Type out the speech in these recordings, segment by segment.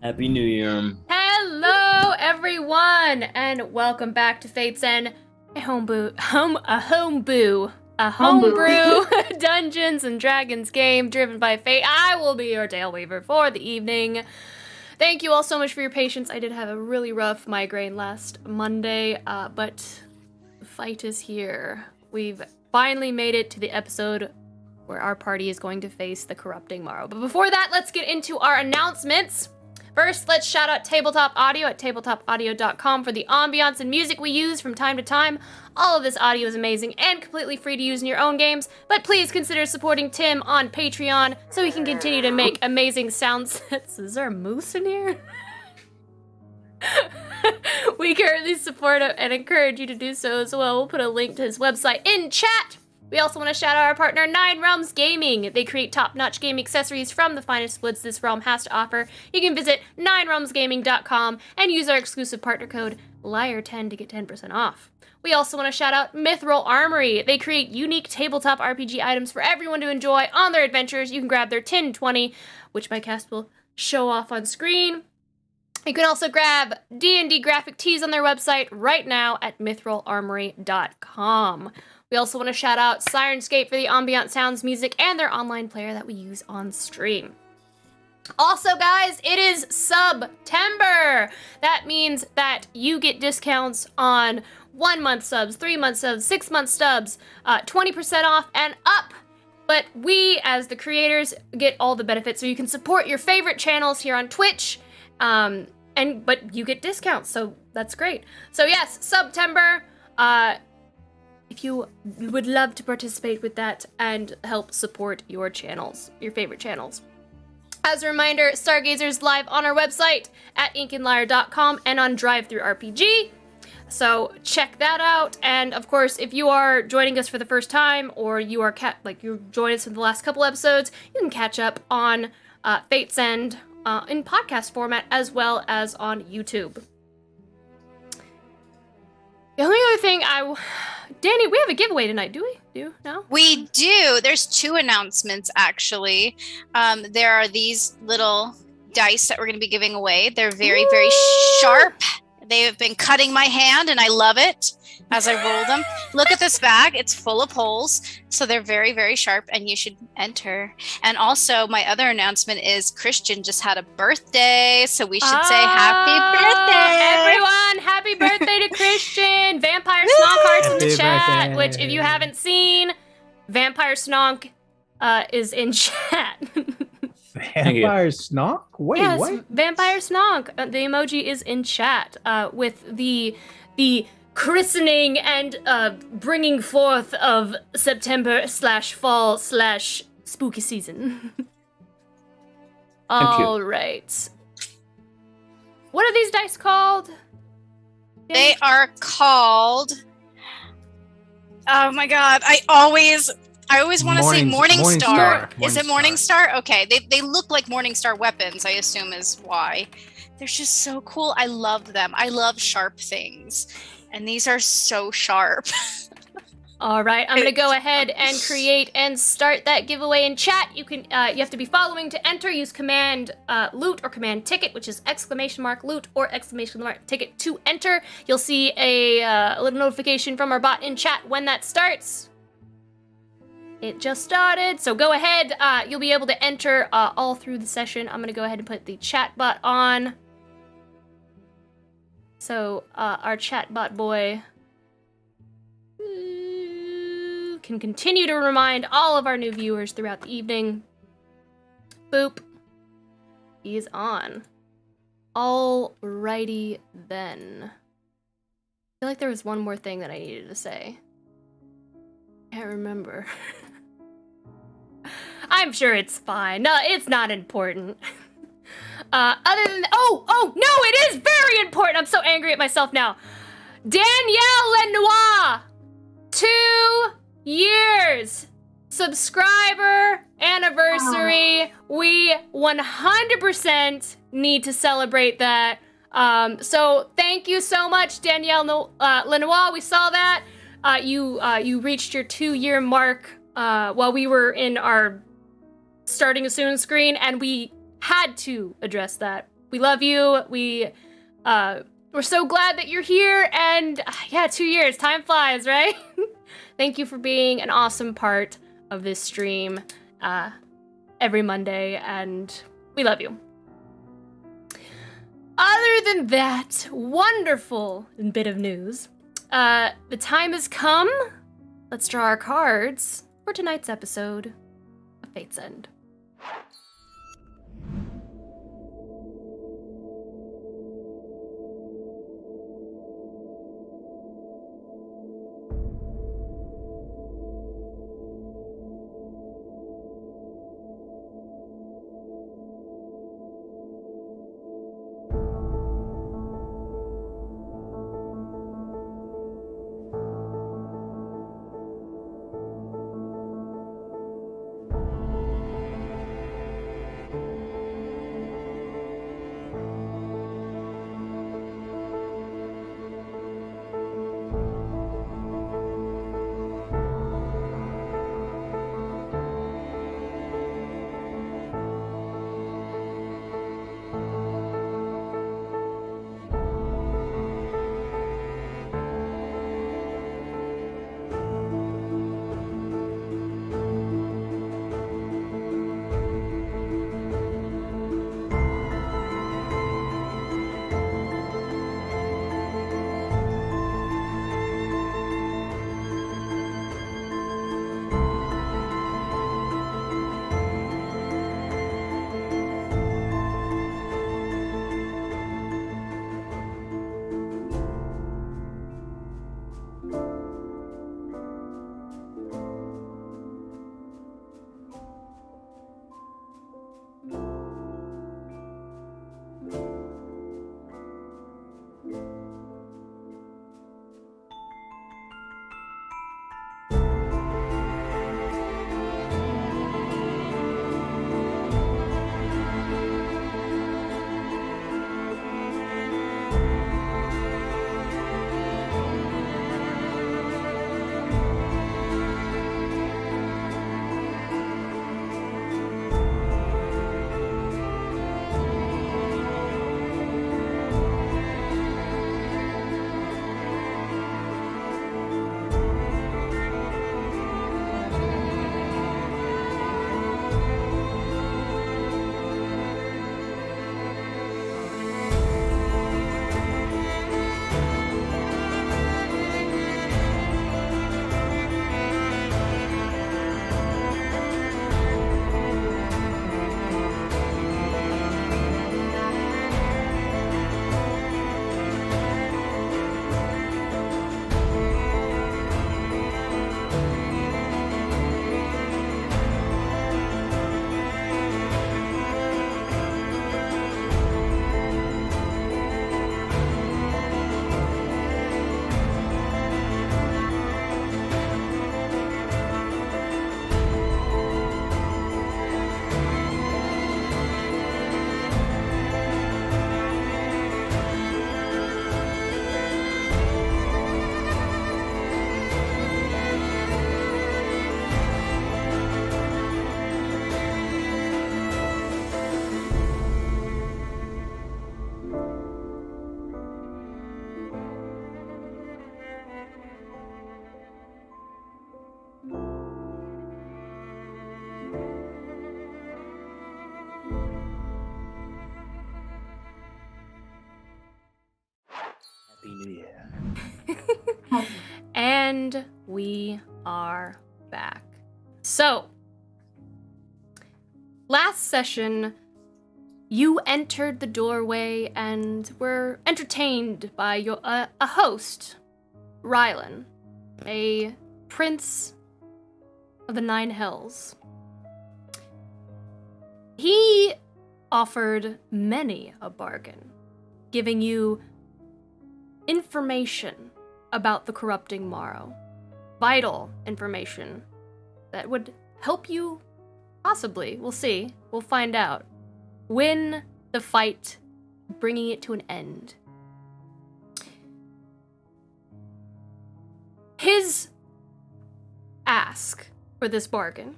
Happy New Year. Hello, everyone, and welcome back to Fate's End, a homebrew Dungeons and Dragons game driven by Fate. I will be your tail weaver for the evening. Thank you all so much for your patience. I did have a really rough migraine last Monday, but the fight is here. We've finally made it to the episode where our party is going to face the corrupting Morrow. But before that, let's get into our announcements. First, let's shout out Tabletop Audio at tabletopaudio.com for the ambiance and music we use from time to time. All of this audio is amazing and completely free to use in your own games, but please consider supporting Tim on Patreon so he can continue to make amazing sound sets. Is there a moose in here? We currently support him and encourage you to do so as well. We'll put a link to his website in chat. We also want to shout out our partner, 9 Realms Gaming. They create top-notch game accessories from the finest woods this realm has to offer. You can visit 9realmsgaming.com and use our exclusive partner code LIAR10 to get 10% off. We also want to shout out Mithril Armory. They create unique tabletop RPG items for everyone to enjoy on their adventures. You can grab their Tin 20, which my cast will show off on screen. You can also grab D&D graphic tees on their website right now at mithrilarmory.com. We also want to shout out Sirenscape for the ambient sounds, music, and their online player that we use on stream. Also, guys, it is September. That means that you get discounts on 1-month subs, 3-month subs, 6-month subs, 20% off and up. But we, as the creators, get all the benefits, so you can support your favorite channels here on Twitch, but you get discounts, so that's great. So yes, September. If you would love to participate with that and help support your channels, your favorite channels. As a reminder, Stargazer's live on our website at inkandlyre.com and on DriveThruRPG. So check that out. And of course, if you are joining us for the first time, or you are you joined us in the last couple episodes, you can catch up on Fate's End in podcast format as well as on YouTube. The only other thing Danny, we have a giveaway tonight, do we? No? We do. There's 2 announcements, actually. There are these little dice that we're going to be giving away. They're very, very sharp. They have been cutting my hand, and I love it as I roll them. Look at this bag. It's full of holes. So they're very, very sharp, and you should enter. And also, my other announcement is Christian just had a birthday, so we should say happy birthday. Everyone, happy birthday to Christian. Vampire Snonk hearts in the chat, birthday. Which if you haven't seen, Vampire Snonk is in chat. Vampire Snonk? Wait, yes, what? Vampire Snonk. The emoji is in chat with the christening and bringing forth of September/fall/spooky season. All right. What are these dice called? They are called... Oh my god, I always want to say Morningstar. Is it Morningstar? Okay, they look like Morningstar weapons, I assume is why. They're just so cool. I love them. I love sharp things. And these are so sharp. All right, I'm going to go ahead and create and start that giveaway in chat. You can you have to be following to enter. Use command loot or command ticket, which is !loot or !ticket to enter. You'll see a little notification from our bot in chat when that starts. It just started, so go ahead. You'll be able to enter all through the session. I'm going to go ahead and put the chat bot on. So our chat bot boy can continue to remind all of our new viewers throughout the evening Boop. He's on. Alrighty then. I feel like there was one more thing that I needed to say. Can't remember. I'm sure it's fine. No, it's not important. Other than oh no, it is very important. I'm so angry at myself now. Danielle Lenoir, 2 years subscriber anniversary. We 100% need to celebrate that. So thank you so much, Danielle Lenoir. We saw that you reached your 2-year mark while we were in our starting a soon screen, and we had to address that. We love you. We're so glad that you're here, and yeah, 2 years, time flies, right? Thank you for being an awesome part of this stream every Monday, and we love you. Other than that wonderful bit of news, the time has come. Let's draw our cards for tonight's episode of Fate's End. Happy New Year. And we are back. So, last session, you entered the doorway and were entertained by a host, Rylan, a prince of the Nine Hells. He offered many a bargain, giving you information about the corrupting Morrow. Vital information that would help you, possibly, we'll see, we'll find out, win the fight, bringing it to an end. His ask for this bargain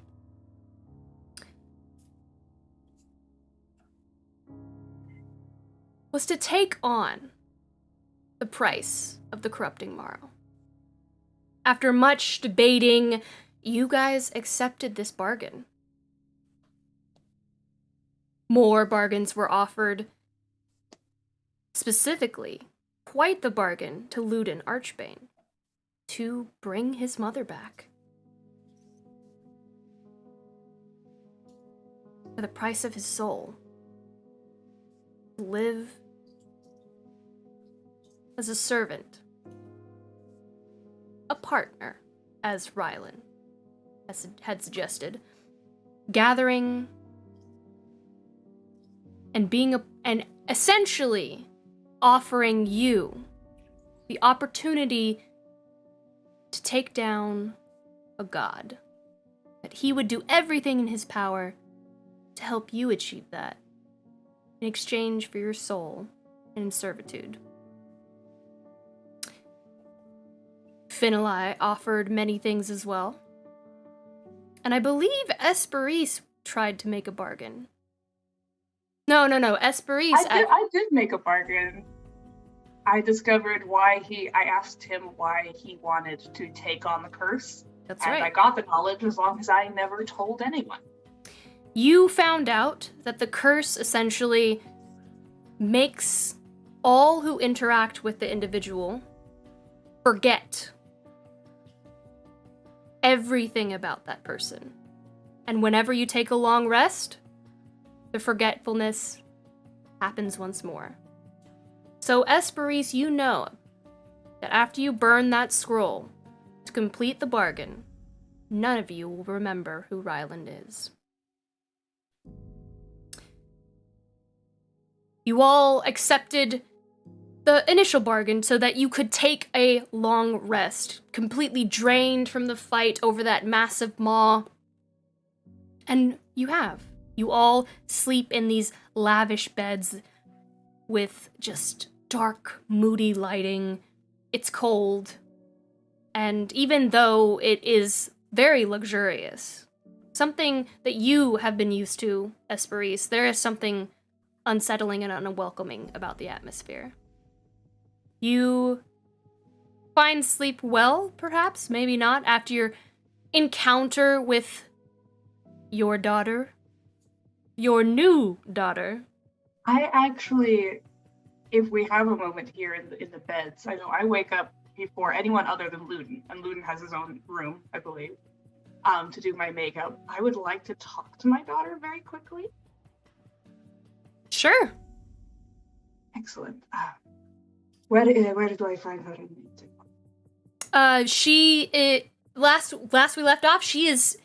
was to take on the price of the corrupting Morrow. After much debating, you guys accepted this bargain. More bargains were offered. Specifically, quite the bargain to Ludin Archbane to bring his mother back. For the price of his soul. Live as a servant. A partner, as Rylan had suggested. Gathering and being and essentially offering you the opportunity to take down a god. That he would do everything in his power to help you achieve that in exchange for your soul and servitude. Finali offered many things as well. And I believe Esperise tried to make a bargain. No, Esperise... I did make a bargain. I discovered I asked him why he wanted to take on the curse. That's and right. I got the knowledge as long as I never told anyone. You found out that the curse essentially makes all who interact with the individual forget everything about that person. And whenever you take a long rest, the forgetfulness happens once more. So, Esperise, you know that after you burn that scroll to complete the bargain, none of you will remember who Ryland is. You all accepted the initial bargain so that you could take a long rest, completely drained from the fight over that massive maw. And you have. You all sleep in these lavish beds with just dark, moody lighting. It's cold. And even though it is very luxurious, something that you have been used to, Esperise, there is something unsettling and unwelcoming about the atmosphere. You find sleep well, perhaps, maybe not, after your encounter with your daughter. Your new daughter. I actually, if we have a moment here in the beds, I know I wake up before anyone other than Ludin, and Ludin has his own room, I believe, to do my makeup. I would like to talk to my daughter very quickly. Sure. Excellent. Where do I find her in the last we left off, she is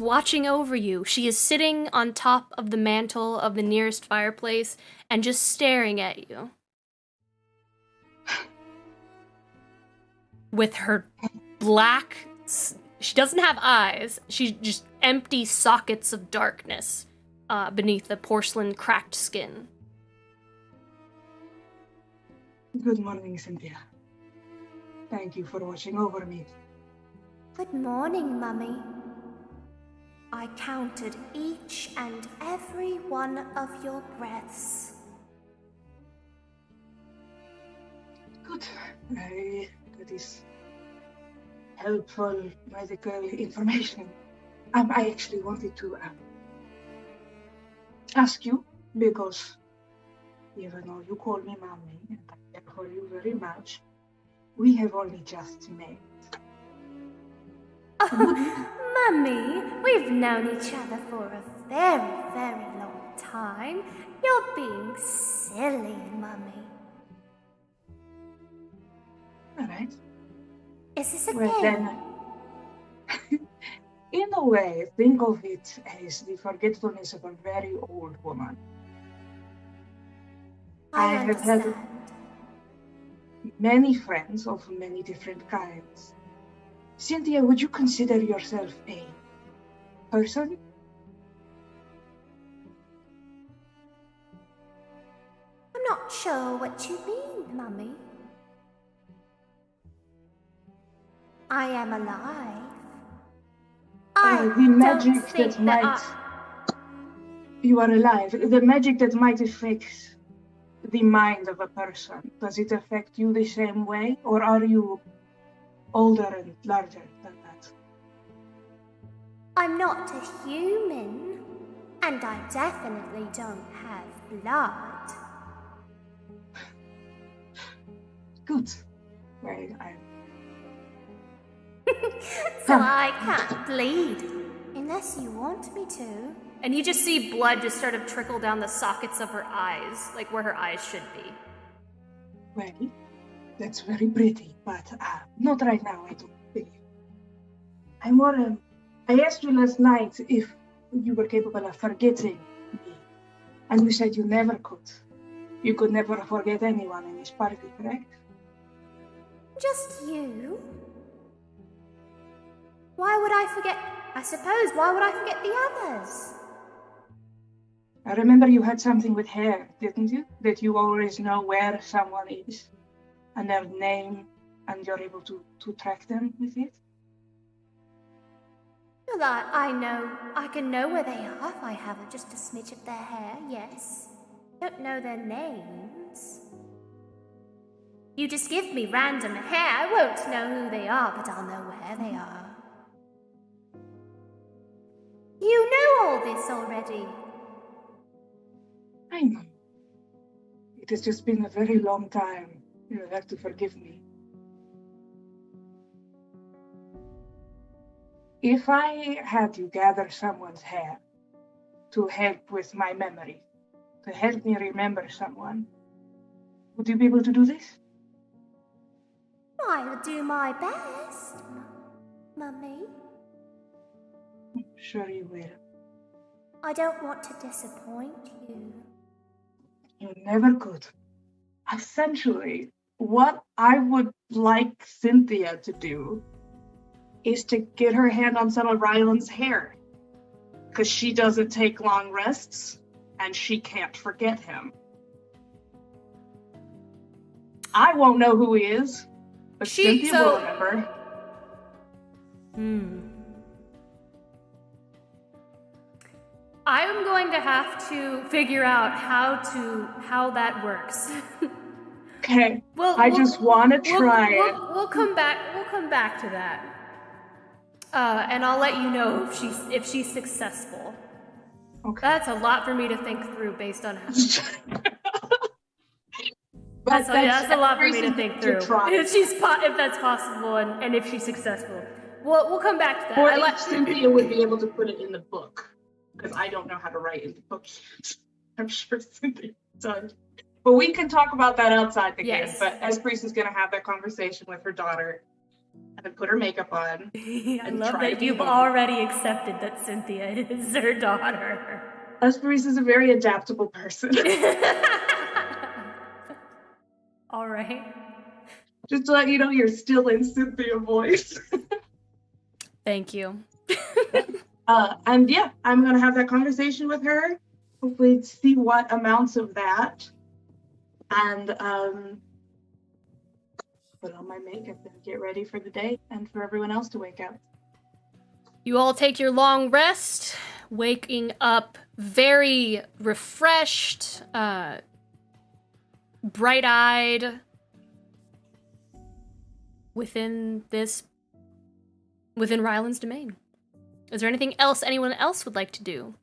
watching over you. She is sitting on top of the mantle of the nearest fireplace and just staring at you. With her black, she doesn't have eyes. She's just empty sockets of darkness beneath the porcelain cracked skin. Good morning, Cynthia. Thank you for watching over me. Good morning, Mummy. I counted each and every one of your breaths. Good. That is helpful medical information. I actually wanted to ask you, because even though you call me Mommy, and I call you very much, we have only just met. Oh, Mummy, we've known each other for a very, very long time. You're being silly, Mummy. All right. Is this a Well, game? then, in a way, think of it as the forgetfulness of a very old woman. I have had understand. many friends of many different kinds. Cynthia, would you consider yourself a person? I'm not sure what you mean, Mummy. I am alive. I The magic don't think that might... You are alive. The magic that might affect the mind of a person. Does it affect you the same way? Or are you older and larger than that? I'm not a human, and I definitely don't have blood. Good. Well, So I can't bleed, unless you want me to. And you just see blood just sort of trickle down the sockets of her eyes, like where her eyes should be. Well, that's very pretty, but not right now, I don't think. I'm more, I asked you last night if you were capable of forgetting me, and you said you never could. You could never forget anyone in this party, correct? Just you? Why would I forget? I suppose, why would I forget the others? I remember you had something with hair, didn't you? That you always know where someone is, and their name, and you're able to track them with it? Well, I can know where they are if I have just a smidge of their hair, yes. Don't know their names. You just give me random hair, I won't know who they are, but I'll know where they are. You know all this already. I know. It has just been a very long time. You'll have to forgive me. If I had you gather someone's hair to help with my memory, to help me remember someone, would you be able to do this? I'll do my best, Mummy. Sure you will. I don't want to disappoint you. You never could. Essentially, what I would like Cynthia to do is to get her hand on some of Ryland's hair. Because she doesn't take long rests, and she can't forget him. I won't know who he is, but Cynthia will remember. I'm going to have to figure out how that works. Okay. I just want to try it. We'll come back. We'll come back to that. And I'll let you know if she's successful. Okay. That's a lot for me to think through based on how. But that's a lot for me to think through. Try. If that's possible and if she's successful. We'll come back to that. Or if Cynthia would be able to put it in the book. Because I don't know how to write in the book yet. I'm sure Cynthia does. But we can talk about that outside the game. But Esprit is going to have that conversation with her daughter and then put her makeup on. I love that you've already accepted that Cynthia is her daughter. Esprit is a very adaptable person. All right. Just to let you know, you're still in Cynthia voice. Thank you. And yeah, I'm going to have that conversation with her. Hopefully see what amounts of that. And put on my makeup and get ready for the day and for everyone else to wake up. You all take your long rest, waking up very refreshed, bright-eyed within Ryland's domain. Is there anything else anyone else would like to do?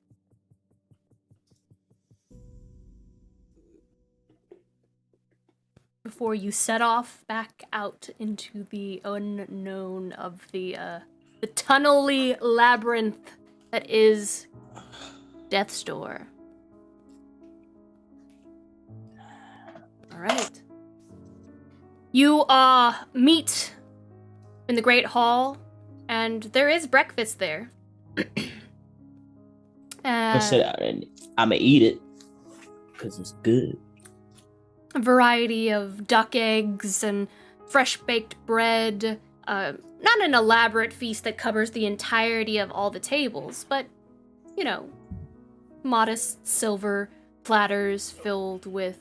Before you set off back out into the unknown of the tunnel-y labyrinth that is death's door. All right. You meet in the Great Hall, and there is breakfast there. I said I'm gonna eat it because it's good. A variety of duck eggs and fresh baked bread. Not an elaborate feast that covers the entirety of all the tables, but, you know, modest silver platters filled with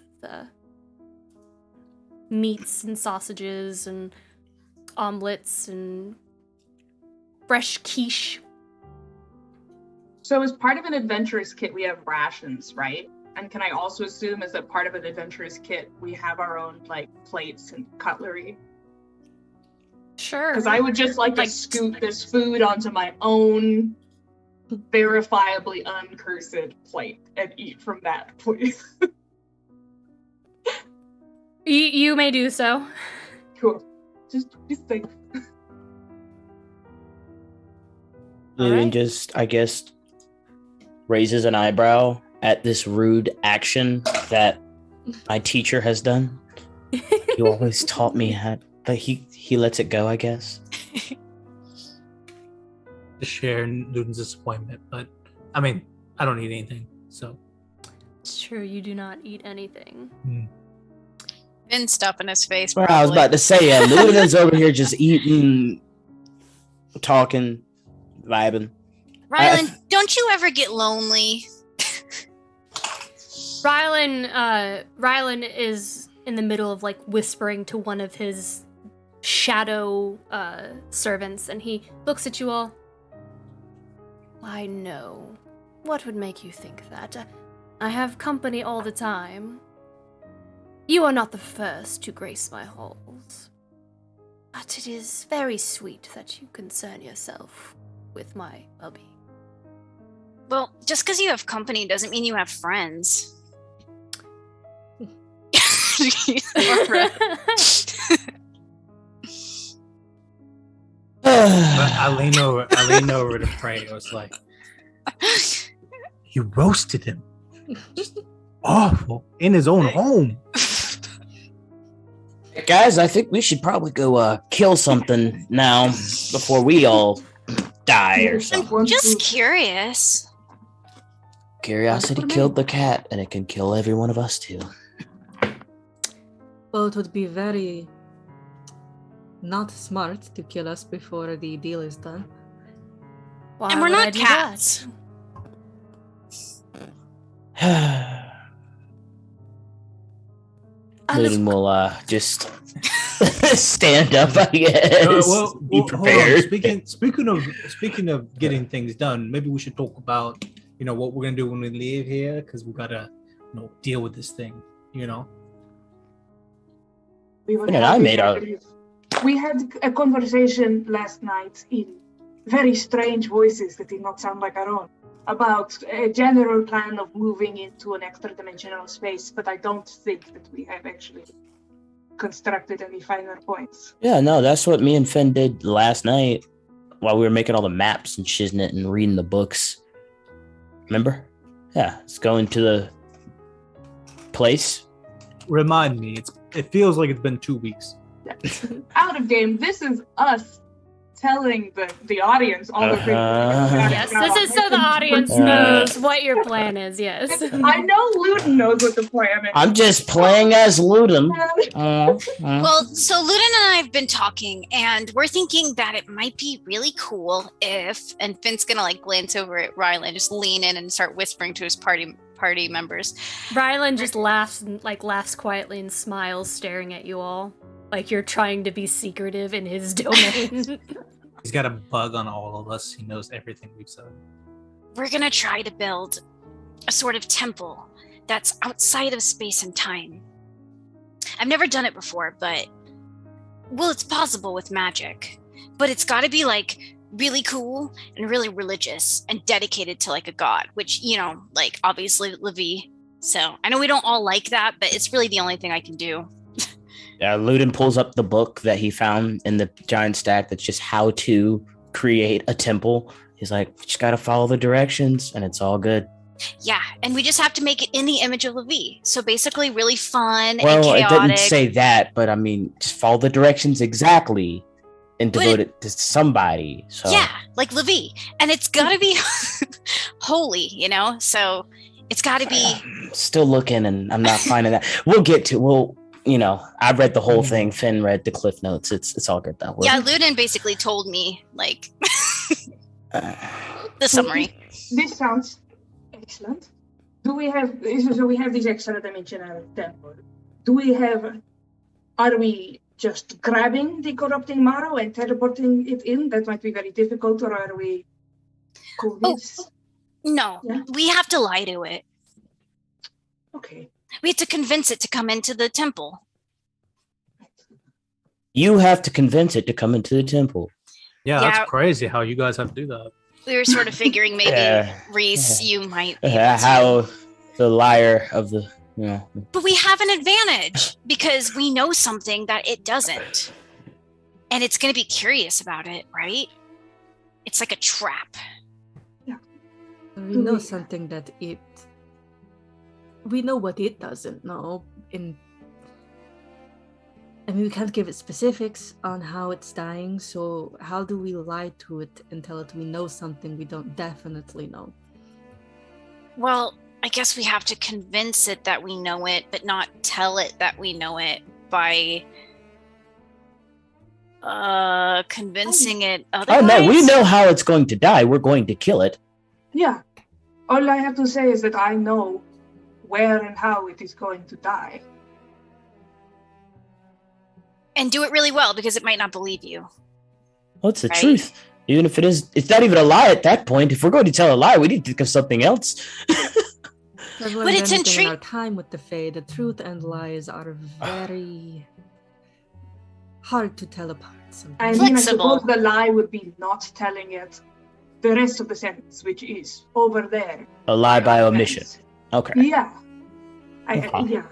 meats and sausages and omelets and fresh quiche. So as part of an adventurous kit, we have rations, right? And can I also assume as a part of an adventurous kit, we have our own, like, plates and cutlery? Sure. Because I would just like to scoop this food onto my own verifiably uncursed plate and eat from that, please. You may do so. Cool. Just think. Lewin just, I guess, raises an eyebrow at this rude action that my teacher has done. He always taught me how, but he lets it go, I guess. To share Luden's disappointment, but I mean, I don't eat anything, so. It's true, you do not eat anything. Been stuff in his face. Well, I was about to say, Luden's over here just eating, talking, vibing. Rylan, don't you ever get lonely? Rylan is in the middle of, like, whispering to one of his shadow servants, and he looks at you all. Why, no. What would make you think that? I have company all the time. You are not the first to grace my halls. But it is very sweet that you concern yourself with my hubby. Well, just because you have company doesn't mean you have friends. I lean over to pray. I was like, you roasted him. Just awful. In his own home. Guys, I think we should probably go kill something now before we all die or something. I'm just curious. Curiosity killed the cat, and it can kill every one of us too. Well, it would be very not smart to kill us before the deal is done. Why And we're would I not do cats. Luden will just stand up, I guess. Be prepared. Speaking of getting things done, maybe we should talk about what we're gonna do when we leave here, because we gotta deal with this thing. We had a conversation last night in very strange voices that did not sound like our own about a general plan of moving into an extra dimensional space, but I don't think that we have actually constructed any finer points. Yeah, no, that's what me and Finn did last night while we were making all the maps and shiznit and reading the books. Remember? Yeah, it's going to the place. Remind me, it feels like it's been 2 weeks. Out of game, this is us telling the audience all the things. Yes, this is so the audience knows what your plan is, yes. I know Luden knows what the plan is. I'm just playing as Luden. Well, so Luden and I have been talking, and we're thinking that it might be really cool if, and Finn's gonna glance over at Rylan, just lean in and start whispering to his party members. Rylan just laughs quietly and smiles, staring at you all. Like you're trying to be secretive in his domain. He's got a bug on all of us. He knows everything we've said. We're gonna try to build a sort of temple that's outside of space and time. I've never done it before, but it's possible with magic. But it's gotta be really cool and really religious and dedicated to a god, which, obviously Levi. So I know we don't all like that, but it's really the only thing I can do. Luden pulls up the book that he found in the giant stack that's just how to create a temple. He's like, just gotta follow the directions and it's all good. Yeah, and we just have to make it in the image of Levi. So basically really fun and Well, it chaotic. didn't say that, but I mean, just follow the directions exactly and devote it to somebody. So yeah, like Levi. And it's got to be holy, you know? So it's got to be... Still looking, and I'm not finding that. I've read the whole thing. Finn read the Cliff Notes. It's all good though. Yeah, Ludin basically told me, like, the summary. This sounds excellent. So we have this extra dimensional temple. Are we just grabbing the corrupting Morrow and teleporting it in? That might be very difficult, or are we convinced? No, we have to lie to it. Okay. We have to convince it to come into the temple. You have to convince it to come into the temple. Yeah, that's crazy how you guys have to do that. We were sort of figuring maybe, Reese, you might be able to. How the liar of the... But we have an advantage because we know something that it doesn't. And it's going to be curious about it, right? It's like a trap. Yeah. We know something that we know what it doesn't know. We can't give it specifics on how it's dying, so how do we lie to it and tell it we know something we don't definitely know? Well, I guess we have to convince it that we know it, but not tell it that we know it by convincing it otherwise. Oh no, we know how it's going to die. We're going to kill it. Yeah. All I have to say is that I know where and how it is going to die. And do it really well, because it might not believe you. Well, it's the truth. Even if it's not even a lie at that point. If we're going to tell a lie, we need to think of something else. But it's in our time with the Fae, the truth and lies are very hard to tell apart. I mean, I suppose the lie would be not telling it the rest of the sentence, which is over there. A lie by omission. Okay. Yeah. Yeah.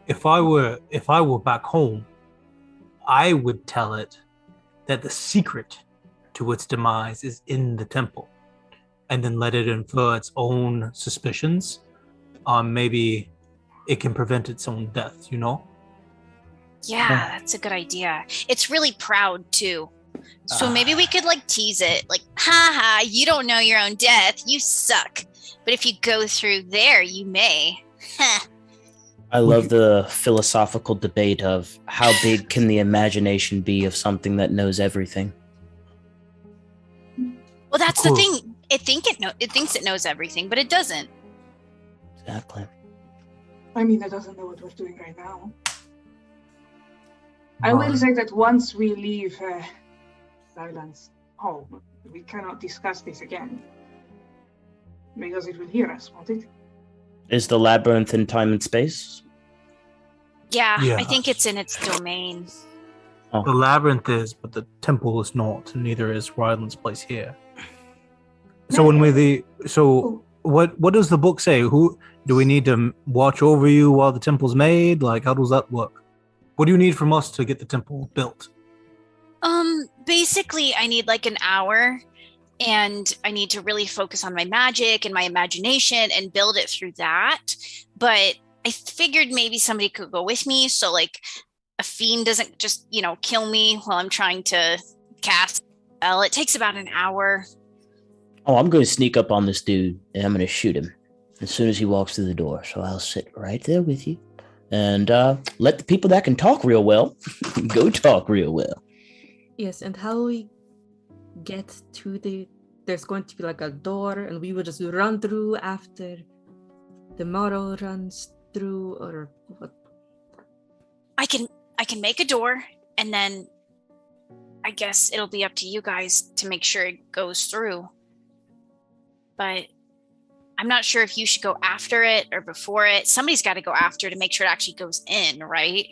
If I were back home, I would tell it that the secret to its demise is in the temple, and then let it infer its own suspicions. Maybe it can prevent its own death, you know? Yeah, that's a good idea. It's really proud, too. So maybe we could, tease it. Ha, you don't know your own death. You suck. But if you go through there, you may. I love the philosophical debate of how big can the imagination be of something that knows everything. Well, that's the thing. It thinks it knows everything, but it doesn't. Exactly. I mean, it doesn't know what we're doing right now. I will say that once we leave Silence home, we cannot discuss this again. Because it will hear us, won't it? Is the labyrinth in time and space? Yeah, I think it's in its domain. Oh. The labyrinth is, but the temple is not. Neither is Ryland's place here. So what does the book say? Who do we need to watch over you while the temple's made? How does that work? What do you need from us to get the temple built? Basically, I need an hour, and I need to really focus on my magic and my imagination and build it through that. But I figured maybe somebody could go with me, so a fiend doesn't just, kill me while I'm trying to cast. Well, it takes about an hour. Oh, I'm going to sneak up on this dude, and I'm going to shoot him as soon as he walks through the door. So I'll sit right there with you, and let the people that can talk real well go talk real well. Yes, and how we get to there's going to be a door, and we will just run through after the Morrow runs through, or what? I can make a door, and then I guess it'll be up to you guys to make sure it goes through. But I'm not sure if you should go after it or before it. Somebody's got to go after it to make sure it actually goes in, right?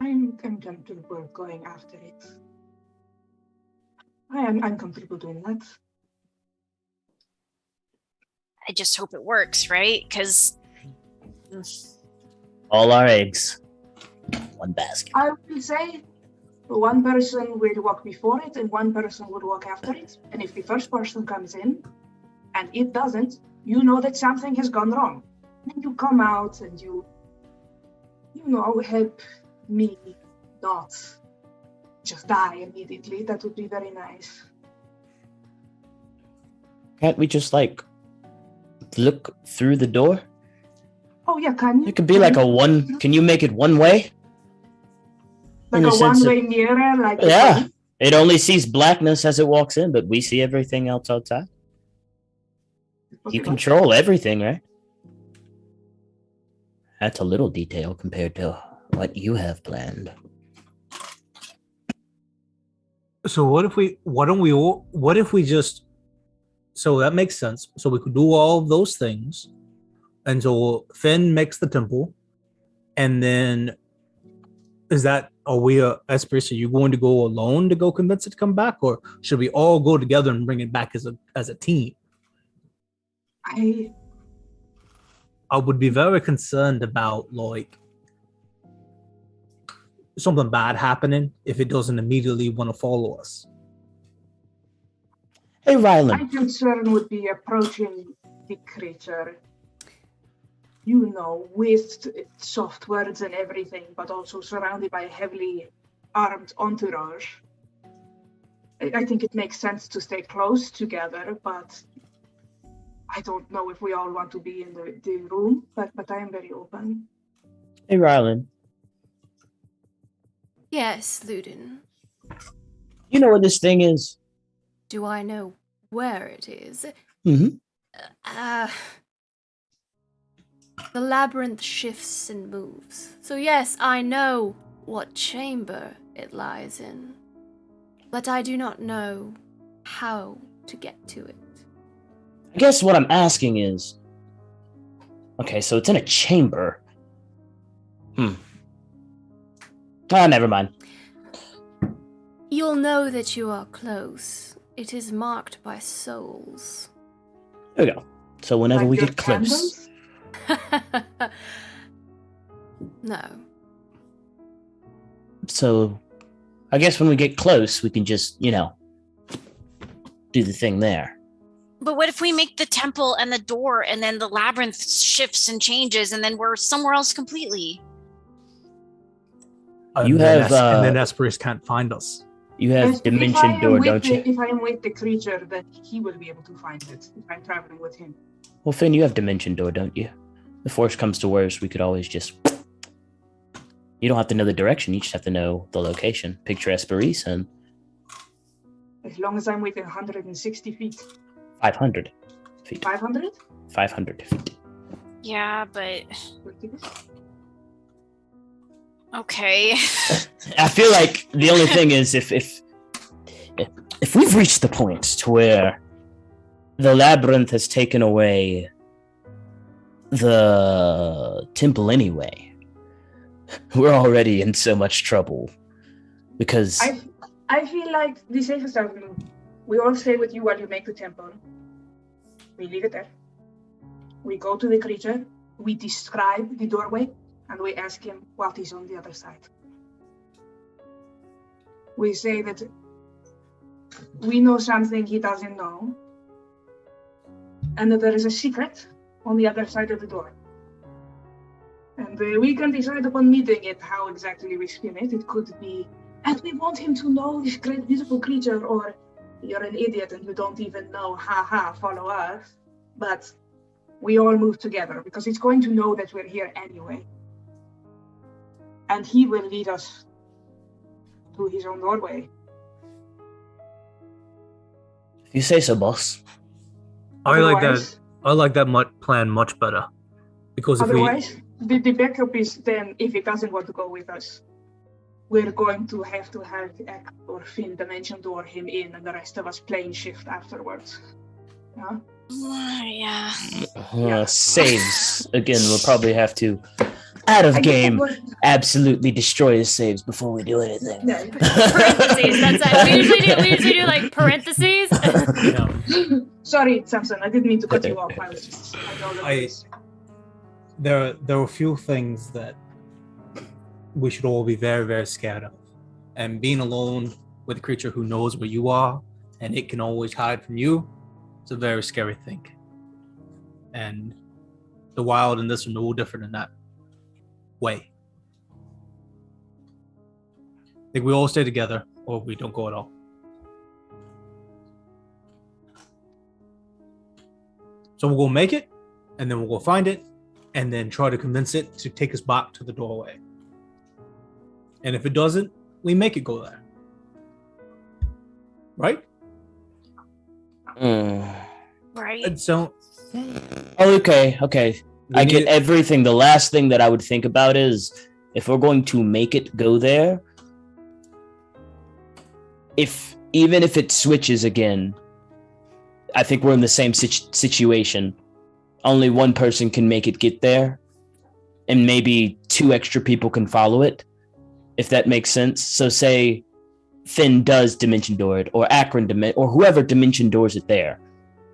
I'm comfortable going after it. I'm comfortable doing that. I just hope it works, right? Because all our eggs, one basket. I will say one person will walk before it and one person will walk after it. And if the first person comes in and it doesn't, you know that something has gone wrong. And you come out and you help me not just die immediately. That would be very nice. Can't we just look through the door? Oh yeah, can you? It could be like a one. Can you make it one way? Like a one-way mirror, like yeah. It only sees blackness as it walks in, but we see everything else outside. You control everything, right? That's a little detail compared to what you have planned. So what if we just, so that makes sense. So we could do all of those things. And so Finn makes the temple. And then Esperis, are you going to go alone to go convince it to come back? Or should we all go together and bring it back as a team? I would be very concerned about something bad happening if it doesn't immediately want to follow us. Hey, Rylan. My concern would be approaching the creature, with soft words and everything, but also surrounded by a heavily armed entourage. I think it makes sense to stay close together, but I don't know if we all want to be in the room, but I am very open. Hey, Rylan. Yes, Ludin. You know what this thing is? Do I know where it is? Mm-hmm. The labyrinth shifts and moves. So yes, I know what chamber it lies in. But I do not know how to get to it. I guess what I'm asking is... Okay, so it's in a chamber. Never mind. You'll know that you are close. It is marked by souls. There we go. So whenever we get candles? close... No. So, I guess when we get close, we can just, do the thing there. But what if we make the temple and the door and then the labyrinth shifts and changes and then we're somewhere else completely? You have... and then Esperis can't find us. You have dimension door, don't you? If I am with the creature, then he will be able to find it if I'm traveling with him. Well, Finn, you have dimension door, don't you? If worst comes to worst, we could always just... You don't have to know the direction, you just have to know the location. Picture Esperis and... As long as I'm within 160 feet. 500 feet. 500? 500 feet. Yeah, but... Okay. I feel like the only thing is if we've reached the point to where the labyrinth has taken away the temple anyway, we're already in so much trouble. Because I feel like the safest avenue. We all stay with you while you make the temple. We leave it there. We go to the creature. We describe the doorway. And we ask him what is on the other side. We say that we know something he doesn't know, and that there is a secret on the other side of the door. And we can decide upon meeting it how exactly we spin it. It could be, and we want him to know this great beautiful creature, or you're an idiot and you don't even know, follow us. But we all move together because it's going to know that we're here anyway. And he will lead us to his own doorway. If you say so, boss. I like that plan much better. Because otherwise, the backup is then, if he doesn't want to go with us, we're going to have Ek or Finn dimension door him in, and the rest of us plane shift afterwards. Yeah? Yeah. Saves. Again, we'll probably have to... Out of game, absolutely destroy his saves before we do anything. Parentheses. That's it. We usually do like parentheses. Sorry, Samson. I didn't mean to cut you off. There are a few things that we should all be very, very scared of, and being alone with a creature who knows where you are and it can always hide from you, it's a very scary thing. and the wild and this are no different in that way. I think we all stay together, or we don't go at all. So we'll go make it, and then we'll go find it, and then try to convince it to take us back to the doorway. And if it doesn't, we make it go there. Right? Right. And so... Okay. I get everything. The last thing that I would think about is if we're going to make it go there, even if it switches again, I think we're in the same situation. Only one person can make it get there, and maybe 2 extra people can follow it, if that makes sense. So say Finn does dimension door it, or Akron or whoever dimension doors it there.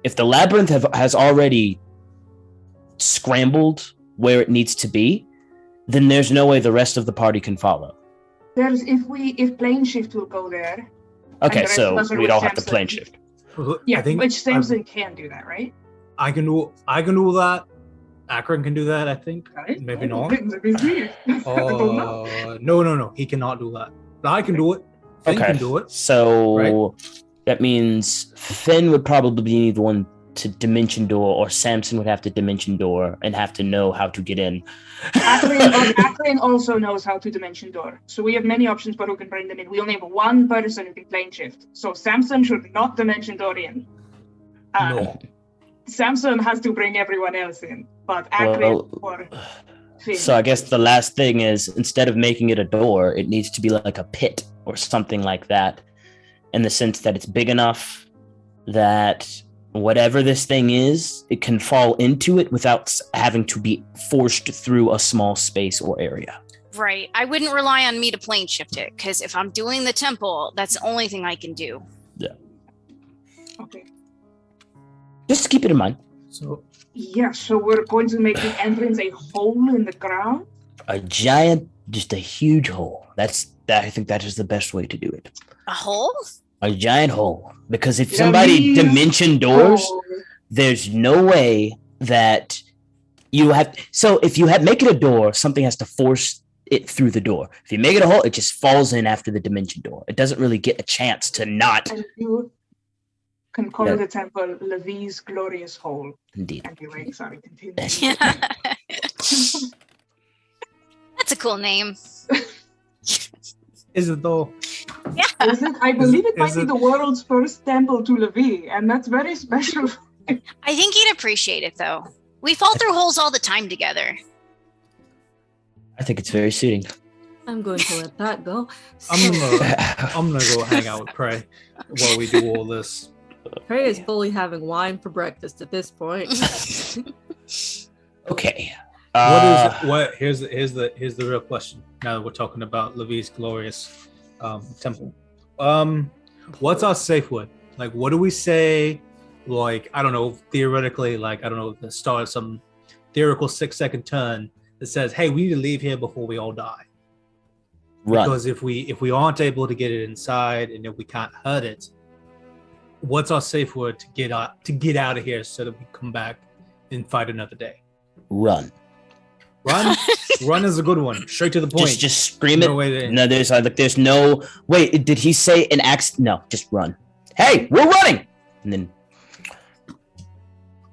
If the labyrinth has already scrambled where it needs to be, then there's no way the rest of the party can follow. There's if plane shift will go there. Okay, so we don't have to plane shift. Yeah, which Samson can do that, right? I can do that. Akron can do that, I think. Right? Maybe not. No. He cannot do that. But I can do it. Finn can do it. So that means Finn would probably be the one to dimension door, or Samson would have to dimension door and have to know how to get in. Akron also knows how to dimension door. So we have many options for who can bring them in. We only have one person who can plane shift. So Samson should not dimension door in. No. Samson has to bring everyone else in. But Akron or Finn. So I guess the last thing is, instead of making it a door, it needs to be like a pit or something like that, in the sense that it's big enough that whatever this thing is, it can fall into it without having to be forced through a small space or area. Right. I wouldn't rely on me to plane shift it, because if I'm doing the temple, that's the only thing I can do. Yeah. Okay. Just keep it in mind. So we're going to make the entrance a hole in the ground? Just a huge hole. I think that is the best way to do it. A hole? A giant hole. Because if somebody dimension doors, there's no way that you have. So if you make it a door, something has to force it through the door. If you make it a hole, it just falls in after the dimension door. It doesn't really get a chance to not. And you can call the temple Levi's Glorious Hole. Indeed. Anyway, sorry, continue. That's a cool name. is it though? Yeah. I believe it might be the world's first temple to Levi, and that's very special. I think he'd appreciate it, though. We fall through holes all the time together. I think it's very suiting. I'm going to let that go. I'm gonna go hang out with Prey while we do all this. Prey is fully having wine for breakfast at this point. Okay. Here's the real question. Now that we're talking about Levi's glorious temple, what's our safe word? Like, what do we say? Like, I don't know, theoretically, like, I don't know, the start of some theoretical 6-second turn that says, "Hey, we need to leave here before we all die." Run. Because if we aren't able to get it inside, and if we can't hurt it, what's our safe word to get out of here so that we come back and fight another day? Run. Run is a good one. Straight to the point. Just scream it. No, there's no. Wait, did he say an axe? No, just run. Hey, we're running, and then.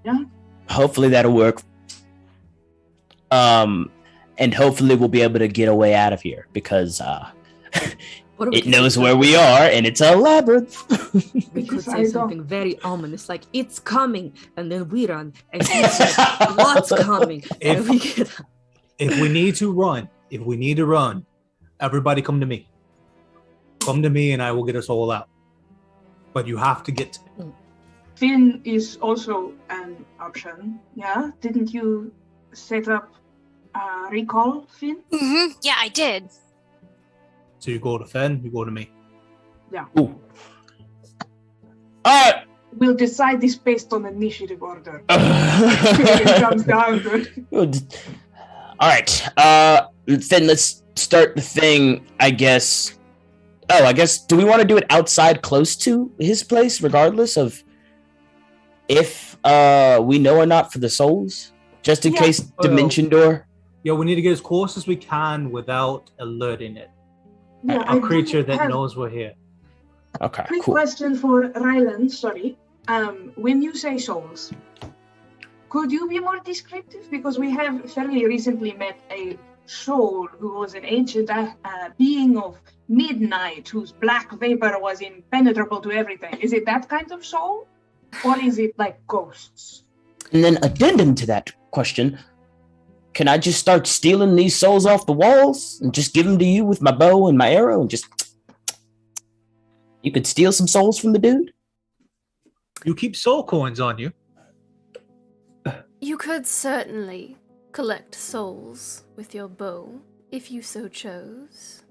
Yeah. Hopefully that'll work. And hopefully we'll be able to get a way out of here because it knows where we are and it's a labyrinth. We could say something very ominous, like "It's coming," and then we run, and it's like, "What's coming?" And we get. If we need to run, everybody come to me. Come to me and I will get us all out. But you have to get to me. Finn is also an option, yeah? Didn't you set up recall, Finn? Mm-hmm. Yeah, I did. So you go to Finn, you go to me. Yeah. Ooh. All right. We'll decide this based on initiative order. It comes down to it. All right, Finn, let's start the thing, I guess. Do we want to do it outside close to his place, regardless of... if we know or not for the souls, just in case dimension door. Yeah, we need to get as close as we can without alerting it. Yeah, A creature do that have knows we're here. Okay, quick cool. question for Ryland, sorry. When you say souls, could you be more descriptive? Because we have fairly recently met a soul who was an ancient being of midnight whose black vapor was impenetrable to everything. Is it that kind of soul? Or is it like ghosts? And then addendum to that question, can I just start stealing these souls off the walls and just give them to you with my bow and my arrow and just... You could steal some souls from the dude? You keep soul coins on you. You could certainly collect souls with your bow, if you so chose.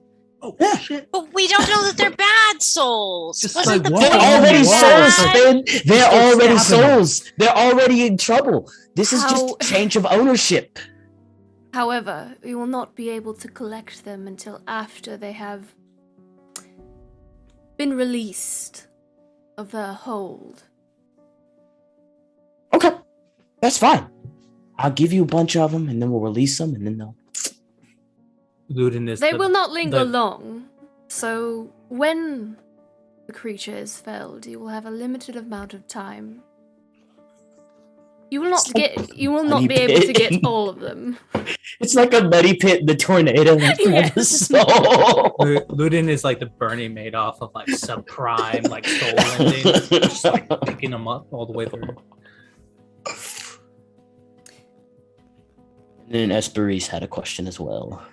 Oh, Yeah. shit. But we don't know that they're bad souls. Just Wasn't like the walk They're point on already the wall. souls, bad? Finn. They're already stabbing them. souls. They're already in trouble. This is How- just change of ownership. However, we will not be able to collect them until after they have been released of their hold. Okay, that's fine. I'll give you a bunch of them, and then we'll release them, and then they'll... Ludin is They the- will not linger the- long, so when the creature is felled, you will have a limited amount of time. You will not Honey be able to pit. get all of them. It's like a muddy pit in the tornado. Yes. Soul. Ludin is like the Bernie Madoff of like subprime, like soul lending, just like picking them up all the way through. And then Esperise had a question as well.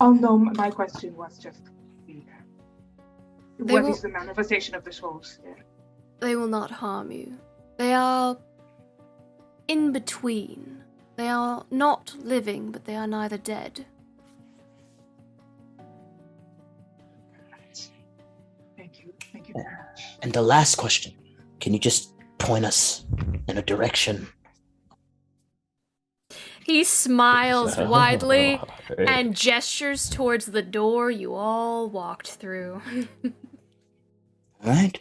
Oh no, my question was just what will- is the manifestation of the souls? Yeah. They will not harm you. They are in between. They are not living, but they are neither dead. Thank you very much. And the last question, can you just point us in a direction? He smiles widely and gestures towards the door you all walked through. All right.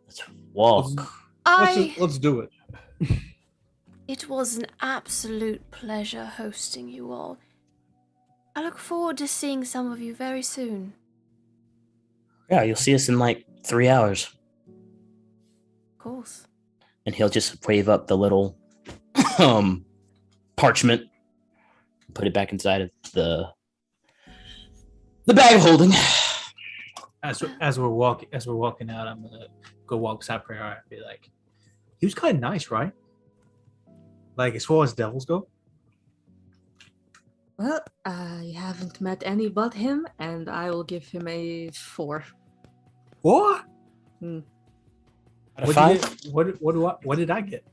Let's walk. Let's do it. It was an absolute pleasure hosting you all. I look forward to seeing some of you very soon. Yeah, you'll see us in like 3 hours. Of course. And he'll just wave up the little parchment, put it back inside of the bag of holding. As we're walking out, I'm gonna go walk beside Prayer and be like, he was kind of nice, right? Like as far as devils go. Well, I haven't met any but him, and I will give him a 4. What? Hmm. Out of 5? What did I get?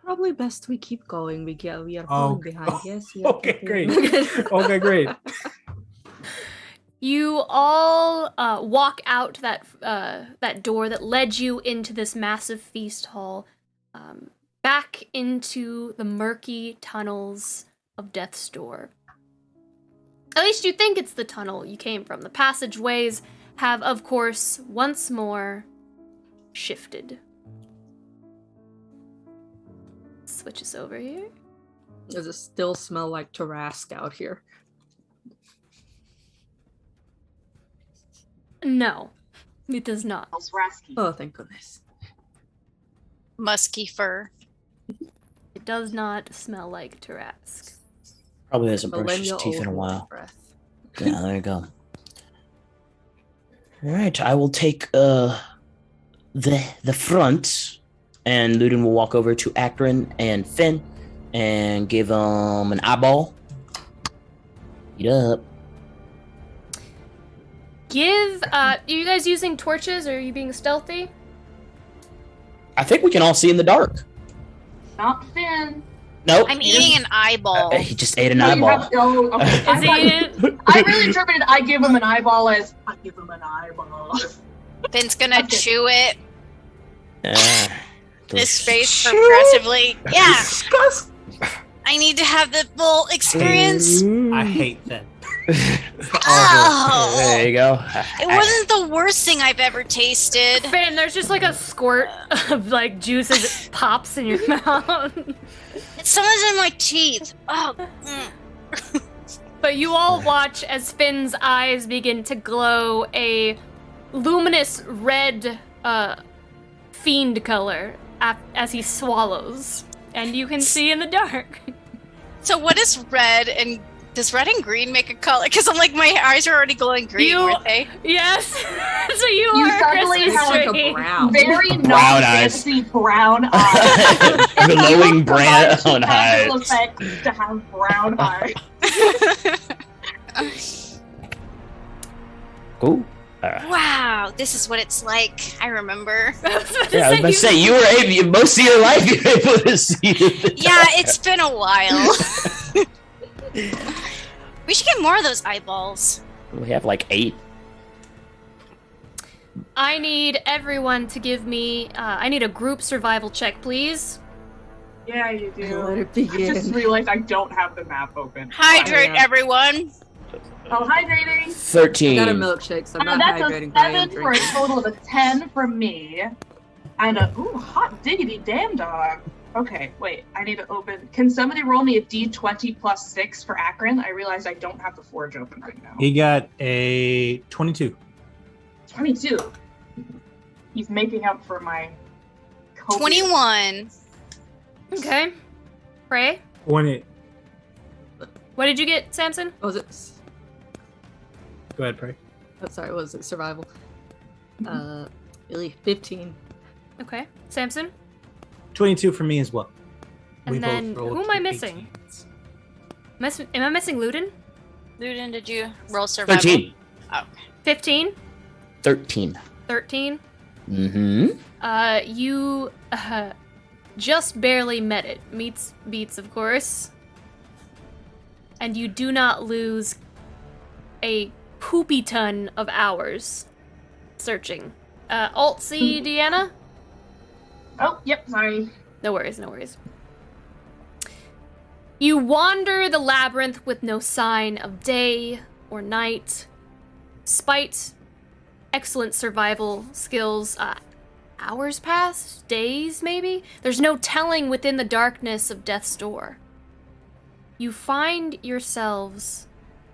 Probably best we keep going. We are Oh, falling behind. Yes. We are okay, keeping- great. Okay, great. You all walk out that door that led you into this massive feast hall, back into the murky tunnels of Death's Door. At least you think it's the tunnel you came from. The passageways have, of course, once more shifted. Switch us over here. Does it still smell like Tarask out here? No, it does not. Smells rasky. Oh, thank goodness. Musky fur. It does not smell like Tarask. Probably hasn't brushed his Millennial teeth in a old while. breath. Yeah, there you go. All right, I will take the front, and Ludin will walk over to Akron and Finn and give them an eyeball. Eat up. Are you guys using torches or are you being stealthy? I think we can all see in the dark. Not Finn. Nope. I'm eating an eyeball. He just ate an No, you eyeball. have- oh, okay. Is he? I really interpreted I give him an eyeball as I give him an eyeball. Finn's gonna Okay. chew it. His This face progressively. Yeah. I need to have the full experience. I hate that. Oh, There you go. it wasn't the worst thing I've ever tasted. Finn, there's just like a squirt of like juice as it pops in your mouth. Some of it's in my teeth. Oh. But you all watch as Finn's eyes begin to glow a luminous red fiend color as he swallows. And you can see in the dark. So what is red and does red and green make a color? Because I'm like, my eyes are already glowing green, weren't they? Yes. So you You are a suddenly Christmas have like tree. a brown. Very Brown eyes. non-fancy brown eyes. Glowing You brown provide magical eyes. effects to have brown eyes. Cool. Wow, this is what it's like. I remember. I was about to Yeah, I was about to say you were able. Most of your life you were able to see it. Yeah, it's been a while. We should get more of those eyeballs. We have like 8. I need everyone to give me. I need a group survival check, please. Yeah, you do. Let it I begin. just realized I don't have the map open. Hydrate, Yeah. everyone. Oh, hydrating. 13. I got a milkshake, so I'm not That's a hydrating, but I am 7 for a drinking. total of a 10 from me. And a hot diggity damn dog. Okay, wait, I need to open. Can somebody roll me a d20 plus 6 for Akron? I realize I don't have the forge open right now. He got a 22. 22. He's making up for my copious- 21. Okay. Pray. 20. What did you get, Samson? Oh, was it? Go ahead, pray. Oh, sorry, what was it? Survival. Really, 15. Okay. Samson? 22 for me as well. And We both then, rolled who am I 18s. missing? Am I missing Luden? Ludin, did you roll survival? 13. 15? 13. 13? Mm-hmm. You just barely met it. Meets beats, of course. And you do not lose a poopy ton of hours searching. Alt C, Deanna? Oh, yep, sorry. No worries, no worries. You wander the labyrinth with no sign of day or night. Despite excellent survival skills, hours pass? Days, maybe? There's no telling within the darkness of death's door. You find yourselves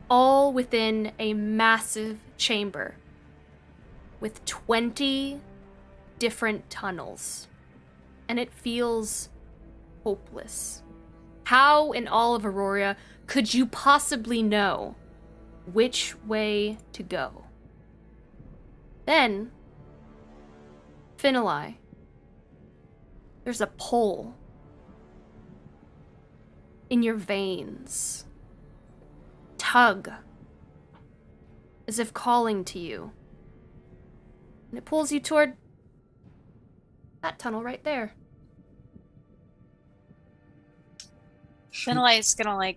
all within a massive chamber with 20 different tunnels. And it feels hopeless. How in all of Aurora could you possibly know which way to go? Then, Finali, there's a pull in your veins. Tug, as if calling to you. And it pulls you toward that tunnel right there. Finlay's gonna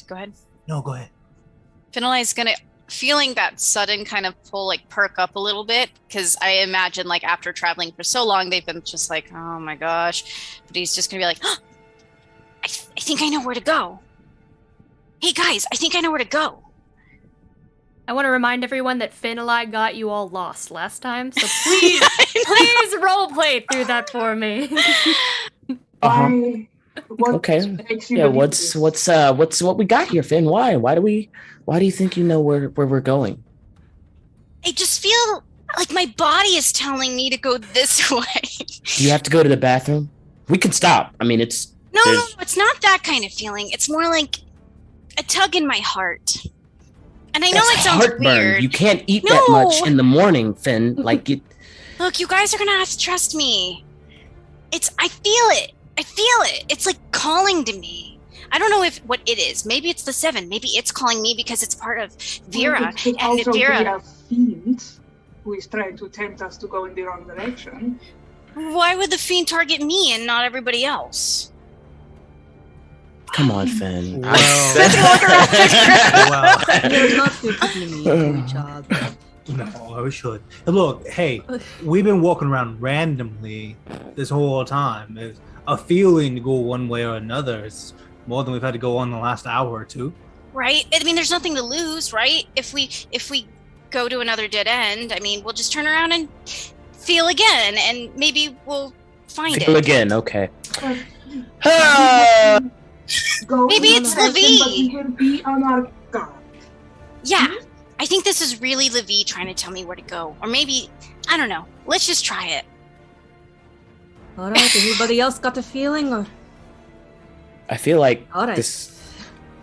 go ahead. No, go ahead. Finlay's gonna, feeling that sudden kind of pull, like perk up a little bit, because I imagine like after traveling for so long, they've been just like, oh my gosh. But he's just gonna be like, oh, I think I know where to go. Hey guys, I think I know where to go. I want to remind everyone that Finali got you all lost last time, so please, please roleplay through that for me. Why? What Okay. makes you Yeah, believe what's what we got here, Finn? Why do you think you know where we're going? I just feel like my body is telling me to go this way. Do you have to go to the bathroom? We can stop. I mean, it's No, There's- it's not that kind of feeling. It's more like a tug in my heart. And I know that's it sounds heartburn. weird. You can't eat that much No. in the morning, Finn. Like you. Look, you guys are gonna have to trust me. I feel it. It's like calling to me. I don't know what it is. Maybe it's the 7. Maybe it's calling me because it's part of Vera. It could And also Vera, be a fiend who is trying to tempt us to go in the wrong direction. why would the fiend target me and not everybody else? Come on, Finn. Well, You're not going to be me, child. no, I should. Look, hey, we've been walking around randomly this whole time. There's a feeling to go one way or another. It's more than we've had to go on the last hour or two. right? I mean, there's nothing to lose, right? If we go to another dead end, I mean, we'll just turn around and feel again, and maybe we'll find Feel it. again, okay. Maybe it's Levi. But he can be on our guard. Yeah, I think this is really Levi trying to tell me where to go. Or maybe, I don't know. Let's just try it. All right. Anybody else got a feeling? Or I feel like all right. this.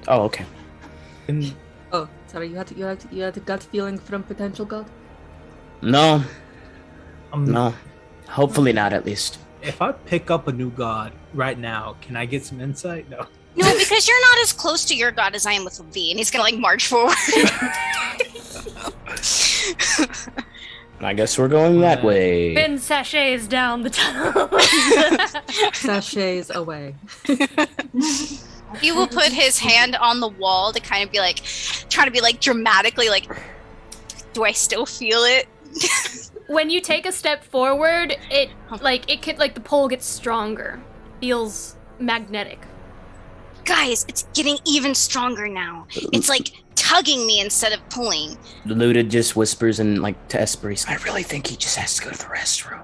Oh, okay. And Oh, sorry. You had a gut feeling from potential god. No. No. Hopefully not, at least. If I pick up a new god right now, can I get some insight? No. No, because you're not as close to your god as I am with Levi, and he's gonna like march forward. I guess we're going that way. Finn sachets down the tunnel. Sachets away. He will put his hand on the wall to kind of be like, trying to be like dramatically like, do I still feel it? When you take a step forward, the pole gets stronger. Feels magnetic. Guys, it's getting even stronger now. It's like tugging me instead of pulling. Luda just whispers and like to Esperis, I really think he just has to go to the restroom.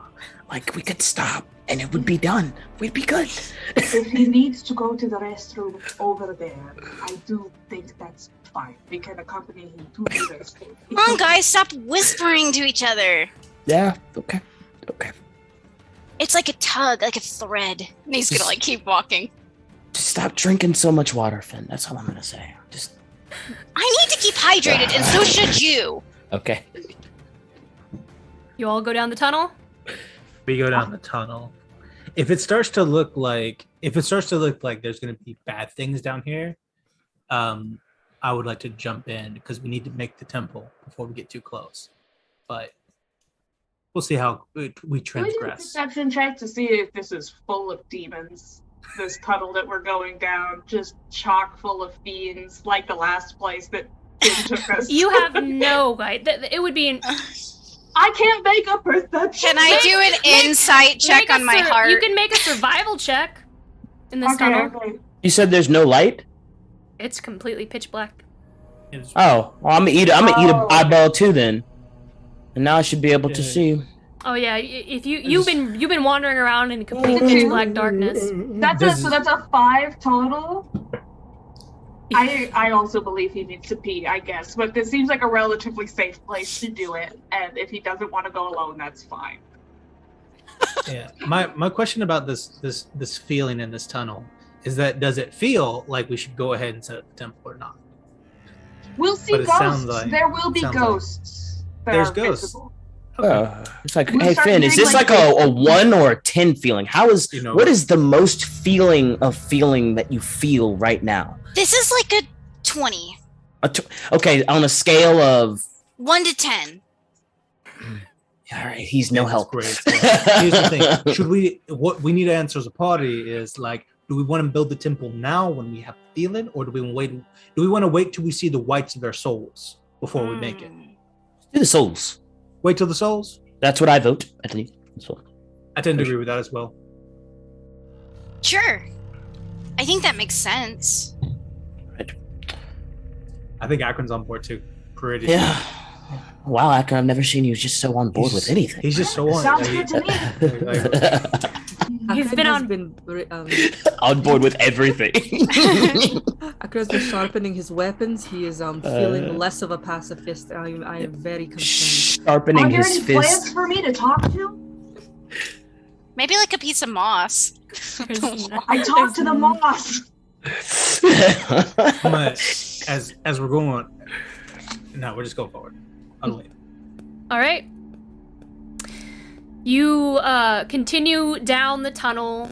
Like we could stop and it would be done. We'd be good. If he needs to go to the restroom over there, I do think that's fine. We can accompany him to the restroom. Come on, guys, stop whispering to each other. Yeah, okay. It's like a tug, like a thread. And he's gonna like keep walking. Just stop drinking so much water, Finn. That's all I'm gonna say. Just I need to keep hydrated, and so should you. okay. You all go down the tunnel? We go down the tunnel. If it starts to look like there's going to be bad things down here, I would like to jump in because we need to make the temple before we get too close. But we'll see how we Can we do a transgress. perception check to see if this is full of demons? This tunnel that we're going down, just chock full of fiends, like the last place that Finn took us. You have no idea. It would be an... I can't make a perception. Can I do an insight check on my heart? You can make a survival check in this tunnel. Okay. You said there's no light? It's completely pitch black. Oh, well, I'm gonna eat an eyeball too then. And now I should be able to see. Oh yeah, if you've been wandering around in complete pitch black darkness. That's a 5 total. I also believe he needs to pee, I guess, but this seems like a relatively safe place to do it, and if he doesn't want to go alone, that's fine. Yeah. My question about this feeling in this tunnel is that does it feel like we should go ahead and set up the temple or not? We'll see But it ghosts. sounds like- There will be sounds like- ghosts. that There's are ghosts. visible. It's like, We hey start Finn, is getting, this like, like a 1 or a 10 feeling? What is the most feeling that you feel right now? This is like a 20. Okay, on a scale of 1 to 10. all right, he's no Yeah, help. that's great. Here's the thing: what we need to answer as a party is like, do we want to build the temple now when we have the feeling, or do we wait? Do we want to wait till we see the whites of their souls before we make it? Do the souls. Wait till the souls. That's what I vote. I think. So. I tend to agree with that as well. Sure. I think that makes sense. I think Akron's on board too. Pretty. Yeah. Wow, Akron, I've never seen you just so on board with anything. He's just so on. Sounds good to me. He's been on- on board with everything. Akira's been sharpening his weapons. He is feeling less of a pacifist. I am very concerned. Sharpening Are there his any plants fist. for me to talk to? Maybe like a piece of moss. I talked to the moss. But as we're going, no, we're just going forward. I'll leave. All right. You continue down the tunnel.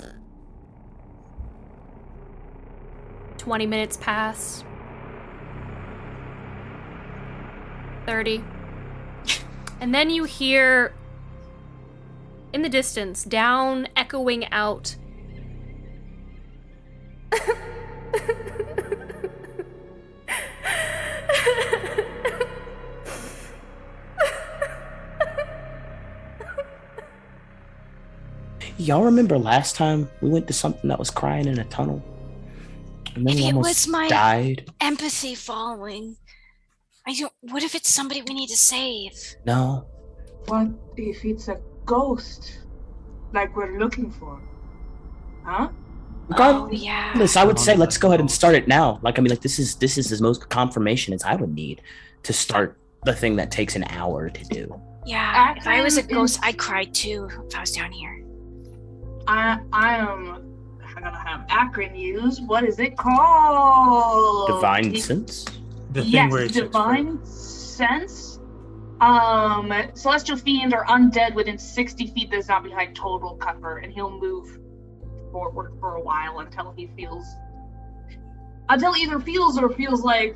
20 minutes pass. 30. And then you hear in the distance, down, echoing out. Y'all remember last time we went to something that was crying in a tunnel? And then Maybe we it almost was my died. empathy falling. What if it's somebody we need to save? No. What if it's a ghost? Like we're looking for? Huh? Oh, yeah. I would say let's go ahead and start it now. This is as most confirmation as I would need to start the thing that takes an hour to do. Yeah, if I was a ghost, I'd cry too if I was down here. I am gonna have Akron use. What is it called? Divine sense? The thing Yes, where it's divine sense. Celestial fiend or undead within 60 feet that is not behind total cover, and he'll move forward for a while until either feels or feels like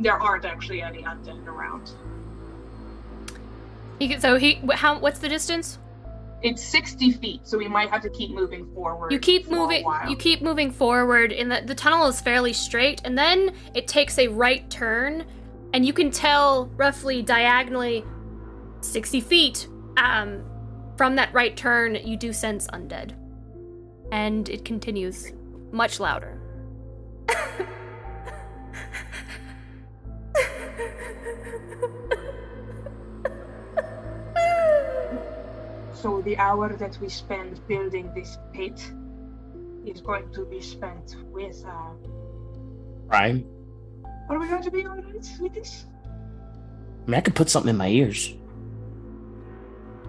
there aren't actually any undead around. What's the distance? It's 60 feet, so we might have to keep moving forward. You keep moving forward, and the tunnel is fairly straight, and then it takes a right turn, and you can tell roughly diagonally 60 feet from that right turn, you do sense undead. And it continues much louder. So the hour that we spend building this pit is going to be spent with Crime? Are we going to be alright with this? I could put something in my ears.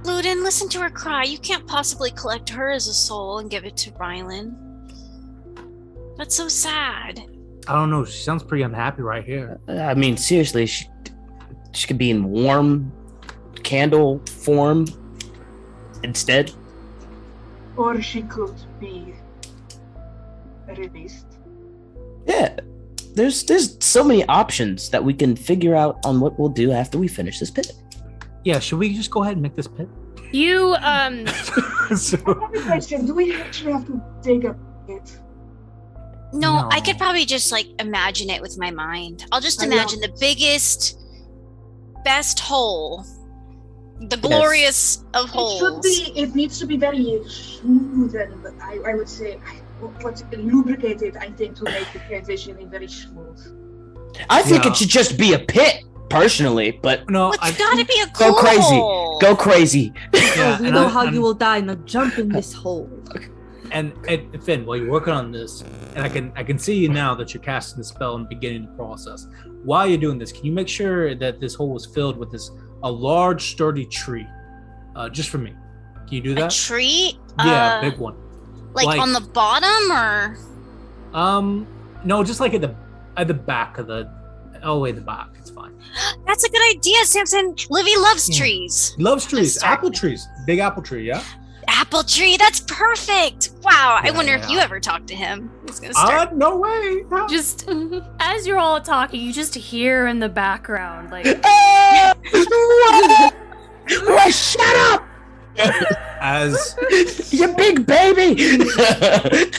Luden, listen to her cry. You can't possibly collect her as a soul and give it to Rylan. That's so sad. I don't know. She sounds pretty unhappy right here. Seriously, she could be in warm candle form instead. Or she could be released. Yeah, there's so many options that we can figure out on what we'll do after we finish this pit. Yeah, should we just go ahead and make this pit? You, I have a question. Do we actually have to dig a pit? No, I could probably just imagine it with my mind. I'll just imagine the biggest, best hole. The glorious of holes. It needs to be very smooth and I would say lubricated, I think, to make the transition very smooth. I think it should just be a pit, personally, but no, it's gotta be a go crazy. Go crazy. Yeah, we know how you will die. Now jump in this hole. And Finn, while you're working on this, and I can see you now that you're casting the spell and beginning the process. While you're doing this, can you make sure that this hole is filled with a large, sturdy tree, just for me? Can you do that? A tree? Yeah, big one. Like on the bottom, or? No, just at the back of the back. It's fine. That's a good idea, Samson. Livy loves trees. Loves trees. Apple trees. Big apple tree. Yeah. Apple tree. That's perfect. Wow. I wonder if you ever talked to him. He's gonna start. No way. Just as you're all talking, you just hear in the background shut up! As you big baby.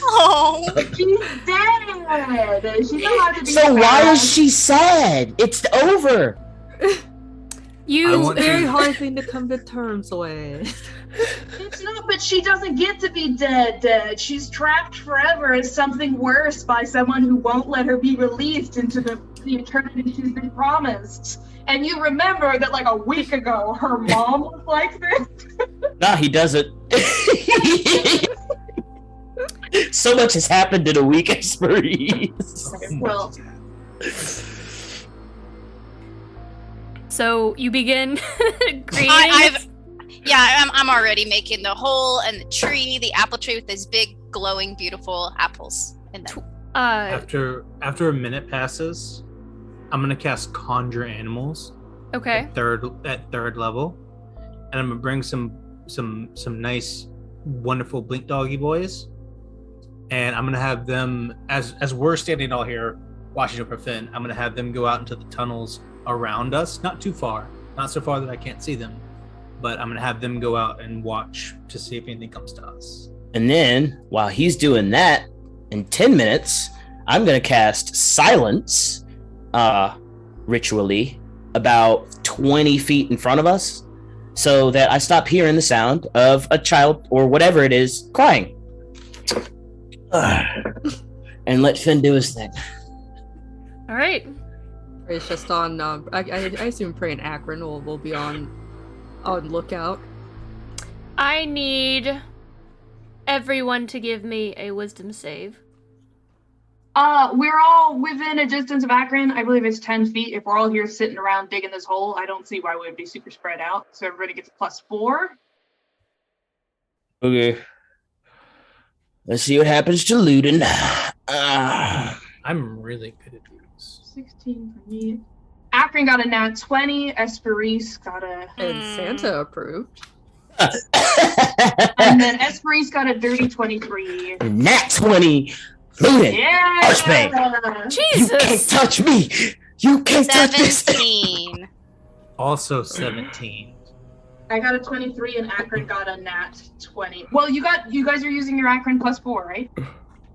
Oh, she's dead. She's allowed to be So sad. why is she sad? It's over. You It's very hard thing to come to terms with. It's not, but she doesn't get to be dead. She's trapped forever as something worse by someone who won't let her be released into the eternity she's been promised. And you remember that a week ago, her mom was like this? Nah, he doesn't. So much has happened in a week, Maurice. Well, so you begin creating. I'm already making the hole and the tree, the apple tree with those big, glowing, beautiful apples in them. after a minute passes, I'm gonna cast Conjure Animals. Okay. At third level, and I'm gonna bring some nice, wonderful blink doggy boys, and I'm gonna have them as we're standing all here watching over Finn. I'm gonna have them go out into the tunnels around us, not too far, not so far that I can't see them, but I'm gonna have them go out and watch to see if anything comes to us. And then, while he's doing that, in 10 minutes, I'm gonna cast Silence, ritually, about 20 feet in front of us, so that I stop hearing the sound of a child or whatever it is crying. And and let Finn do his thing. All right. It's just on. I assume Prey and Akron will be on lookout. I need everyone to give me a wisdom save. We're all within a distance of Akron. I believe it's 10 feet. If we're all here sitting around digging this hole, I don't see why we would be super spread out. So everybody gets +4. Okay. Let's see what happens to Luden. I'm really good at these. 16 for me. Akron got a nat 20. Esperise got a... And Santa approved. And then Esperise got a dirty 23. Nat 20. Luden. Yeah! Archbane. Jesus! You can't touch me. You can't touch this. 17. Also 17. I got a 23 and Akron got a nat 20. Well, you guys are using your Akron +4, right?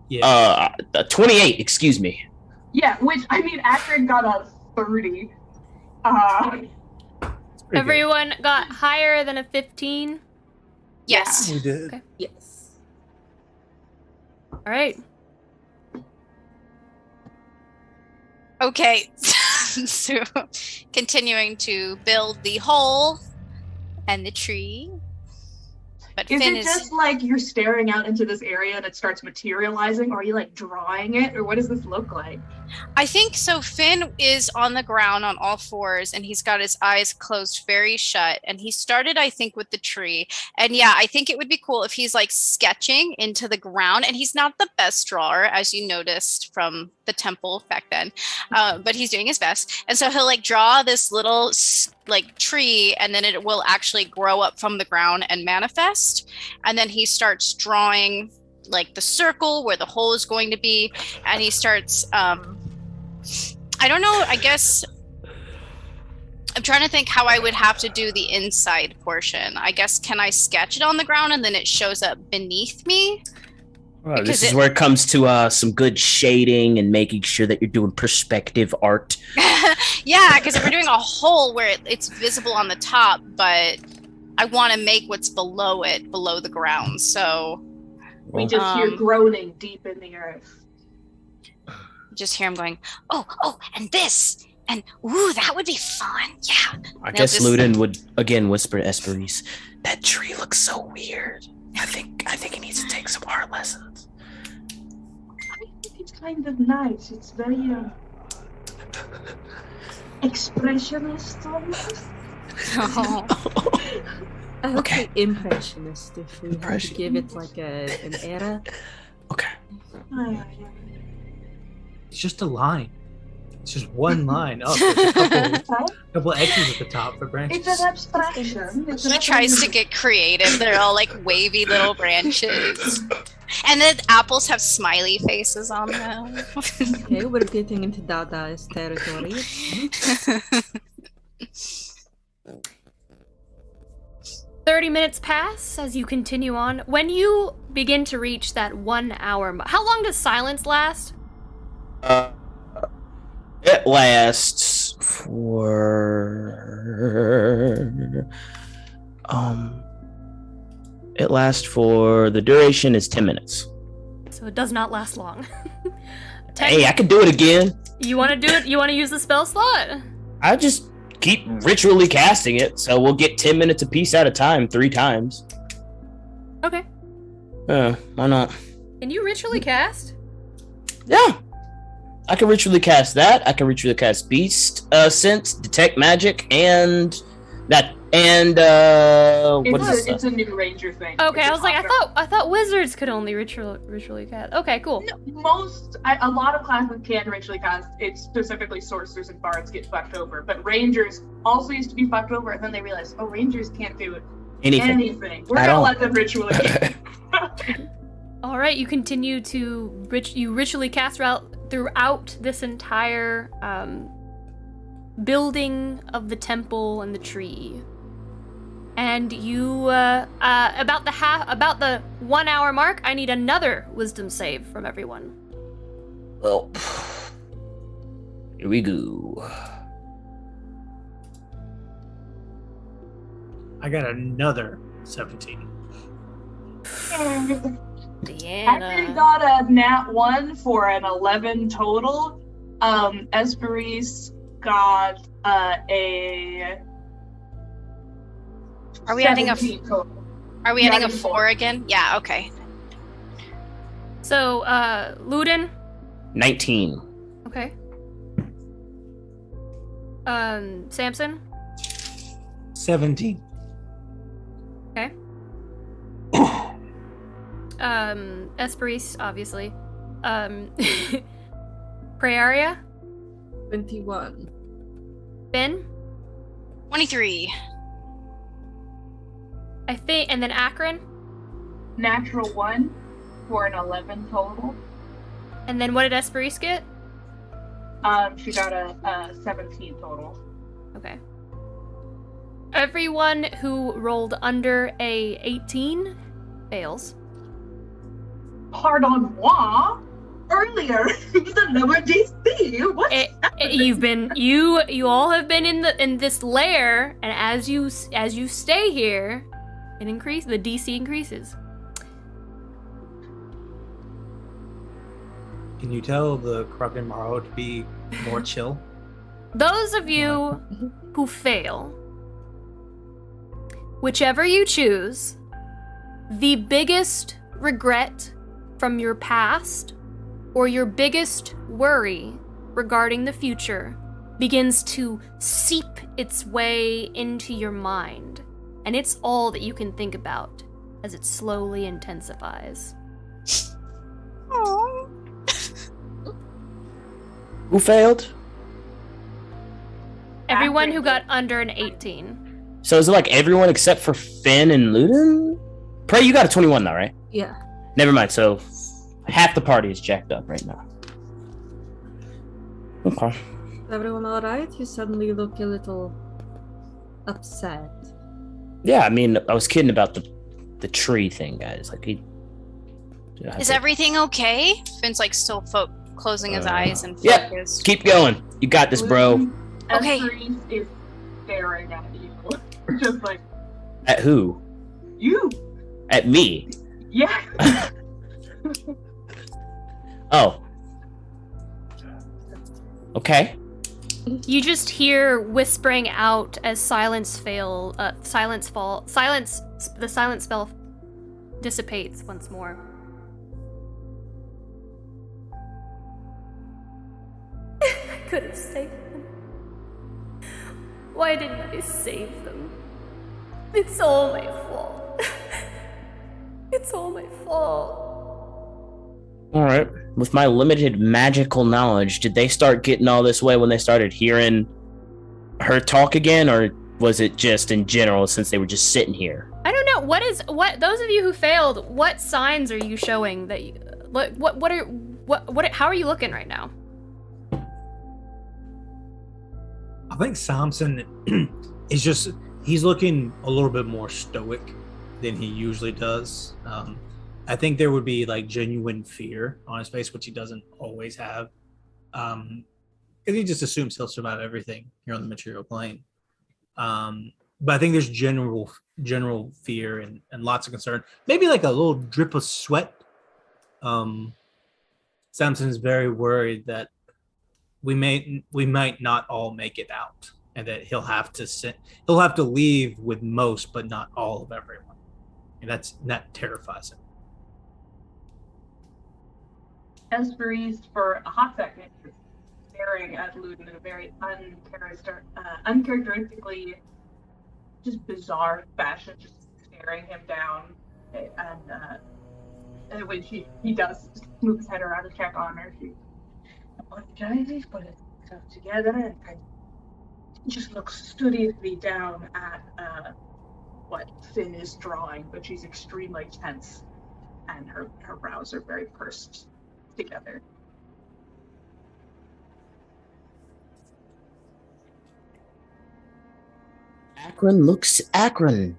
Yeah. 28, excuse me. Yeah, which, I mean, Akron got a 30. Everyone got higher than a 15. Yes. We did. Okay. Yes. All right. Okay. So, continuing to build the hole and the tree. But Is Finn it just like you're staring out into this area and it starts materializing, or are you like drawing it, or what does this look like? I think so. Finn is on the ground on all fours and he's got his eyes closed very shut. And he started, I think, with the tree. And yeah, I think it would be cool if he's like sketching into the ground. And he's not the best drawer, as you noticed from the temple back then, but he's doing his best. And so he'll like draw this little like tree, and then it will actually grow up from the ground and manifest. And then he starts drawing like the circle where the hole is going to be, and he starts I don't know, I guess I'm trying to think how I would have to do the inside portion. I guess, can I sketch it on the ground and then it shows up beneath me? Well, this is where it comes to some good shading and making sure that you're doing perspective art. Yeah, because if we're doing a hole where it's visible on the top, but I want to make what's below it, below the ground, so... We just hear groaning deep in the earth. Just hear him going, oh, and this, and ooh, that would be fun. Yeah. I guess Luden would again whisper to Esperise, "That tree looks so weird. I think he needs to take some art lessons." I think it's kind of nice. It's very expressionist almost. Oh. I would Okay. say impressionist if we had to give it like an era. Okay. It's just a line. It's just one line up with a couple X's at the top for branches. It's an abstraction. He tries to get creative. They're all like wavy little branches. And the apples have smiley faces on them. Okay, we're getting into Dada's territory. 30 minutes pass as you continue on. When you begin to reach that 1 hour how long does silence last? It lasts for the duration is 10 minutes. So it does not last long. Hey, I could do it again. You want to do it? You want to use the spell slot? I just keep ritually casting it, so we'll get 10 minutes a piece at a time, 3 times. Okay. Why not? Can you ritually cast? Yeah. I can ritually cast that. I can ritually cast Beast Sense, Detect Magic, and that. And what is this? It's a new ranger thing. Okay, I was like, I thought wizards could only ritually cast. Okay, cool. No, a lot of classes can ritually cast. It's specifically sorcerers and bards get fucked over, but rangers also used to be fucked over, and then they realized, oh, rangers can't do anything. We're gonna let them ritually cast. All right, you continue to ritually cast throughout this entire building of the temple and the tree. And you about the 1 hour mark, I need another wisdom save from everyone. Well, here we go. I got another 17. Hector got a nat 1 for an 11 total. Esperise got a. Are we adding a? 17 total. Are we adding a 4 again? Yeah. Okay. So, Luden? 19. Okay. Samson? 17. Okay. Esperise, obviously. Praeria? 21. Finn? 23. I think, and then Akron? Natural 1 for an 11 total. And then what did Esperise get? She got a 17 total. Okay. Everyone who rolled under a 18 fails. Pardon moi. Earlier, it was a lower DC. What? You all have been in this lair, and as you stay here, the DC increases. Can you tell the corrupted Morrow to be more chill? Those of you who fail, whichever you choose, the biggest regret from your past or your biggest worry regarding the future begins to seep its way into your mind, and it's all that you can think about as it slowly intensifies. Aww. Who failed? Everyone who got under an 18. So is it like everyone except for Finn and Luden? Prey, you got a 21 now, right? Yeah. Never mind. So half the party is jacked up right now. Okay. Is everyone alright? You suddenly look a little upset. Yeah, I mean, I was kidding about the tree thing, guys. Like Is everything okay? Finn's like still closing his eyes and Yep. focused. Keep going. You got this, bro. Okay. Esperise is staring at you. Just like, At who? you. At me. Yeah. Oh. Okay. You just hear whispering out as the silence spell dissipates once more. I could have saved them. Why didn't I save them? It's all my fault. It's all my fault. Alright. With my limited magical knowledge, did they start getting all this way when they started hearing her talk again, or was it just in general since they were just sitting here? I don't know. What those of you who failed, what signs are you showing that you, how are you looking right now? I think Samson is he's looking a little bit more stoic than he usually does. I think there would be like genuine fear on his face, which he doesn't always have. Because he just assumes he'll survive everything here on the material plane. But I think there's general fear and lots of concern. Maybe like a little drip of sweat. Samson's very worried that we might not all make it out, and that he'll have to leave with most, but not all of everyone, and that terrifies him. Esperise, for a hot second, is staring at Luden in a very uncharacteristically just bizarre fashion, just staring him down. And when he does move his head around to check on her, she apologizes, put herself together, and kind of just looks studiously down at what Finn is drawing, but she's extremely tense, and her brows are very pursed together. Akron looks Akron,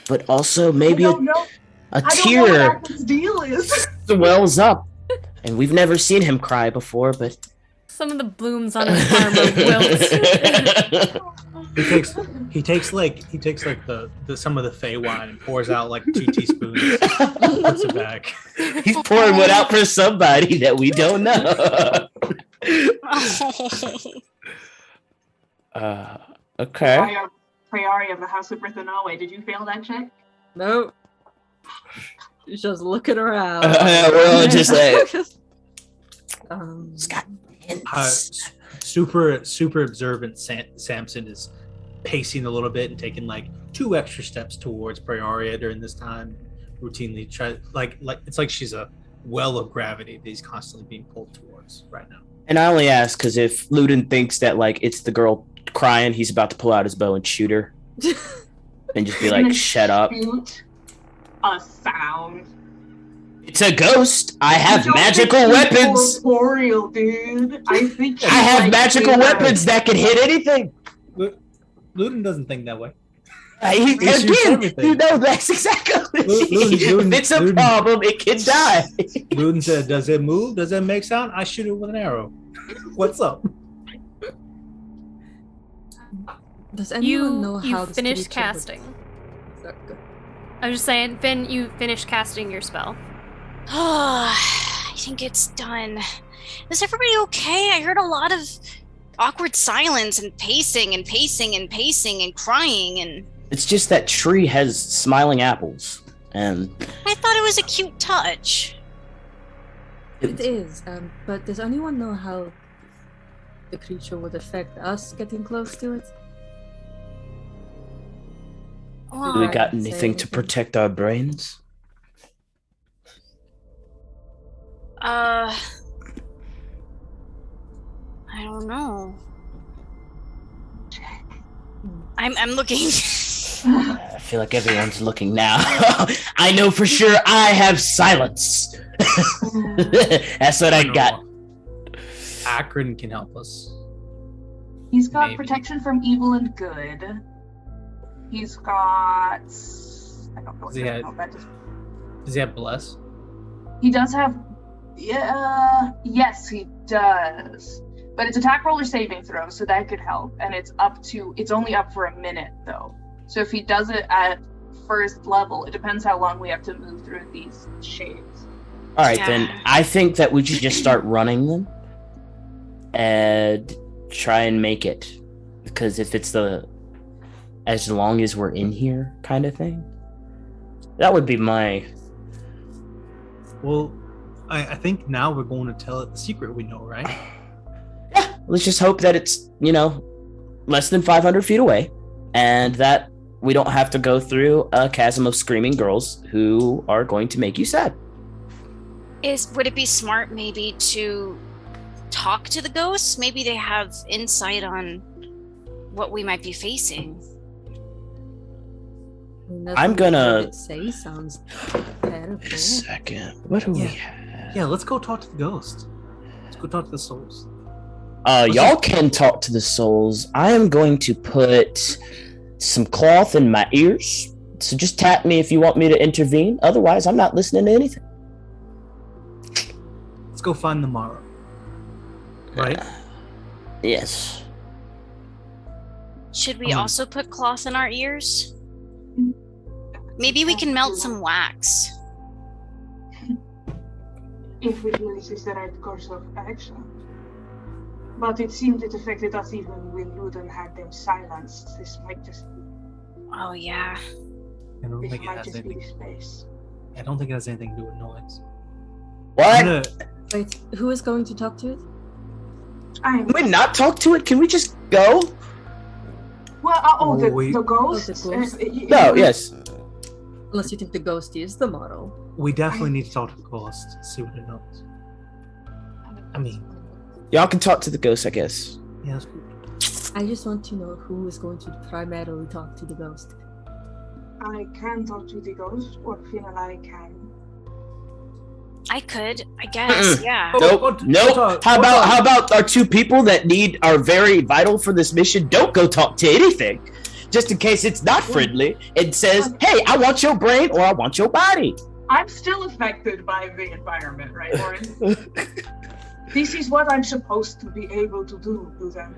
but also maybe I don't know. a I don't know what tear Akron's deal is. swells up. And we've never seen him cry before, but Some of the blooms on his armor wilt. He takes the some of the Fey wine and pours out like 2 teaspoons. Puts it back. He's pouring one out for somebody that we don't know. Okay. Priori of the House of Brithanaway, did you fail that check? Nope. He's just looking around. We're all just like, Scott. Super observant Samson is pacing a little bit and taking like 2 extra steps towards Prioria during this time. Routinely try like it's like she's a well of gravity that he's constantly being pulled towards right now. And I only ask because if Luden thinks that like it's the girl crying, he's about to pull out his bow and shoot her, and just be like, "Shut up." Shoot a sound. It's a ghost. I have magical weapons. Corporeal, dude. I have magical weapons that can hit anything. Luden doesn't think that way. Again, you know that's exactly. If it's a problem, it can die. Luden said, "Does it move? Does it make sound? I shoot it with an arrow. What's up?" Does anyone know how you finished casting? I was just saying, Finn, you finished casting your spell. I think it's done. Is everybody okay? I heard a lot of awkward silence and pacing and pacing and pacing and crying and... It's just that tree has smiling apples, and... I thought it was a cute touch. It is, but does anyone know how the creature would affect us getting close to it? Do we got anything to protect our brains? I don't know. I'm looking. I feel like everyone's looking now. I know for sure I have silence. That's what I got. Akron can help us. He's got Maybe. protection from evil and good. He's got... I don't know what that is. Does he have bless? He does have... yes, he does. But it's attack roll or saving throw, so that could help. And it's only up for a minute, though. So if he does it at first level, it depends how long we have to move through these shades. Alright, then I think that we should just start running them and try and make it. Because if it's as long as we're in here kind of thing, that would be my... Well, I think now we're going to tell it the secret we know, right? Yeah, let's just hope that it's, less than 500 feet away, and that we don't have to go through a chasm of screaming girls who are going to make you sad. Would it be smart maybe to talk to the ghosts? Maybe they have insight on what we might be facing. I'm gonna say sounds terrible. Wait a second. What do we have? Yeah, let's go talk to the ghost. Let's go talk to the souls. Y'all can talk to the souls. I am going to put some cloth in my ears. So just tap me if you want me to intervene. Otherwise, I'm not listening to anything. Let's go find the Morrow. Right? Yes. Should we also put cloth in our ears? Maybe we can melt some wax. If it was the right course of action. But it seemed it affected us even when Luden had them silenced. This might just be... Oh, yeah. I don't This think it might has just be anything. space. I don't think it has anything to do with noise. What? Wait, who is going to talk to it? Can we not talk to it? Can we just go? Well, the ghost? the ghost? No, yes. Unless you think the ghost is the model. We definitely need to talk to the ghost, see what it knows. I mean, Y'all can talk to the ghost, I guess. yeah, that's cool. I just want to know who is going to primarily talk to the ghost. I can talk to the ghost, or Finn and I can. I could, I guess, yeah. Nope. How about our 2 people that are very vital for this mission? Don't go talk to anything. Just in case it's not friendly. It says, hey, I want your brain or I want your body. I'm still affected by the environment, right, Lauren? This is what I'm supposed to be able to do, Luthen.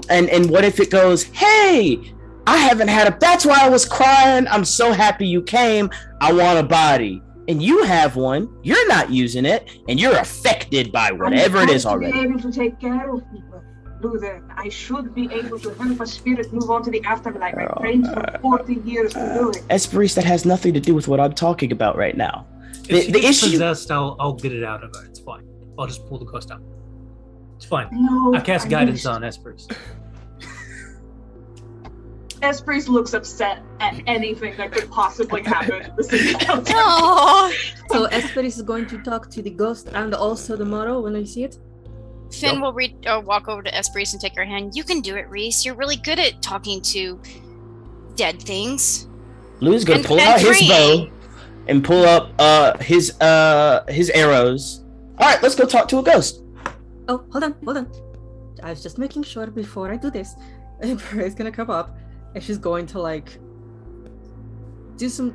And what if it goes, hey, I haven't had a. That's why I was crying. I'm so happy you came. I want a body. And you have one. You're not using it, and you're affected by whatever it is already. I'm supposed to be able to take care of people, Luthen. I should be able to help a spirit move on to the afterlife. I trained for 40 years to do it. Esperis, that has nothing to do with what I'm talking about right now. If The she gets issue. possessed, I'll get it out of her. It's fine. I'll just pull the ghost out. It's fine. No, I cast guidance on Esperis. Esperis looks upset at anything that could possibly happen in this encounter. Oh, So Esperis is going to talk to the ghost and also the Morrow when I see it. Finn will walk over to Esperis and take her hand. You can do it, Reese. You're really good at talking to dead things. Lou's gonna And- pull and out his free. bow and pull up his arrows. All right, let's go talk to a ghost. Oh, hold on. I was just making sure before I do this. Emperor's gonna come up, and she's going to like do some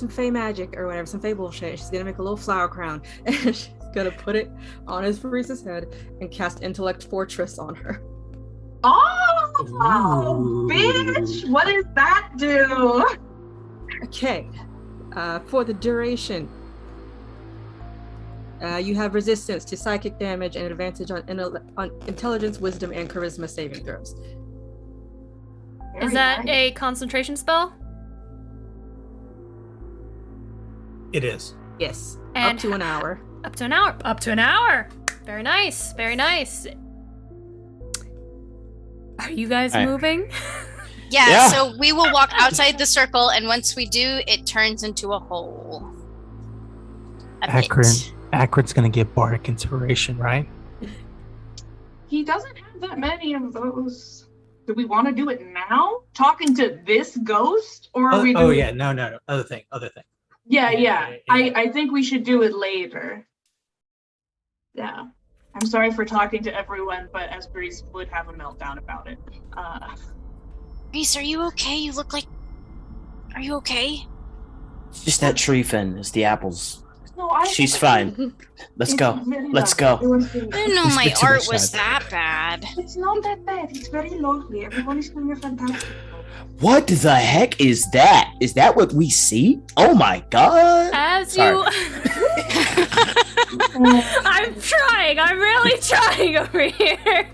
fey magic or whatever, some fey bullshit. She's gonna make a little flower crown, and she's gonna put it on Esperis's head and cast Intellect Fortress on her. Oh, bitch! What does that do? Okay, for the duration, you have resistance to psychic damage and advantage on intelligence, wisdom, and charisma saving throws. Is that a concentration spell? It is. Yes, And up to an hour. Up to an hour. Up to an hour. Very nice. Very nice. Are you guys All right. moving? Yeah, so we will walk outside the circle, and once we do, it turns into a hole. A pit. Akron's gonna get bardic inspiration, right? He doesn't have that many of those. Do we want to do it now? Talking to this ghost? Or are we doing... Oh yeah, no. Other thing. Yeah. I think we should do it later. Yeah. I'm sorry for talking to everyone, but Esperis would have a meltdown about it. Reese, are you okay? You look like... Are you okay? It's just that tree fin. It's the apples. No, She's fine. Let's go. Let's go. I didn't know Let's my get to art the was side. that bad. It's not that bad. It's very lovely. Everyone is doing a fantastic job. What the heck is that? Is that what we see? Oh my god! As Sorry. you... I'm trying. I'm really trying over here.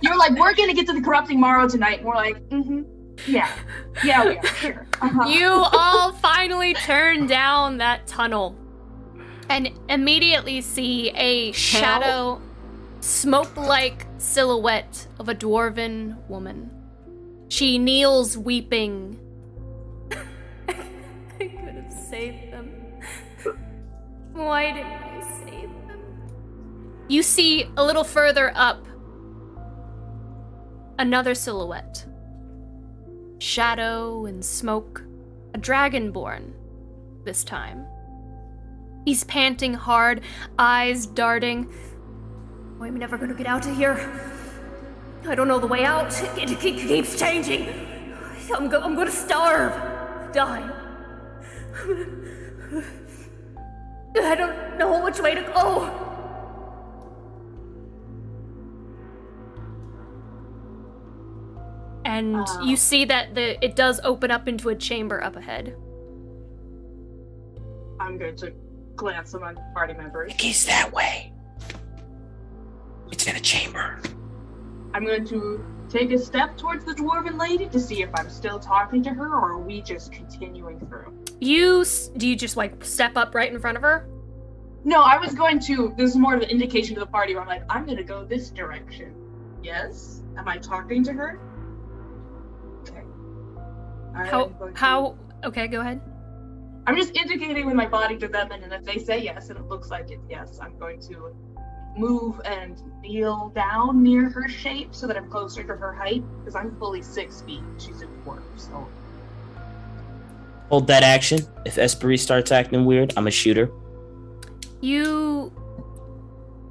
You're like, we're gonna get to the corrupting Morrow tonight. And we're like, yeah, we are. Here. You all finally turn down that tunnel and immediately see a shadow, smoke-like silhouette of a dwarven woman. She kneels weeping. I could have saved them. Why didn't I save them? You see a little further up another silhouette. Shadow and smoke. A dragonborn this time. He's panting hard, eyes darting. I'm never gonna get out of here. I don't know the way out. It keeps changing. I'm gonna starve. Die. I don't know which way to go. And you see that it does open up into a chamber up ahead. I'm going to glance among party members. It's that way. It's in a chamber. I'm going to take a step towards the dwarven lady to see if I'm still talking to her, or are we just continuing through? Do you just like step up right in front of her? No, I was going to. This is more of an indication to the party where I'm like, I'm going to go this direction. Yes? Am I talking to her? Okay. Okay, go ahead. I'm just indicating with my body to them, and then if they say yes, and it looks like it's yes, I'm going to move and kneel down near her shape so that I'm closer to her height, because I'm fully 6 feet. She's a dwarf, so. Hold that action. If Esperis starts acting weird, I'm a shooter.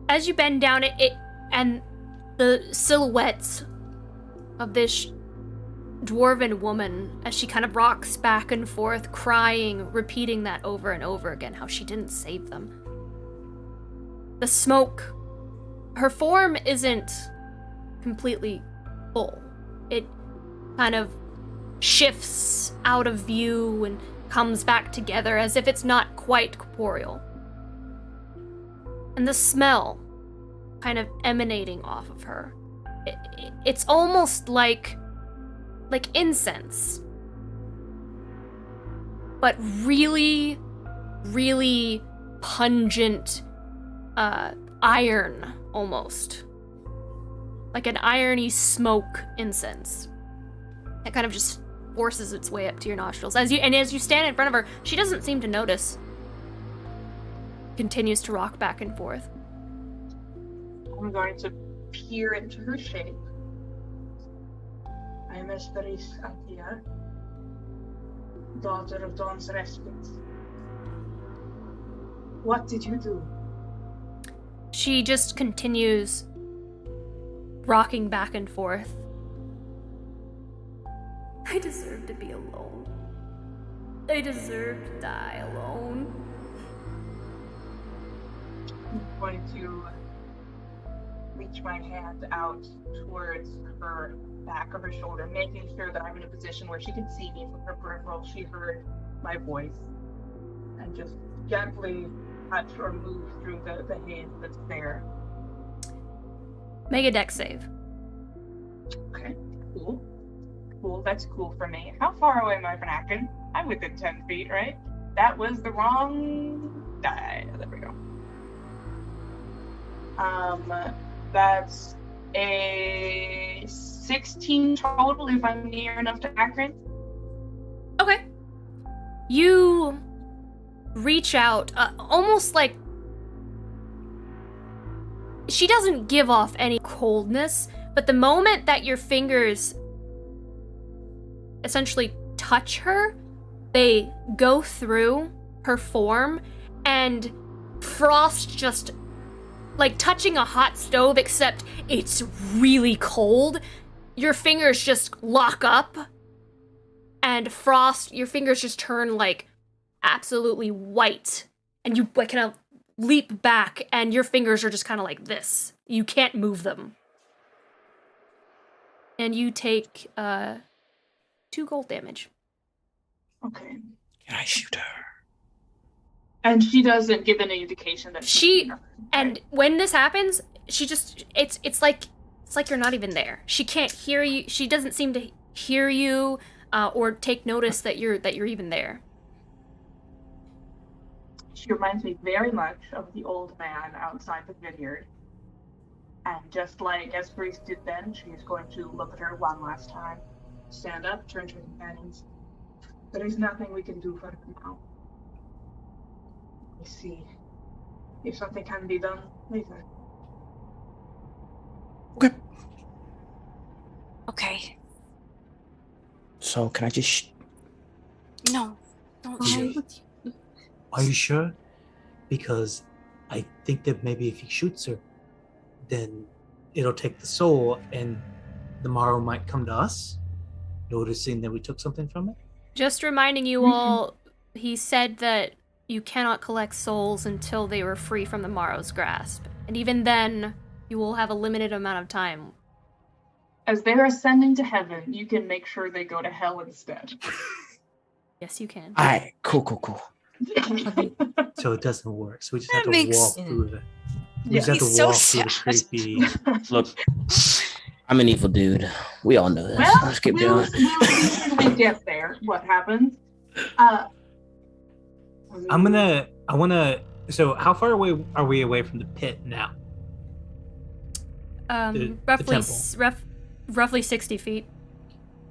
As you bend down, it and the silhouettes of this dwarven woman, as she kind of rocks back and forth, crying, repeating that over and over again, how she didn't save them. The smoke her form isn't completely full. It kind of shifts out of view and comes back together as if it's not quite corporeal. And the smell kind of emanating off of her. It's almost like incense. But really, really pungent iron, almost. Like an irony smoke incense. That kind of just forces its way up to your nostrils. As you stand in front of her, she doesn't seem to notice. Continues to rock back and forth. I'm going to peer into her shape. I am Esperis Antia, daughter of Dawn's Respite. What did you do? She just continues rocking back and forth. I deserve to be alone. I deserve to die alone. I'm going to reach my hand out towards her back of her shoulder, making sure that I'm in a position where she can see me from her peripheral. She heard my voice, and just gently touch or move through the haze that's there. Make a dex save. Okay, cool. Cool, that's cool for me. How far away am I from Akin? I'm within 10 feet, right? That was the wrong die. There we go. That's a 16 total if I'm near enough to Akron. Okay. You reach out, almost like she doesn't give off any coldness, but the moment that your fingers essentially touch her, they go through her form, and frost just like touching a hot stove, except it's really cold. Your fingers just lock up, and frost, your fingers just turn like absolutely white, and you like kind of leap back, and your fingers are just kind of like this. You can't move them. And you take 2 gold damage. Okay. Can I shoot her? And she doesn't give any indication that and when this happens, she just it's like you're not even there. She can't hear you. She doesn't seem to hear you or take notice that you're even there. She reminds me very much of the old man outside the vineyard. And just like Esperis did then, she is going to look at her one last time, stand up, turn to her companions. There is nothing we can do for her now. We see if something can be done later. Okay. Okay. So can I just? No, don't shoot. Are you sure? Because I think that maybe if he shoots her, then it'll take the soul, and the Morrow might come to us, noticing that we took something from it. Just reminding you all, he said that you cannot collect souls until they were free from the Morrow's grasp. And even then, you will have a limited amount of time. As they're ascending to heaven, you can make sure they go to hell instead. Yes, you can. All right, cool. So it doesn't work. So we just have to walk through it. We Yeah. just have He's to so walk through the sad. creepy. Look, I'm an evil dude. We all know this. Well, Let's keep we'll going. see when we get there. What happens? So how far away are we away from the pit now? The Roughly 60 feet.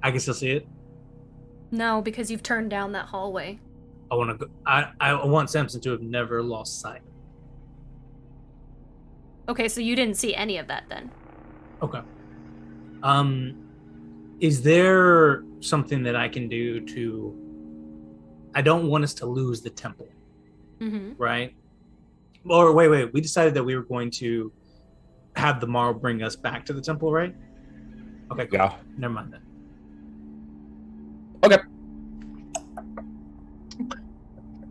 I can still see it. No, because you've turned down that hallway. I want to go. I want Samson to have never lost sight. Okay, so you didn't see any of that then. Okay. Is there something that I can do to? I don't want us to lose the temple, right? Or wait. We decided that we were going to have the Morrow bring us back to the temple, right? Okay, cool. Yeah. Never mind that. Okay.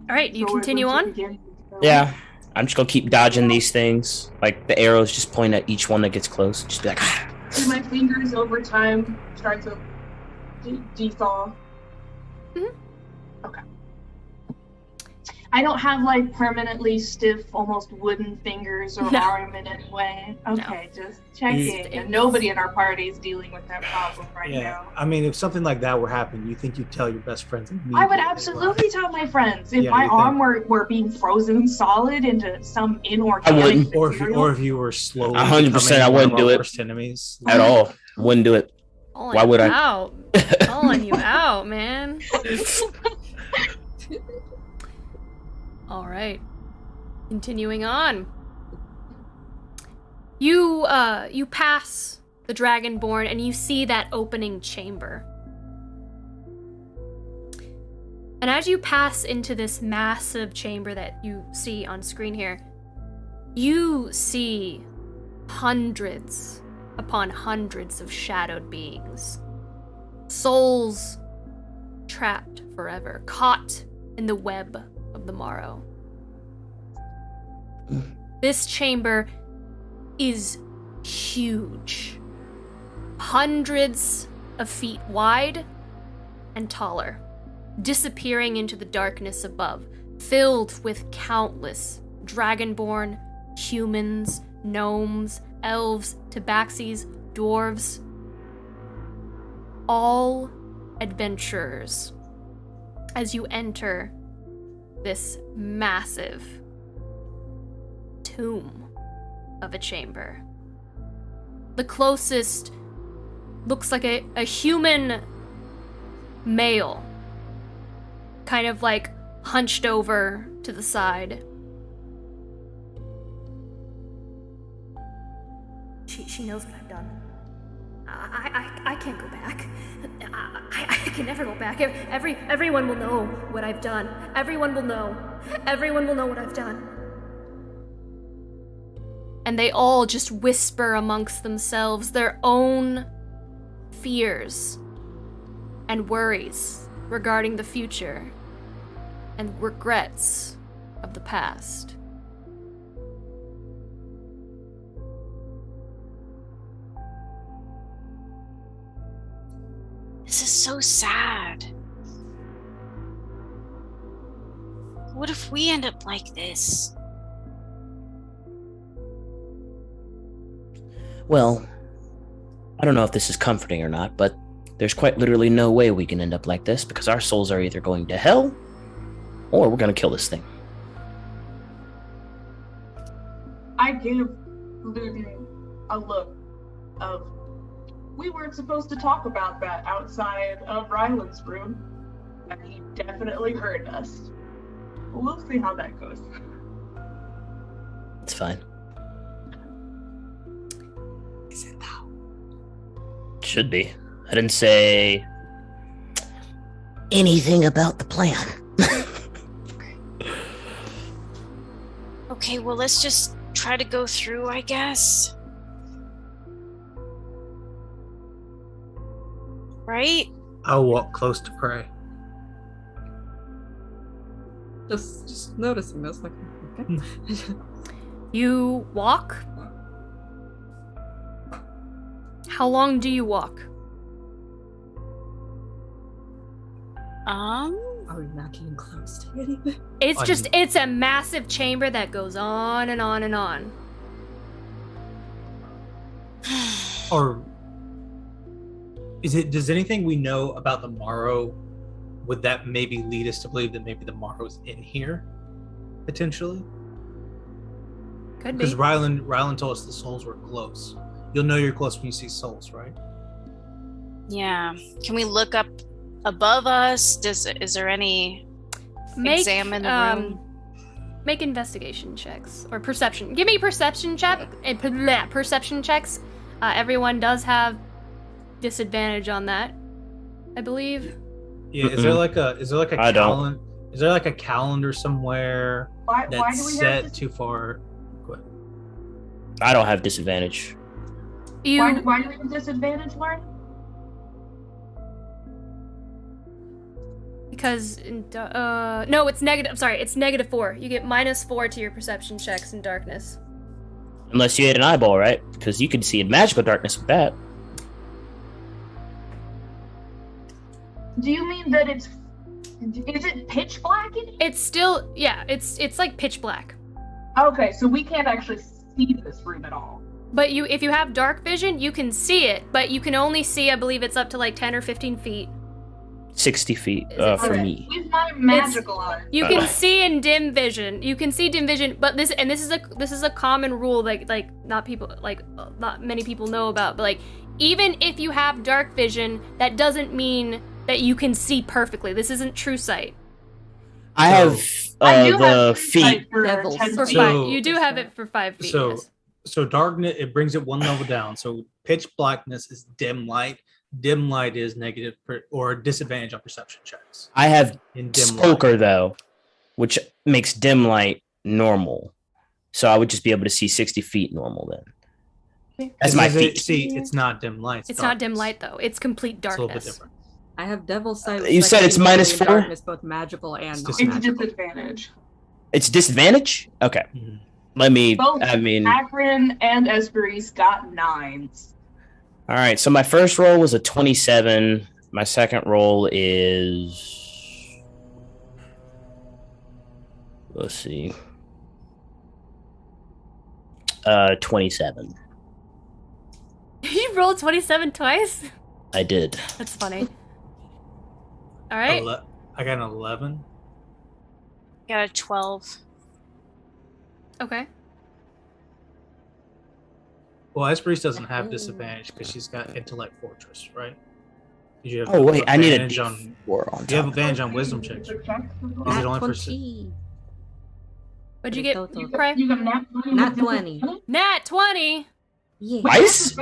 All right, you So we're continue going on? to begin. Yeah. I'm just gonna keep dodging these things. Like the arrows just point at each one that gets close. Just be like, Do my fingers over time start to de-thaw? Mhm. Okay. I don't have like permanently stiff, almost wooden fingers or No. arm in any way. Okay, just checking. It's- And nobody in our party is dealing with that problem right now. I mean, if something like that were happening, you think you'd tell your best friends immediately. I would absolutely tell my friends if Yeah, my you think- arm were being frozen solid into some inorganic wouldn't. material. Or if you were slowly 100% I becoming one wouldn't of do our it. worst enemies. at all. Wouldn't do it. Calling Why would you I? Out. Calling you out, man. All right. Continuing on. You pass the Dragonborn and you see that opening chamber. And as you pass into this massive chamber that you see on screen here, you see hundreds upon hundreds of shadowed beings. Souls trapped forever, caught in the web of the Morrow. This chamber is huge. Hundreds of feet wide and taller, disappearing into the darkness above, filled with countless dragonborn, humans, gnomes, elves, tabaxis, dwarves, all adventurers as you enter this massive tomb of a chamber. The closest looks like a human male, kind of like hunched over to the side. She knows what I've done. I can't go back. I can never go back. Everyone will know what I've done. Everyone will know. Everyone will know what I've done. And they all just whisper amongst themselves their own fears and worries regarding the future and regrets of the past. This is so sad. What if we end up like this? Well, I don't know if this is comforting or not, but there's quite literally no way we can end up like this because our souls are either going to hell or we're going to kill this thing. I give Luton a look of, we weren't supposed to talk about that outside of Ryland's room, and he definitely heard us. We'll see how that goes. It's fine. Is it now? Should be. I didn't say anything about the plan. Okay, well, let's just try to go through, I guess. Right? I'll walk close to Prey. Just noticing this, like, okay. You walk? How long do you walk? Are we not getting close to anything? It's a massive chamber that goes on and on and on. Or does anything we know about the Morrow, would that maybe lead us to believe that maybe the Morrow's in here? Potentially? Could be. Because Ryland told us the souls were close. You'll know you're close when you see souls, right? Yeah. Can we look up above us? Is there any examine the room? Make investigation checks or perception. Give me perception perception checks. Everyone does have disadvantage on that, I believe. Yeah. Is there like a I don't. calendar? Is there like a calendar somewhere Why that's do we have set too far? Go ahead. I don't have disadvantage. why do we have disadvantage, Lauren? Because no, it's negative. I'm sorry, it's -4. You get -4 to your perception checks in darkness. Unless you had an eyeball, right? Because you could see in magical darkness with that. Do you mean that is it pitch black in here? It's still, yeah, it's like pitch black. Okay, so we can't actually see this room at all. But if you have dark vision, you can see it, but you can only see, I believe it's up to like 10 or 15 feet. 60 feet for me. With my magical eyes. You can see in dim vision. You can see dim vision, but this is a common rule that not many people know about. But like, even if you have dark vision, that doesn't mean that you can see perfectly. This isn't true sight. I have the feet. For Devils. 10 For feet. 5, you do have it for 5 feet. So, yes. so darkness, it brings it one level down. So pitch blackness is dim light. Dim light is negative or disadvantage on perception checks. I have In dim Spoker light. though, which makes dim light normal. So I would just be able to see 60 feet normal then. That's my Because feet. See, it's not dim light. It's not dim light though. It's complete It's a little bit darkness. different. I have devil sight. You said it's -4? Darkness, both magical and It's It's non-magical. disadvantage. It's disadvantage? Okay. Mhm. Let me, Both I mean, Akron and Esperise got 9s. all right. So my first roll was a 27. My second roll is, let's see, 27. You rolled 27 twice? I did. That's funny. All right. I got an 11. Got a 12. Okay. Well, Esperise doesn't have disadvantage because she's got Intellect Fortress, right? You have Oh wait, I need a advantage on. D4 on You have top. advantage on Wisdom checks. Is it only for? 20. What'd you get, Total. Pray? You got nat 20. Nat 20. Nat 20. Yeah. Twice?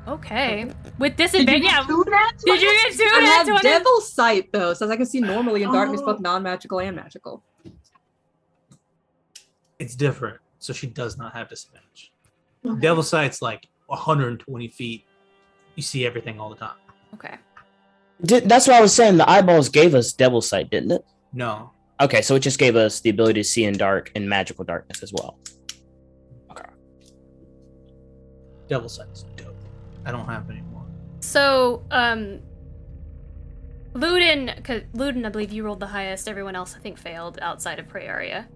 Okay. With Did you disadvantage. get Yeah. 2 nat 20s? Did you get 2 I nat have 20s? devil sight though, so I can see normally in darkness, Oh. both non-magical and magical. It's different, so she does not have disadvantage. Devil Sight's like 120 feet. You see everything all the time. Okay. That's what I was saying. The eyeballs gave us devil sight, didn't it? No, Okay, so it just gave us the ability to see in dark and magical darkness as well. Okay. Devil Sight's dope. I don't have it anymore. So, Luden, I believe you rolled the highest. Everyone else, I think, failed outside of Praeria.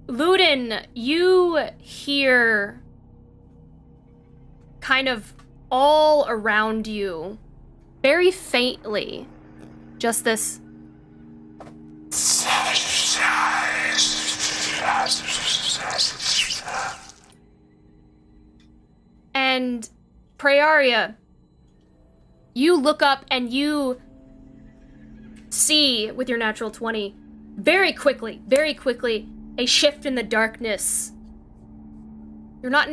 Luden, you hear kind of all around you, very faintly, just this. And Praeria, you look up and you see with your natural 20 very quickly, a shift in the darkness. You're not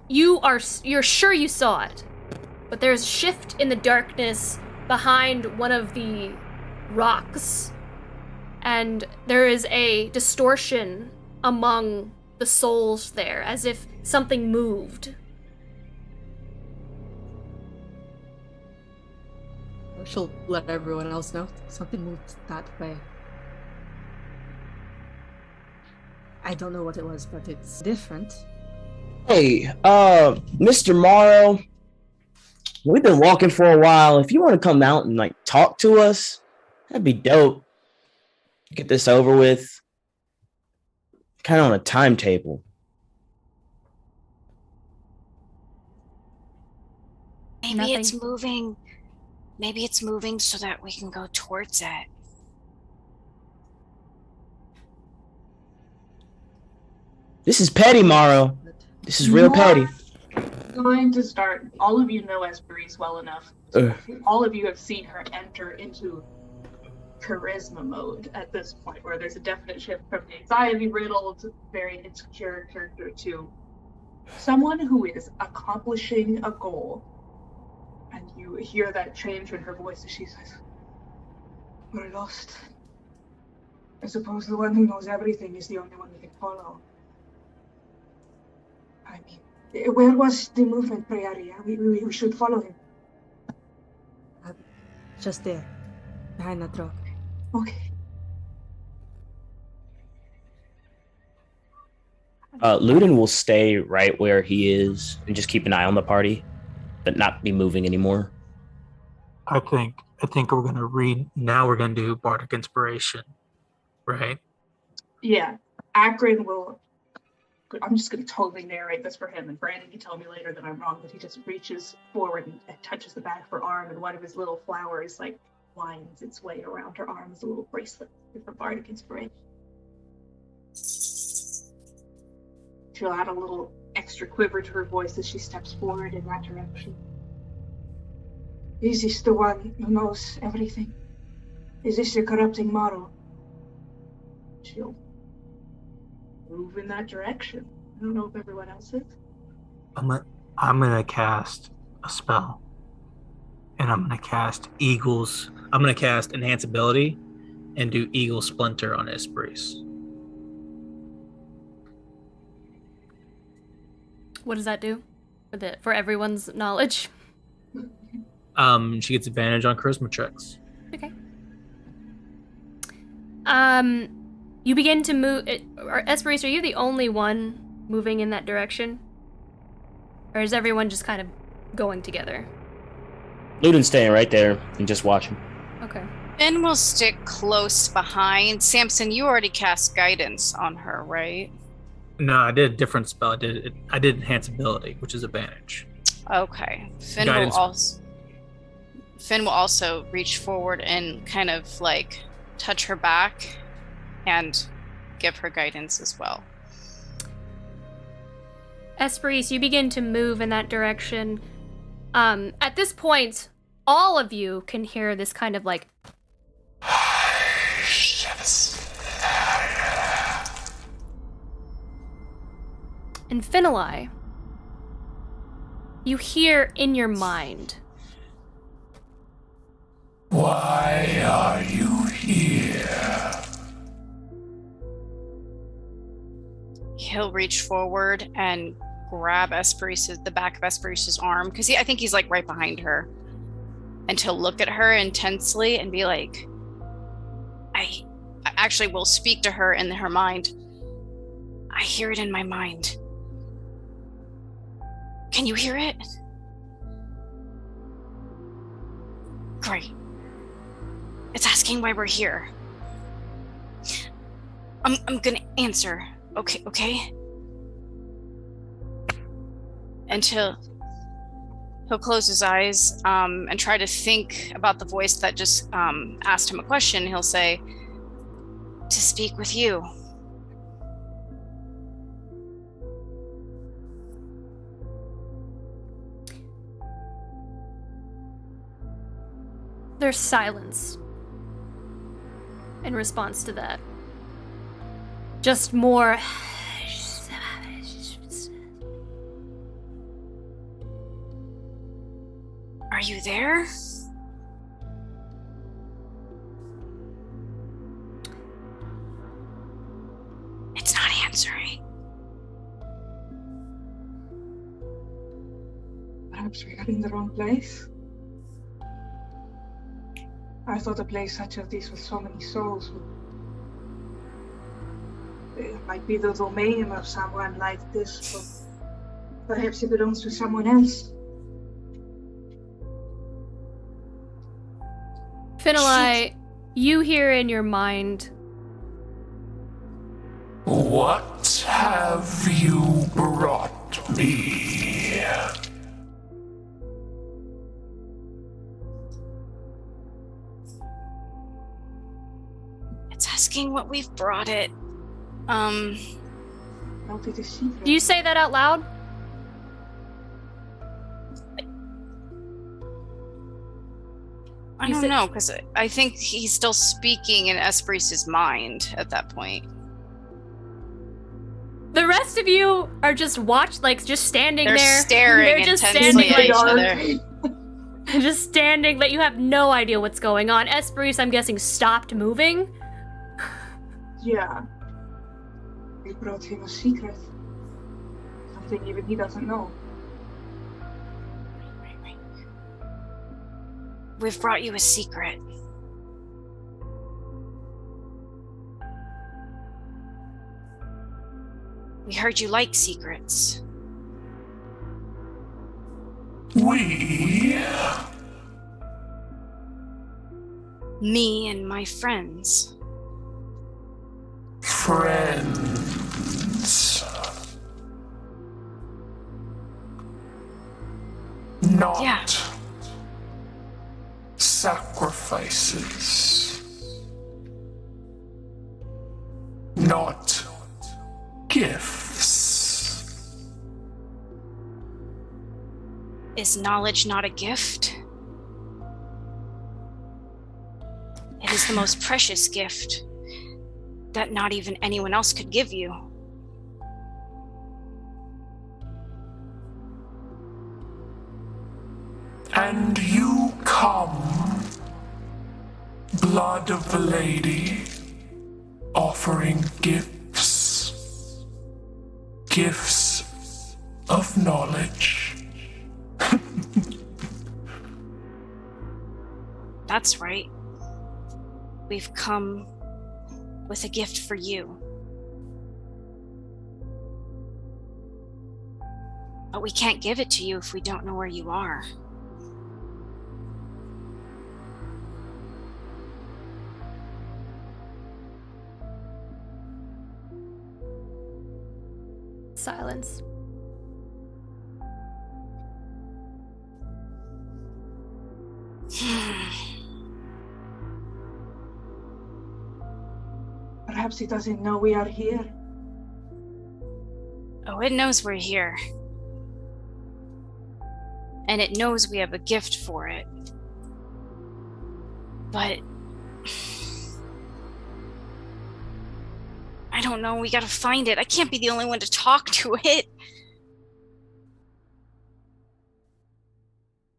you're sure you saw it, but there's a shift in the darkness behind one of the rocks, and there is a distortion among the souls there, as if something moved. She'll let everyone else know something moved that way. I don't know what it was, but it's different. Hey, Mr. Morrow, we've been walking for a while. If you want to come out and like talk to us, that'd be dope. Get this over with. Kind of on a timetable. Maybe it's Nothing. moving. Maybe it's moving so that we can go towards it. This is petty, Morrow. This is real You petty. are going to start. All of you know Esperise well enough. All of you have seen her enter into charisma mode at this point, where there's a definite shift from the anxiety-riddled, very insecure character to someone who is accomplishing a goal. And you hear that change in her voice as she says, "We're lost. I suppose the one who knows everything is the only one we can follow. I mean, where was the movement, Praeria? We should follow him." Just there. behind that rock. Okay. Ludin will stay right where he is and just keep an eye on the party, but not be moving anymore. I think we're gonna read now. We're gonna do bardic inspiration, right? Yeah. Akron will. I'm just going to totally narrate this for him. And Brandon can tell me later that I'm wrong, but he just reaches forward and touches the back of her arm, and one of his little flowers, like, winds its way around her arm as a little bracelet for bardic inspiration. She'll add a little extra quiver to her voice as she steps forward in that direction. Is this the one who knows everything? Is this the corrupting Morrow? She'll move in that direction. I don't know if everyone else is. I'm gonna cast a spell, and I'm gonna cast Eagles. I'm gonna cast Enhance Ability, and do Eagle Splinter on Esprit. What does that do for everyone's knowledge? She gets advantage on charisma checks. Okay. You begin to move. Esprit, are you the only one moving in that direction? Or is everyone just kind of going together? Ludin's staying right there and just watching. Okay. Finn will stick close behind. Samson, you already cast guidance on her, right? No, I did a different spell. I did Enhance Ability, which is advantage. Okay. Finn Guidance. will also reach forward and kind of like touch her back and give her guidance as well. Esprit, you begin to move in that direction. At this point, all of you can hear this kind of like and Finali, you hear in your mind, why are you here? He'll reach forward and grab the back of Esprit's arm, because I think he's like right behind her, and he'll look at her intensely and be like, I actually will speak to her in her mind. I hear it in my mind. Can you hear it? Great. It's asking why we're here. I'm gonna answer. Okay? Until he'll close his eyes and try to think about the voice that just asked him a question. He'll say, to speak with you. there's silence in response to that. Just more. Are you there? It's not answering. Perhaps we are in the wrong place. I thought a place such as this with so many souls it might be the domain of someone like this, but perhaps it belongs to someone else. Finali, you hear in your mind, what have you brought me? It's asking what we've brought it. Do you say that out loud? I don't know, because I think he's still speaking in Esprit's mind at that point. The rest of you are just just standing They're there. Staring They're just intensely standing at each other. just standing, but you have no idea what's going on. Esprit, I'm guessing, stopped moving. Yeah. We brought him a secret. Something even he doesn't know. We've brought you a secret. We heard you like secrets. We? Me and my friends. Friends. Not Yeah. sacrifices. Not gifts. Is knowledge not a gift? It is the most precious gift that not even anyone else could give you. And you come, blood of the lady, offering gifts. Gifts of knowledge. That's right. We've come with a gift for you. But we can't give it to you if we don't know where you are. Silence. Perhaps he doesn't know we are here. Oh, it knows we're here. And it knows we have a gift for it. But I don't know, we gotta find it. I can't be the only one to talk to it.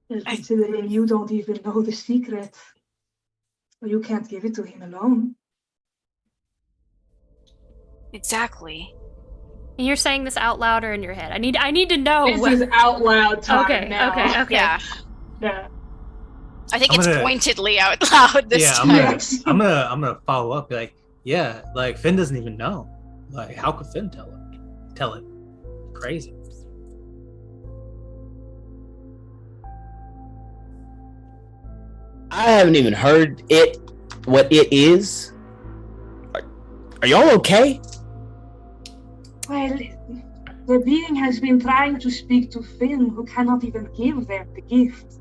Well, considering you don't even know the secret, well, you can't give it to him alone. Exactly. And you're saying this out loud or in your head? I need to know. This is out loud time Okay, now. okay. Yeah. Yeah. I think I'm it's gonna- pointedly out loud this Yeah, time. Yes. I'm gonna follow up. Like, yeah, like Finn doesn't even know. Like, how could Finn tell it? Crazy. I haven't even heard what it is. Are y'all okay? Well, the being has been trying to speak to Finn, who cannot even give them the gift.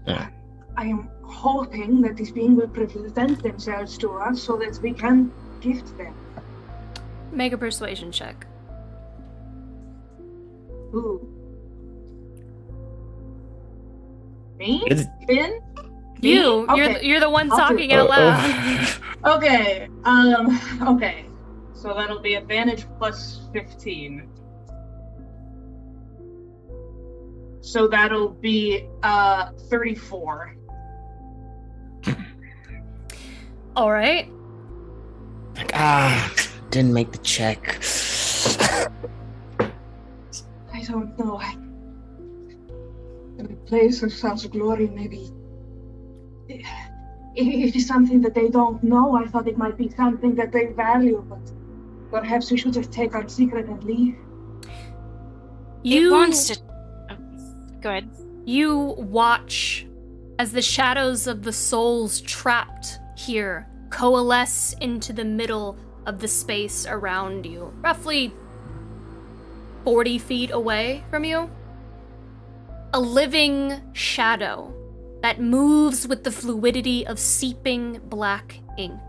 Yeah. I am hoping that this being will present themselves to us so that we can gift them. Make a persuasion check. Ooh. Me? It's- Finn? You, Okay. you're the one I'll do talking it. out loud. Okay. Okay. So that'll be advantage plus 15. So that'll be 34. All right. Like, didn't make the check. I don't know. In a place of such glory, maybe. If it's something that they don't know, I thought it might be something that they value, but perhaps we should just take our secret and leave. It wants to. Oh, go ahead. You watch as the shadows of the souls trapped here coalesce into the middle of the space around you, roughly 40 feet away from you. A living shadow that moves with the fluidity of seeping black ink.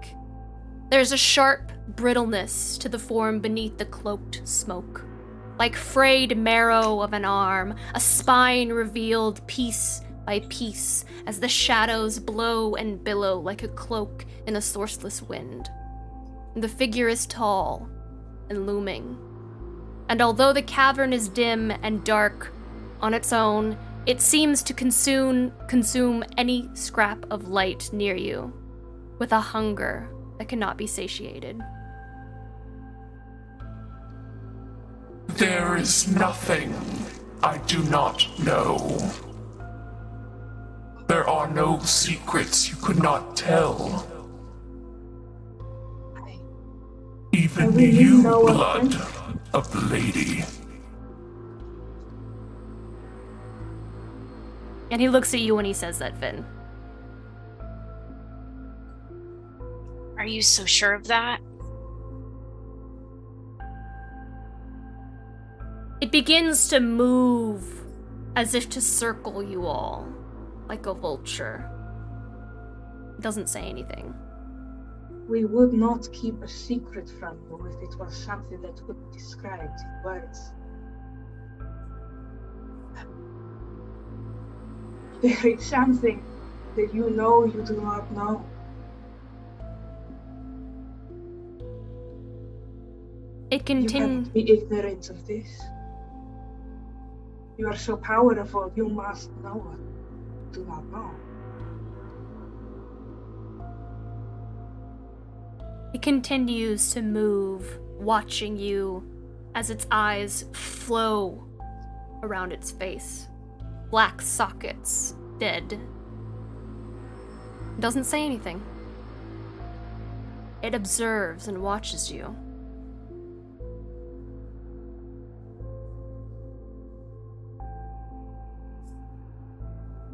There's a sharp brittleness to the form beneath the cloaked smoke. Like frayed marrow of an arm, a spine revealed piece by piece as the shadows blow and billow like a cloak in a sourceless wind. The figure is tall and looming. And although the cavern is dim and dark on its own, it seems to consume any scrap of light near you with a hunger that cannot be satiated. There is nothing I do not know. There are no secrets you could not tell. Given we need you no blood offense. of the lady. And he looks at you when he says that, Finn. Are you so sure of that? It begins to move as if to circle you all, like a vulture. It doesn't say anything. We would not keep a secret from you if it was something that could be described in words. There is something that you know you do not know. It You continues. cannot be ignorant of this. You are so powerful, you must know what you do not know. It continues to move, watching you as its eyes flow around its face. Black sockets, dead. It doesn't say anything. It observes and watches you.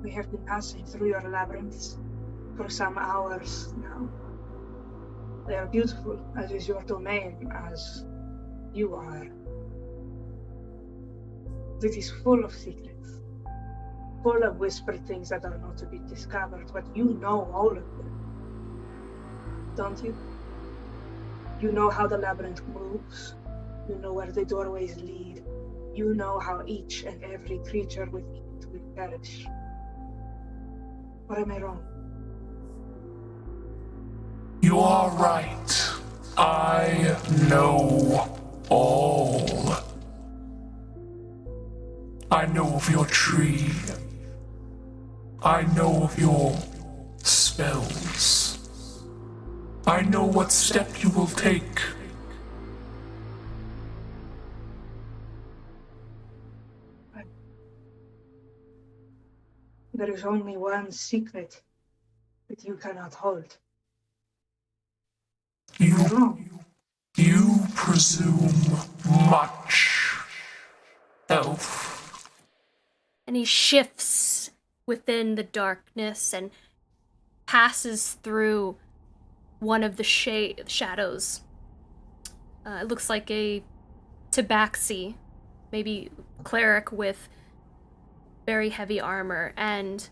We have been passing through your labyrinths for some hours now. They are beautiful, as is your domain, as you are. It is full of secrets, full of whispered things that are not to be discovered, but you know all of them. Don't you? You know how the labyrinth moves. You know where the doorways lead. You know how each and every creature within it will perish. Or am I wrong? You are right. I know all. I know of your tree. I know of your spells. I know what step you will take. There is only one secret that you cannot hold. Am I wrong? You presume much, elf. And he shifts within the darkness and passes through one of the shadows. It looks like a tabaxi, maybe cleric with very heavy armor, and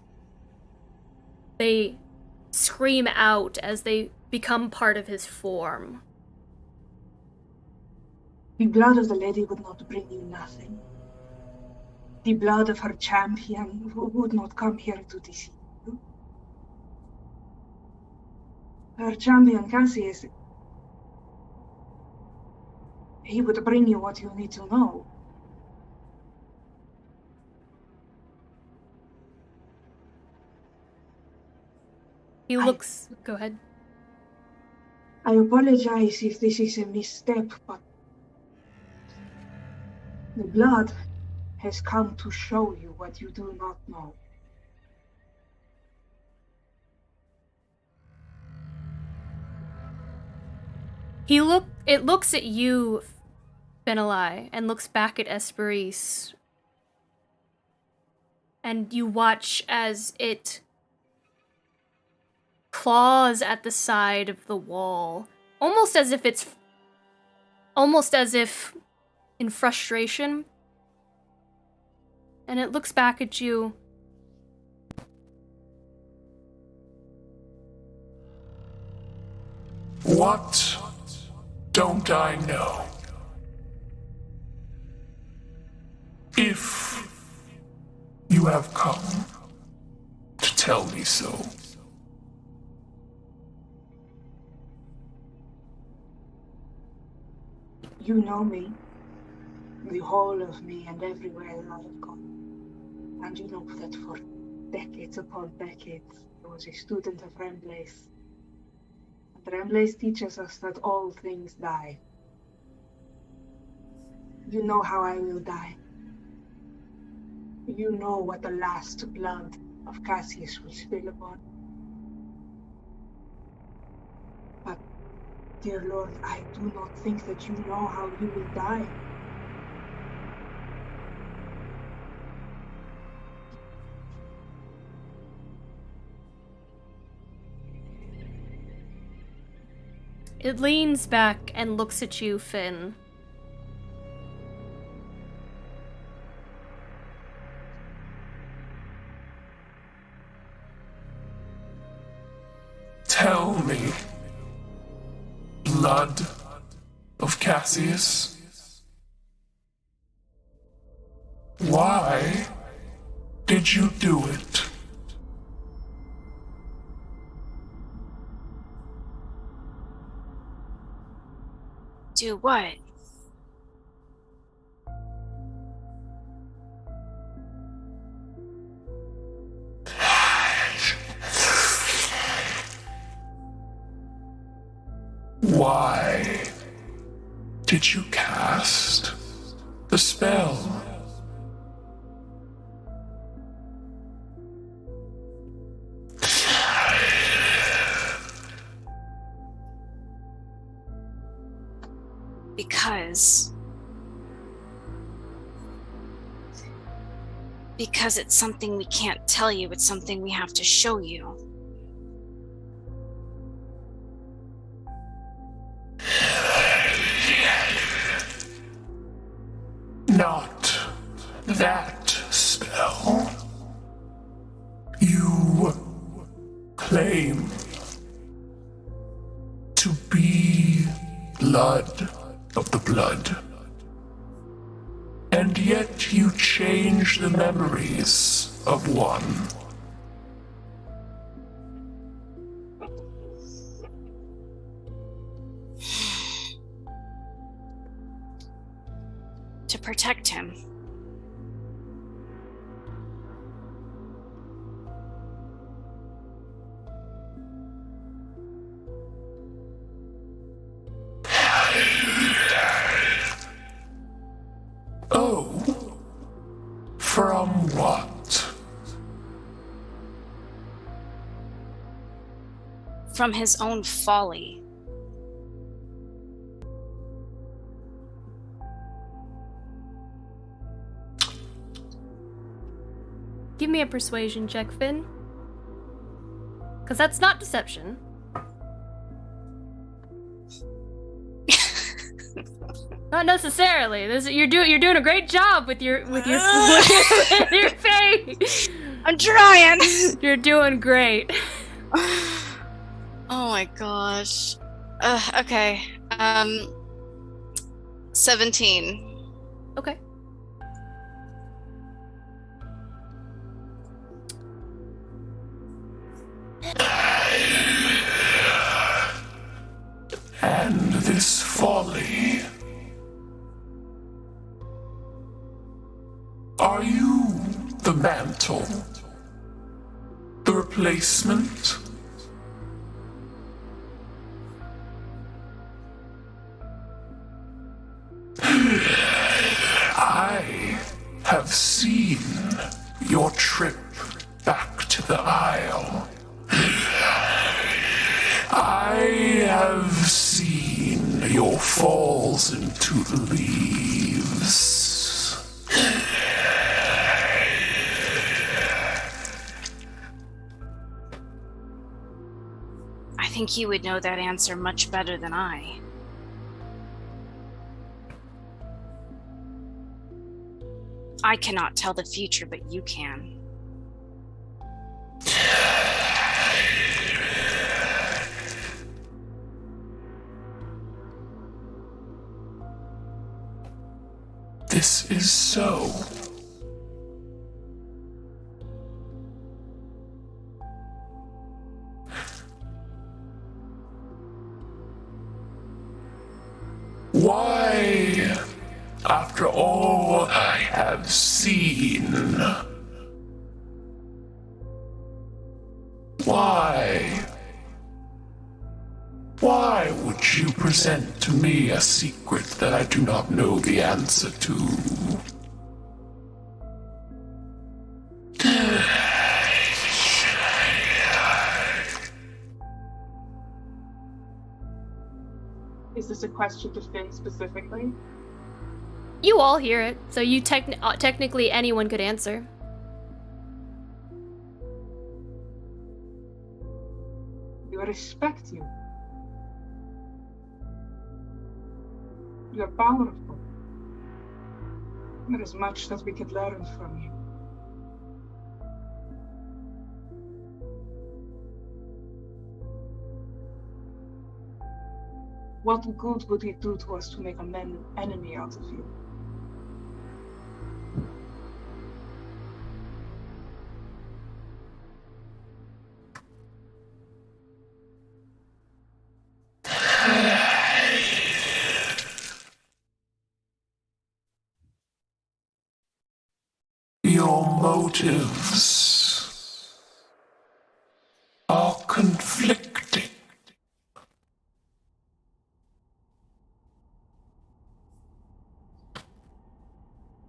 they scream out as they become part of his form. The blood of the lady would not bring you nothing. The blood of her champion would not come here to deceive you. Her champion, Cassius, he would bring you what you need to know. He looks... Go ahead. I apologize if this is a misstep, but the blood has come to show you what you do not know. It looks at you, Benelai, and looks back at Esperise. And you watch as it claws at the side of the wall, almost as if in frustration. And it looks back at you. What don't I know? If you have come to tell me so. You know me, the whole of me, and everywhere that I have gone. And you know that for decades upon decades, I was a student of Remblaise. And Remblaise teaches us that all things die. You know how I will die. You know what the last blood of Cassius will spill upon. But Dear Lord, I do not think that you know how you will die. It leans back and looks at you, Finn. Tell me, blood of Cassius, why did you do it? Do what? Why did you cast the spell? Because it's something we can't tell you, it's something we have to show you. Not that spell. You claim to be blood of the blood. And yet you change the memories of one. To protect him. Oh, from what? From his own folly. Give me a persuasion check, Finn. Because that's not deception. Not necessarily. You're doing a great job with your with your face. I'm trying. You're doing great. Oh my gosh. Okay. 17. Okay. And this folly. Are you the mantle? The replacement? I have seen your trip back to the Isle. I have seen your falls into the leaves. I think you would know that answer much better than I. I cannot tell the future, but you can. This is so. Why, after all I have seen, why would you present to me a secret that I do not know the answer to? this a question to Finn specifically? You all hear it, so you technically anyone could answer. We respect you. You're powerful. There is much that we could learn from you. What good would it do to us to make an enemy out of you? Your motives are conflicting.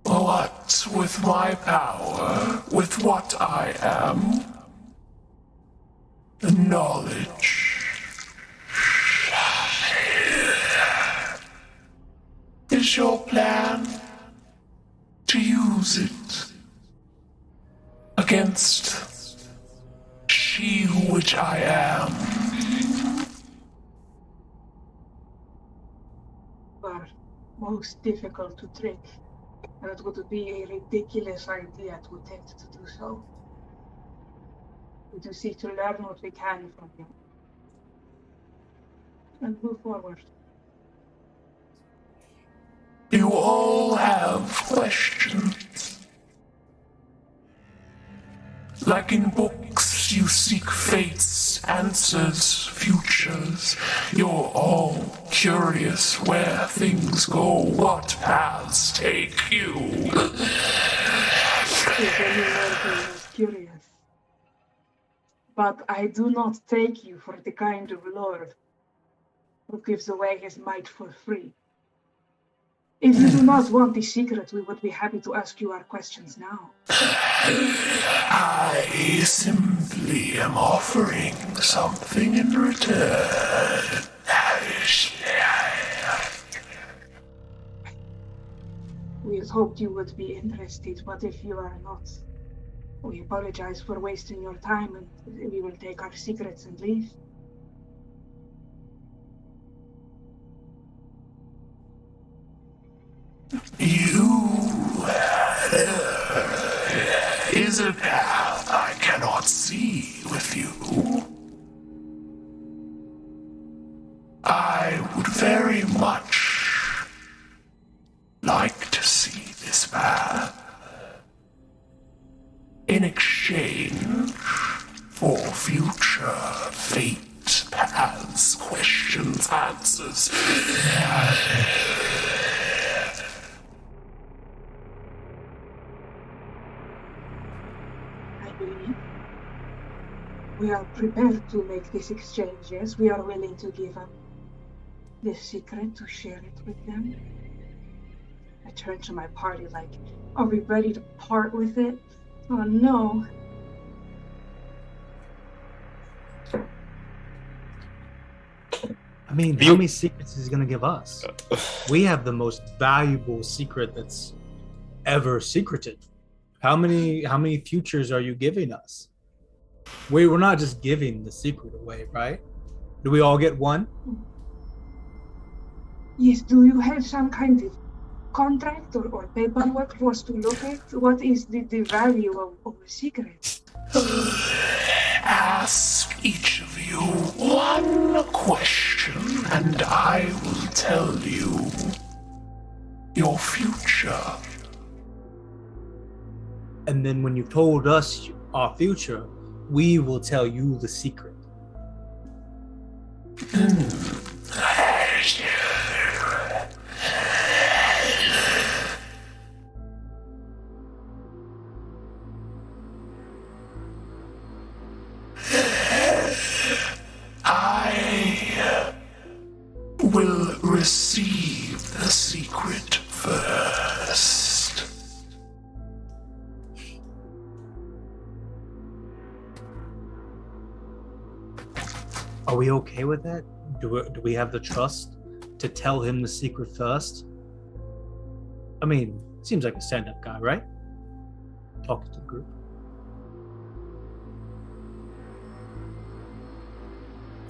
What with my power, with what I am, the knowledge is your plan to use it against she which I am. Are most difficult to trick, and it would be a ridiculous idea to attempt to do so. We do seek to learn what we can from you and move forward. You all have questions. Like in books, you seek fates, answers, futures. You're all curious where things go, what paths take you. If anyone is curious. But I do not take you for the kind of lord who gives away his might for free. If you do not want the secret, we would be happy to ask you our questions now. I simply am offering something in return. We had hoped you would be interested, but if you are not, we apologize for wasting your time, and we will take our secrets and leave. Is a path I cannot see with you. I would very much like to see this path in exchange for future fate, paths, questions, answers. We are prepared to make this exchange, yes. We are willing to give up this secret to share it with them. I turn to my party like, are we ready to part with it? Oh no. I mean, how many secrets is he gonna give us? We have the most valuable secret that's ever secreted. How many futures are you giving us? We're not just giving the secret away, right? Do we all get one? Yes, do you have some kind of contract or paperwork for us to look at? What is the value of a secret? Ask each of you one question, and I will tell you your future. And then when you've told us our future, we will tell you the secret. I will receive the secret first. Are we okay with that? Do we have the trust to tell him the secret first. I mean, seems like a stand-up guy, right? Talking to the group.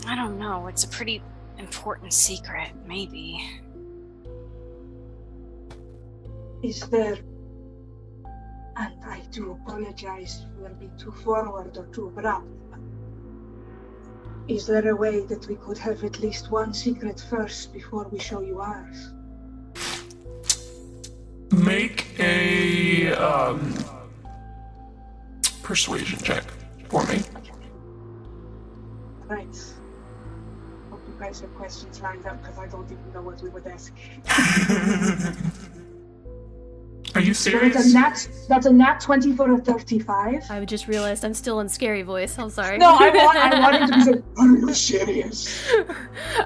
I don't know. It's a pretty important secret, maybe. Is there, and I do apologize for being too forward or too abrupt, but is there a way that we could have at least one secret first before we show you ours? Make a persuasion check for me. Right. Hope you guys have questions lined up because I don't even know what we would ask. Are you So serious? that's a nat 20 for a 35. I just realized I'm still in scary voice. I'm sorry. No, I wanted to be like, are you serious?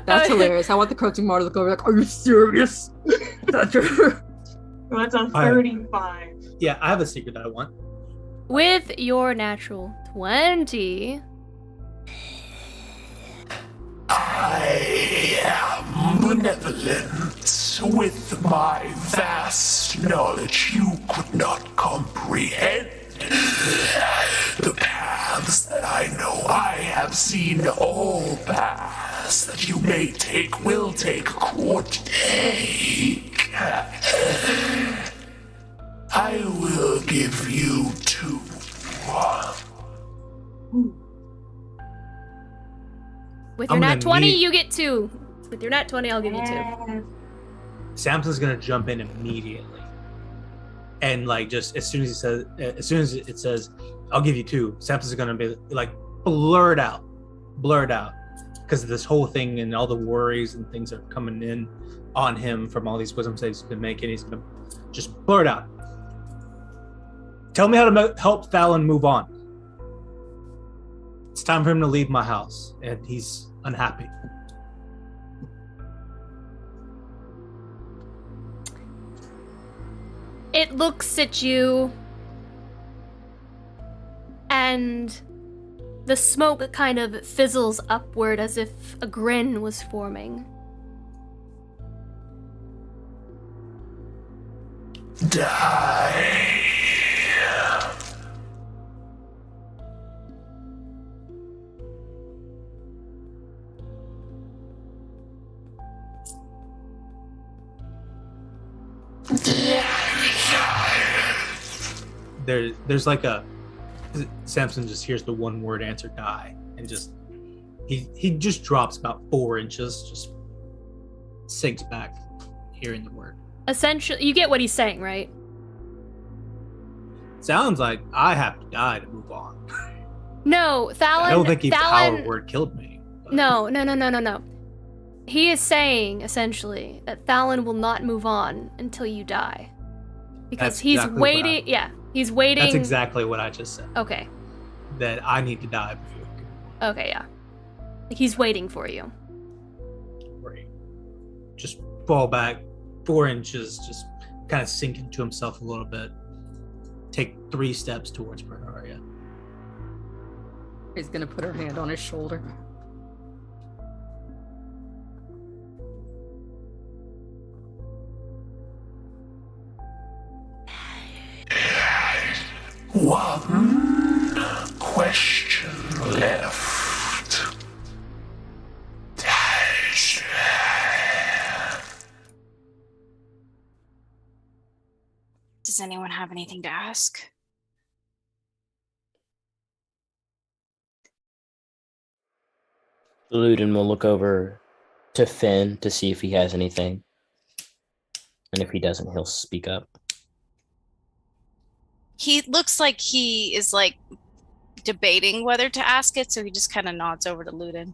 That's hilarious. I want the coaching model to go like, are you serious? That's true. That's a 35. Yeah, I have a secret that I want. With your natural 20, I am benevolent. With my vast knowledge, you could not comprehend. The paths that I know, I have seen all paths that you may take, will take, could take. I will give you 2. with I'm your gonna nat 20, need- you get 2. With your nat 20, I'll give you 2. Samson's gonna jump in immediately, and like just as soon as it says, "I'll give you 2," Samson's gonna be like blurred out, because of this whole thing and all the worries and things that are coming in on him from all these wisdom saves he's been making. He's gonna just blurt out, "Tell me how to help Fallon move on. It's time for him to leave my house, and he's unhappy." It looks at you, and the smoke kind of fizzles upward as if a grin was forming. Die. There's like a Samson just hears the one word answer, "die," and just he just drops about 4 inches, just sinks back hearing the word. Essentially, you get what he's saying, right? Sounds like I have to die to move on. No, Thallon. I don't think the Thallon, power word killed me. but- No. He is saying, essentially, that Thallon will not move on until you die. Because That's he's exactly waiting. Yeah, he's waiting. That's exactly what I just said. Okay. That I need to die before Okay, yeah. Like he's waiting for you. Right. Just fall back 4 inches, just kind of sink into himself a little bit. Take 3 steps towards Praharia. He's gonna put her hand on his shoulder. One question left. Does anyone have anything to ask? Luden will look over to Finn to see if he has anything. And if he doesn't, he'll speak up. He looks like he is like debating whether to ask it, so he just kind of nods over to Luden.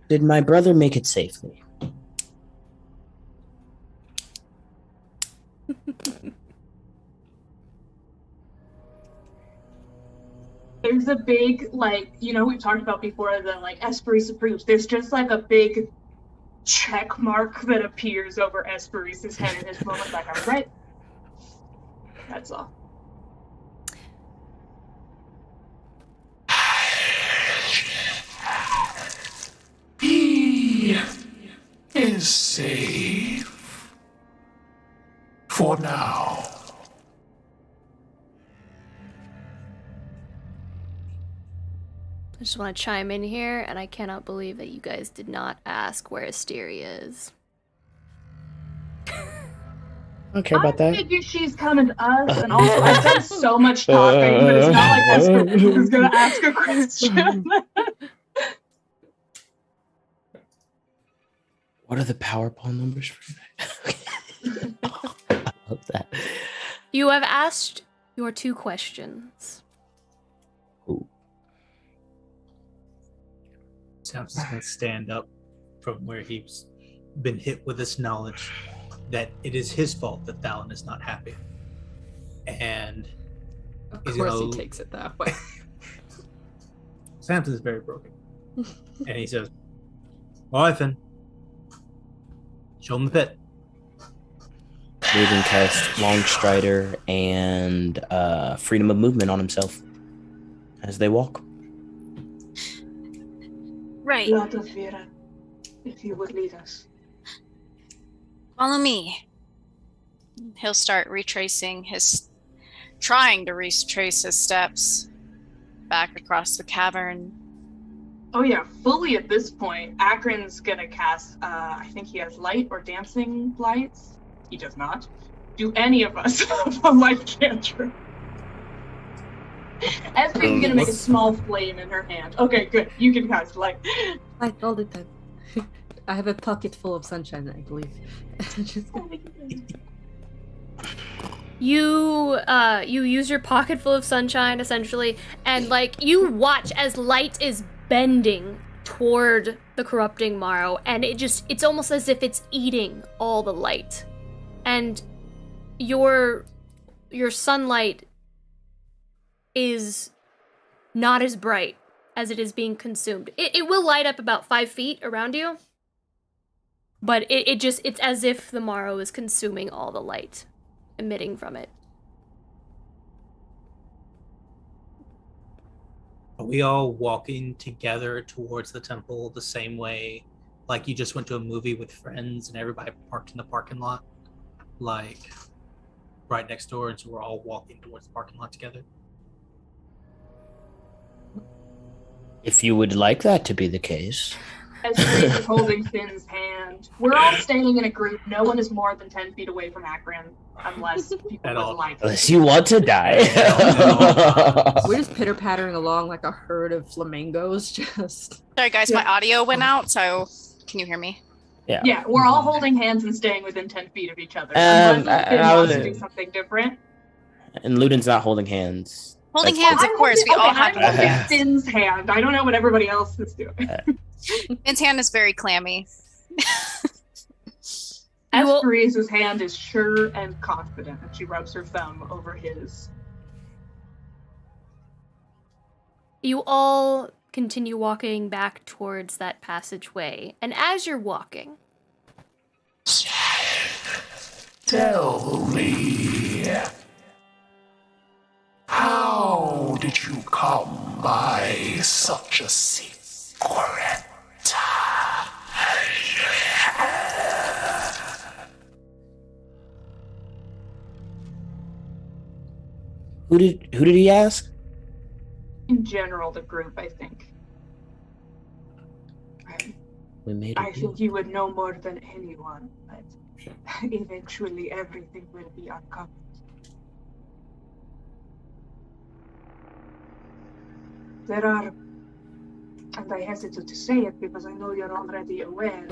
Did my brother make it safely? There's a big, like, you know, we've talked about before the, like, Esperis approves. There's just, like, a big check mark that appears over Esperis' head at this moment. Like, I was right. That's all. is safe. For now. I just want to chime in here, and I cannot believe that you guys did not ask where Asteria is. I don't care about I that. figured she's coming to us, and also I've done so much talking, but it's not like Esper is gonna ask a question. What are the Powerball numbers for that? I love that. You have asked your 2 questions. Ooh. Samson's going to stand up from where he's been hit with this knowledge that it is his fault that Thalen is not happy. And Of he's course, gonna- he takes it that way. Samson's very broken. And he says, all right, Finn. Show him the pit. Raven cast Long Strider and Freedom of Movement on himself as they walk. Right. Lord of Vera, if you would lead us. Follow me. He'll start trying to retrace his steps back across the cavern. Oh yeah, fully at this point, Akron's gonna cast, I think he has light or dancing lights. He does not. Do any of us have a light cantrip? Espri's gonna make a small flame in her hand. Okay, good. You can cast light. Like all the time. I have a pocket full of sunshine, I believe. You use your pocket full of sunshine, essentially, and, like, you watch as light is bending toward the corrupting Morrow, and it's almost as if it's eating all the light. And your sunlight is not as bright as it is being consumed. It will light up about 5 feet around you, but it's as if the Morrow is consuming all the light emitting from it. Are we all walking together towards the temple the same way, like you just went to a movie with friends and everybody parked in the parking lot, like right next door, and so we're all walking towards the parking lot together? If you would like that to be the case. Esprit is holding Finn's hand. We're all standing in a group. No one is more than 10 feet away from Akron, unless people At would all. like it. Unless you want to die. We're just pitter-pattering along like a herd of flamingos, just... Sorry, guys, my audio went out, so can you hear me? Yeah. Yeah, we're all holding hands and staying within 10 feet of each other. Um, Unless Finn I wants to was- do something different. And Luden's not holding hands. Holding That's- hands, of course. We all have I'm to hold holding hands. Finn's hand. I don't know what everybody else is doing. Finn's hand is very clammy. Esperi's hand is sure and confident, and she rubs her thumb over his. You all continue walking back towards that passageway, and as you're walking, Tell me, how did you come by such a secret? Who did he ask? In general, the group, I think. We made a I deal. think you would know more than anyone, but eventually everything will be uncovered. There are, and I hesitate to say it because I know you're already aware,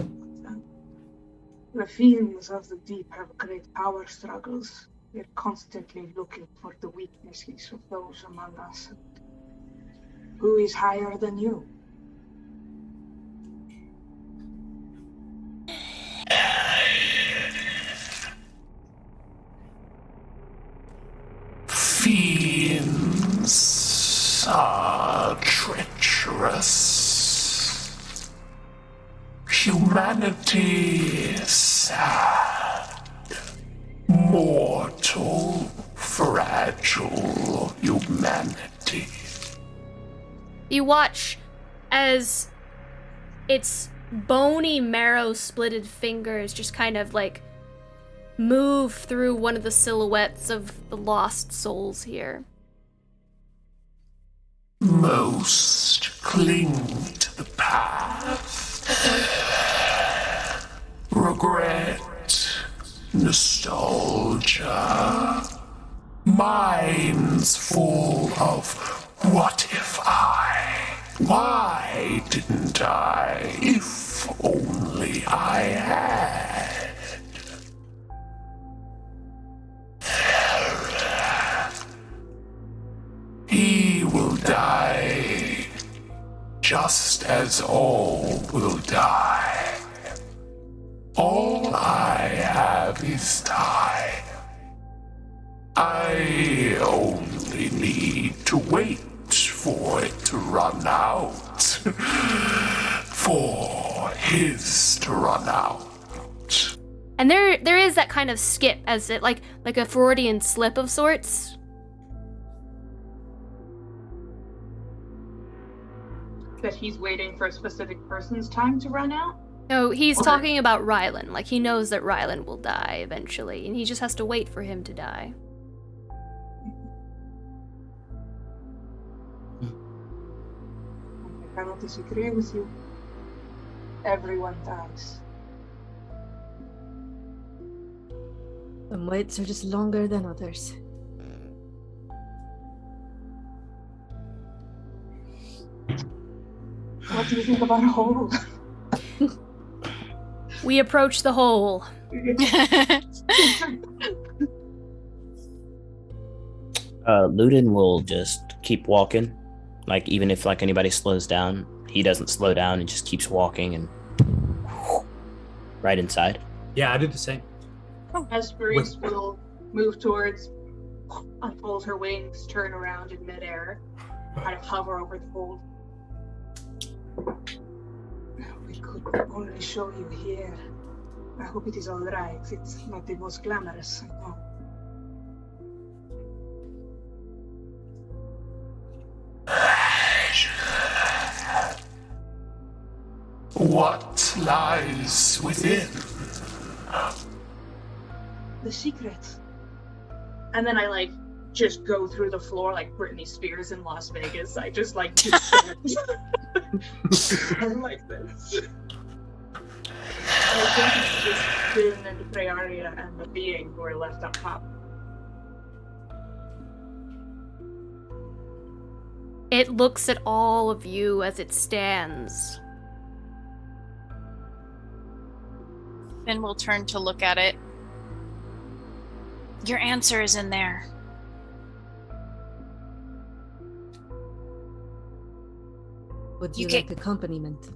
the fiends of the deep have great power struggles. They're constantly looking for the weaknesses of those among us. Who is higher than you? Fiends are treacherous. Humanity is sad. Mortal, fragile humanity. you watch as it's bony marrow splitted fingers just kind of like move through one of the silhouettes of the lost souls here. Most cling to the past. Regret, nostalgia, minds full of what if why didn't I, if only I had. He will die, just as all will die. All I have is time. I only need to wait for it to run out. For his to run out. And there is that kind of skip as it like a Freudian slip of sorts. That he's waiting for a specific person's time to run out? No, he's talking about Rylan. Like, he knows that Rylan will die eventually, and he just has to wait for him to die. I cannot disagree with you. Everyone dies. Some waits are just longer than others. What do you think about a hole? We approach the hole. Ludin will just keep walking. Like, even if like anybody slows down, he doesn't slow down and just keeps walking and right inside. Yeah, I did the same. Hesperus will move towards, unfold her wings, turn around in midair, kind of hover over the hold. We could only show you here. I hope it is all right. It's not the most glamorous, I know. What lies within? The secret. And then I just go through the floor like Britney Spears in Las Vegas. I just descend. I'm like this. I think it's just Finn and Freyaria and the being who are left up top. It looks at all of you as it stands. Finn will turn to look at it. Your answer is in there. Would you You like accompaniment?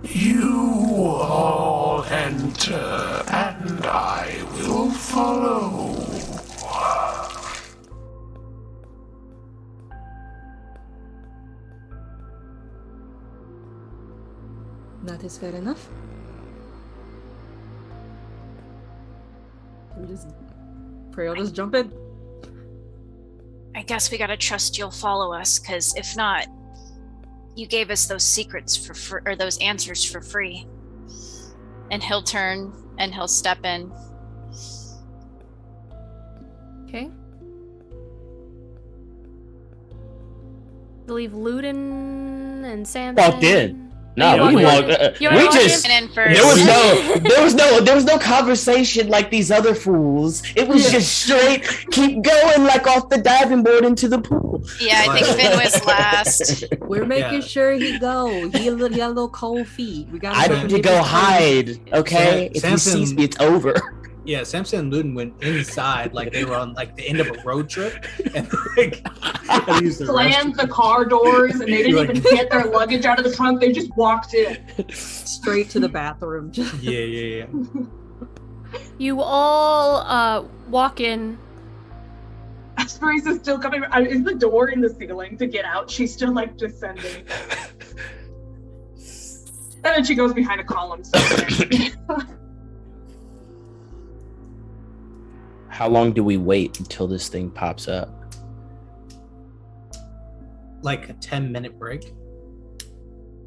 You all enter, and I will follow. That is fair enough. Pray I'll just jump in. I guess we gotta trust you'll follow us, because if not, you gave us those secrets for free, or those answers for free. And he'll turn and he'll step in. Okay. Leave Ludin and Samson. Walked in. No, we walked. You We wanna walk just. in first. There was no conversation like these other fools. It was just straight. Keep going, like off the diving board into the pool. Yeah, I think Finn was last. We're making sure he go. He got a little cold feet. We got. I need to go hide. Okay, if he Samson- sees me, it's over. Yeah, Samson and Ludin went inside like they were on like the end of a road trip, and like they used the Slammed restroom. the car doors, and they didn't even get their luggage out of the trunk. They just walked in. Straight to the bathroom. Yeah. You all walk in. Hesperus is still coming. Is the door in the ceiling to get out? She's still descending. And then she goes behind a column. How long do we wait until this thing pops up? like a 10-minute break?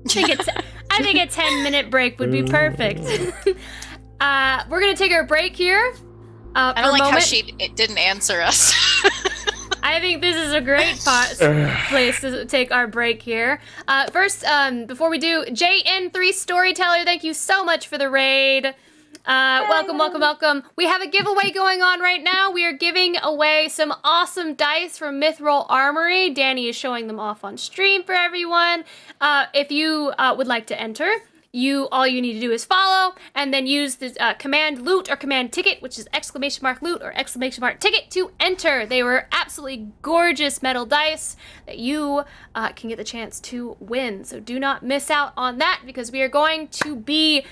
I think a 10-minute break would be perfect. We're gonna take our break here. I don't like how she didn't answer us. I think this is a great place to take our break here. First, before we do, JN3 Storyteller, thank you so much for the raid. Welcome. We have a giveaway going on right now. We are giving away some awesome dice from Mithril Armory. Danny is showing them off on stream for everyone. If you would like to enter, all you need to do is follow and then use the command loot or command ticket, which is !loot or !ticket to enter. They were absolutely gorgeous metal dice that you can get the chance to win. So do not miss out on that, because we are going to be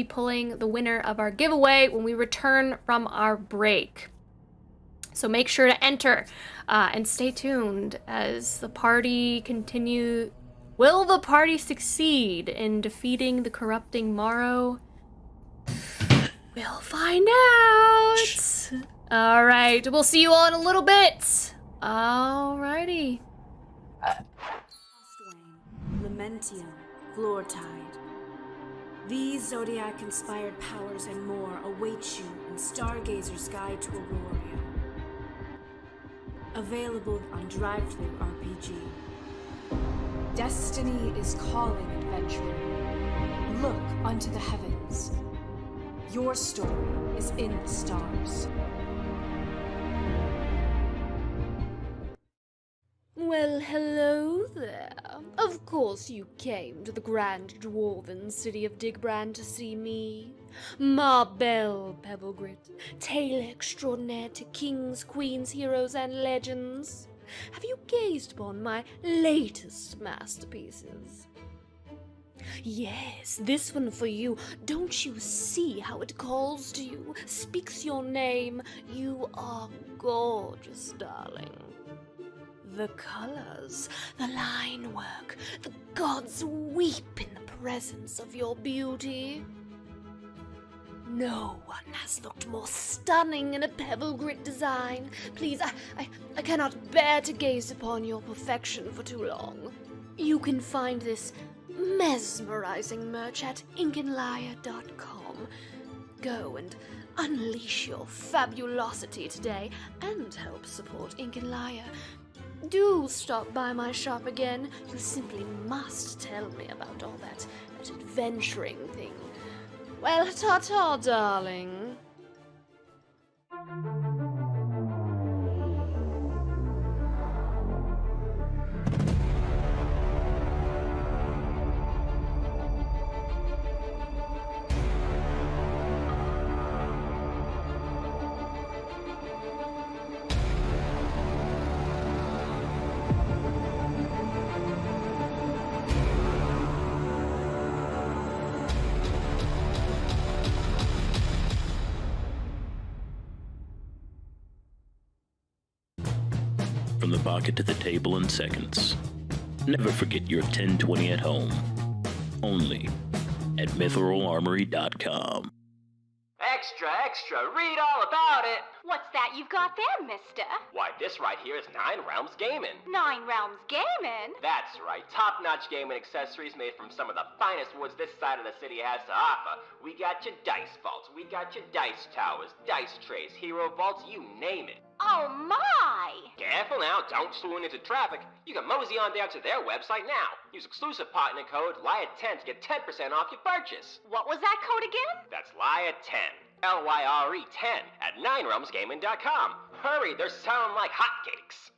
pulling the winner of our giveaway when we return from our break. So make sure to enter and stay tuned as the party continue. Will the party succeed in defeating the corrupting Morrow? We'll find out. All right, we'll see you all in a little bit. All righty. Lamentium, Floortide. These Zodiac-inspired powers and more await you in Stargazer's Guide to Aurora. Available on Drive-Thru RPG. Destiny is calling, adventurer. Look unto the heavens. Your story is in the stars. Well, hello there. Of course you came to the grand dwarven city of Digbrand to see me. Ma belle Pebblegrit, tale extraordinaire to kings, queens, heroes, and legends. Have you gazed upon my latest masterpieces? Yes, this one for you. Don't you see how it calls to you, speaks your name? You are gorgeous, darling. The colors, the line work, the gods weep in the presence of your beauty. No one has looked more stunning in a pebble grit design. Please, I cannot bear to gaze upon your perfection for too long. You can find this mesmerizing merch at inkinliar.com. Go and unleash your fabulosity today and help support Ink and Liar. Do stop by my shop again. You simply must tell me about all that adventuring thing. Well, ta-ta, darling. From the pocket to the table in seconds. Never forget your 1020 at home. Only at mithralarmory.com. Extra, read all about it! What's that you've got there, mister? Why, this right here is 9 Realms Gaming. 9 Realms Gaming? That's right, top-notch gaming accessories made from some of the finest woods this side of the city has to offer. We got your dice vaults, we got your dice towers, dice trays, hero vaults, you name it. Oh my! Careful now, don't swoon into traffic. You can mosey on down to their website now. Use exclusive partner code LIAR10 to get 10% off your purchase. What was that code again? That's LIAR10. LYRE10 at 9realmsgaming.com. Hurry, they're selling like hotcakes.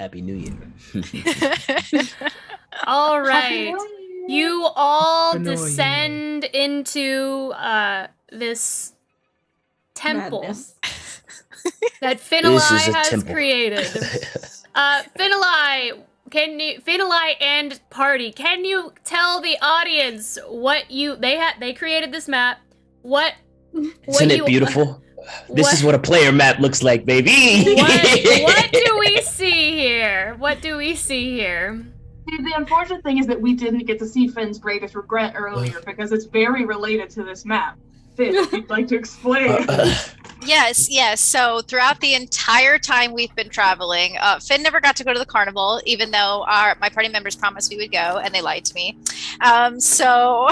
Happy New Year. All right. You all Happy New Year. descend into this temple Madness. that This Finalai is a has temple. created. Finalai, Finalai and party, can you tell the audience what they created this map? Isn't it beautiful? This is what a player map looks like, baby. What do we see here? What do we see here? See, the unfortunate thing is that we didn't get to see Finn's greatest regret earlier because it's very related to this map. Finn, if you'd like to explain. Yes. So throughout the entire time we've been traveling, Finn never got to go to the carnival, even though my party members promised we would go, and they lied to me. So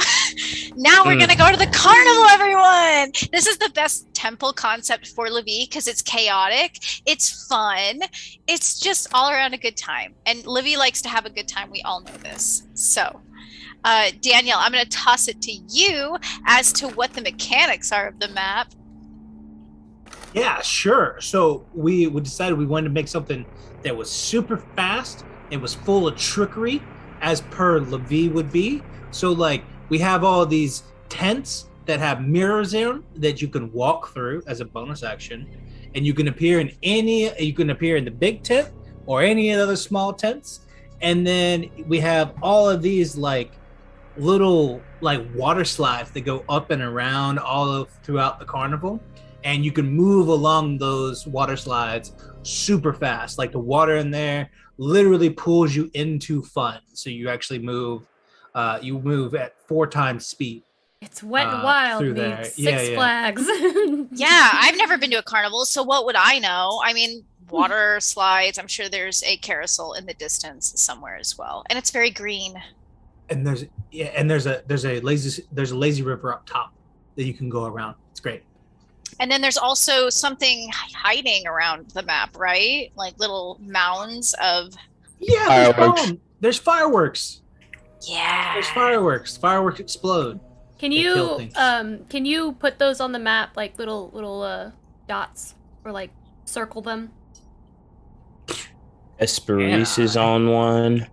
now we're gonna go to the carnival, everyone. This is the best temple concept for Livy because it's chaotic, it's fun, it's just all around a good time. And Livy likes to have a good time. We all know this. So. Daniel, I'm going to toss it to you as to what the mechanics are of the map. Yeah, sure. So we decided we wanted to make something that was super fast. It was full of trickery, as per Levi would be. So like we have all these tents that have mirrors in them that you can walk through as a bonus action, and you can appear in the big tent or any of the other small tents. And then we have all of these like little like water slides that go up and around throughout the carnival, and you can move along those water slides super fast. Like the water in there literally pulls you into fun, so you actually move at 4 times speed. It's Wet and Wild meets Six Flags. Yeah, I've never been to a carnival, so what would I know? I mean, water slides, I'm sure there's a carousel in the distance somewhere as well, and it's very green. And there's a lazy river up top that you can go around. It's great. And then there's also something hiding around the map, right? Like little mounds of fireworks. There's fireworks. Yeah. There's fireworks. Fireworks explode. Can you put those on the map like little dots or like circle them? Esperise is on one.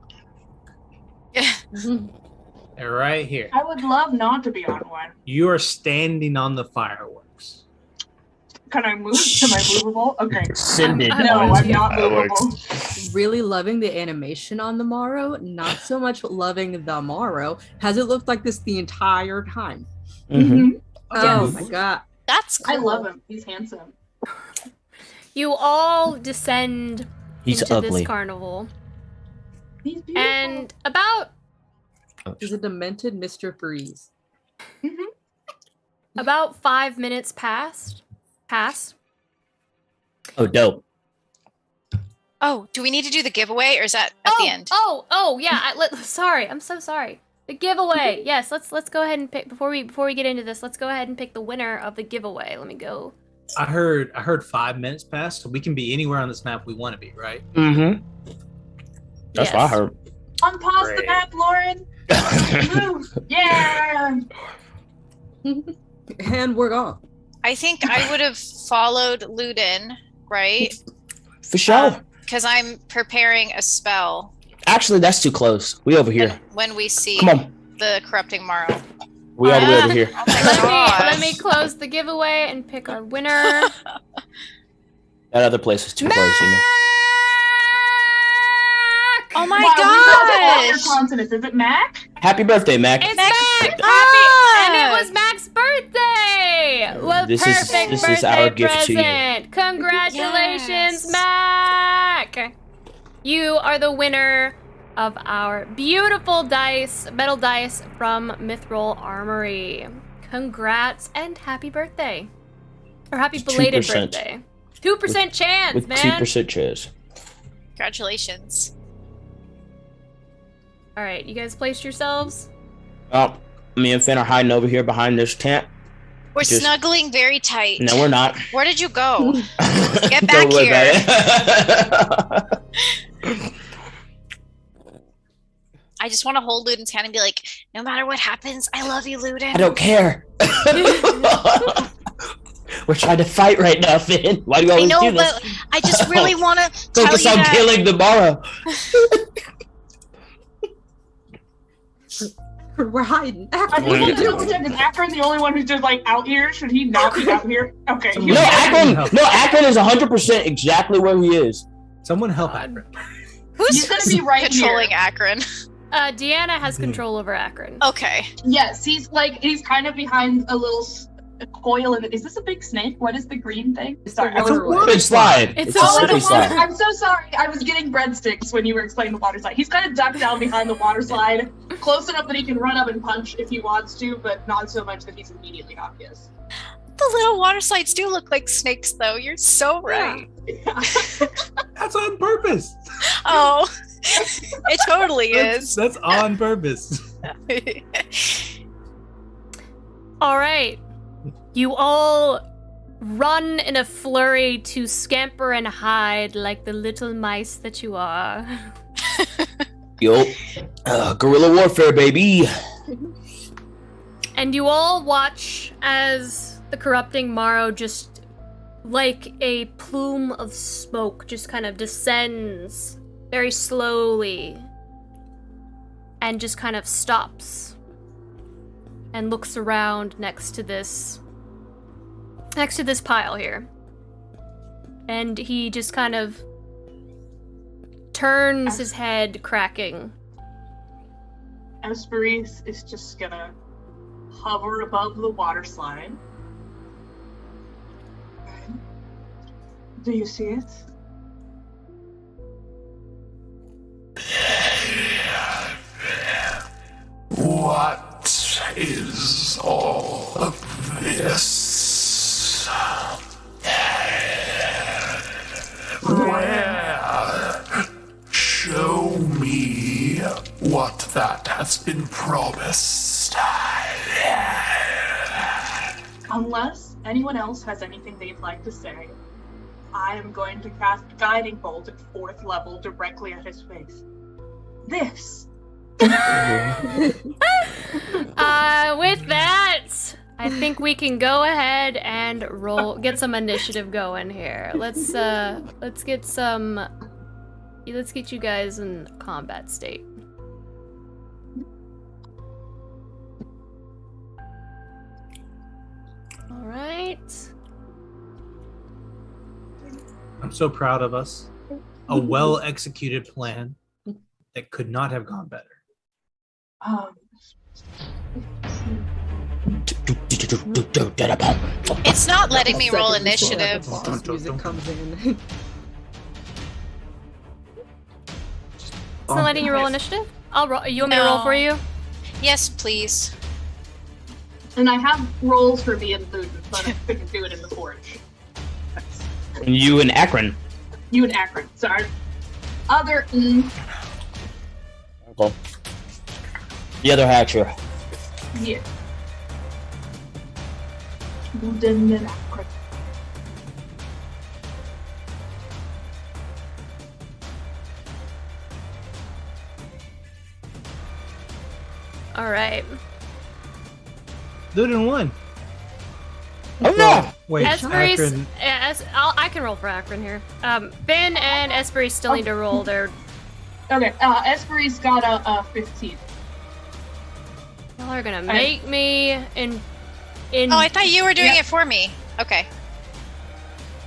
They're right here. I would love not to be on one. You are standing on the fireworks. Can I move? Am I movable? Okay. No, I'm not movable. Really loving the animation on the Morrow, not so much loving the Morrow. Has it looked like this the entire time? Mm-hmm. Oh my god. That's cool. I love him. He's handsome. You all descend into ugly. this carnival. He's beautiful. And about He's a demented Mr. Freeze. about 5 minutes pass. Oh, dope. Oh, do we need to do the giveaway, or is that at the end? Oh, yeah. Sorry, I'm so sorry. The giveaway. Yes, let's go ahead and pick before we get into this. Let's go ahead and pick the winner of the giveaway. Let me go. I heard 5 minutes pass, so we can be anywhere on this map we want to be, right? Mm-hmm. That's what I heard. Unpause the map, Lauren. Move. Yeah. And we're gone. I think I would have followed Luden, right? For sure. Because I'm preparing a spell. Actually, that's too close. We over here. When we see Come on. the corrupting Morrow. We all the way over here. Let me close the giveaway and pick our winner. That other place is too close, you know. Oh my gosh! gosh! Is it Mac? Happy birthday, Mac. It's Mac! Happy! And it was Mac's birthday! Well, This is our gift to you. Congratulations, Mac! You are the winner of our beautiful metal dice from Mithril Armory. Congrats and happy birthday. Or happy belated 2%. birthday. 2% chance, With man. 2% chance. Congratulations. All right, you guys placed yourselves? Oh, me and Finn are hiding over here behind this tent. We're snuggling very tight. No, we're not. Where did you go? Get Don't back worry here. about it. I just want to hold Luden's hand and be like, no matter what happens, I love you, Luden. I don't care. We're trying to fight right now, Finn. Why do you always do this? But I just really want to tell Focus you on that. killing the Morrow. We're hiding. I think is Akron the only one who's just like out here? Should he not be out here? Okay. No, Akron is 100% exactly where he is. Someone help Akron. Who's gonna be right controlling here? Akron? Deanna has control over Akron. Okay. Yes, he's kind of behind a little coil. Is this a big snake? What is the green thing? Sorry, It's a Water slide. It's a slippery slide. I'm so sorry. I was getting breadsticks when you were explaining the water slide. He's kind of ducked down behind the water slide, close enough that he can run up and punch if he wants to, but not so much that he's immediately obvious. The little water slides do look like snakes, though. You're so right. Yeah. That's on purpose. Oh, it totally is. That's on purpose. All right. You all run in a flurry to scamper and hide like the little mice that you are. Yo, guerrilla warfare, baby. And you all watch as the corrupting Morrow just like a plume of smoke just kind of descends very slowly and just kind of stops and looks around next to this pile here. And he just kind of turns his head, cracking. Esperis is just gonna hover above the water slide. Do you see it? What is all of this? Where? Show me what that has been promised. Unless anyone else has anything they'd like to say, I am going to cast Guiding Bolt at 4th level directly at his face. This. With that, I think we can go ahead and get some initiative going here. Let's get you guys in combat state. All right. I'm so proud of us. A well-executed plan that could not have gone better. It's not letting me roll initiative. Music comes in. It's not letting you roll initiative? I'll roll. You want me to roll for you? Yes, please. And I have rolls for me and Luton, but I couldn't do it in the forge. You and Akron. You and Akron, sorry. Other. Okay. The other hatcher. Yeah. Luton and Akron. All right. Luton won. Oh no! Wait, Esperis, Akron. I can roll for Akron here. Finn and Esperis still need to roll their. Okay, Esperis got a 15. Y'all are gonna make me in. Oh, I thought you were doing it for me. Okay.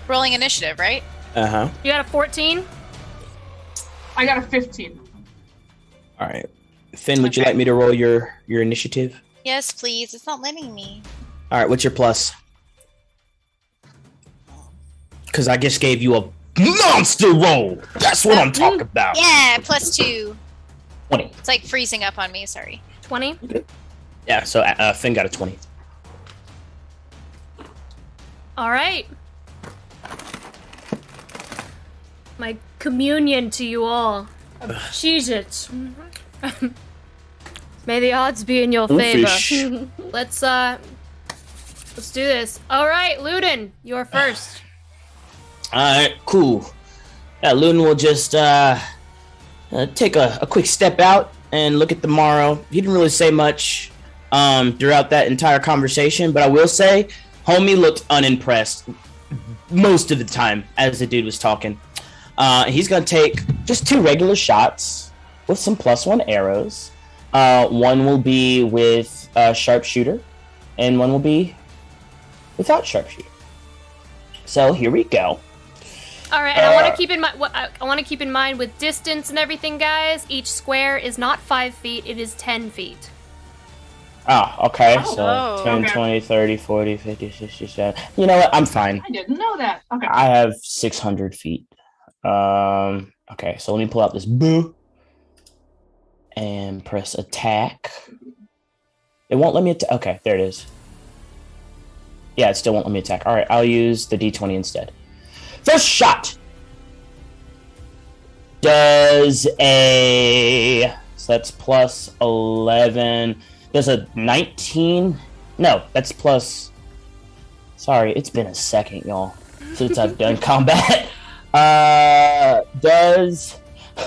Rolling initiative, right? Uh-huh. You got a 14? I got a 15. All right. Finn, would you like me to roll your initiative? Yes, please. It's not letting me. All right, what's your plus? Because I just gave you a monster roll. That's what I'm talking about. Yeah, +2. 20. It's like freezing up on me. Sorry. 20? Yeah, so Finn got a 20. All right. My communion to you all. Cheese it. May the odds be in your favor. Let's do this. All right, Ludin, you're first. All right, cool. Yeah, Ludin will just take a quick step out and look at the Morrow. He didn't really say much throughout that entire conversation, but I will say, Homie looked unimpressed most of the time as the dude was talking. He's going to take just 2 regular shots with some +1 arrows. One will be with sharpshooter, and one will be without sharpshooter. So here we go. All right, and I want to keep in mind. I want to keep in mind with distance and everything, guys. Each square is not 5 feet; it is 10 feet. Oh, okay. Oh, So 10, okay. 20, 30, 40, 50, 60, 70. You know what? I'm fine. I didn't know that. Okay. I have 600 feet. Okay, so let me pull out this boo and press attack. It won't let me attack. Okay, there it is. Yeah, it still won't let me attack. All right, I'll use the D20 instead. First shot does a... So that's plus 11. Does a 19? No, that's plus... Sorry, it's been a second, y'all, since I've done combat. Does...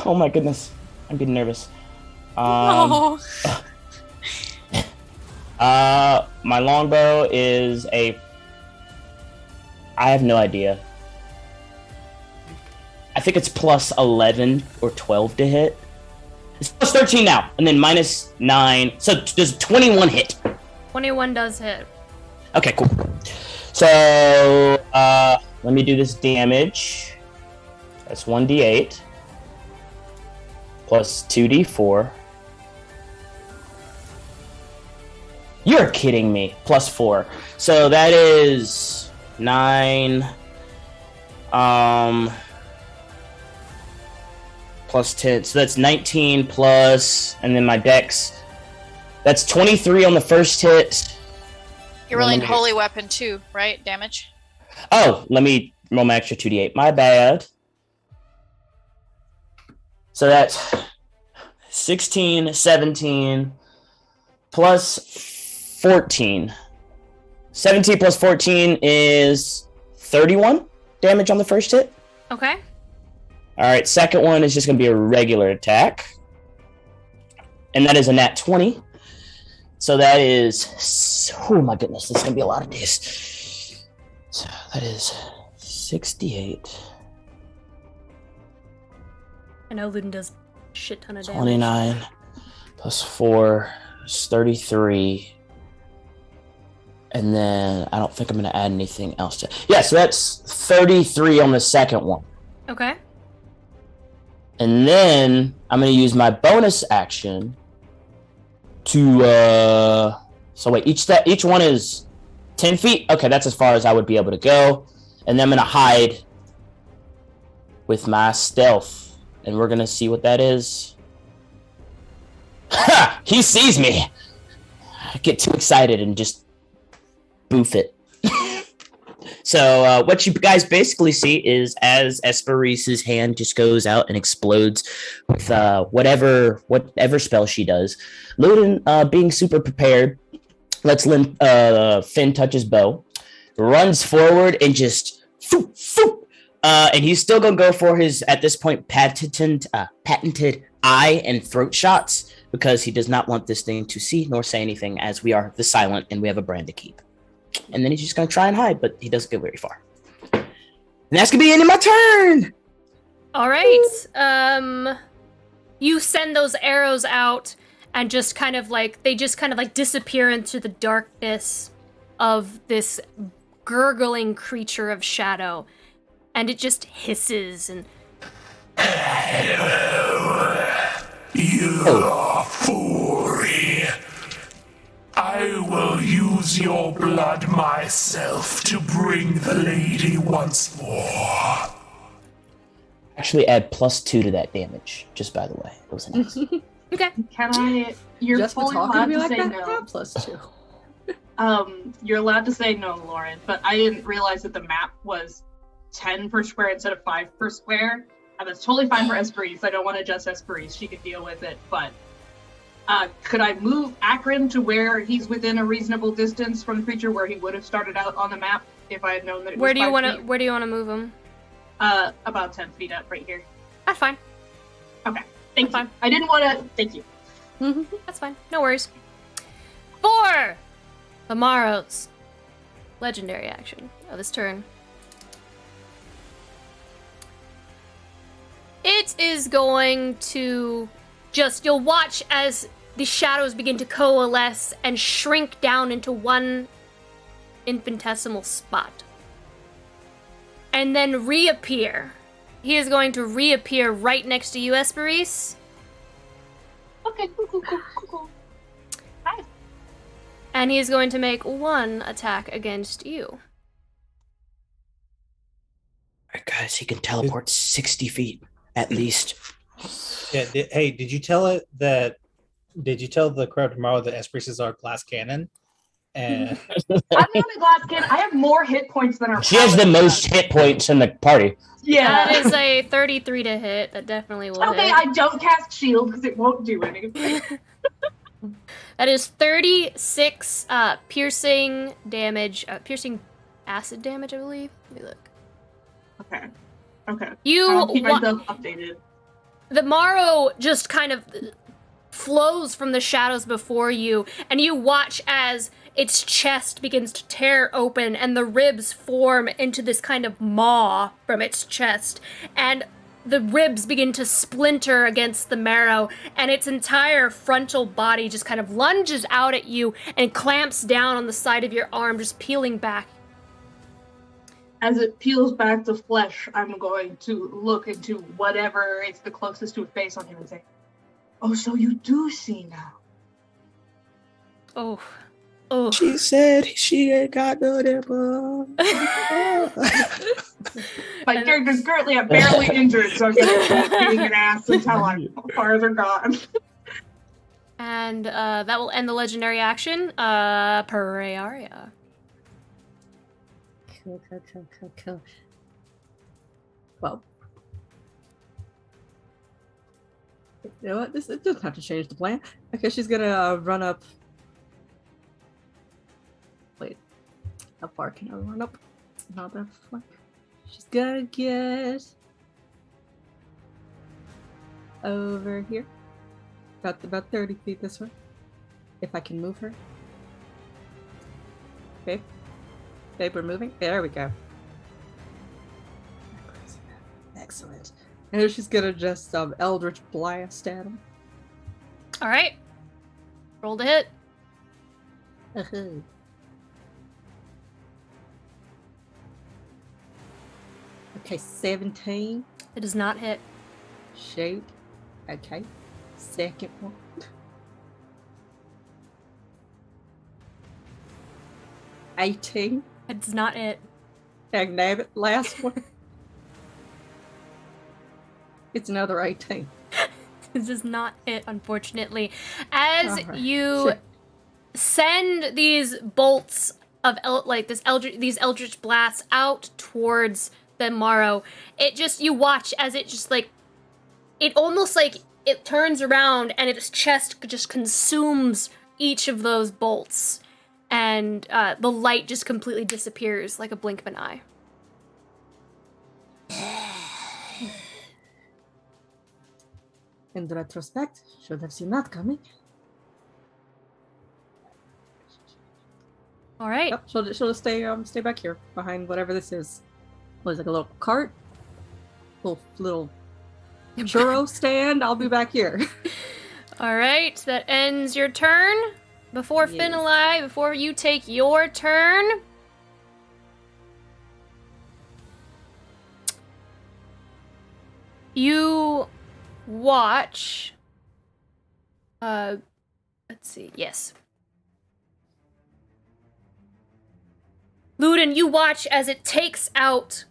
Oh my goodness, I'm getting nervous. My longbow is a... I have no idea. I think it's plus 11 or 12 to hit. It's plus 13 now, and then minus 9. So does 21 hit? 21 does hit. Okay, cool. So, let me do this damage. That's 1d8. Plus 2d4. You're kidding me. Plus 4. So that is 9. Plus 10. So that's 19 plus, and then my dex. That's 23 on the first hit. You're rolling holy weapon too, right? Damage. Oh, let me roll my extra 2d8. My bad. So that's 16, 17, plus 14. 17 plus 14 is 31 damage on the first hit. Okay. All right, second one is just going to be a regular attack. And that is a nat 20. So that is... Oh my goodness, this is going to be a lot of days. So that is 68. I know Luden does a shit ton of damage. 29 plus 4 is 33. And then I don't think I'm going to add anything else to... Yeah, so that's 33 on the second one. Okay. And then I'm going to use my bonus action to... So wait, each one is 10 feet? Okay, that's as far as I would be able to go. And then I'm going to hide with my stealth. And we're going to see what that is. Ha! He sees me! I get too excited and just boof it. So what you guys basically see is as Esperice's hand just goes out and explodes with whatever spell she does, Luden, being super prepared, lets Finn touch his bow, runs forward and just foop, foop, and he's still gonna go for his, at this point, patented eye and throat shots, because he does not want this thing to see nor say anything, as we are the silent and we have a brand to keep. And then he's just going to try and hide, but he doesn't get very far. And that's going to be the end of my turn! All right. You send those arrows out and just kind of like, they just kind of like disappear into the darkness of this gurgling creature of shadow. And it just hisses and... You fury. I will use your blood myself to bring the lady once more. Actually add +2 to that damage, just by the way. It was an accident. Okay. Can I... You're Just for fully talking allowed to me to like say that? no. Yeah, +2. You're allowed to say no, Lauren, but I didn't realize that the map was 10 per square instead of 5 per square. And that's totally fine for Esperice. I don't want to adjust Esperice. She can deal with it, but... could I move Akron to where he's within a reasonable distance from the creature where he would have started out on the map if I had known that it was Where do you 5 want feet? Where do you want to move him? About 10 feet up right here. That's fine. Okay, thank you. Fine. I didn't want to... Thank you. That's fine. No worries. For the Morrows, legendary action of this turn. It is going to you'll watch as the shadows begin to coalesce and shrink down into one infinitesimal spot. And then reappear. He is going to reappear right next to you, Esperise. Okay, cool. Hi. And he is going to make one attack against you. Alright, guys, he can teleport 60 feet at least. Yeah. Did you tell the crowd tomorrow that Esperis is our glass cannon? And I'm not a glass cannon. I have more hit points than our She has the most hit points in the party. Yeah. That is a 33 to hit. That definitely will Okay, hit. I don't cast shield because it won't do anything. That is 36 piercing damage. Piercing acid damage, I believe. Let me look. Okay. You I'll keep myself updated. The Morrow just kind of flows from the shadows before you, and you watch as its chest begins to tear open and the ribs form into this kind of maw from its chest, and the ribs begin to splinter against the marrow, and its entire frontal body just kind of lunges out at you and clamps down on the side of your arm, just peeling back. As it peels back the flesh, I'm going to look into whatever is the closest to a face on him and say, "Oh, so you do see now." Oh. She said she ain't got no nipple. My character's currently barely injured, so I'm going to keep being an ass until I'm farther gone. And that will end the legendary action. Pararia. Cool. Well, you know what? It doesn't have to change the plan. Okay, she's gonna run up. Wait, how far can I run up? Not that far. She's gonna get over here, about 30 feet this way, if I can move her. Okay. Babe, we're moving. There we go. Excellent. And then she's gonna just Eldritch Blast at him. All right. Roll to hit. Uh-huh. Okay, 17. It does not hit. Shoot. Okay. Second one. $18. It does not hit. Dang nabbit. Last one. It's another 18. It does not hit, unfortunately. As All right. you Shit. send these bolts of these eldritch blasts out towards the Morrow, you watch as it just it almost it turns around and its chest just consumes each of those bolts, and the light just completely disappears like a blink of an eye. In retrospect, should have seen that coming. All right. Yep, she'll just stay back here behind whatever this is. What is it, like a little cart? Little churro stand? I'll be back here. All right, that ends your turn. Before Yes. Finalai, before you take your turn, you watch. Let's see. Yes. Ludin, you watch as it takes out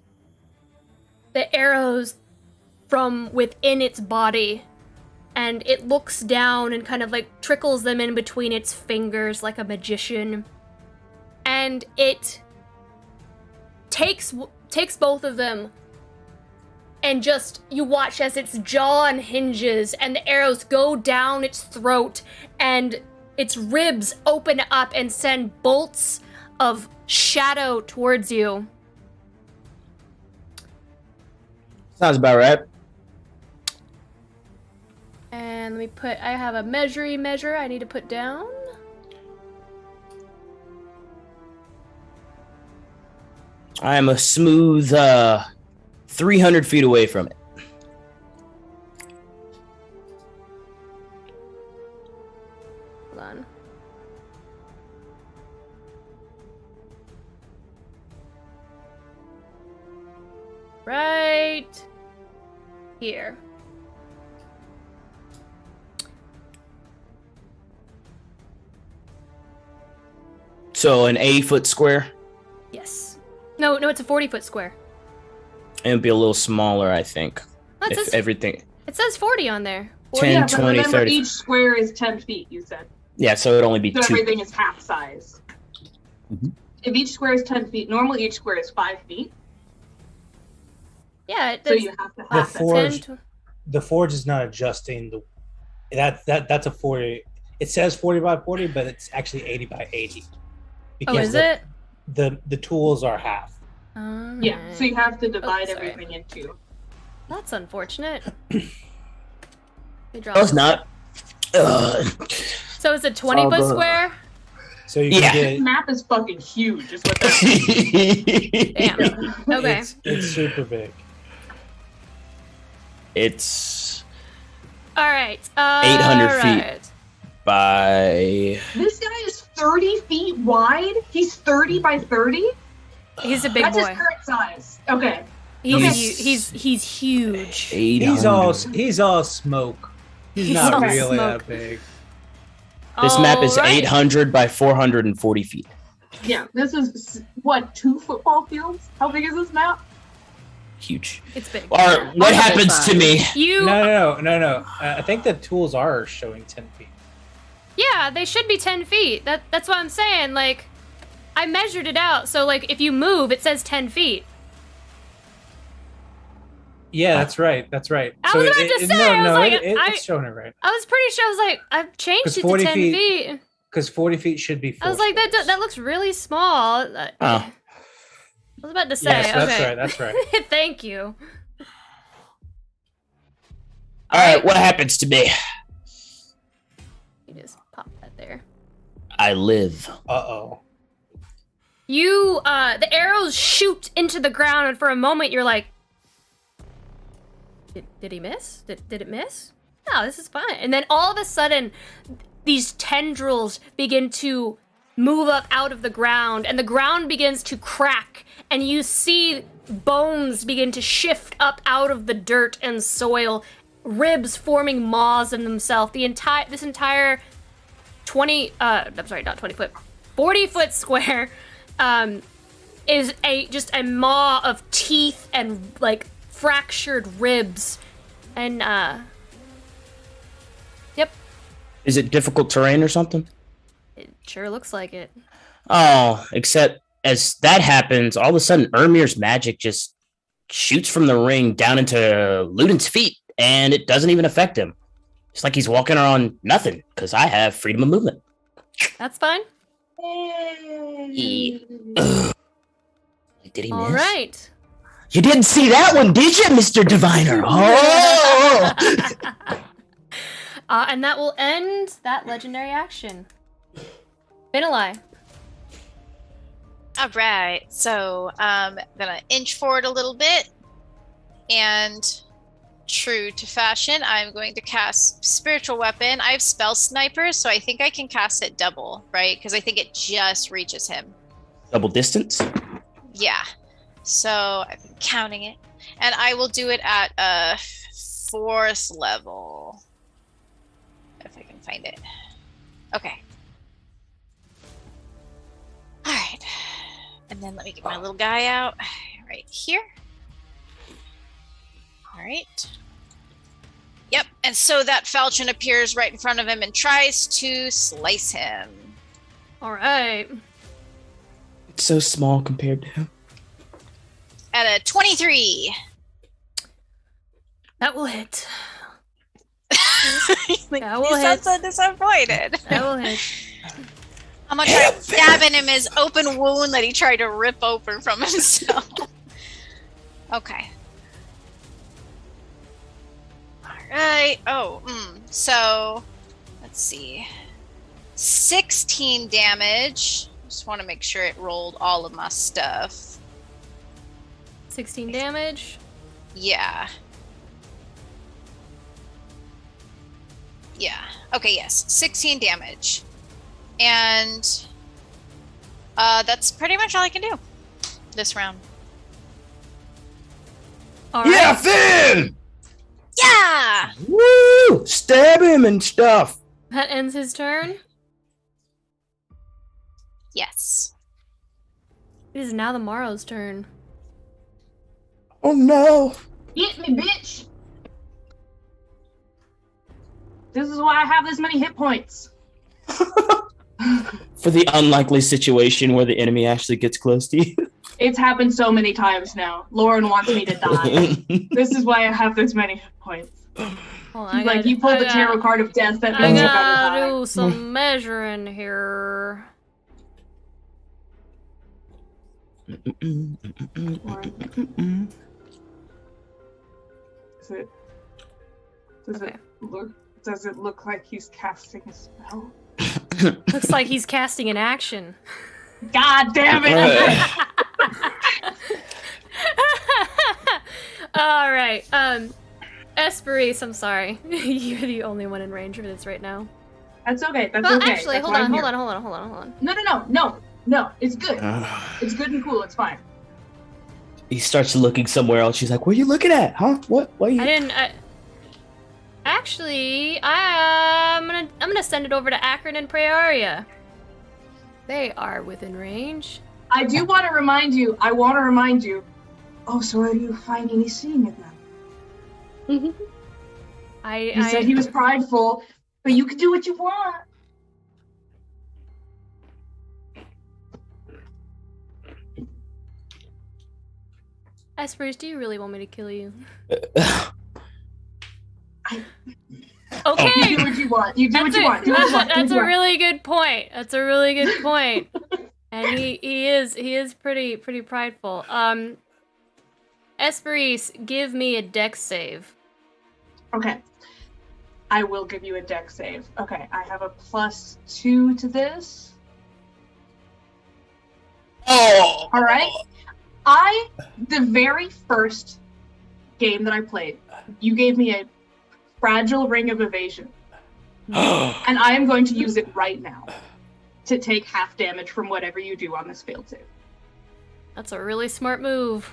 the arrows from within its body, and it looks down and kind of trickles them in between its fingers like a magician, and it takes both of them, and you watch as its jaw unhinges and the arrows go down its throat and its ribs open up and send bolts of shadow towards you. Sounds about right. And I have a measure I need to put down. I am a smooth 300 feet away from it. Hold on. Right here. So an 80-foot square? Yes. No, it's a 40-foot square. It would be a little smaller, I think. That If says- everything... It says 40 on there. 10, yeah, but 20, remember 30. each square is 10 feet, you said. Yeah, so it'd only be So 2. everything is half size. Mhm. If each square is 10 feet, normally each square is 5 feet. Yeah, So you have to The half it. forge, the forge is not adjusting the. That's a 40. It says 40 by 40, but it's actually 80 by 80. Oh, is it? The tools are half. Yeah, so you have to divide sorry. everything into. That's unfortunate. No, it's not. So it's a 20-foot square? So you Yeah. can This get. map is fucking huge. Is what that Damn. Okay. It's super big. It's All right. 800 feet by... This guy is 30 feet wide? He's 30 by 30? He's a big That's boy. his current size. Okay. He's huge. He's all smoke. He's not all really smoke. that big. This map is Alright. 800 by 440 feet. Yeah, this is, what, 2 football fields? How big is this map? Huge. It's big. All right, what happens to me? You No. I think the tools are showing 10 feet. Yeah, they should be 10 feet. That's what I'm saying. Like, I measured it out. So, like, if you move, it says 10 feet. Yeah, that's right. I was about to say, it's showing it right. I was pretty sure. I was like, I've changed 'Cause it to 40 10 feet- feet. Because 40 feet should be 4 I was like, squares. that looks really small. Oh. I was about to say, Yes, that's okay. right, that's right. Thank you. All right, what happens to me? You just pop that there. I live. Uh-oh. You, the arrows shoot into the ground, and for a moment, you're like, did he miss? Did it miss? No, this is fine. And then all of a sudden, these tendrils begin to move up out of the ground, and the ground begins to crack, and you see bones begin to shift up out of the dirt and soil, ribs forming maws in themselves. This entire 40 foot square is just a maw of teeth and like fractured ribs. And yep, Is it difficult terrain or something? it sure looks like it. Oh, except as that happens, all of a sudden Ermir's magic just shoots from the ring down into Luden's feet, and it doesn't even affect him. It's like he's walking on nothing, because I have freedom of movement. That's fine. Ugh. Did he All miss? right. You didn't see that one, did you, Mr. Diviner? Oh! And that will end that legendary action. Benelai. All right, so I'm gonna inch forward a little bit, and true to fashion, I'm going to cast Spiritual Weapon. I have Spell Sniper, so I think I can cast it double, right? Because I think it just reaches him. Double distance? Yeah. So I've been counting it, and I will do it at a 4th level, if I can find it. Okay. All right. And then let me get my little guy out right here. All right. Yep. And so that falchion appears right in front of him and tries to slice him. All right. It's so small compared to him. At a 23. That will hit. Like, That will you sound hit. so disappointed. That will hit. I'm gonna try stabbing him his open wound that he tried to rip open from himself. Okay. Alright. So let's see. 16 damage. Just want to make sure it rolled all of my stuff. 16 damage. Yeah. Yeah. Okay, yes. 16 damage. And that's pretty much all I can do this round. All Yeah, right. Finn! Yeah! Woo! Stab him and stuff. That ends his turn. Yes. It is now the Morrow's turn. Oh no. Get me, bitch! This is why I have this many hit points. For the unlikely situation where the enemy actually gets close to you. It's happened so many times now. Lauren wants me to die. This is why I have this many hit points. Hold on, you pulled the tarot card of death. That means I you're gonna gotta die. do some measuring here. Does it look like he's casting a spell? Looks like he's casting an action. God damn it! All right. Esperise, I'm sorry. You're the only one in range of this right now. That's okay. That's well, okay. Actually, That's hold why I'm on. No. It's good. It's good and cool. It's fine. He starts looking somewhere else. She's like, "What are you looking at? Huh? What are you?" Actually, I'm gonna send it over to Akron and Praeria. They are within range. I do want to remind you. Oh, so are you finally seeing it now? He said he was prideful, but you can do what you want. Esperise, do you really want me to kill you? Okay. You do what you want. You do what you want. Do what you want. That's a really good point. And he is pretty prideful. Esperise, give me a dex save. Okay. I will give you a dex save. Okay, I have a +2 to this. Oh! All right. The very first game that I played, you gave me a fragile ring of evasion. And I am going to use it right now to take half damage from whatever you do on this failed save. That's a really smart move.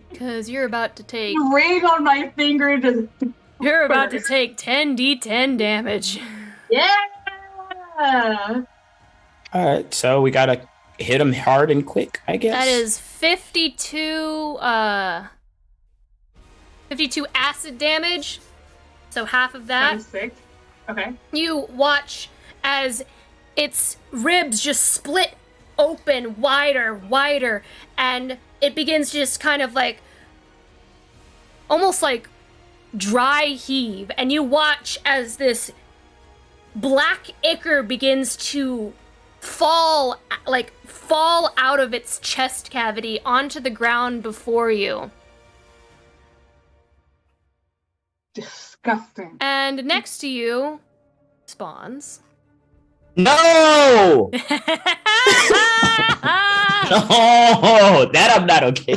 Because you're about to take... Ring on my finger to... You're about to take 10d10 damage. Yeah! Alright, so we gotta hit him hard and quick, I guess. That is 52 acid damage. So half of that. 26. Okay. You watch as its ribs just split open wider, and it begins to just kind of like almost like dry heave, and you watch as this black ichor begins to fall out of its chest cavity onto the ground before you. Disgusting. And next to you spawns. No! No! That I'm not okay.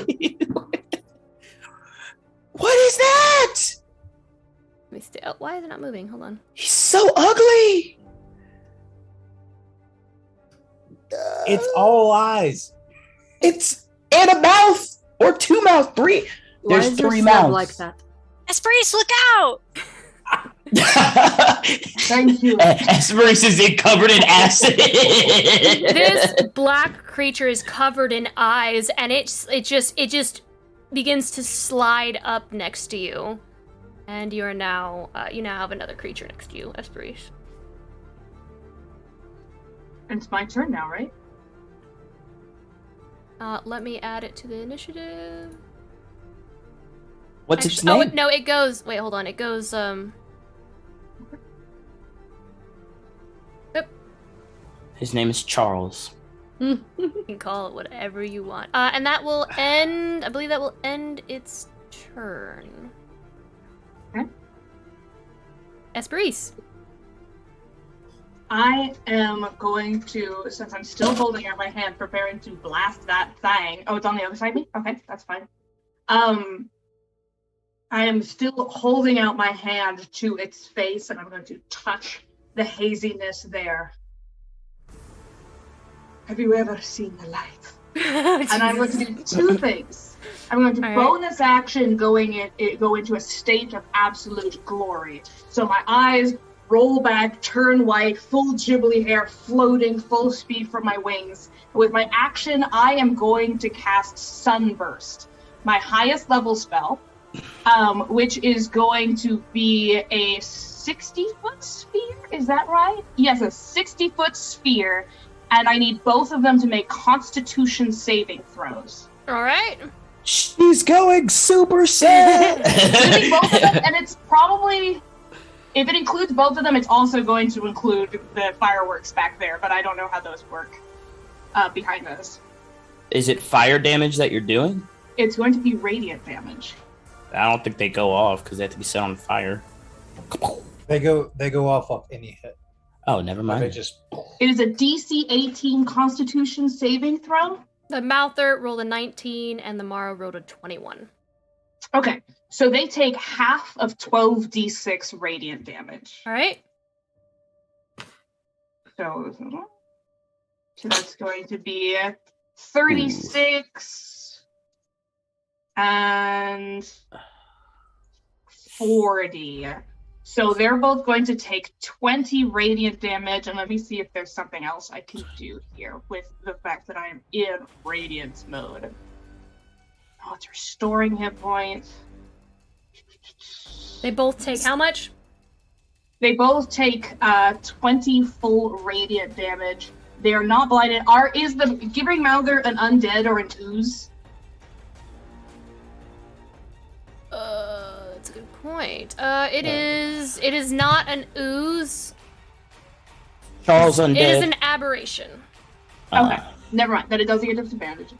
What is that? Let me stay. Oh, why is it not moving? Hold on. He's so ugly. It's all eyes. It's in a mouth or two mouths. Three. Why There's is your three slab mouths. like that? Esperise, look out! Thank you. Esperise is covered in acid. This black creature is covered in eyes, and it just begins to slide up next to you, and you are now you now have another creature next to you, Esperise. It's my turn now, right? Let me add it to the initiative. What's its name? Oh no, it goes. Wait, hold on. It goes. Yep. His name is Charles. You can call it whatever you want. And that will end. I believe that will end its turn. Okay. Esperise. I am going to, since I'm still holding out my hand, preparing to blast that thing. Oh, it's on the other side of me? Okay, that's fine. I am still holding out my hand to its face, and I'm going to touch the haziness there. Have you ever seen the light? And I'm going to do two things. I'm going to bonus action go into a state of absolute glory. So my eyes roll back, turn white, full Ghibli hair floating full speed from my wings. With my action, I am going to cast Sunburst, my highest level spell, which is going to be a 60-foot sphere. Is that right? Yes, a 60-foot sphere. And I need both of them to make Constitution saving throws. All right. She's going Super Saiyan! Both of them, and it's probably, if it includes both of them, it's also going to include the fireworks back there, but I don't know how those work behind those. Is it fire damage that you're doing? It's going to be radiant damage. I don't think they go off because they have to be set on fire. They go off any hit. Oh, never mind. They just. It is a DC 18 Constitution saving throw. The Mouther rolled a 19 and the Morrow rolled a 21. Okay, so they take half of 12d6 radiant damage. All right. So that's going to be 36 and 40. So they're both going to take 20 radiant damage, and let me see if there's something else I can do here with the fact that I am in radiance mode. Oh, it's restoring hit points. They both take how much? They both take 20 full radiant damage. They are not blinded. Is the Gibbering Mouther an undead or an ooze? That's a good point. It is not an ooze. Charles undead. It is an aberration. Okay, never mind. Then it doesn't get disadvantage.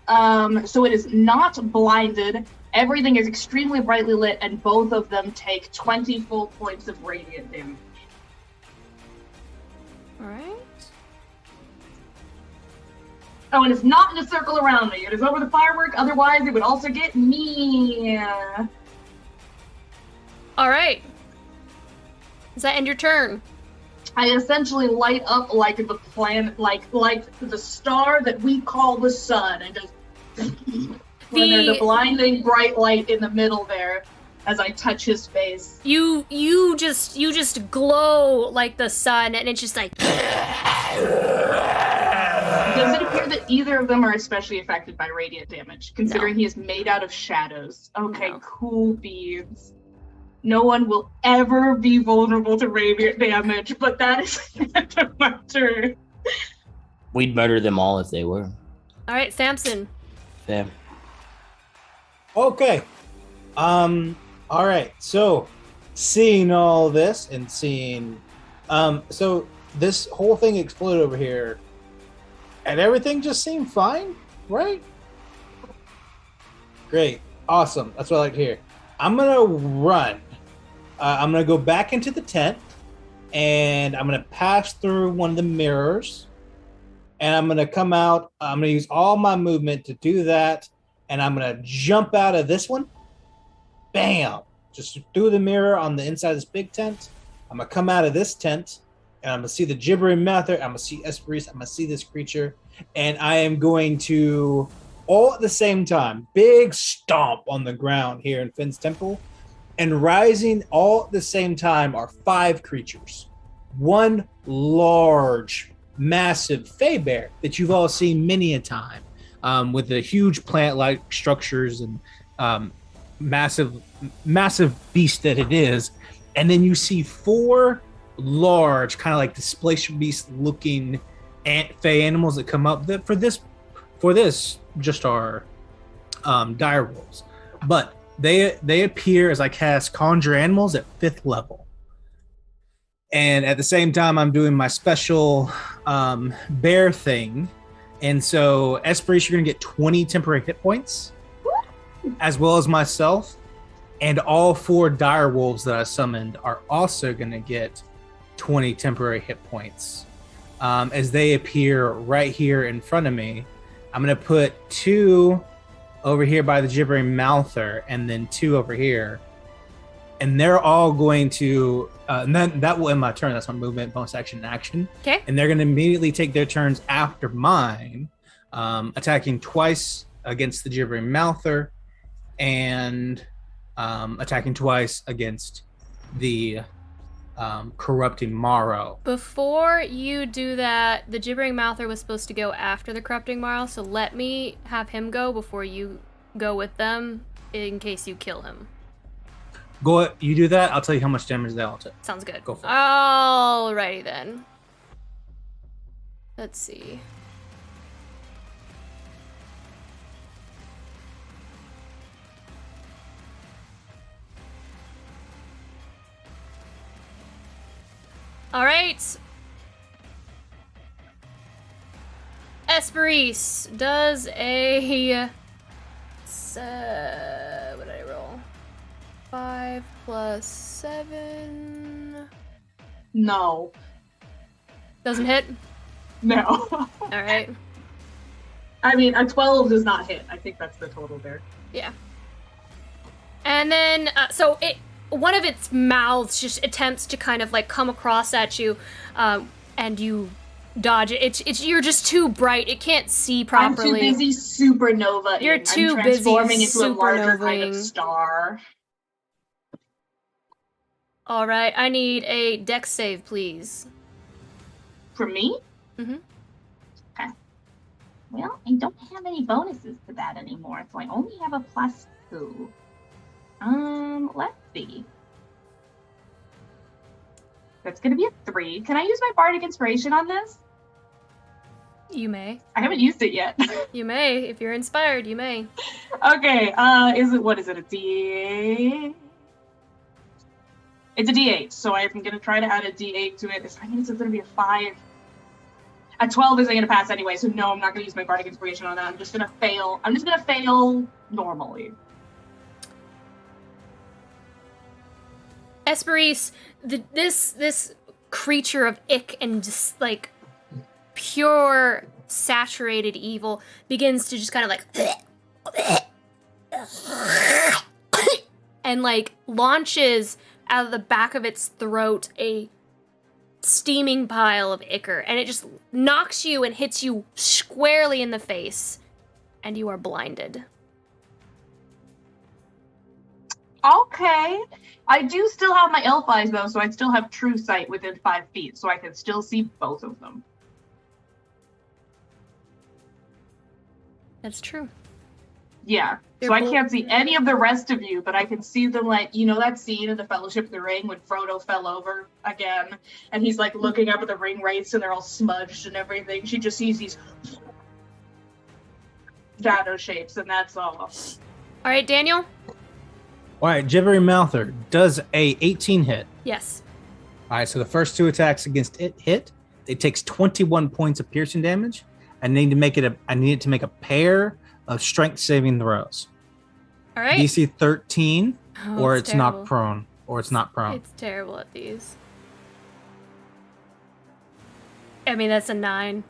So it is not blinded. Everything is extremely brightly lit, and both of them take 20 full points of radiant damage. All right. Oh, and it's not in a circle around me. It is over the firework. Otherwise, it would also get me. All right. Does that end your turn? I essentially light up like the planet, like the star that we call the sun, and just when there's a blinding bright light in the middle there as I touch his face. You just glow like the sun, and it's just like. Does it appear that either of them are especially affected by radiant damage, considering he is made out of shadows? Okay, cool beans. No one will ever be vulnerable to radiant damage, but that is the end of my turn. We'd murder them all if they were. All right, Samson. Yeah. Okay. All right. So, seeing all this and seeing, so this whole thing exploded over here, and everything just seemed fine, right? Great. Awesome. That's what I like to hear. I'm gonna run. I'm gonna go back into the tent, and I'm gonna pass through one of the mirrors, and I'm gonna come out. I'm gonna use all my movement to do that, and I'm gonna jump out of this one. Bam! Just through the mirror on the inside of this big tent. I'm gonna come out of this tent, and I'm gonna see the gibbering mouther. I'm gonna see Esprit. I'm gonna see this creature, and I am going to all at the same time, big stomp on the ground here in Finn's temple. And rising all at the same time are 5 creatures. One large, massive Fey bear that you've all seen many a time, with the huge plant-like structures and massive beast that it is. And then you see 4 large, kind of like displacement beast-looking Fey animals that come up. That for this, just are dire wolves, but. They appear as I cast Conjure Animals at 5th level. And at the same time, I'm doing my special bear thing. And so, Esprit, you're going to get 20 temporary hit points, as well as myself. And all 4 dire wolves that I summoned are also going to get 20 temporary hit points as they appear right here in front of me. I'm going to put 2 over here by the gibbering mouther and then 2 over here. And they're all going to, and then that will end my turn. That's my movement, bonus action, and action. Okay. And they're going to immediately take their turns after mine, attacking twice against the gibbering mouther and attacking twice against the corrupting Morrow. Before you do that, the gibbering mouther was supposed to go after the corrupting Morrow, so let me have him go before you go with them in case you kill him. Go. You do that. I'll tell you how much damage they all took. Sounds good. Go for it. Alrighty then. Let's see. All right. Esperise does a... what did I roll? 5 plus 7... No. Doesn't hit? No. All right. I mean, a 12 does not hit. I think that's the total there. Yeah. And then, so one of its mouths just attempts to kind of like come across at you, and you dodge it. You're just too bright. It can't see properly. I'm too busy supernova. You're too busy transforming into a larger kind of supernovaing. star. All right, I need a dex save, please. For me? Mm-hmm. Okay. Well, I don't have any bonuses to that anymore, so I only have a +2. Let's see. That's gonna be a 3. Can I use my bardic inspiration on this? You may. I haven't used it yet. You may. If you're inspired, you may. Okay, what is it, a D8? It's a D8, so I'm gonna try to add a D8 to it. I mean, it's gonna be a 5. A 12 isn't gonna pass anyway, so no, I'm not gonna use my bardic inspiration on that. I'm just gonna fail normally. Esperise, this creature of ick and just like pure saturated evil begins to just kind of like and like launches out of the back of its throat a steaming pile of ichor, and it just knocks you and hits you squarely in the face, and you are blinded. Okay. I do still have my elf eyes though, so I still have true sight within 5 feet, so I can still see both of them. That's true. Yeah. They're So I both- can't see any of the rest of you, but I can see them, like, you know that scene in the Fellowship of the Ring when Frodo fell over again, and he's like looking up at the ring wraiths and they're all smudged and everything. She just sees these shadow shapes, and that's all. All right, Daniel? All right, gibbering mouther does a 18 hit. Yes. All right, so the first 2 attacks against it hit. It takes 21 points of piercing damage. I need it to make a pair of strength saving throws. All right. DC 13, Oh, or it's it's knocked terrible. prone, or it's not prone. It's terrible at these. I mean, that's a 9.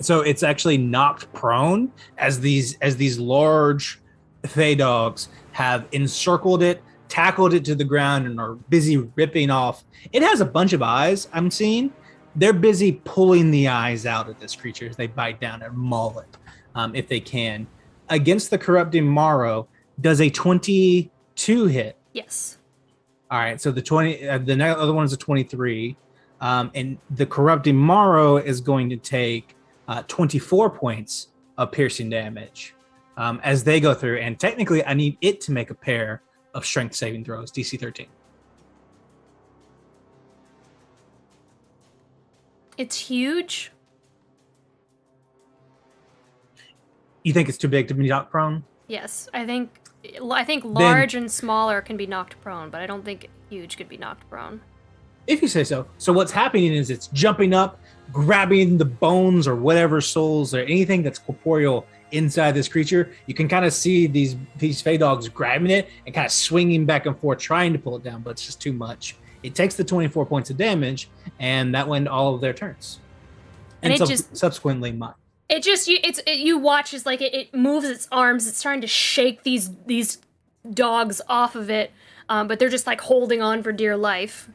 So it's actually knocked prone as these large Fey dogs have encircled it, tackled it to the ground, and are busy ripping off. It has a bunch of eyes I'm seeing. They're busy pulling the eyes out of this creature as they bite down and maul it, if they can. Against the corrupting Morrow, does a 22 hit? Yes. All right, so the other one is a 23, and the corrupting Morrow is going to take 24 points of piercing damage as they go through. And technically, I need it to make a pair of strength saving throws, DC 13. It's huge. You think it's too big to be knocked prone? Yes, I think large and smaller can be knocked prone, but I don't think huge could be knocked prone. If you say so. So what's happening is it's jumping up, grabbing the bones or whatever souls or anything that's corporeal inside this creature. You can kind of see these Fey dogs grabbing it and kind of swinging back and forth, trying to pull it down, but it's just too much. it takes the 24 points of damage, and that went all of their turns. And it subsequently mine. You watch as like it moves its arms. It's trying to shake these dogs off of it, but they're just like holding on for dear life.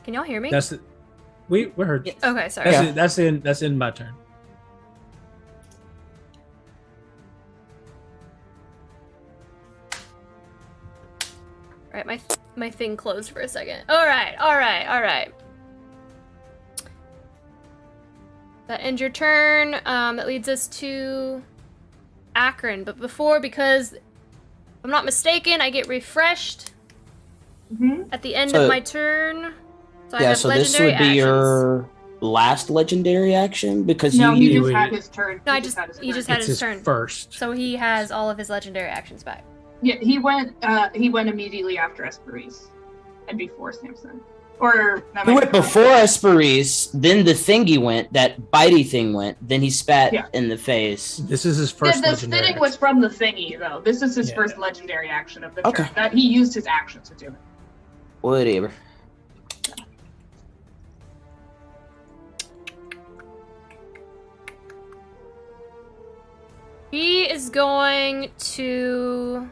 Can y'all hear me? We heard. Yes. Okay, sorry. That's in my turn. All right, my thing closed for a second. All right. That ends your turn. That leads us to Akron. But before, because if I'm not mistaken, I get refreshed at the end of my turn. So I have so this would be actions. your last legendary action because he you just had his turn. No, he just had his turn first. So he has all of his legendary actions back. Yeah, he went immediately after Esperise and before Samson. Or he went before Esperise, then the thingy went, that bitey thing went, then he spat in the face. This is his first the legendary spitting was from the thingy, though. This is his first legendary action of the turn. That he used his action to do it. Whatever. He is going to...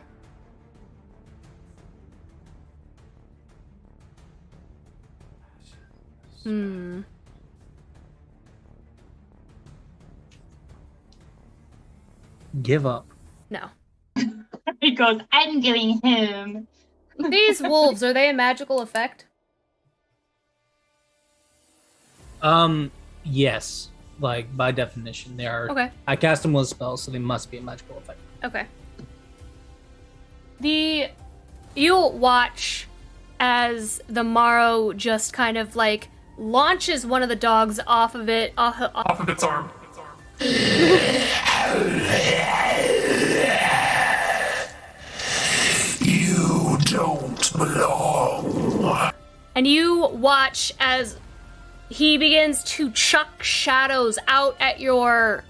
Give up. No. He goes, I'm giving him. These wolves, are they a magical effect? Yes. Like, by definition, they are. Okay. I cast them with a spell, so they must be a magical effect. Okay. You'll watch as the Morrow just kind of like launches one of the dogs off of its arm. You don't belong. And you watch as he begins to chuck shadows out at your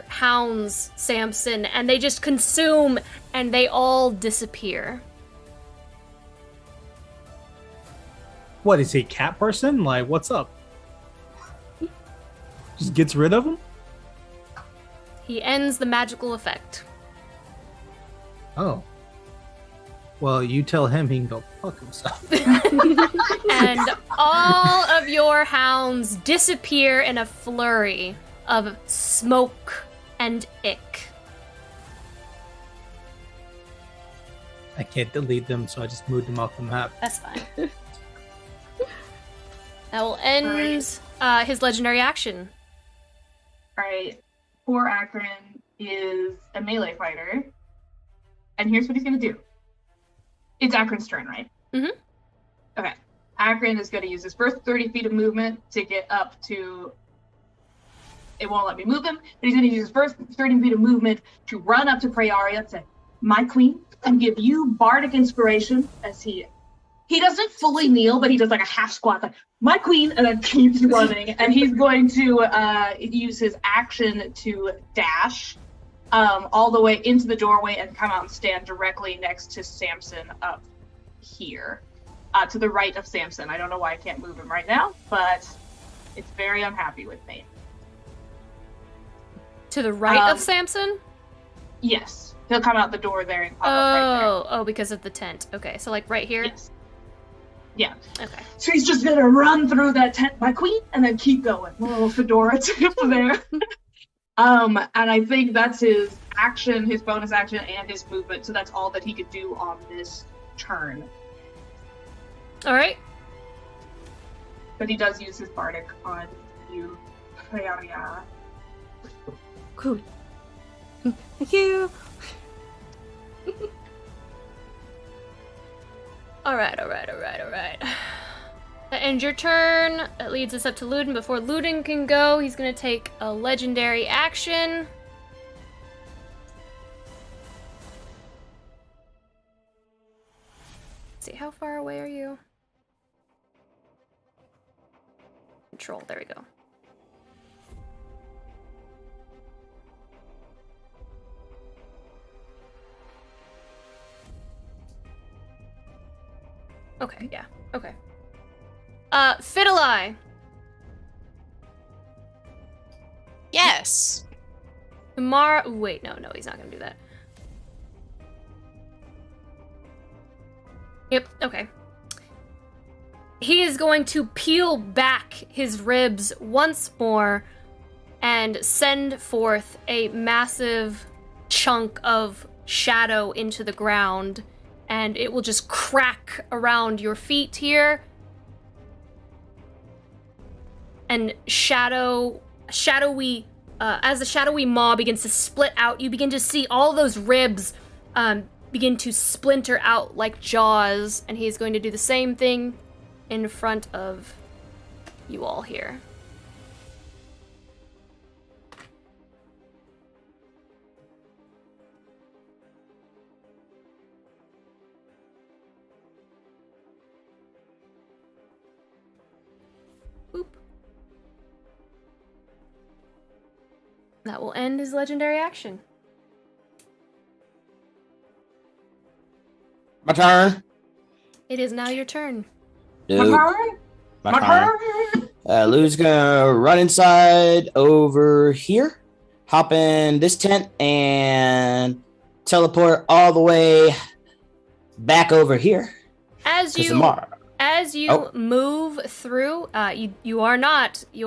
hounds, Samson, and they just consume and they all disappear. What, is he a cat person? Like, what's up? Just gets rid of them? He ends the magical effect. Oh. Well, you tell him he can go fuck himself. And all of your hounds disappear in a flurry of smoke and ick. I can't delete them, so I just moved them off the map. That's fine. That will end his legendary action. Alright. Poor Akron is a melee fighter. And here's what he's going to do. It's Akron's turn, right? Mm-hmm. Okay. Akron is going to use his first 30 feet of movement to get up to... It won't let me move him, but he's going to use his first 30 feet of movement to run up to Praeria and say, my queen, and give you bardic inspiration as he doesn't fully kneel, but he does like a half squat, like, my queen, and then keeps running. And he's going to use his action to dash all the way into the doorway and come out and stand directly next to Samson up here, to the right of Samson. I don't know why I can't move him right now, but it's very unhappy with me. To the right of Samson? Yes. He'll come out the door there and pop up right there. Oh, because of the tent. Okay, so like right here? Yes. Yeah. Okay. So he's just gonna run through that tent, my queen, and then keep going. Little fedora tip there. And I think that's his action, his bonus action, and his movement. So that's all that he could do on this turn. All right. But he does use his bardic on you, Praeria. Cool. Thank you. All right. That ends your turn. That leads us up to Luden. Before Luden can go, he's going to take a legendary action. Let's see, how far away are you? Control, there we go. Okay, yeah. Okay. Fiddle Eye. Yes. Tomorrow. Wait, no, he's not gonna do that. Yep, okay. He is going to peel back his ribs once more and send forth a massive chunk of shadow into the ground, and it will just crack around your feet here. And as the shadowy maw begins to split out, you begin to see all those ribs begin to splinter out like jaws, and he's going to do the same thing in front of you all here. Boop. That will end his legendary action. My turn. It is now your turn. Nope. My turn. Lou's gonna run inside over here, hop in this tent, and teleport all the way back over here. As you move through, you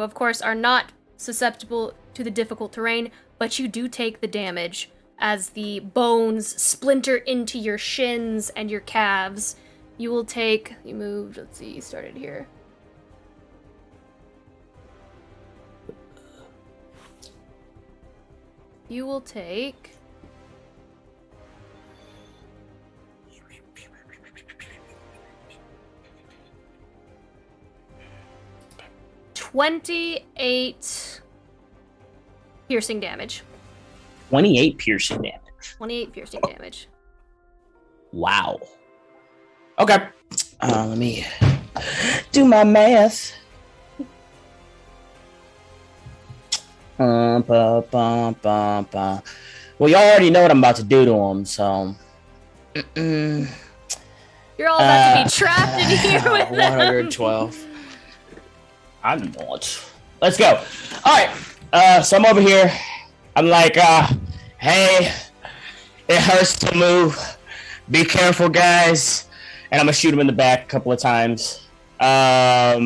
of course are not susceptible to the difficult terrain, but you do take the damage as the bones splinter into your shins and your calves. You will take, you moved, let's see, you started here. You will take 28 piercing damage. 28 piercing damage. 28 piercing damage. Wow. Okay. Let me do my math. Well, you already know what I'm about to do to him, so. You're all about to be trapped in here with them. 112. I'm not. Let's go. All right. So I'm over here. I'm like, hey, it hurts to move. Be careful, guys. And I'm gonna shoot him in the back a couple of times. Yeah,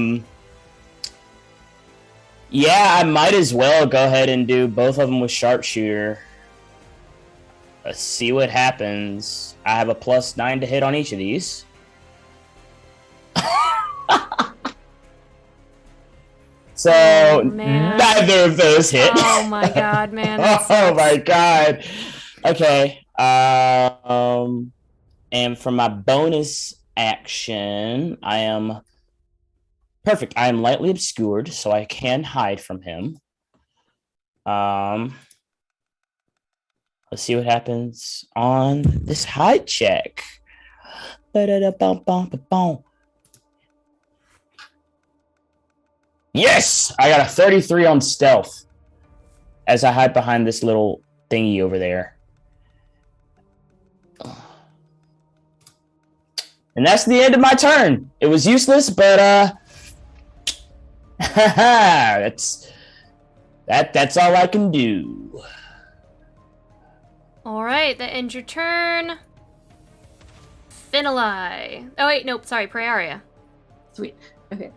I might as well go ahead and do both of them with sharpshooter. Let's see what happens. I have a +9 to hit on each of these. So neither of those hit. Oh my god, man. Oh my god. Okay. And for my bonus action, I am perfect. I am lightly obscured, so I can hide from him. Let's see what happens on this hide check. Yes! I got a 33 on stealth as I hide behind this little thingy over there. And that's the end of my turn. It was useless, but that's all I can do. All right, that ends your turn. Finali. Oh wait, nope. Sorry, Praeria. Sweet. Okay.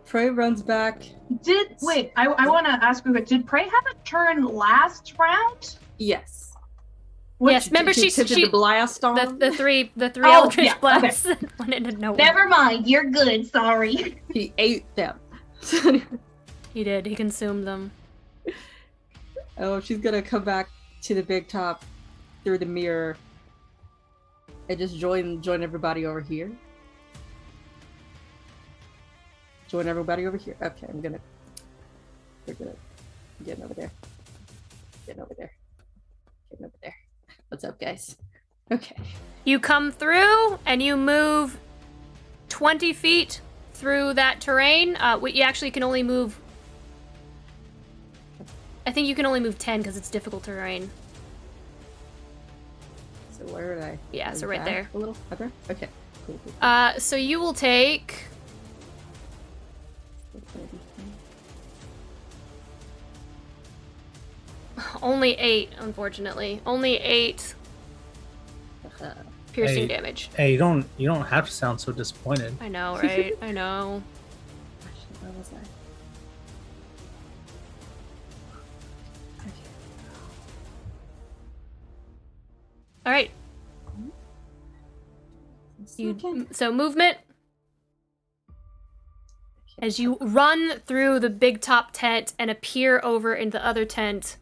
Prey runs back. I want to ask you, did Prey have a turn last round? Yes. Yes, remember she the blast on the three eldritch blasts went into nowhere. Never mind, you're good. Sorry. He ate them. He did. He consumed them. Oh, she's gonna come back to the big top through the mirror and just join everybody over here. Join everybody over here. Okay, we're gonna get over there. Getting over there. What's up, guys? Okay. You come through and you move 20 feet through that terrain. You actually can only move. I think you can only move 10 because it's difficult terrain. So where would I? Yeah, so right there. A little. Okay. Cool. So you will take only 8, unfortunately. Only 8 piercing damage. Hey, you don't have to sound so disappointed. I know, right? I know. Where was I? All right. So movement. As you run through the big top tent and appear over in the other tent,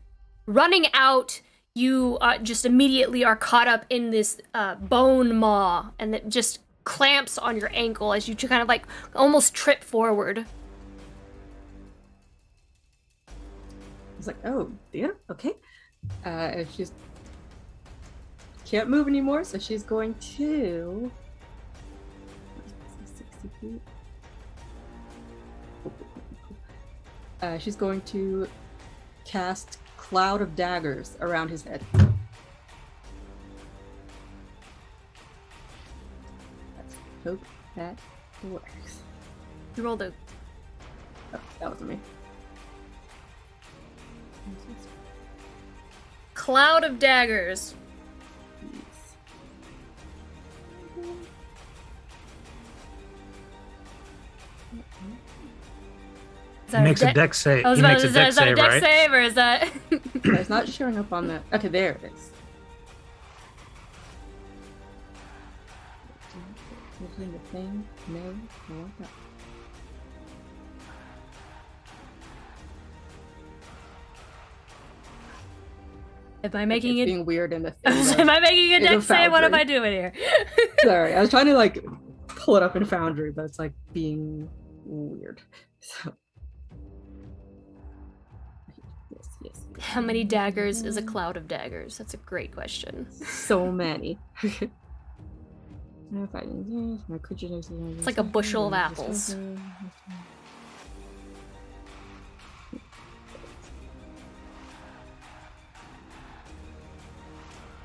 running out, you just immediately are caught up in this bone maw, and it just clamps on your ankle as you kind of like almost trip forward. I was like, oh, dear, okay. And she's can't move anymore, so she's going to 60 feet. She's going to cast Cloud of Daggers around his head. Let's hope that works. You rolled a... Oh, that wasn't me. Cloud of Daggers. He makes a dex save. He makes a dex save, right? Save, or is that? It's not showing up on the. Okay, there it is. Moving the thing. No, I want that. Am I making it being weird in the thing? Am I making a dex save? What am I doing here? Sorry, I was trying to like pull it up in Foundry, but it's like being weird. So. Yes. How many daggers is a cloud of daggers? That's a great question. So many. It's like a bushel of apples.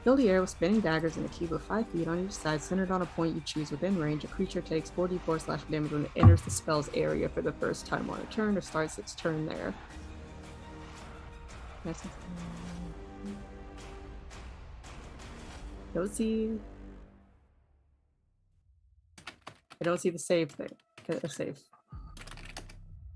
Fill the air with spinning daggers in a cube of 5 feet on each side, centered on a point you choose within range. A creature takes 4d4 slash damage when it enters the spell's area for the first time on a turn or starts its turn there. I don't see the save thing. A save.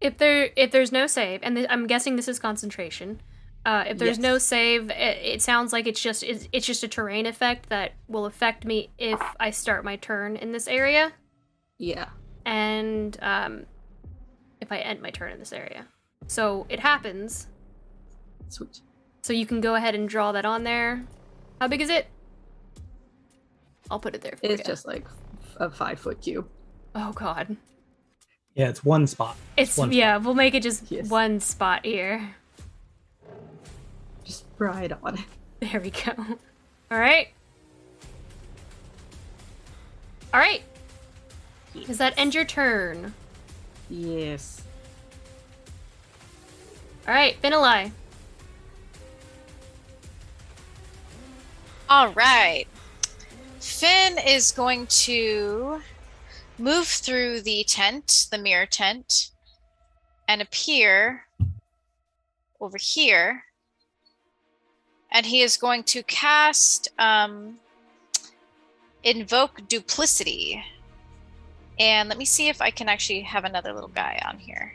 If there's no save, and I'm guessing this is concentration. If there's no save, it sounds like it's just a terrain effect that will affect me if I start my turn in this area. Yeah. And if I end my turn in this area. So it happens. Sweet. So you can go ahead and draw that on there. How big is it? I'll put it there for you. It's just like a 5-foot cube. Oh god. Yeah, it's one spot. We'll make it just one spot here. Just ride on it. There we go. Alright. Alright. Yes. Does that end your turn? Yes. Alright, Finalai. Alright. Finn is going to move through the tent, the mirror tent, and appear over here. And he is going to cast Invoke Duplicity. And let me see if I can actually have another little guy on here.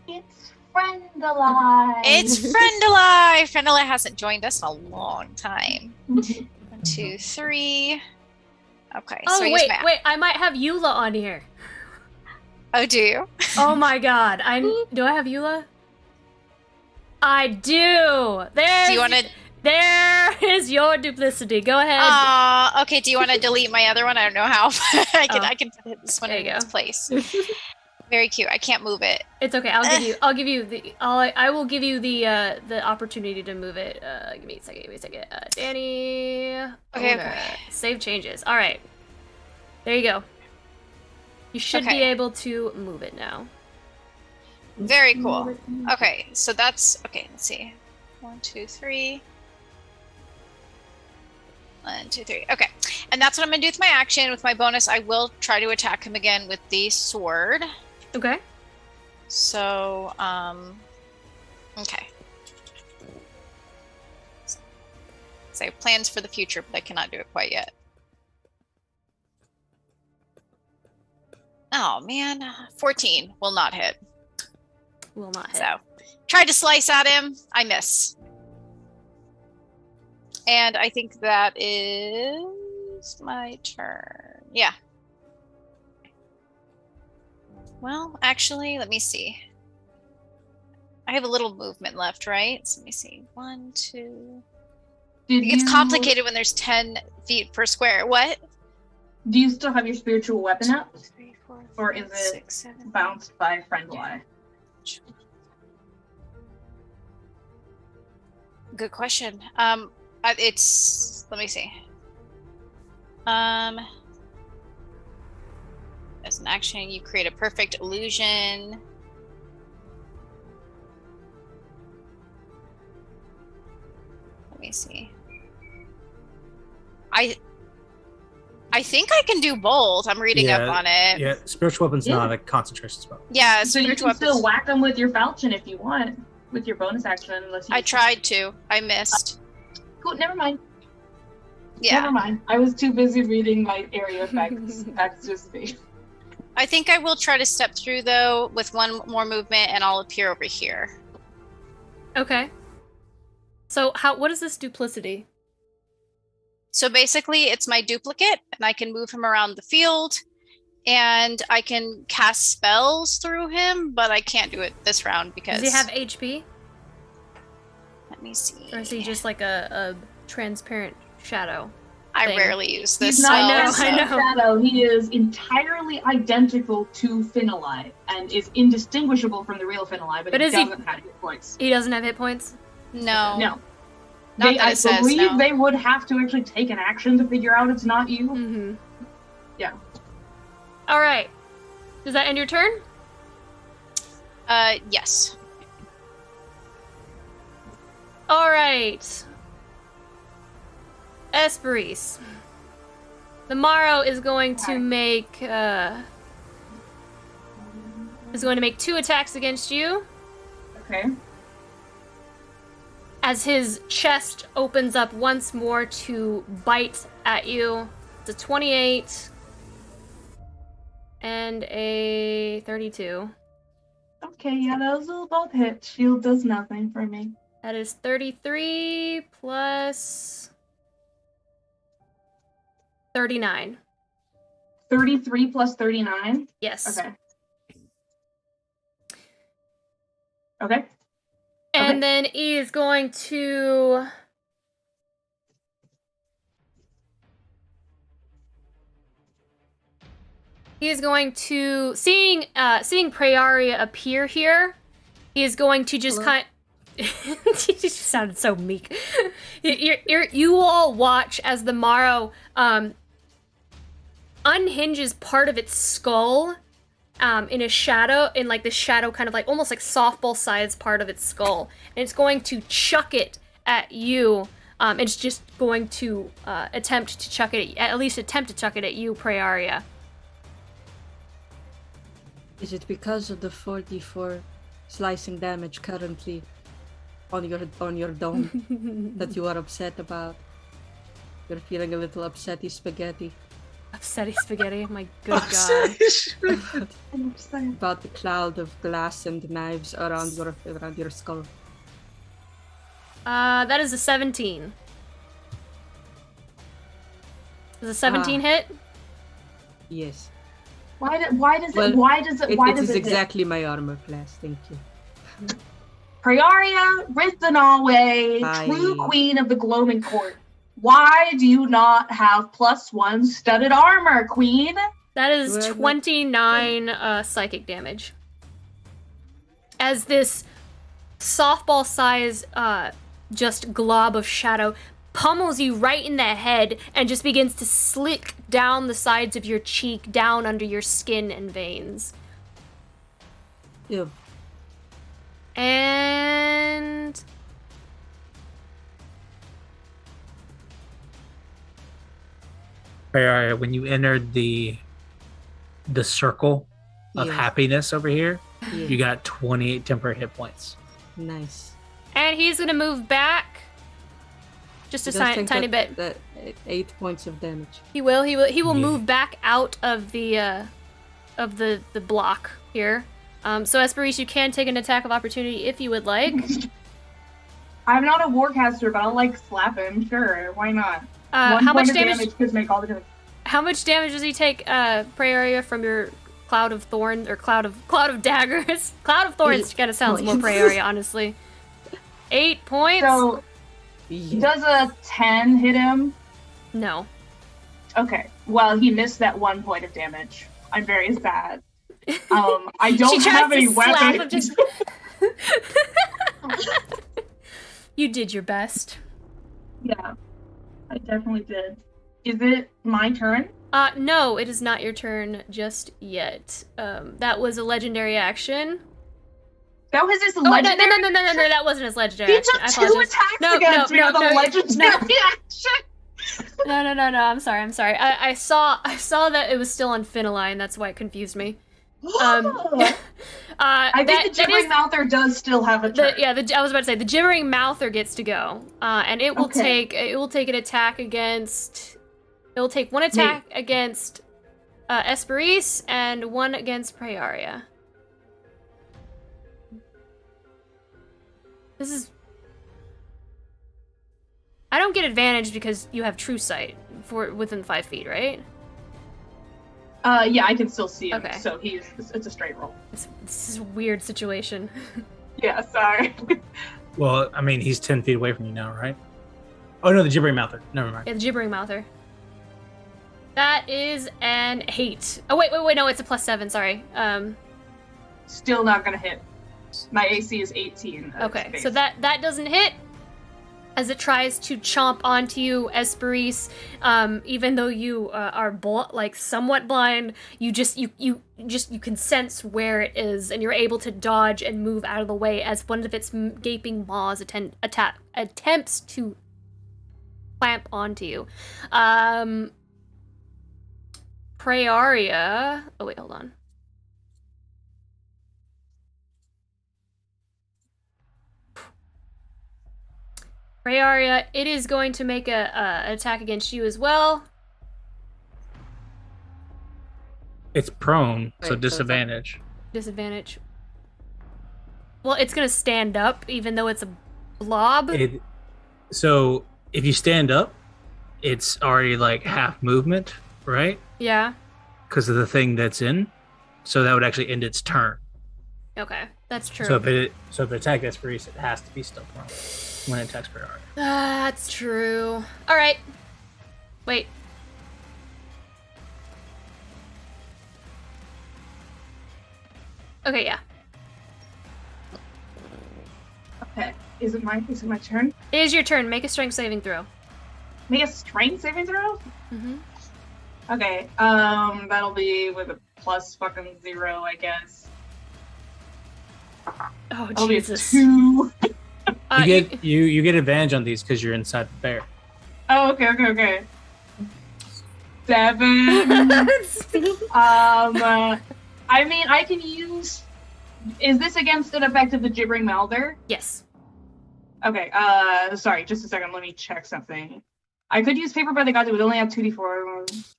It's Friendalai. It's Friendalai. Friendalai hasn't joined us in a long time. 1, 2, 3. Okay. Oh, so wait, I might have Eula on here. Oh, do you? Oh my god. Do I have Eula? I do. Do you want to... There is your duplicity. Go ahead. Okay. Do you want to delete my other one? I don't know how. I can put this one in its place. Very cute. I can't move it. It's okay. I will give you the opportunity to move it. Give me a second. Danny. Okay. Save changes. All right. There you go. You should be able to move it now. Very cool. Okay. So that's okay. Let's see. 1, 2, 3. 1, 2, 3. Okay. And that's what I'm going to do with my action. With my bonus, I will try to attack him again with the sword. Okay. So, okay. So I have plans for the future, but I cannot do it quite yet. Oh, man. 14 will not hit. Will not hit. So, tried to slice at him. I miss. And I think that is my turn. Yeah. Well, actually, let me see. I have a little movement left, right? So let me see. 1, 2. It gets complicated when there's 10 feet per square. What? Do you still have your spiritual weapon up? 3, 4, Or is it 6, 7, bounced by Friendly? Good question. It's, let me see. As an action, you create a perfect illusion. Let me see. I think I can do both. I'm reading up on it. Yeah, spiritual weapon's not a concentration spell. Yeah, so you can still whack them with your falchion if you want, with your bonus action. Unless you I tried to. I missed. Cool, never mind. Yeah. Never mind. I was too busy reading my area effects. That's just me. I think I will try to step through, though, with one more movement, and I'll appear over here. Okay. So what is this duplicity? So basically, it's my duplicate, and I can move him around the field, and I can cast spells through him, but I can't do it this round because... Does he have HP? Let me see. Or is he just like a transparent shadow? I rarely use this. He's not I know. Shadow. He is entirely identical to Finali and is indistinguishable from the real Finali, but he doesn't have hit points. He doesn't have hit points? No. No. I believe they would have to actually take an action to figure out it's not you. Mm-hmm. Yeah. All right. Does that end your turn? Yes. All right. Esperise. The Morrow is going to make 2 attacks against you. Okay. As his chest opens up once more to bite at you. It's a 28 and a 32. Okay, yeah, those will both hit. Shield does nothing for me. That is 33 plus 39. 33 plus 39? Yes. Okay. Okay. And then he is going to... He is going to... Seeing Praeria appear here, he is going to just kind of... He just sounded so meek. You all watch as the Morrow unhinges part of its skull in a shadow, in like the shadow kind of like almost like softball sized part of its skull. And it's going to chuck it at you. It's just going to attempt to chuck it at you, Praeria. Is it because of the 44 slicing damage currently on your dome that you are upset about? You're feeling a little upsetty spaghetti. Upsetty spaghetti, my good god. About the cloud of glass and knives around your skull. That is a 17. Does a 17 hit? Yes. Why does it exactly my armor class, thank you. Praeria Rithanalway, true queen of the Gloaming Court. Why do you not have +1 studded armor, queen? That is 29 psychic damage. As this softball size just glob of shadow pummels you right in the head and just begins to slick down the sides of your cheek, down under your skin and veins. Ew. And... Prayer, when you entered the circle of happiness over here, you got 28 temporary hit points. Nice. And he's gonna move back just a tiny bit. That 8 points of damage. He will move back out of the block here. So Esperise, you can take an attack of opportunity if you would like. I'm not a warcaster, but I'll like slap him. Sure, why not? How much damage could make all the difference. How much damage does he take, Praeria, from your cloud of thorns or cloud of daggers? Cloud of thorns kind of sounds more Praeria, honestly. 8 points. So, does a 10 hit him? No. Okay. Well, he missed that 1 point of damage. I'm very sad. I don't have any weapons. You did your best. Yeah, I definitely did. Is it my turn? No, it is not your turn just yet. That was a legendary action. That was his legendary No, that wasn't his legendary he action. He took 2 attacks against me with a legendary action. No, I'm sorry. I saw that it was still on Finaline, that's why it confused me. I think the gibbering mouther does still have a turn. I was about to say the gibbering mouther gets to go, and it will take an attack against. It will take 1 attack against Esperise and 1 against Praeria. This is. I don't get advantage because you have true sight for within 5 feet, right? Yeah, I can still see him. Okay. So it's a straight roll. This is a weird situation. Yeah, sorry. Well, I mean, he's 10 feet away from you now, right? Oh no, the gibbering mouther. Never mind. Yeah, the gibbering mouther. That is an 8. Oh wait, no, it's a +7. Sorry. Still not gonna hit. My AC is 18. Okay, so that doesn't hit. As it tries to chomp onto you, Esperise, even though you are somewhat blind, you can sense where it is, and you're able to dodge and move out of the way as one of its gaping maws attempts to clamp onto you. Praeria. Oh wait, hold on. Praeria, it is going to make an attack against you as well. It's prone, so disadvantage. Disadvantage. Well, it's going to stand up, even though it's a blob. So if you stand up, it's already like half movement, right? Yeah. Because of the thing that's in. So that would actually end its turn. Okay, that's true. So if it attacks Esperise, it has to be still prone when it attacks Praeria. That's true. All right. Wait. Okay, yeah. Okay. Is it my turn? It is your turn. Make a strength saving throw. Make a strength saving throw? Mm-hmm. Okay. That'll be with a +0, I guess. Oh, that'll Jesus. Be a 2. You get advantage on these because you're inside the bear. Oh, okay. 7. I mean, I can use. Is this against an effect of the gibbering mouther? Yes. Okay. Sorry, just a second. Let me check something. I could use Paper by the Gods. It would only have 2d4.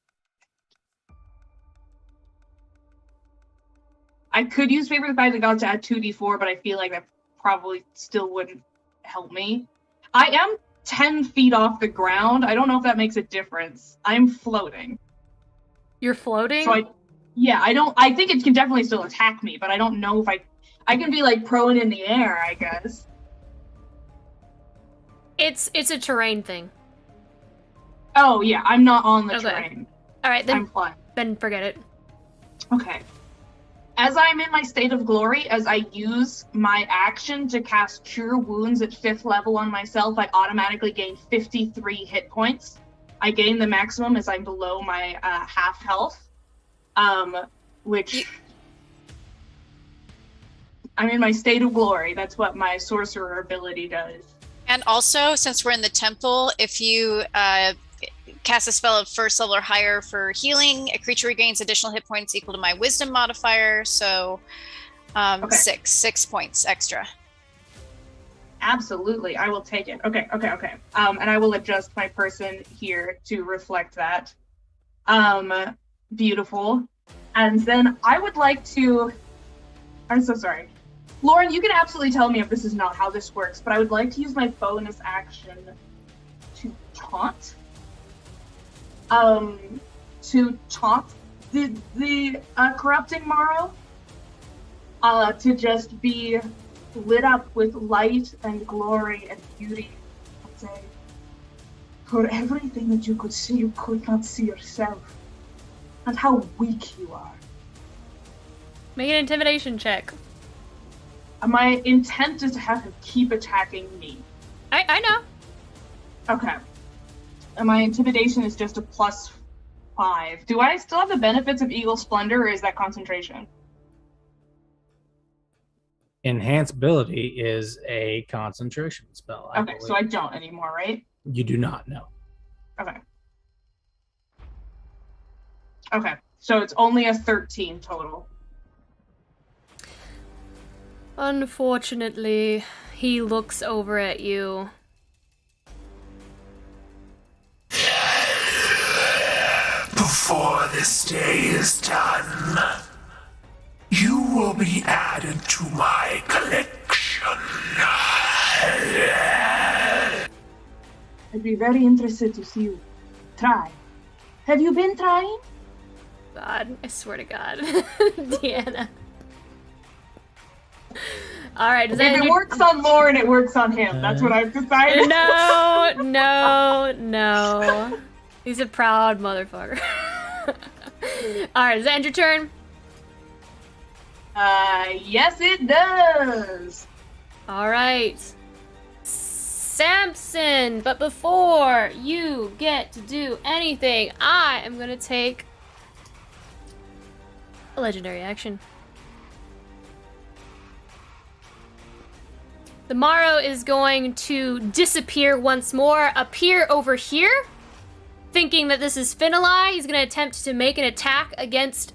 I could use Paper by the Gods to add 2d4, but I feel like that probably still wouldn't help me. I am 10 feet off the ground. I don't know if that makes a difference. I'm floating. You're floating? So I think it can definitely still attack me, but I don't know if I can be like prone in the air, I guess. It's a terrain thing. Oh yeah, I'm not on the terrain. All right, then I'm flying. Then forget it. Okay. As I'm in my state of glory, as I use my action to cast Cure Wounds at 5th level on myself, I automatically gain 53 hit points. I gain the maximum as I'm below my half health, which I'm in my state of glory. That's what my sorcerer ability does. And also, since we're in the temple, if you cast a spell of first level or higher for healing. A creature regains additional hit points equal to my wisdom modifier. So 6 points extra. Absolutely, I will take it. Okay. And I will adjust my person here to reflect that. Beautiful. And then I would like to... I'm so sorry. Lauren, you can absolutely tell me if this is not how this works, but I would like to use my bonus action to taunt. To taunt the corrupting Morrow. To just be lit up with light and glory and beauty. And say, for everything that you could see, you could not see yourself. And how weak you are. Make an intimidation check. My intent is to have him keep attacking me. I know. Okay. And my intimidation is just a +5. Do I still have the benefits of Eagle Splendor, or is that concentration? Enhanceability is a concentration spell. I believe. So I don't anymore, right? You do not know. Okay. Okay. So it's only a 13 total. Unfortunately, he looks over at you. Before this day is done, you will be added to my collection. I'd be very interested to see you try. Have you been trying? God, I swear to God. Deanna. Alright, if it works on Lauren, it works on him. That's what I've decided. No. He's a proud motherfucker. Alright, is that end your turn? Yes it does. Alright. Samson, but before you get to do anything, I am gonna take a legendary action. The Morrow is going to disappear once more, appear over here, thinking that this is Finali. He's going to attempt to make an attack against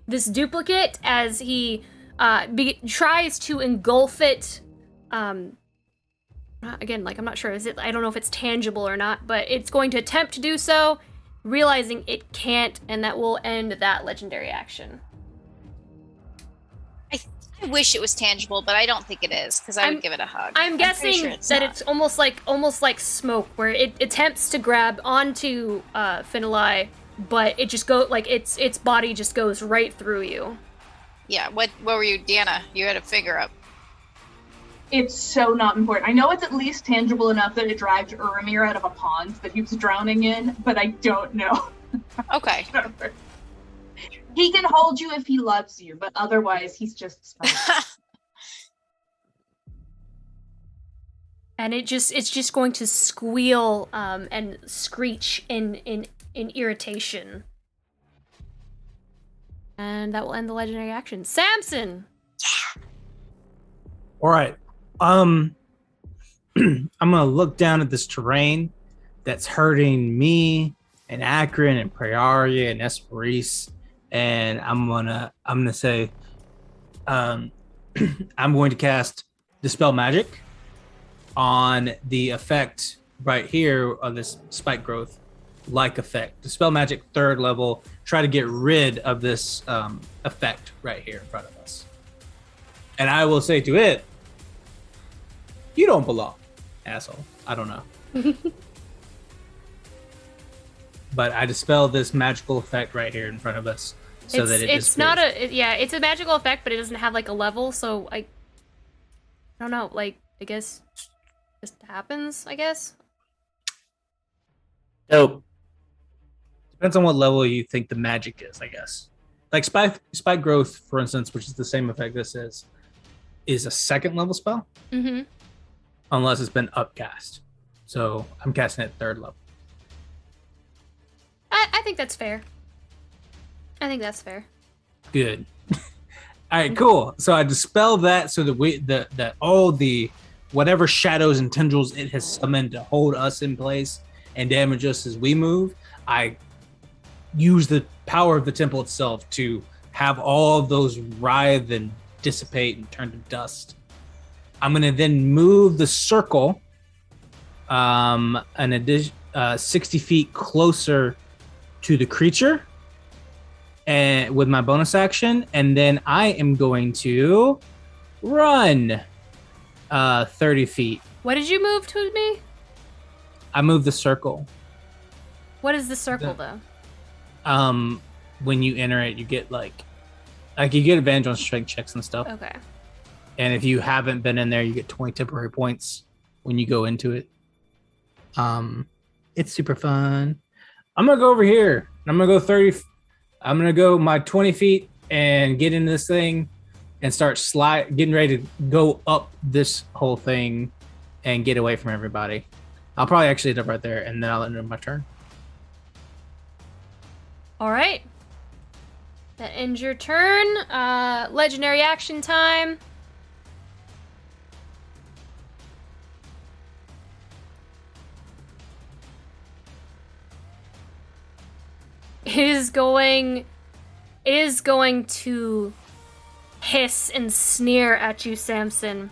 this duplicate as he tries to engulf it. Again, like, I'm not sure. I don't know if it's tangible or not, but it's going to attempt to do so, realizing it can't, and that will end that legendary action. I wish it was tangible, but I don't think it is, because I would give it a hug. I'm guessing that it's almost like smoke, where it attempts to grab onto Finali, but it just its body just goes right through you. Yeah. What were you, Deanna? You had a finger up. It's so not important. I know it's at least tangible enough that it dragged Uramir out of a pond that he was drowning in, but I don't know. Okay. He can hold you if he loves you, but otherwise he's just special. And it's just going to squeal and screech in irritation. And that will end the legendary action. Samson! All right. I'm gonna look down at this terrain that's hurting me and Akron and Prayaria and Esperise. And I'm gonna say, I'm going to cast Dispel Magic on the effect right here of this spike growth like effect. Dispel Magic 3rd level. Try to get rid of this effect right here in front of us. And I will say to it, you don't belong, asshole. I don't know. But I dispel this magical effect right here in front of us. So that it's not it's a magical effect, but it doesn't have like a level, so I don't know, like, I guess just happens, I guess. Dope. Depends on what level you think the magic is, I guess. Like spike growth, for instance, which is the same effect this is a 2nd level spell. Mm-hmm. Unless it's been upcast. So I'm casting it 3rd level. I think that's fair. Good. All right, cool. So I dispel that so that all the whatever shadows and tendrils it has summoned to hold us in place and damage us as we move, I use the power of the temple itself to have all of those writhe and dissipate and turn to dust. I'm going to then move the circle an addition 60 feet closer to the creature and with my bonus action, and then I am going to run 30 feet. What did you move to me? I moved the circle. What is the circle, though? When you enter it, you get you get advantage on strength checks and stuff. Okay. And if you haven't been in there, you get 20 temporary points when you go into it. It's super fun. I'm gonna go over here. I'm gonna go 30. I'm gonna go my 20 feet and get into this thing and start getting ready to go up this whole thing and get away from everybody. I'll probably actually end up right there, and then I'll end up my turn. All right. That ends your turn. Legendary action time. It is going to hiss and sneer at you, Samson.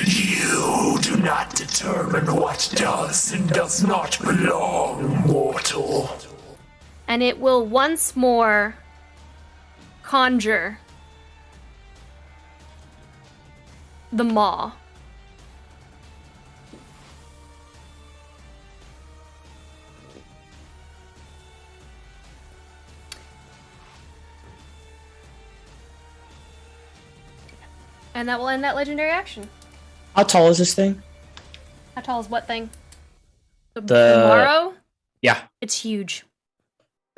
You do not determine what does and does not belong, mortal. And it will once more conjure the maw. And that will end that legendary action. How tall is this thing? How tall is what thing? The Morrow? Yeah. It's huge.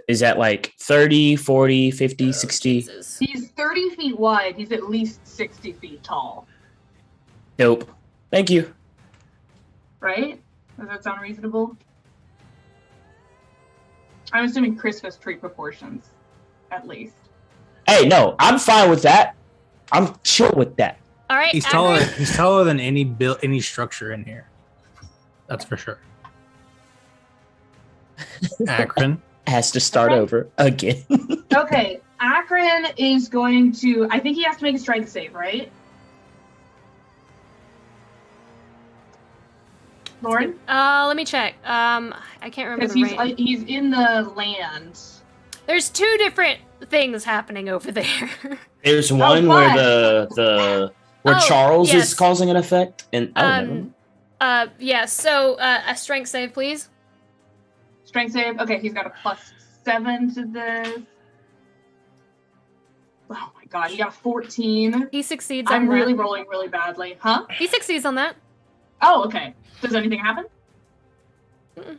Is that like 30, 40, 50, 60? Jesus. He's 30 feet wide. He's at least 60 feet tall. Dope. Thank you. Right? Does that sound reasonable? I'm assuming Christmas tree proportions, at least. Hey, no, I'm fine with that. I'm chill with that. All right. He's taller than any structure in here. That's for sure. Akron has to start over again. Okay, Akron is going to. I think he has to make a strength save, right? Lauren? Let me check. I can't remember. Because he's in the land. There's two different things happening over there. There's one where where Charles is causing an effect, and yeah. So a strength save, please. Strength save. Okay, he's got a +7 to this. Oh my god, he got a 14. He succeeds. I'm on really that. rolling really badly, huh? He succeeds on that. Oh, okay. Does anything happen? Mm-mm.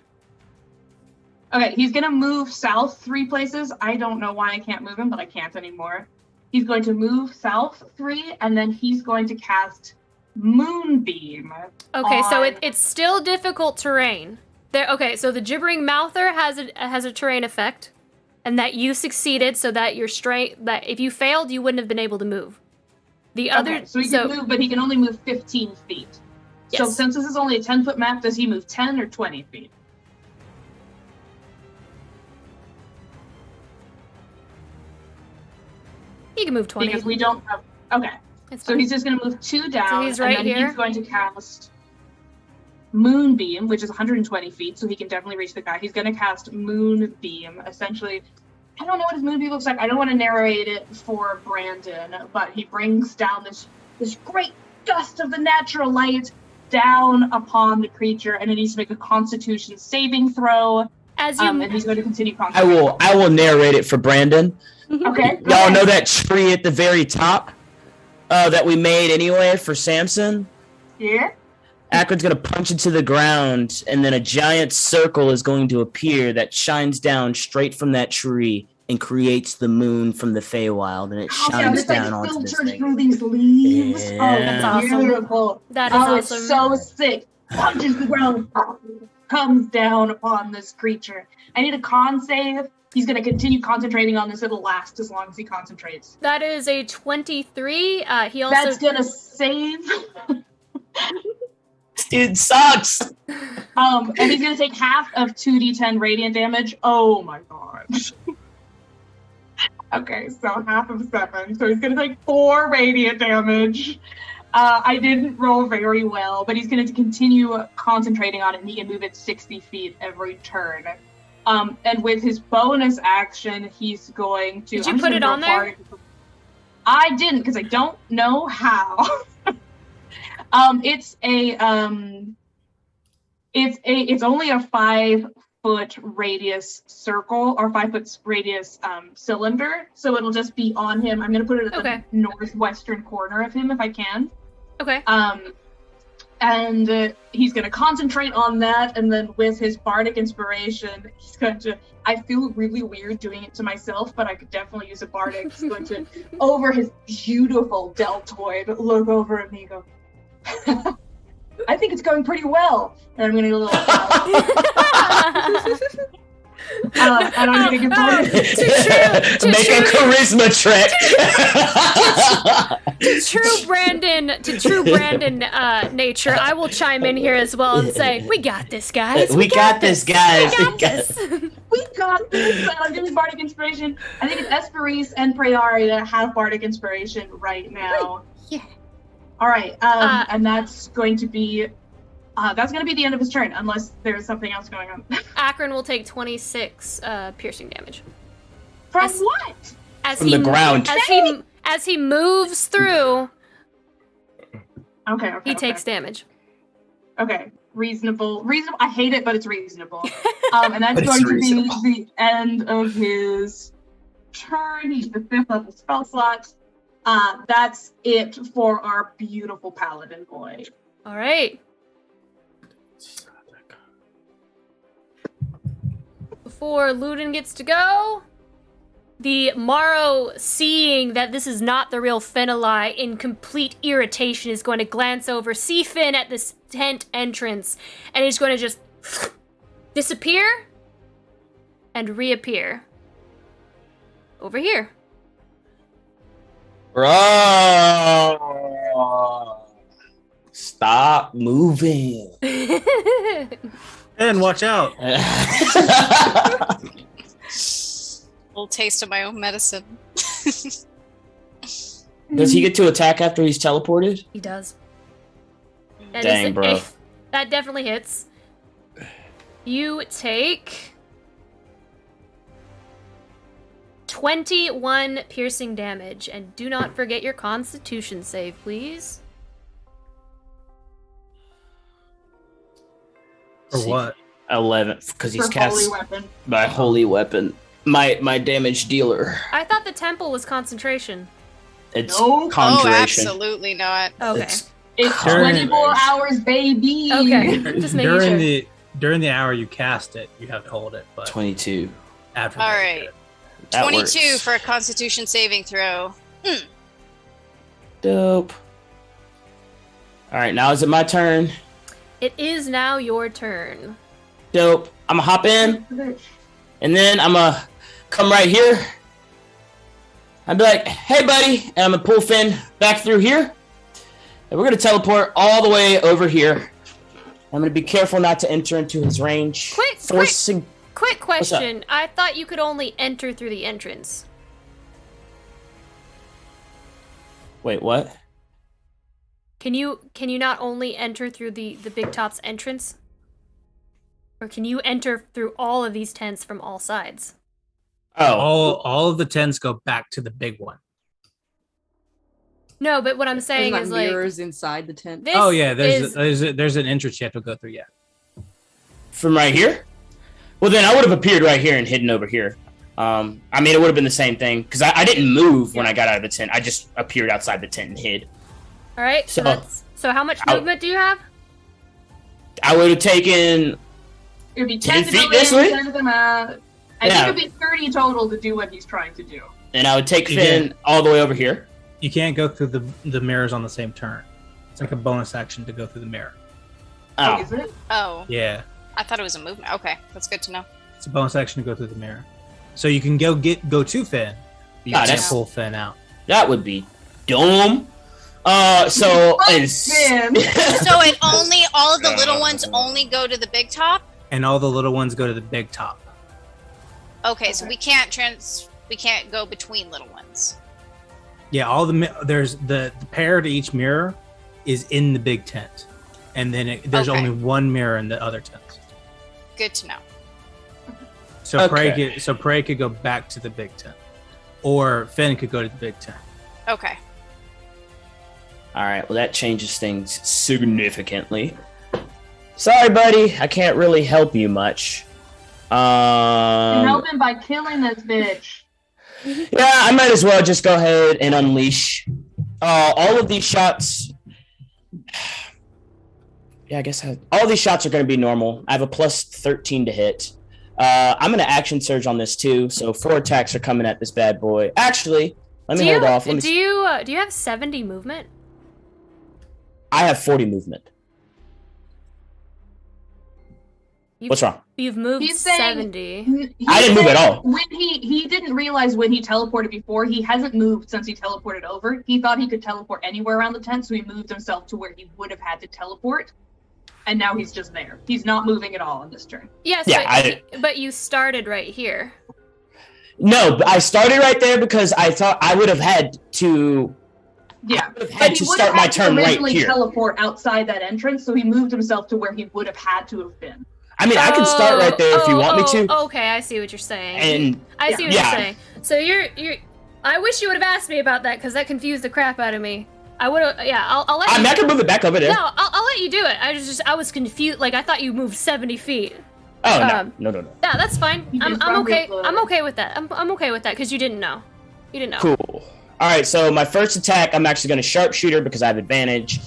Okay, he's gonna move south 3 places. I don't know why I can't move him, but I can't anymore. He's going to move south 3, and then he's going to cast Moonbeam. Okay, so it's still difficult terrain. There. Okay, so the Gibbering Mouther has a terrain effect, and that you succeeded, so that your strength that if you failed, you wouldn't have been able to move. The other, okay, so he can move, but he can only move 15 feet. Yes. So since this is only a 10-foot map, does he move 10 or 20 feet? He can move 20. Because we don't have. Okay. So he's just going to move 2 down. So he's right and then here. He's going to cast Moonbeam, which is 120 feet, so he can definitely reach the guy. He's going to cast Moonbeam. Essentially, I don't know what his Moonbeam looks like. I don't want to narrate it for Brandon, but he brings down this great gust of the natural light down upon the creature, and it needs to make a Constitution saving throw. And he's going to continue concentrating. I will narrate it for Brandon. Okay. Y'all know that tree at the very top that we made anyway for Samson? Yeah. Akron's going to punch into the ground, and then a giant circle is going to appear that shines down straight from that tree and creates the moon from the Feywild, and it shines down onto this thing. Through these leaves. Yeah. Oh, that's awesome. beautiful. That is awesome. It's so sick. Punches the ground, comes down upon this creature. I need a con save. He's going to continue concentrating on this. It'll last as long as he concentrates. That is a 23. He also. That's going to save. This dude sucks. And he's gonna take half of 2d10 radiant damage. Oh my god. Okay, so half of 7. So he's gonna take 4 radiant damage. I didn't roll very well, but he's going to continue concentrating on it, and he can move it 60 feet every turn. And with his bonus action, he's going to... Did you put it on there? I didn't, because I don't know how. It's only a 5-foot radius circle, or 5-foot radius cylinder, so it'll just be on him. I'm going to put it at the northwestern corner of him if I can. Okay. And he's going to concentrate on that, and then with his bardic inspiration, he's going to... I feel really weird doing it to myself, but I could definitely use a bardic. He's going to, over his beautiful deltoid, look over at me and go, I think it's going pretty well. And I'm going to get a little... and I'm going to get make a charisma check. To true Brandon nature, I will chime in here as well and say, we got this, guys. We got this, guys. We got this. I'm doing bardic inspiration. I think it's Esperise and Prayari that have bardic inspiration right now. Yeah. All right. And that's going to be the end of his turn, unless there's something else going on. Akron will take 26 piercing damage. From what? From the ground. As he moves through, okay, he takes damage. Okay, reasonable. I hate it, but it's reasonable. And that's going to be the end of his turn. He's the 5th level spell slot. That's it for our beautiful paladin boy. All right. Before Ludin gets to go, the Morrow, seeing that this is not the real Fenelai, in complete irritation, is going to glance over, see Finn at this tent entrance, and he's going to just disappear and reappear over here. Bro, stop moving. And watch out. Little taste of my own medicine. Does he get to attack after he's teleported? He does. Dang, bro. That definitely hits. You take 21 piercing damage, and do not forget your Constitution save, please. For what? 11, because he's For cast holy weapon. my holy weapon. My damage dealer. I thought the temple was concentration. It's No. conjuration. Oh, absolutely not. Okay. It's 24 hours, baby. Okay. Just making sure. During the hour you cast it, you have to hold it. But 22. after All that, right. That 22 works. for a Constitution saving throw. Dope. All right, now is it my turn? It is now your turn. Dope. I'm gonna hop in, and then I'm gonna come right here. I'd be like, "Hey, buddy," and I'm gonna pull Finn back through here, and we're gonna teleport all the way over here. I'm gonna be careful not to enter into his range. Quick question. I thought you could only enter through the entrance. Wait, what? Can you not only enter through the Big Top's entrance? Or can you enter through all of these tents from all sides? Oh. All of the tents go back to the big one. No, but what I'm saying There's is not like mirrors inside the tent. this Oh yeah, there's is- there's an entrance you have to go through. Yeah. From right here? Well, then I would have appeared right here and hidden over here. I mean, it would have been the same thing, because I didn't move when I got out of the tent. I just appeared outside the tent and hid. all right. So how much movement do you have? I would have taken... It would be 10 10 to feet go this in, way? 10 to come out. I think it would be 30 total to do what he's trying to do. And I would take Finn all the way over here. You can't go through the mirrors on the same turn. It's like a bonus action to go through the mirror. Oh, is it? Oh. Yeah. I thought it was a movement. Okay, that's good to know. It's a bonus action to go through the mirror. So you can go to Finn. But you can't pull Finn out. That would be dumb. So Man. So it only all of the little ones only go to the big top. And all the little ones go to the big top. Okay, so we can't go between little ones. Yeah, there's the pair to each mirror is in the big tent, and then there's Okay. only one mirror in the other tent. Good to know. So Okay. Prey could go back to the big tent, or Finn could go to the big tent. Okay. All right, well, that changes things significantly. Sorry, buddy. I can't really help you much. Help him by killing this bitch. Yeah, I might as well just go ahead and unleash all of these shots. Yeah, I guess all these shots are going to be normal. I have a plus 13 to hit. I'm going to action surge on this too, so 4 attacks are coming at this bad boy. Actually, let me hold off. Do you have 70 movement? I have 40 movement. What's wrong? You've moved He's saying- 70. I didn't move at all. When he didn't realize when he teleported before, he hasn't moved since he teleported over. He thought he could teleport anywhere around the tent, so he moved himself to where he would have had to teleport. And now he's just there. He's not moving at all on this turn. Yes, but you started right here. No, but I started right there because I thought I would have had to. Yeah, I would have but had he to would start have my had to turn right originally here. teleport outside that entrance, so he moved himself to where he would have had to have been. I mean, I can start right there if you want me to. Okay, I see what you're saying. And I see what you're saying. So you're. I wish you would have asked me about that because that confused the crap out of me. I would have. Yeah, I'll let. I mean, I can move it back over there. No, I'll let you do it. I was confused. Like I thought you moved 70 feet. Oh no. Yeah, that's fine. He just I'm okay. rumbled. I'm okay with that. I'm okay with that because you didn't know. You didn't know. Cool. All right, so my first attack, I'm actually going to sharpshooter because I have advantage.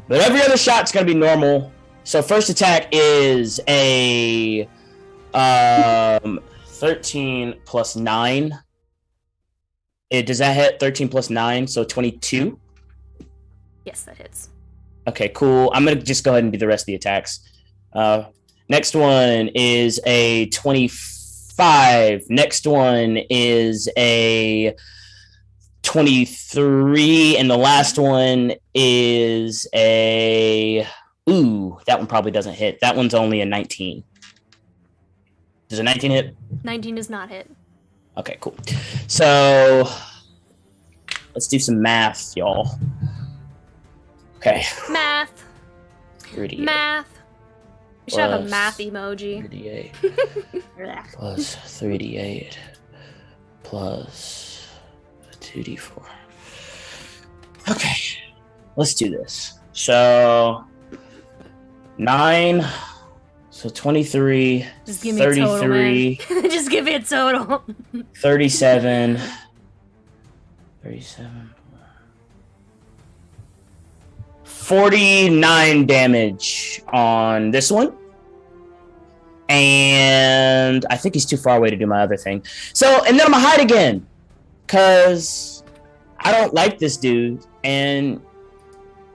But every other shot's going to be normal. So first attack is a 13 plus 9. Does that hit 13 plus 9? So 22? Yes, that hits. Okay, cool. I'm going to just go ahead and do the rest of the attacks. Next one is a 25. Next one is a 23. And the last one is a... Ooh, that one probably doesn't hit. That one's only a 19. Does a 19 hit? 19 does not hit. Okay, cool. So let's do some math, y'all. Okay. Math. 38 Math. We should have a plus math emoji. 38 plus 38 plus 2d4. Okay, let's do this. So 9, so 23, Just give me 33, a total, man. Just give me a total. 37, 49 damage on this one. And I think he's too far away to do my other thing. So, and then I'm gonna hide again. Because I don't like this dude. And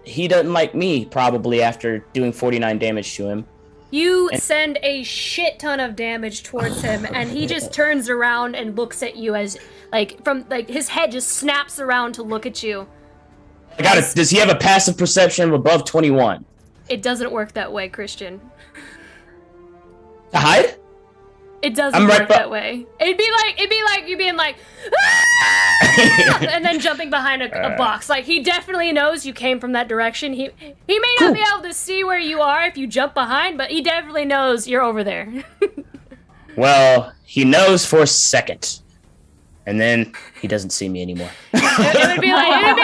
he doesn't like me, probably, after doing 49 damage to him. You send a shit ton of damage towards him, and he just turns around and looks at you as, his head just snaps around to look at you. I got it. Does he have a passive perception of above 21? It doesn't work that way, Christian. To hide? It doesn't work that way. It'd be like you being like, "Ah!" and then jumping behind a box. Like, he definitely knows you came from that direction. He may not be able to see where you are if you jump behind, but he definitely knows you're over there. Well, he knows for a second. And then he doesn't see me anymore. It would be like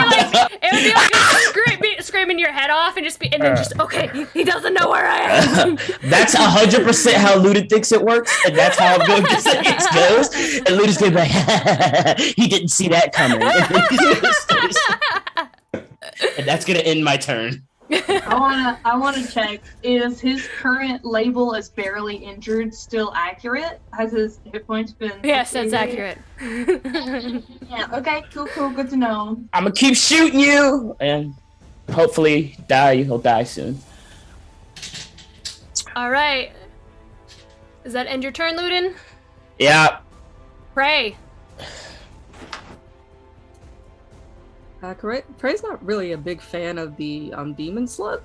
screaming your head off and then okay, he doesn't know where I am. That's 100% how Luda thinks it works, and that's how I'm going to say it goes. And Luda's going to be like, he didn't see that coming. And that's going to end my turn. I wanna check, is his current label as barely injured still accurate? Has his hit points been Yes, that's accurate. Yeah, okay, cool, good to know. I'm gonna keep shooting you and hopefully he'll die soon. Alright. Does that end your turn, Ludin? Yeah. Pray. Prey's not really a big fan of the demon slug,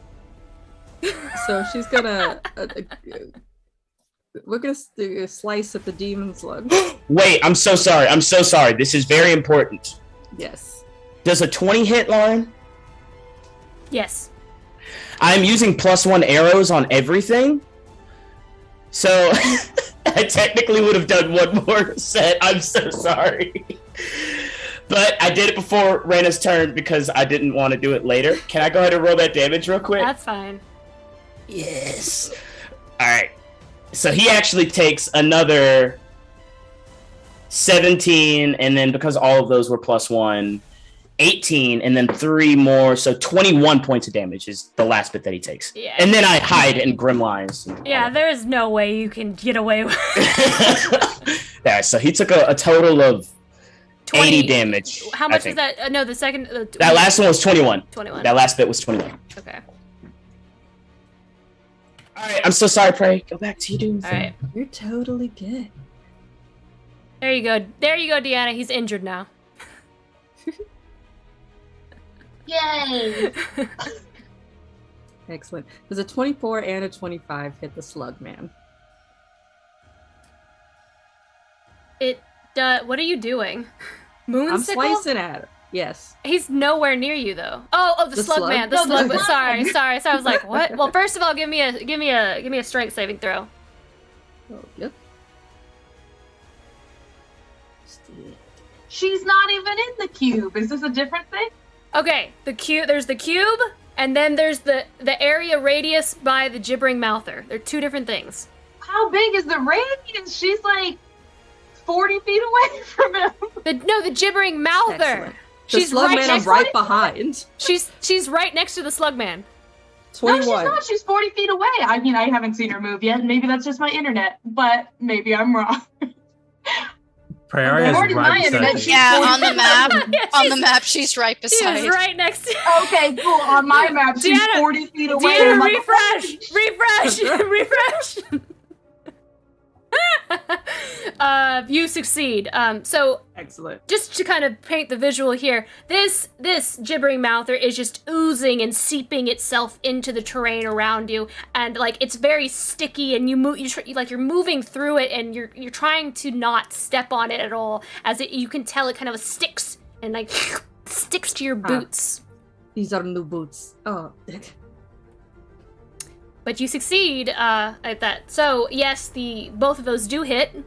so she's gonna. We're gonna do a slice at the demon slug. Wait, I'm so sorry. This is very important. Yes. Does a 20 hit, Lauren? Yes. I'm using +1 arrows on everything. So I technically would have done one more set. I'm so sorry. But I did it before Raina's turn because I didn't want to do it later. Can I go ahead and roll that damage real quick? That's fine. Yes. All right. So he actually takes another 17, and then because all of those were +1, 18, and then 3 more. So 21 points of damage is the last bit that he takes. Yeah. And then I hide in Grim Lines. Yeah, there is no way you can get away with Yeah, so he took a total of 20 80 damage. How much was that? No, the second. That last one was 21. 21. That last bit was 21. Okay. All right, I'm so sorry, Prey. Go back to you doing All right. You're totally good. There you go. There you go, Deanna. He's injured now. Yay! Excellent. Does a 24 and a 25 hit the slug man? What are you doing? Moonsicle? I'm slicing at it. Yes. He's nowhere near you though. Oh, the slug man. The slug man. Sorry. So I was like, what? Well, first of all, give me a strength saving throw. Oh, yep. She's not even in the cube. Is this a different thing? Okay, there's the cube, and then there's the area radius by the gibbering mouther. They're two different things. How big is the radius? She's like 40 feet away from him. The gibbering mouther. Excellent. The slug man I'm right behind. She's right next to the slug man. 21. No, she's not. She's 40 feet away. I mean, I haven't seen her move yet. Maybe that's just my internet, but maybe I'm wrong. Prairie is right beside you. Yeah, on the map. On the map, she's right beside. She's right next to. Okay, cool. On my map, she's Deanna, 40 feet away. Deanna, I'm like, refresh. You succeed. So excellent. Just to kind of paint the visual here, this gibbering mouther is just oozing and seeping itself into the terrain around you, and like it's very sticky, and you're moving through it, and you're trying to not step on it at all, as you can tell it kind of sticks and like sticks to your boots. These are new boots. Oh. But you succeed at that. So yes, both of those do hit.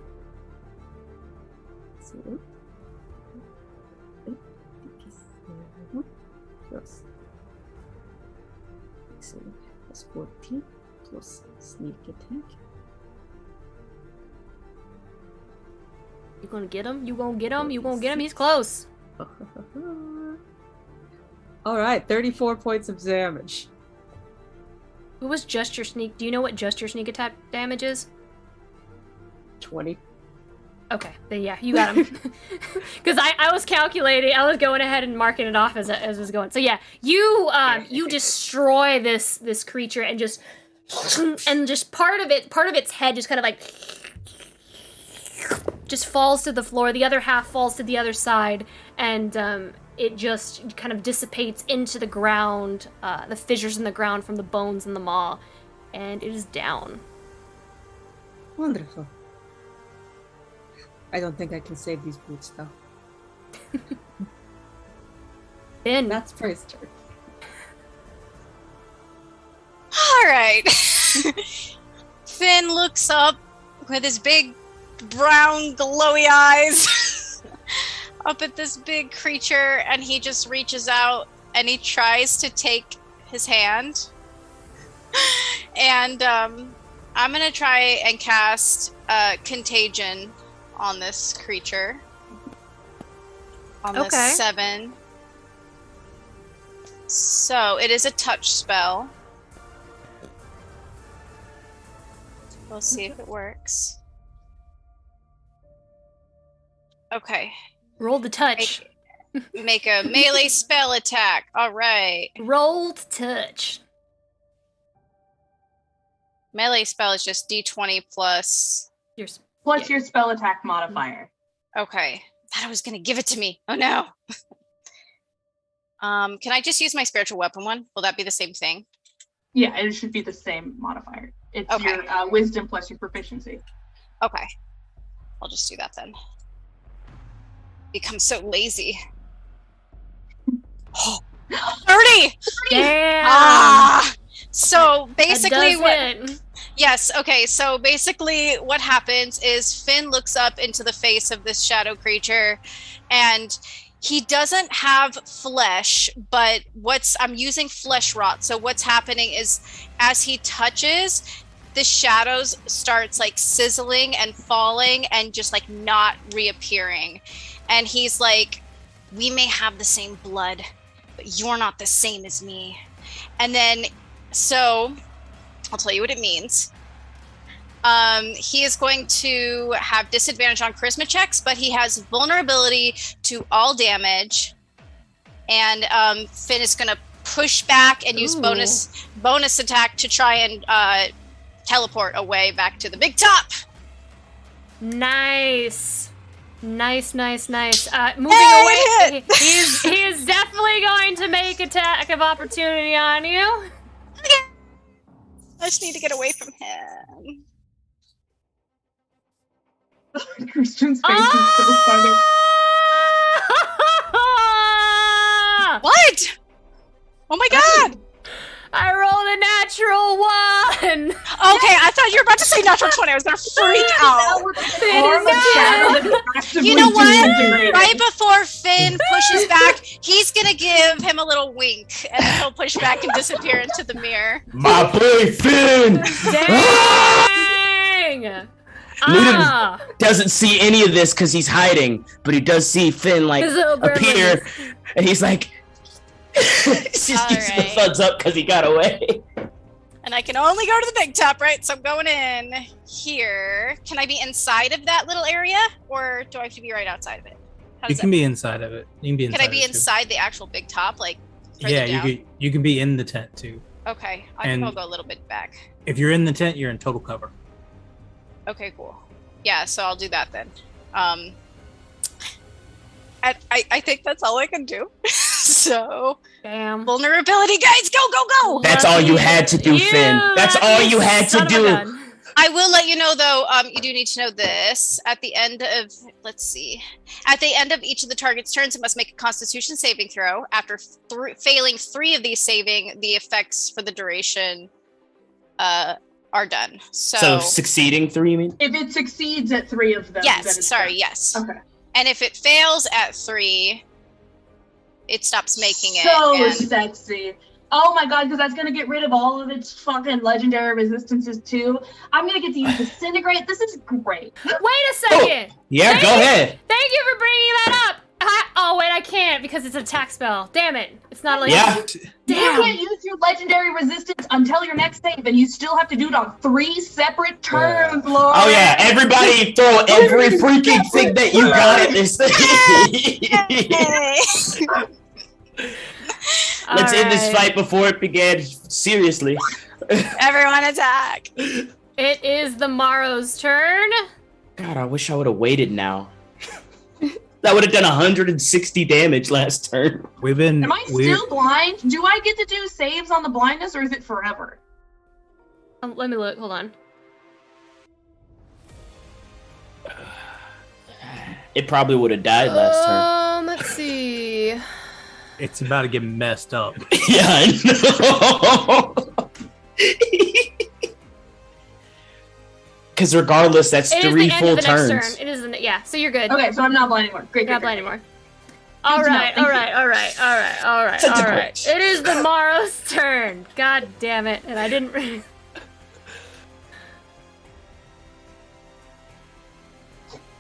Plus 14 plus sneak attack. You gonna get him? You gonna get him? You gonna get him? He's close. All right, 34 points of damage. Who was just your sneak? Do you know what just your sneak attack damage is? 20. Okay, then yeah, you got him. Because I was calculating, I was going ahead and marking it off as it was going. So yeah, you destroy this creature and just part of its head just kind of like just falls to the floor. The other half falls to the other side, and it just kind of dissipates into the ground, the fissures in the ground from the bones and the maw, and it is down. Wonderful. I don't think I can save these boots, though. Finn. That's Prey's turn. All right. Finn looks up with his big brown glowy eyes up at this big creature, and he just reaches out and he tries to take his hand. And I'm gonna try and cast Contagion on this creature. On the 7. So it is a touch spell. We'll see if it works. Okay. Roll the touch. Make a melee spell attack. All right. Roll to touch. Melee spell is just d20 plus... your spell attack modifier. Okay. Thought I was going to give it to me. Oh no. Can I just use my spiritual weapon one? Will that be the same thing? Yeah, it should be the same modifier. It's your wisdom plus your proficiency. Okay. I'll just do that then. Become so lazy. 30! Damn. So basically what? Yes, okay, so basically what happens is Finn looks up into the face of this shadow creature, and he doesn't have flesh, but I'm using flesh rot. So what's happening is as he touches, the shadows starts like sizzling and falling and just like not reappearing. And he's like, we may have the same blood, but you're not the same as me. And then, so I'll tell you what it means. He is going to have disadvantage on charisma checks, but he has vulnerability to all damage. And Finn is going to push back and use bonus attack to try and teleport away back to the big top. Nice. Nice. Moving away, he is definitely going to make attack of opportunity on you. Okay. I just need to get away from him. Christian's face is so funny. What? Oh my god! I rolled a natural 1! Okay, I thought you were about to say natural 20. I was gonna freak out. You know what? Right before Finn pushes back, he's gonna give him a little wink, and then he'll push back and disappear into the mirror. My boy Finn! Dang! Ludin doesn't see any of this because he's hiding, but he does see Finn like appear, and he's like, just gives him a thumbs up because he got away. And I can only go to the big top, right? So I'm going in here. Can I be inside of that little area, or do I have to be right outside of it? You can be inside of it. You can be inside. Can I be inside the actual big top, like? Yeah, you can be in the tent too. Okay, I think I'll go a little bit back. If you're in the tent, you're in total cover. Okay, cool. Yeah, so I'll do that then. I think that's all I can do. So, damn. Vulnerability, guys, go! That's all you had to do, Finn. That's all you had to do. I will let you know, though, you do need to know this. At the end of, let's see. At the end of each of the target's turns, it must make a Constitution saving throw. After failing 3 of these saving, the effects for the duration are done. So succeeding 3, you mean? If it succeeds at 3 of them, yes. Sorry, yes. Okay. And if it fails at 3, it stops making it. So sexy. Oh my god, because that's going to get rid of all of its fucking legendary resistances too. I'm going to get to use Disintegrate. This is great. Wait a second. Oh, yeah, go ahead. Thank you for bringing that up. Oh, wait, I can't because it's an attack spell. Damn it. It's not like... Yeah. Damn. You can't use your legendary resistance until your next save, and you still have to do it on 3 separate turns, Lord. Oh, yeah. Everybody throw every freaking thing that you got at this thing. Let's end this fight before it began. Seriously. Everyone attack. It is the Morrow's turn. God, I wish I would have waited now. That would have done 160 damage last turn. Am I still blind? Do I get to do saves on the blindness, or is it forever? Let me look. Hold on. It probably would have died last turn. Let's see. It's about to get messed up. Yeah, I know. Because regardless, that's 3 full turns. Turn. It is, yeah. So you're good. Okay, so I'm not blind anymore. Great. You're not blind anymore. All right. It is the Morrow's turn. God damn it! And I didn't.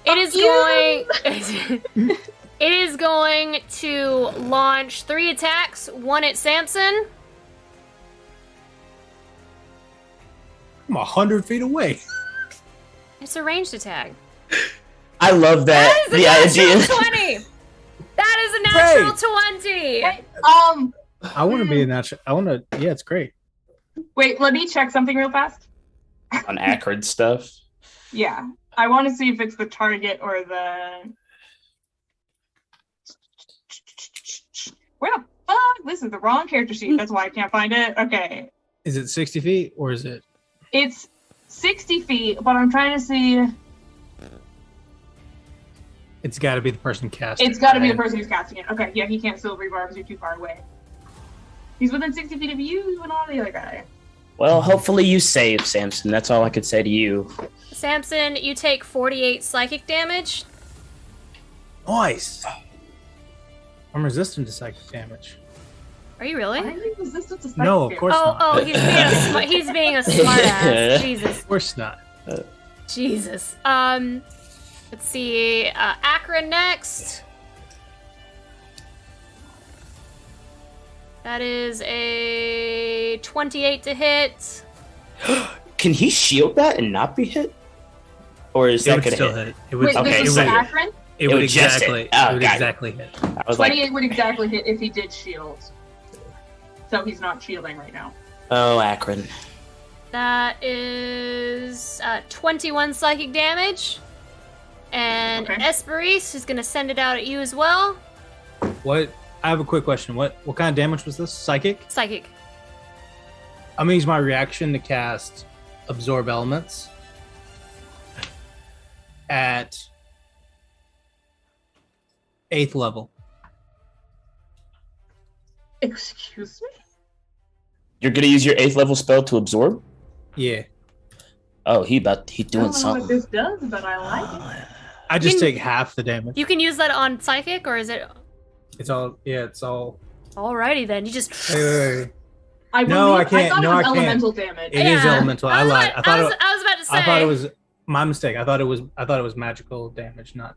It is going. It is going to launch 3 attacks. 1 at Samson. I'm 100 feet away. It's a ranged attack. I love that. That is a natural 20. That is a natural 20. I want to be a natural. I want to. Yeah, it's great. Wait, let me check something real fast. On Acrid stuff. Yeah, I want to see if it's the target or the. Where the fuck This is the wrong character sheet. That's why I can't find it. Okay. Is it 60 feet or is it? It's 60 feet, but I'm trying to see. It's got to be the person casting. It's got to be the person who's casting it. Okay, yeah, he can't still rebar because you're too far away. He's within 60 feet of you, but not the other guy. Well, hopefully you save, Samson. That's all I could say to you. Samson, you take 48 psychic damage. Nice. I'm resistant to psychic damage. Are you really? I'm resistant to psychic No, of course not. Oh, he's being a smart ass. Jesus. Of course not. Jesus. Let's see. Akron next. That is a 28 to hit. Can he shield that and not be hit? Or is that going to hit? It would, Wait, this is Akron? It would exactly. Oh, it would exactly hit. I was 28 would exactly hit if he did shield. So he's not shielding right now. Oh, Akron. That is 21 psychic damage. And Esperise is going to send it out at you as well. What? I have a quick question. What kind of damage was this? Psychic? Psychic. I'm gonna use my reaction to cast Absorb Elements at 8th level. Excuse me? You're going to use your 8th level spell to absorb? Yeah. Oh, he's doing I don't know something. what this does, but I like it. I just take half the damage. You can use that on psychic, or is it? It's all. Alrighty then. You just. Wait. I can't. thought No, it I was can't. elemental damage. It is elemental. I lied. I was about to say. I thought it was my mistake. I thought it was magical damage, not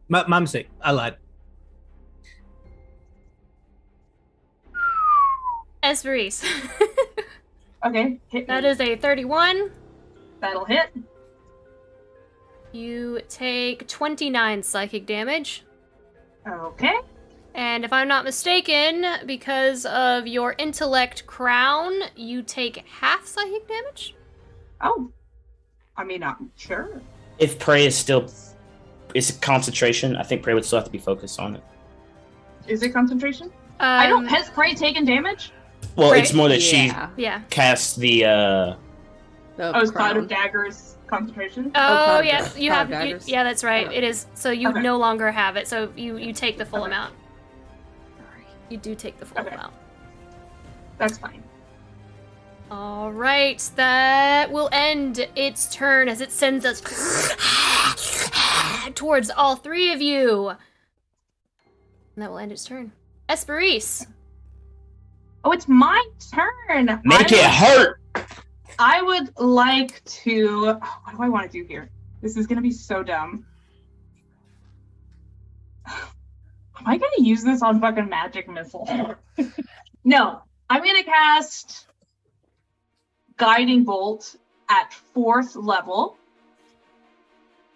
my mistake. I lied. Esperise. Okay. Hit That me. is a 31. That'll hit. You take 29 psychic damage. Okay. And if I'm not mistaken, because of your intellect crown, you take half psychic damage? Oh. I mean, I'm sure. If Prey is still... It's concentration, I think Prey would still have to be focused on it. Is it concentration? I don't. Has Prey taken damage? Well, Prey? it's more that Yeah. she casts the... it's Cloud of Daggers concentration? Oh, yeah, you Cloud have. You, daggers? yeah, that's right. Oh. It is. So you Okay. no longer have it. So you take the full Okay. amount. You do take the full Okay. amount. That's fine. All right, that will end its turn as it sends us towards all three of you. And that will end its turn. Esperise. Oh, it's my turn. Make it hurt! I would like to... what do I want to do here? This is going to be so dumb. Am I going to use this on fucking Magic Missile? No. I'm going to cast Guiding Bolt at 4th level.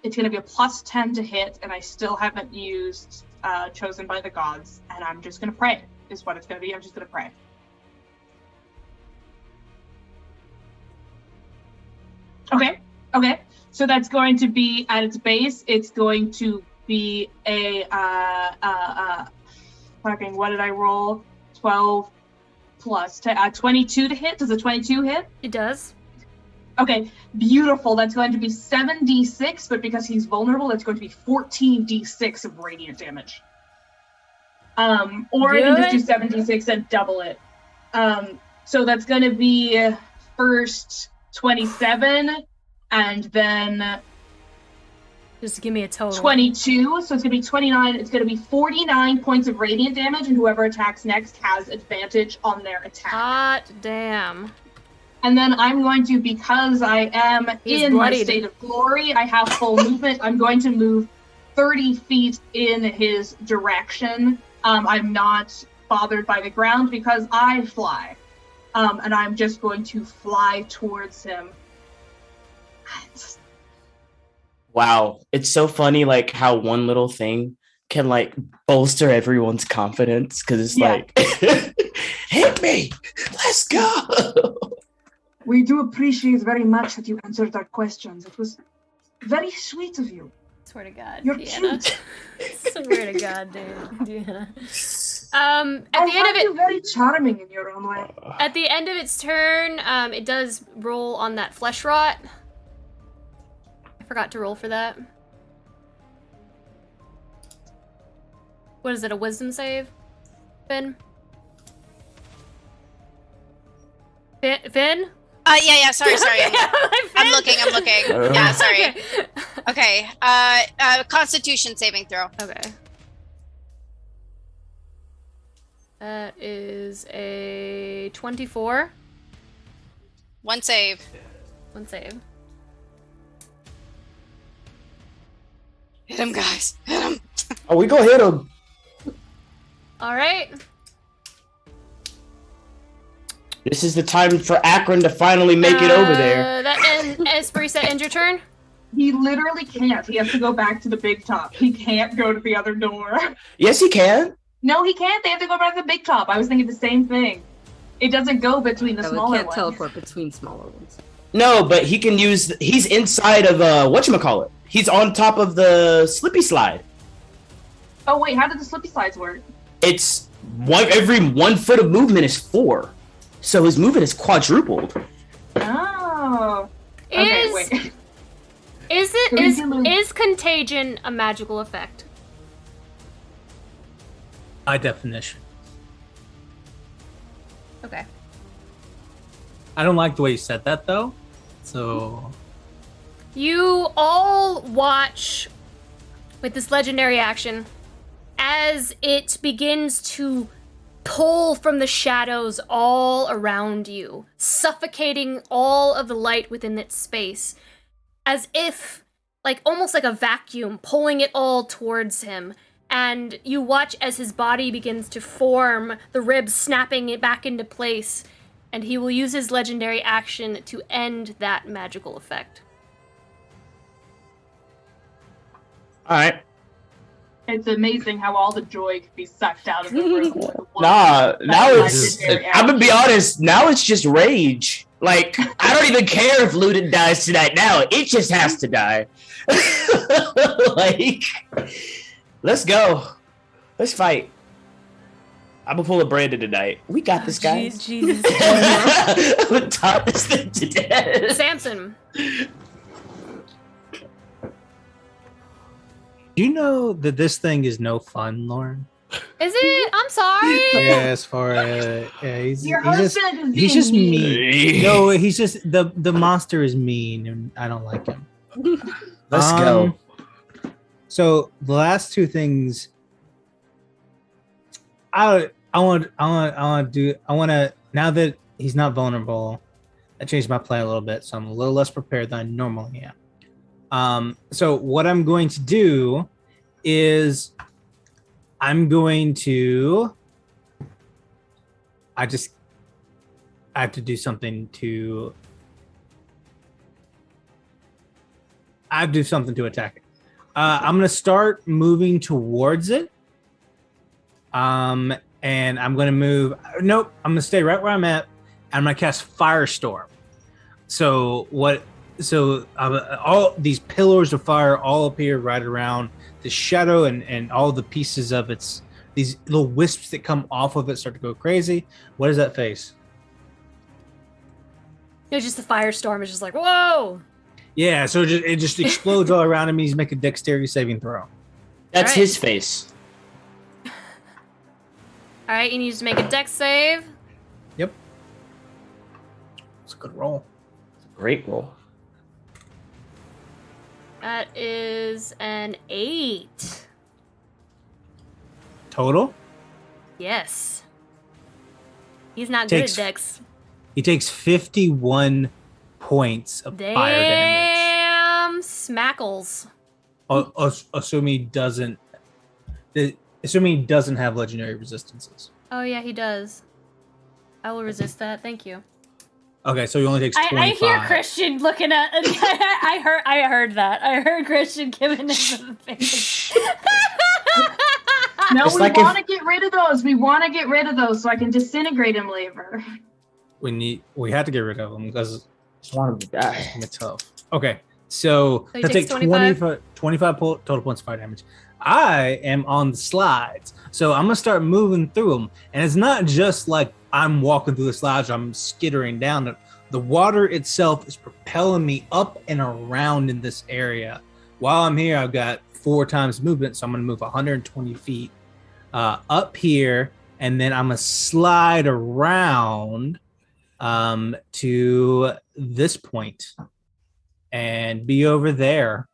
It's going to be a +10 to hit, and I still haven't used Chosen by the Gods, and I'm just going to pray, is what it's going to be. I'm just going to pray. Okay. So that's going to be, at its base, it's going to be a, fucking, what did I roll? 12 plus 22 to hit. Does a 22 hit? It does. Okay, beautiful. That's going to be 7d6, but because he's vulnerable, it's going to be 14d6 of radiant damage. Or I can just do 7d6 and double it. So that's going to be first 27, and then just give me a total. 22. So it's going to be 29. It's going to be 49 points of radiant damage, and whoever attacks next has advantage on their attack. Hot damn. And then I'm going to, because I am in my state of glory, I have full movement. I'm going to move 30 feet in his direction. I'm not bothered by the ground because I fly. And I'm just going to fly towards him. Wow. It's so funny, like, how one little thing can, like, bolster everyone's confidence. Because it's like, hit me! Let's go! We do appreciate very much that you answered our questions. It was very sweet of you. Swear to God, You're Deanna. cute. Swear to God, dude. Deanna. At the end of it, very charming in your own way. At the end of its turn, it does roll on that flesh rot. I forgot to roll for that. What is it? A wisdom save, Finn? Finn? Yeah. Sorry. I'm looking. Yeah, sorry. Okay. Constitution saving throw. Okay. That is a 24. One save. Hit him, guys. Hit him. Oh, we go hit him. All right. This is the time for Akron to finally make it over there. Esprisa, end your turn. He literally can't. He has to go back to the big top. He can't go to the other door. Yes, he can. No, he can't. They have to go back to the big top. I was thinking the same thing. It doesn't go between the smaller can't ones. teleport between smaller ones. No, but he can use. He's inside of whatchamacallit. He's on top of the slippy slide. Oh wait, how did the slippy slides work? It's every 1 foot of movement is 4, so his movement is quadrupled. Oh. Okay, wait. Is contagion a magical effect? By definition. Okay. I don't like the way you said that though. So You all watch with this legendary action as it begins to pull from the shadows all around you, suffocating all of the light within its space, as if, like, almost like a vacuum, pulling it all towards him. And you watch as his body begins to form, the ribs snapping it back into place, and he will use his legendary action to end that magical effect. Alright. It's amazing how all the joy could be sucked out of the room. Now it's. I'm gonna be honest. Now it's just rage. Like, I don't even care if Ludin dies tonight. Now it just has to die. Like, let's go. Let's fight. I'm gonna pull a Brandon tonight. We got this, guys. Jesus. I'm gonna top this thing to death. Samson. do you know that this thing is no fun, Lauren? Is it? I'm sorry. Yeah, as far as he's Your just husband is he's just being mean. No, he's just the monster is mean, and I don't like him. Let's go. So the last two things, I want to now that he's not vulnerable, I changed my plan a little bit, so I'm a little less prepared than I normally am. So what I'm going to do is I'm going to I have to do something to attack it. I'm going to start moving towards it. And I'm going to move. Nope. I'm going to stay right where I'm at. And I'm going to cast Firestorm. So all these pillars of fire all appear right around the shadow, and all the pieces of these little wisps that come off of it start to go crazy. What is that face? It's just the firestorm is just like, whoa. Yeah, so it just explodes all around him. He's making a dexterity saving throw. That's his face. All right, you need to make a dex save. Yep. It's a good roll. Great roll. That is an 8. Total? Yes. He's not good at dex. He takes 51 points of fire damage. Damn smackles. Assuming he doesn't have legendary resistances. Oh yeah, he does. I will resist that. Thank you. Okay, so he only takes 25. I hear Christian looking at. I heard that. I heard Christian giving him the face. No, we want to get rid of those. We want to get rid of those so I can disintegrate him later. We have to get rid of them because I want him to die. It's gonna be tough. Okay, so he that takes takes 25 total points of fire damage. I am on the slides. So I'm going to start moving through them. And it's not just like I'm walking through the slides, I'm skittering down it. The water itself is propelling me up and around in this area. While I'm here, I've got 4 times movement, so I'm going to move 120 feet up here, and then I'm going to slide around to this point and be over there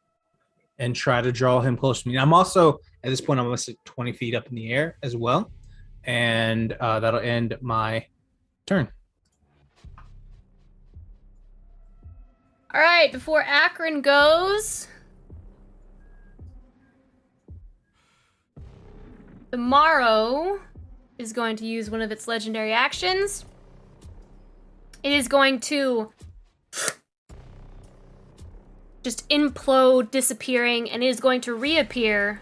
and try to draw him close to me. I'm also, at this point, I'm almost 20 feet up in the air as well, and that'll end my turn. All right, before Akron goes, the Morrow is going to use one of its legendary actions. It is going to just implode, disappearing, and it is going to reappear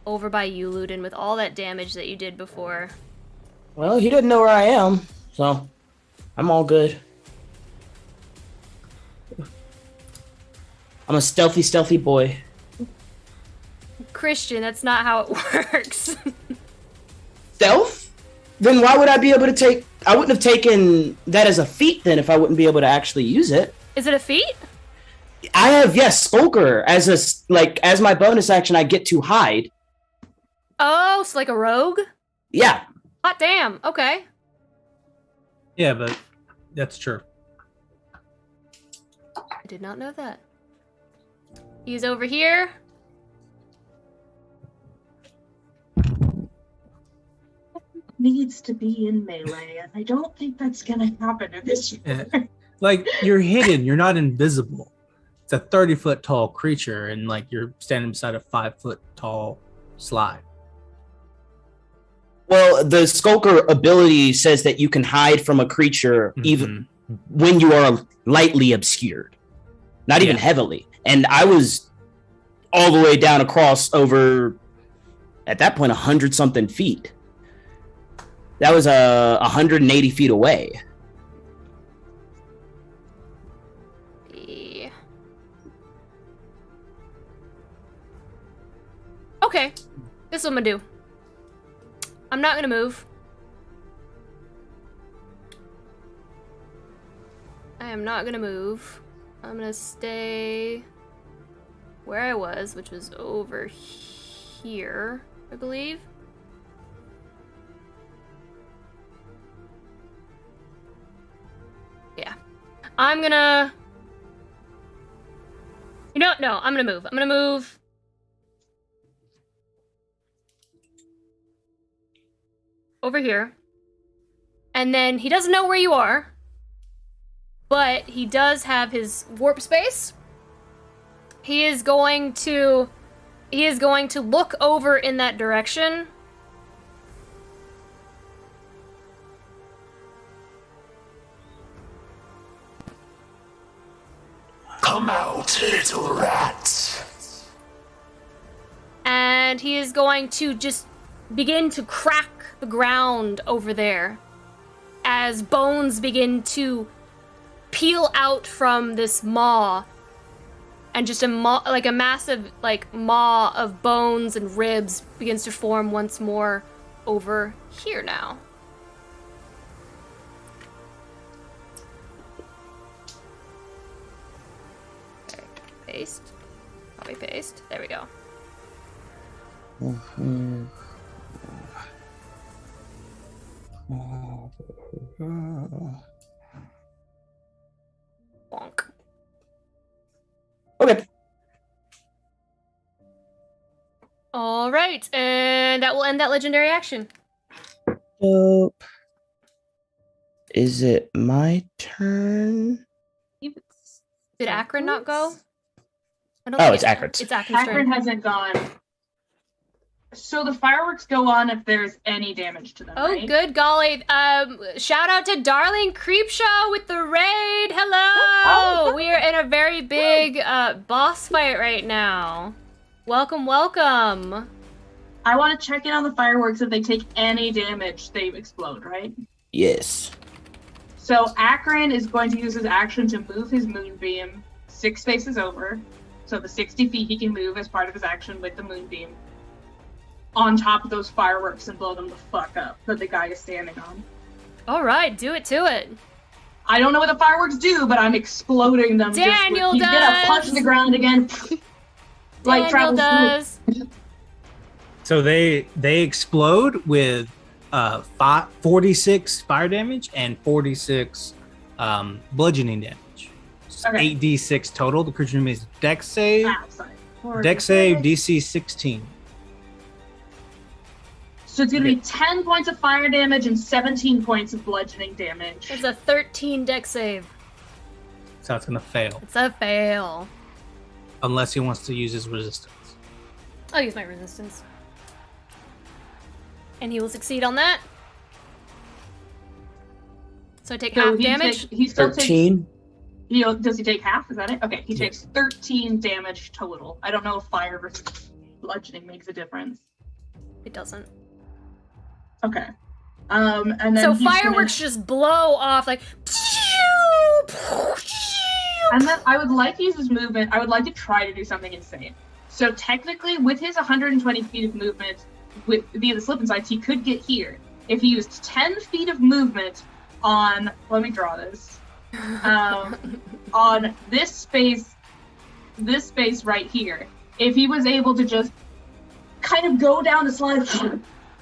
over by you, Ludin, with all that damage that you did before. Well, he doesn't know where I am, so I'm all good. I'm a stealthy boy. Christian, that's not how it works. Stealth? Then why would I be able to take... I wouldn't have taken that as a feat then if I wouldn't be able to actually use it. Is it a feat? I have, yes, Skulker. As my bonus action, I get to hide. Oh, so like a rogue? Yeah. Hot damn, okay. Yeah, but that's true. I did not know that. He's over here. Needs to be in melee, and I don't think that's gonna happen in this year. Like, you're hidden, you're not invisible. It's a 30-foot tall creature, and like you're standing beside a 5-foot tall slide. Well, the Skulker ability says that you can hide from a creature even when you are lightly obscured, not even heavily. And I was all the way down across over, at that point, 100-something feet. That was 180 feet away. Yeah. Okay, this is what I'm gonna do. I'm not gonna move. I am not gonna move. I'm gonna stay where I was, which was over here, I believe. Yeah. I'm gonna... You know what? No, I'm gonna move. I'm gonna move... over here. And then he doesn't know where you are, but he does have his warp space. He is going to look over in that direction. Come out, little rat. And he is going to just begin to crack the ground over there as bones begin to peel out from this maw, and just a massive maw of bones and ribs begins to form once more over here now. Okay, paste. Copy paste. There we go. Bonk. Okay. All right, and that will end that legendary action. Dope. Is it my turn? Did Akron not go? It's Akron's. It's Akron's turn. Akron hasn't gone. So the fireworks go on if there's any damage to them, Oh, right? good golly. Shout out to Darling Creepshow with the raid. Hello! We are in a very big boss fight right now. Welcome, welcome. I want to check in on the fireworks. If they take any damage, they explode, right? Yes. So Akron is going to use his action to move his moonbeam 6 spaces over. So the 60 feet he can move as part of his action with the moonbeam. on top of those fireworks and blow them the fuck up that the guy is standing on. All right, do it to it. I don't know what the fireworks do, but I'm exploding them. Daniel he's gonna punch the ground again. Like Daniel does. So they explode with 46 fire damage and 46 bludgeoning damage. Okay. 8d6 total. The creature makes dex save. Sorry. Dex save DC 16. So it's gonna be 10 points of fire damage and 17 points of bludgeoning damage. It's a 13 dex save. So it's gonna fail. It's a fail. Unless he wants to use his resistance. I'll use my resistance. And he will succeed on that. So I take half damage. He still 13. Does he take half? Is that it? Okay, he takes 13 damage total. I don't know if fire versus bludgeoning makes a difference. It doesn't. Okay. And then so fireworks just blow off like. And then I would like to use his movement. I would like to try to do something insane. So technically, with his 120 feet of movement, via the slip and slides, he could get here. If he used 10 feet of movement on, let me draw this, on this space right here. If he was able to just kind of go down the slide,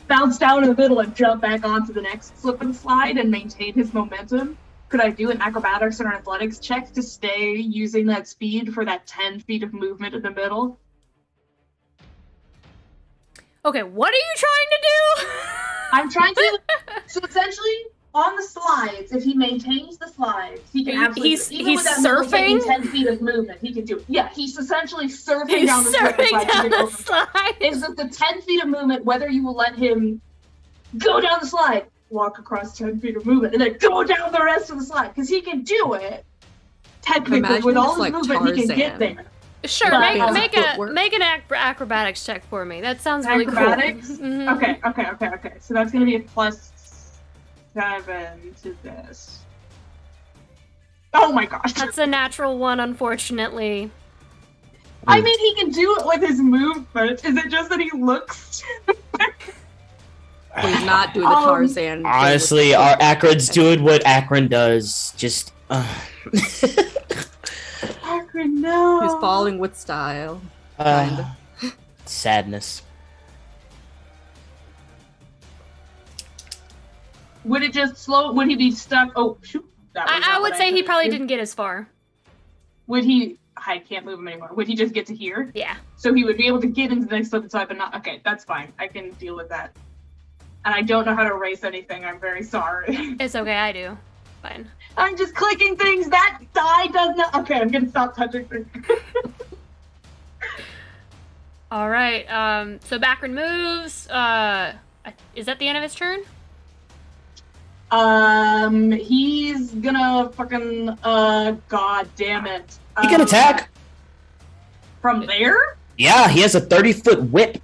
bounce down in the middle, and jump back onto the next slip and slide and maintain his momentum, could I do an acrobatics or an athletics check to stay using that speed for that 10 feet of movement in the middle? Okay, what are you trying to do? I'm trying to. So essentially, on the slides, if he maintains the slides, he can absolutely. He's surfing. 10 feet of movement, he can do it. Yeah, he's essentially surfing down the slide. Is that the 10 feet of movement? Whether you will let him go down the slide, walk across 10 feet of movement, and then go down the rest of the slide, because he can do it. Technically, with all his movement, he can get there. Sure, make an acrobatics check for me. That sounds really acrobatics? cool. Mm-hmm. Okay. So that's gonna be a +7 to this. Oh my gosh. That's a natural one, unfortunately. I mean, he can do it with his movement. Is it just that he looks He's not doing the Tarzan. Honestly, our Akron's doing what Akron does. Just. Akron, no. He's falling with style. Kinda. Sadness. Would it just slow? Would he be stuck? Oh, shoot. I would say he probably didn't get as far. Would he? I can't move him anymore. Would he just get to here? Yeah. So he would be able to get into the next slip and slide, but not. Okay, that's fine. I can deal with that. And I don't know how to erase anything. I'm very sorry. It's okay. I do. Fine. I'm just clicking things. That die does not. Okay, I'm gonna stop touching things. All right. So Bakrin moves. Is that the end of his turn? He's gonna fucking. God damn it. He can attack. From there? Yeah, he has a 30-foot whip.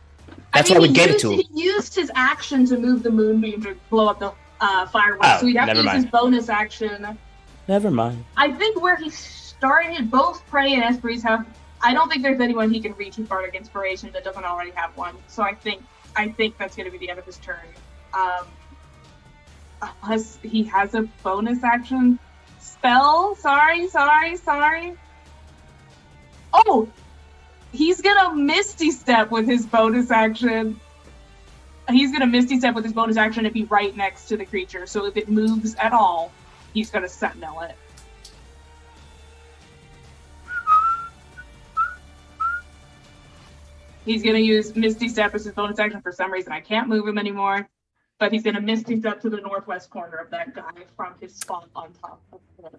That's why we gave it to him. He used his action to move the moonbeam to blow up the fireworks, so he'd have to use his bonus action. Never mind. I think where he started, both Prey and Esprits have. I don't think there's anyone he can reach with Bardic Inspiration that doesn't already have one. So I think that's going to be the end of his turn. Unless he has a bonus action spell. Sorry. Oh, he's gonna Misty Step with his bonus action. He's gonna Misty Step with his bonus action and be right next to the creature. So if it moves at all, he's gonna Sentinel it. He's gonna use Misty Step as his bonus action. For some reason, I can't move him anymore. But he's gonna Misty Step to the northwest corner of that guy from his spot on top of the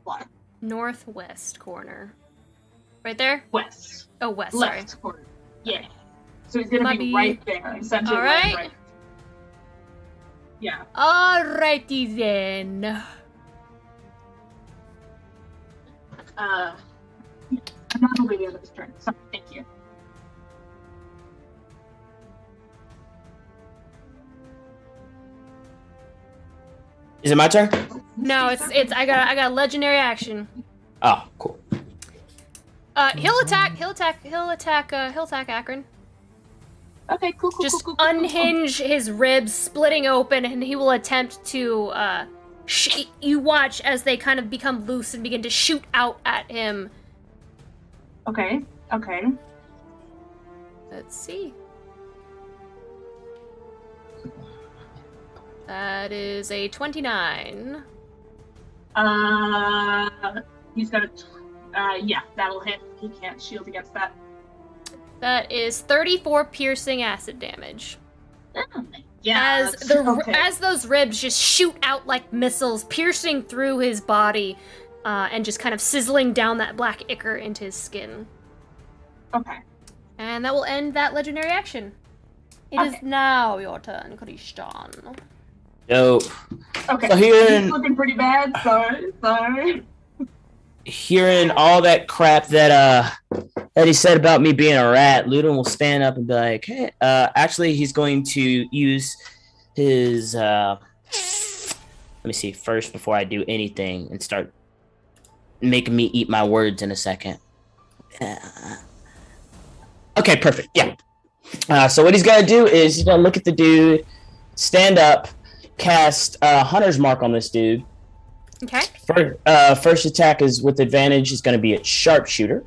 block. Northwest corner. Right there? West. Oh, west, Left sorry. corner. Yeah. So he's gonna be right there, essentially. All right. Right. Yeah. Alrighty then. I'm not gonna the end of his turn. So thank you. Is it my turn? No, it's I got a legendary action. Oh, cool. He'll attack Akron. Okay, cool. Just Cool. unhinge his ribs, splitting open, and he will attempt to, you watch as they kind of become loose and begin to shoot out at him. Okay. Let's see. That is a 29. He's got yeah, that'll hit. He can't shield against that. That is 34 piercing acid damage. Yeah. As those ribs just shoot out like missiles, piercing through his body, and just kind of sizzling down that black ichor into his skin. Okay. And that will end that legendary action. It is now your turn, Christian. Dope. Okay. So he's looking pretty bad. Sorry. Hearing all that crap that he said about me being a rat, Ludin will stand up and be like, "Hey, actually, he's going to use his let me see first before I do anything and start making me eat my words in a second." Okay, perfect. Yeah. So what he's gonna do is he's gonna look at the dude, stand up, cast Hunter's Mark on this dude. Okay. First attack is with advantage. Is going to be at sharpshooter.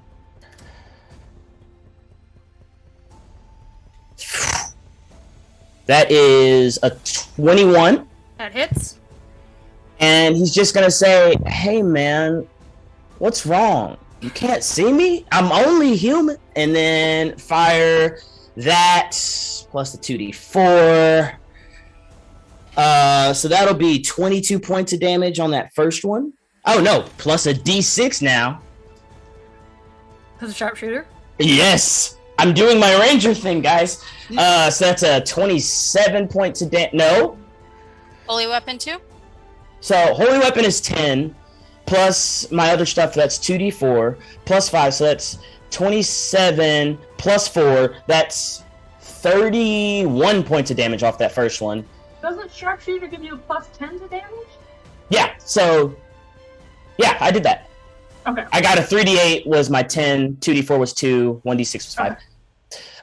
That is a 21. That hits. And he's just going to say, "Hey, man, what's wrong? You can't see me? I'm only human." And then fire that plus the 2d4. So that'll be 22 points of damage on that first one. Oh no, plus a d6 now. Because a sharpshooter? Yes, I'm doing my ranger thing, guys. So that's a 27 points of damage. No. Holy weapon 2? So holy weapon is 10, plus my other stuff, that's 2d4, plus 5, so that's 27 plus 4, that's 31 points of damage off that first one. Doesn't sharpshooter give you a plus 10 to damage? Yeah, so yeah, I did that. Okay. I got a 3d8 was my 10, 2d4 was 2, 1d6 was 5. Okay.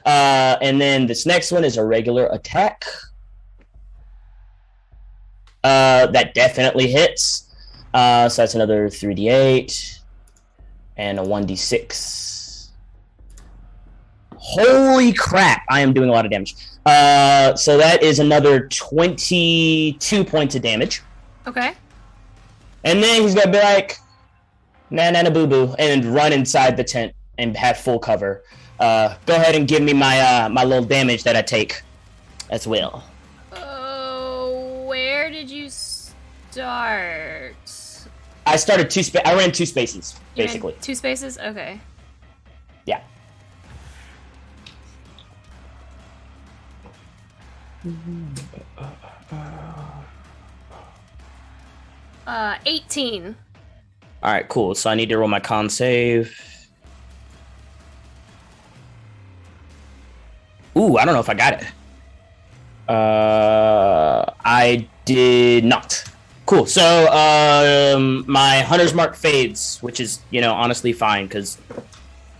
And then this next one is a regular attack. That definitely hits. So that's another 3d8 and a 1d6. Holy crap, I am doing a lot of damage. So that is another 22 points of damage. Okay. And then he's gonna be like, "Na boo boo," and run inside the tent and have full cover. Go ahead and give me my my little damage that I take as well. Oh, where did you start? I started I ran 2 spaces, You ran basically. 2 spaces? Okay. Yeah. 18. All right, cool. So I need to roll my con save. Ooh, I don't know if I got it. I did not. Cool. So my Hunter's Mark fades, which is, honestly fine because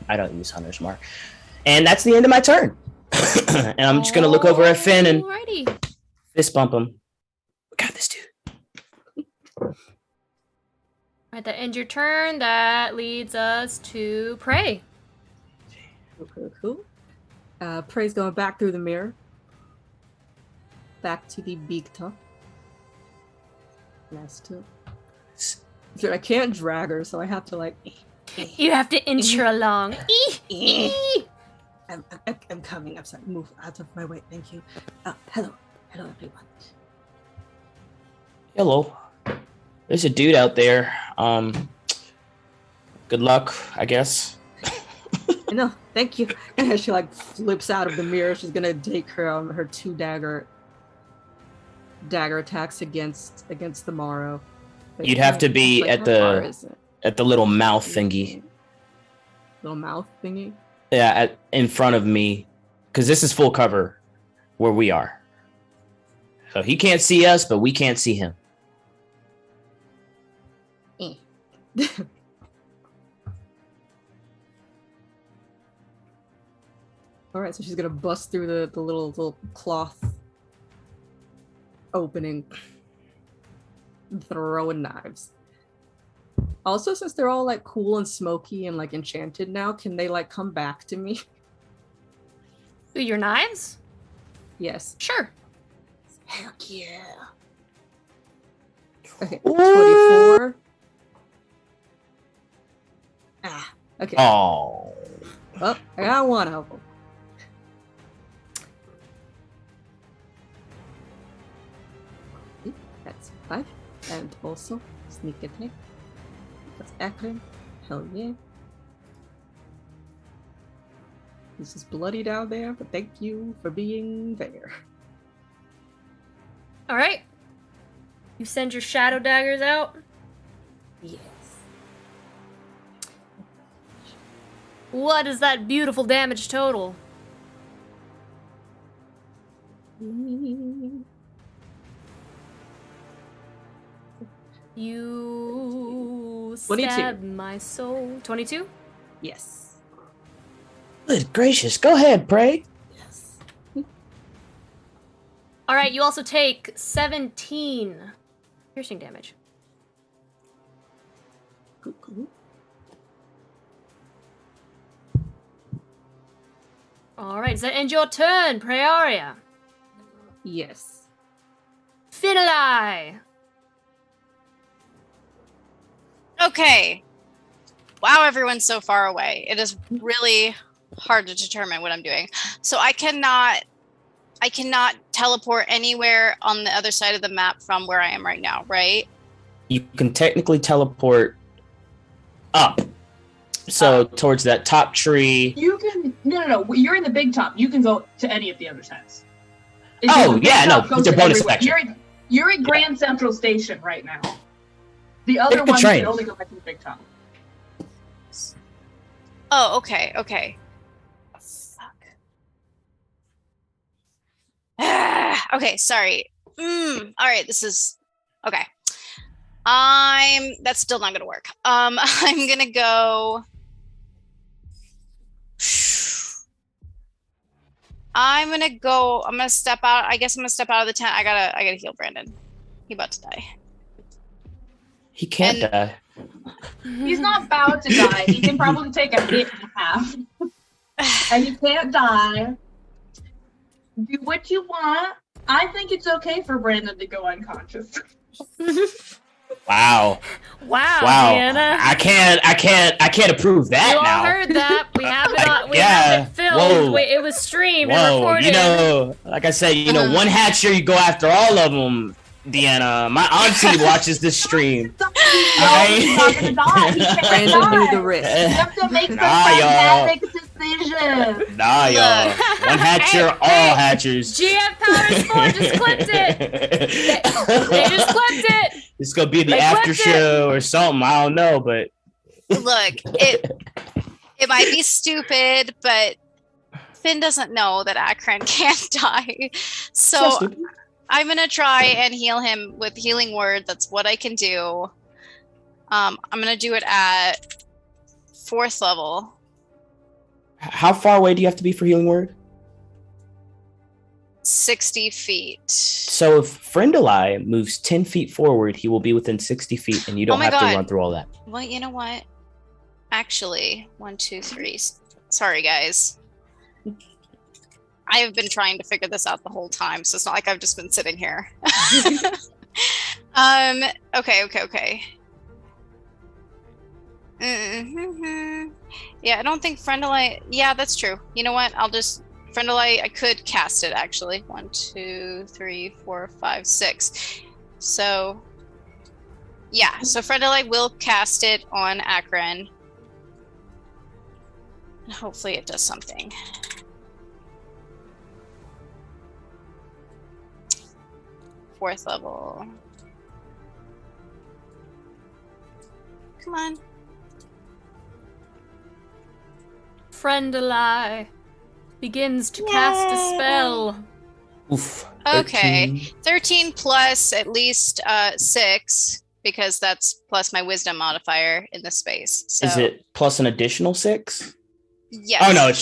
I don't use Hunter's Mark. And that's the end of my turn. And I'm just going to look over at Finn and fist bump him. We got this, dude. Alright, that ends your turn. That leads us to Prey. Cool. Prey's going back through the mirror. Back to the big top. Last two. So I can't drag her, so I have to You have to inch her along. I'm coming. I'm sorry. Move out of my way. Thank you. Hello, everyone. Hello. There's a dude out there. Good luck, I guess. No, thank you. And as she flips out of the mirror, she's gonna take her her 2 dagger attacks against the Morrow. But You'd have to be at the little mouth thingy. Little mouth thingy? Yeah, in front of me, because this is full cover where we are. So he can't see us, but we can't see him. All right, so she's gonna bust through the little cloth opening, throwing knives. Also, since they're all like cool and smoky and like enchanted now, can they like come back to me? Your knives? Yes. Sure. Heck yeah. Okay, 24. Ah, okay. Oh. Well, I got one of them. That's 5. And also, sneak attack. That's Akron. Hell yeah. This is bloody down there, but thank you for being there. All right. You send your shadow daggers out. Yes. What is that beautiful damage total? You 22. stabbed my soul. 22? Yes. Good gracious. Go ahead, pray. Yes. All right, you also take 17 piercing damage. Cool. All right, does that end your turn, Praeria? Yes. Finlay! Okay. Wow, everyone's so far away. It is really hard to determine what I'm doing. So I cannot teleport anywhere on the other side of the map from where I am right now, right? You can technically teleport up. So towards that top tree. You can no. You're in the big top. You can go to any of the other sides. Oh yeah, no, it's a bonus action. You're at Grand Central Station right now. The other one can only go back to the big top. Oh, okay. Fuck. Okay, sorry. All right, this is okay. That's still not gonna work. I'm gonna go. I'm gonna step out. I guess I'm gonna step out of the tent. I gotta heal Brandon. He about to die. He can't die. He's not about to die. He can probably take a hit and a half. And he can't die. Do what you want. I think it's okay for Brandon to go unconscious. Wow, Deanna. I can't approve that. You all now. heard that. We have it on, we have it filmed. It was streamed and recorded. You know, like I said, one hatcher, you go after all of them. Deanna, my auntie watches this stream. He's not gonna die. He can't Brandon die. knew the risk. You have to make some pragmatic decisions. Nah, y'all. One hatcher, all hatchers. GF Power 4 just clipped it. They just clipped it. It's gonna be the after show or something. I don't know, but look, it might be stupid, but Finn doesn't know that Akron can't die. So I'm gonna try and heal him with healing word. That's what I can do. I'm gonna do it at 4th level. How far away do you have to be for healing word? 60 feet. So if Friendali moves 10 feet forward, he will be within 60 feet, and you don't have to run through all that. Well, you know what? Actually, 1, 2, 3. Sorry, guys. I have been trying to figure this out the whole time, so it's not like I've just been sitting here. Okay. Yeah, I don't think Friendali. Yeah, that's true. You know what? Friendali, I could cast it actually. 1, 2, 3, 4, 5, 6. So, yeah. So Friendali will cast it on Akron. And hopefully it does something. Fourth level. Come on. Friendali begins to cast a spell. Oof. 13. Okay. 13 plus at least 6, because that's plus my wisdom modifier in the space. So. Is it plus an additional 6? Yes. Oh no, it's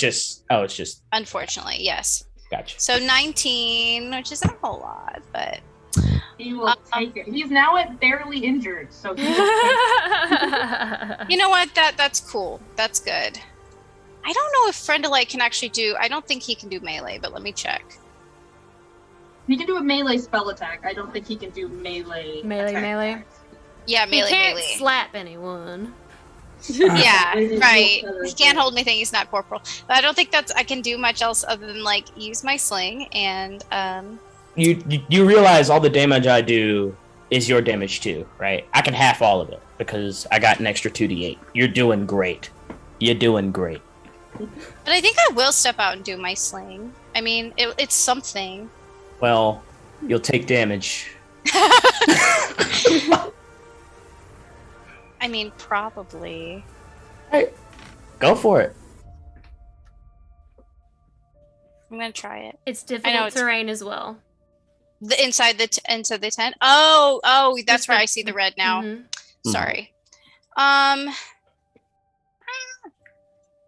just. Unfortunately, yes. Gotcha. So 19, which isn't a whole lot, but He will take it. He's now at barely injured, so he will you know what? That's cool. That's good. I don't know if Friendalite can actually do. I don't think he can do melee, but let me check. He can do a melee spell attack. I don't think he can do melee. Melee. Yeah, He melee. can't slap anyone. Yeah, right. He can't hold anything. He's not corporal. But I don't think I can do much else other than like use my sling and You realize all the damage I do is your damage too, right? I can half all of it because I got an extra 2d8. You're doing great. You're doing great. But I think I will step out and do my sling. I mean, it's something. Well, you'll take damage. I mean, probably. Hey, go for it. I'm gonna try it. It's difficult terrain as well. The inside the tent. Oh, that's where I see the red now. Mm-hmm. Sorry.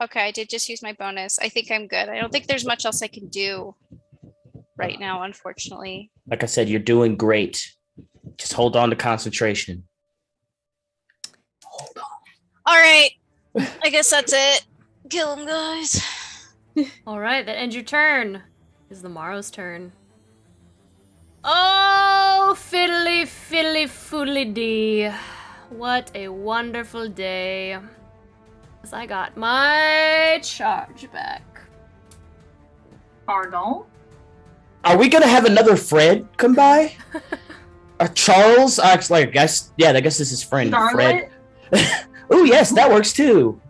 Okay, I did just use my bonus. I think I'm good. I don't think there's much else I can do right now, unfortunately. Like I said, you're doing great. Just hold on to concentration. Hold on. All right. I guess that's it. Kill him, guys. All right, that ends your turn. Is the Morrow's turn. Oh, fiddly, fiddly, foodly dee. What a wonderful day. Because I got my charge back. Pardon? Are we gonna have another Fred come by? Charles? Actually, I guess this is friend Charlotte? Fred. Oh yes, that works too.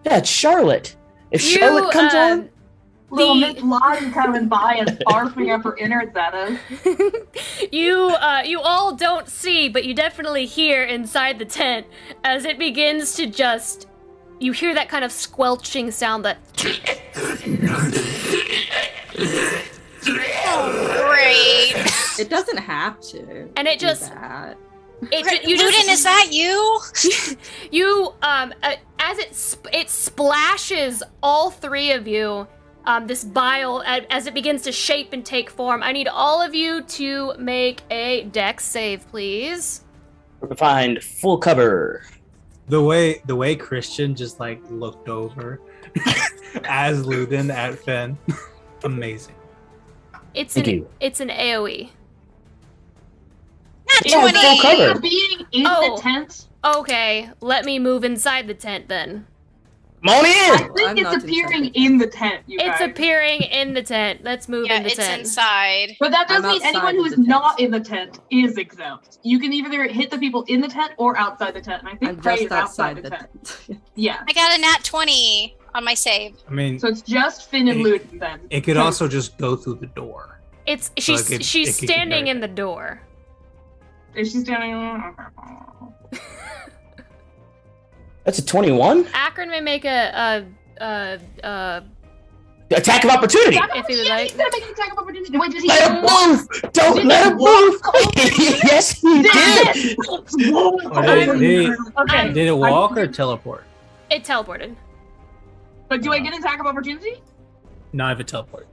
Yeah, it's Charlotte. If Charlotte comes on, little Miss Lottie coming by and barfing up her innards at us. You all don't see, but you definitely hear inside the tent as it begins to just. You hear that kind of squelching sound that. Oh, great. It doesn't have to. And it just. That. Ludin, is that you? You as it splashes all three of you, this bile as it begins to shape and take form. I need all of you to make a dex save, please. find full cover. The way Christian just like looked over as Ludin at Finn, amazing. It's an AOE. Not Yeah, 20. full cover. Being in the tent. Okay, let me move inside the tent then. Come on in! I think it's appearing in the tent, you It's guys. appearing in the tent. Let's move in the it's tent. inside. But that does I'm mean anyone outside who of is the tent. not in the tent is exempt. You can either hit the people in the tent or outside the tent. And I think I'm Prey just is outside outside the the tent. Yeah. I got a nat 20 on my save. I mean, So it's just Finn and Ludin then. it could also just go through the door. It's So she's it could get standing very in the door. Is she standing? That's a 21. Akron may make a Attack of opportunity. if he would Yeah, like. he's gonna make an attack of opportunity. Wait, does he? Let him move. Don't let him move. Yes, he did. Okay. Did it walk or teleport? It teleported. But do I get an attack of opportunity? No, I have a teleport.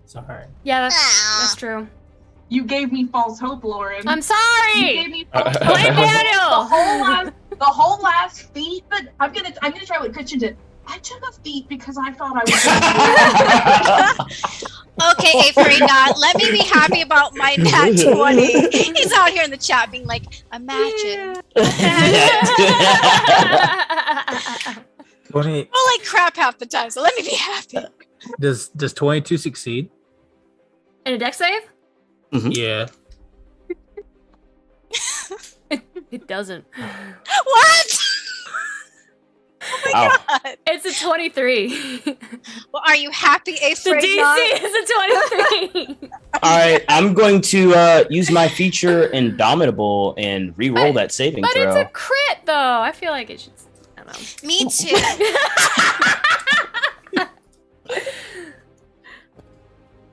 Sorry. Yeah, that's true. You gave me false hope, Lauren. I'm sorry. You gave me false hope. Blame Daniel. The whole last feat, but I'm gonna try what Christian did. I took a feat because I thought I was. Okay, Avery, not. Let me be happy about my nat 20. He's out here in the chat being like, imagine. 20. Well, like crap half the time, so let me be happy. Does 22 succeed? In a dex save? Yeah. It doesn't. What? Oh my god. It's a 23. Well, are you happy, The Avery? DC is a 23. All right, I'm going to use my feature Indomitable and re-roll that saving But throw. it's a crit, though. I feel like it should. I don't know. Me too.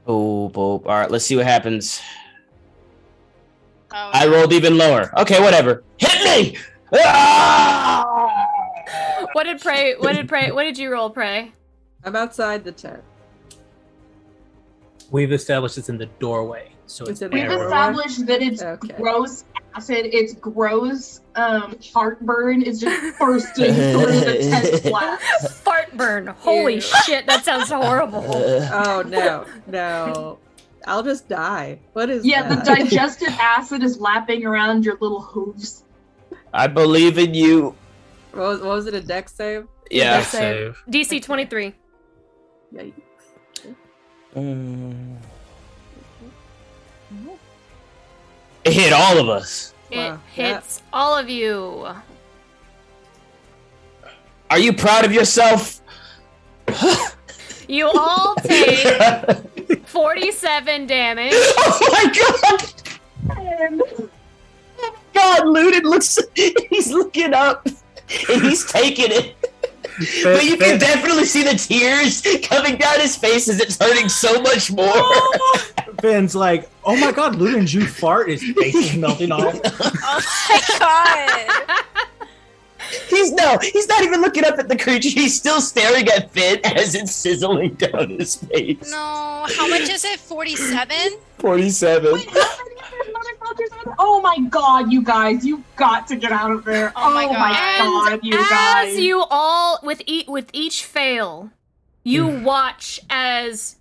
Oh, boop. All right, let's see what happens. Oh, I rolled even lower. Okay, whatever. Hit me! Ah! What did you roll, Prey? I'm outside the tent. We've established it's in the doorway, so it's in the We've doorway? established that it's Okay. gross acid, it's gross heartburn is just bursting through the tent flaps. Fart burn. Holy Ew. shit, that sounds horrible. Oh no. I'll just die. What is Yeah, that? the digestive acid is lapping around your little hooves. I believe in you. What was it, a dex save? Yeah. Dex save. DC 23. Yeah. It hit all of us. It Wow, hits all of you. Are you proud of yourself? You all take 47 damage. Oh my god! God, Ludin looks. He's looking up, and he's taking it. But you can definitely see the tears coming down his face as it's hurting so much more. Ben's like, oh my god, Ludin's you fart, his face is melting off. Oh my god. He's not even looking up at the creature. He's still staring at Finn as it's sizzling down his face. No, how much is it? 47? 47. Wait, oh my god, you guys, you got to get out of there. Oh my god. And you guys. as you all, with each fail, you watch as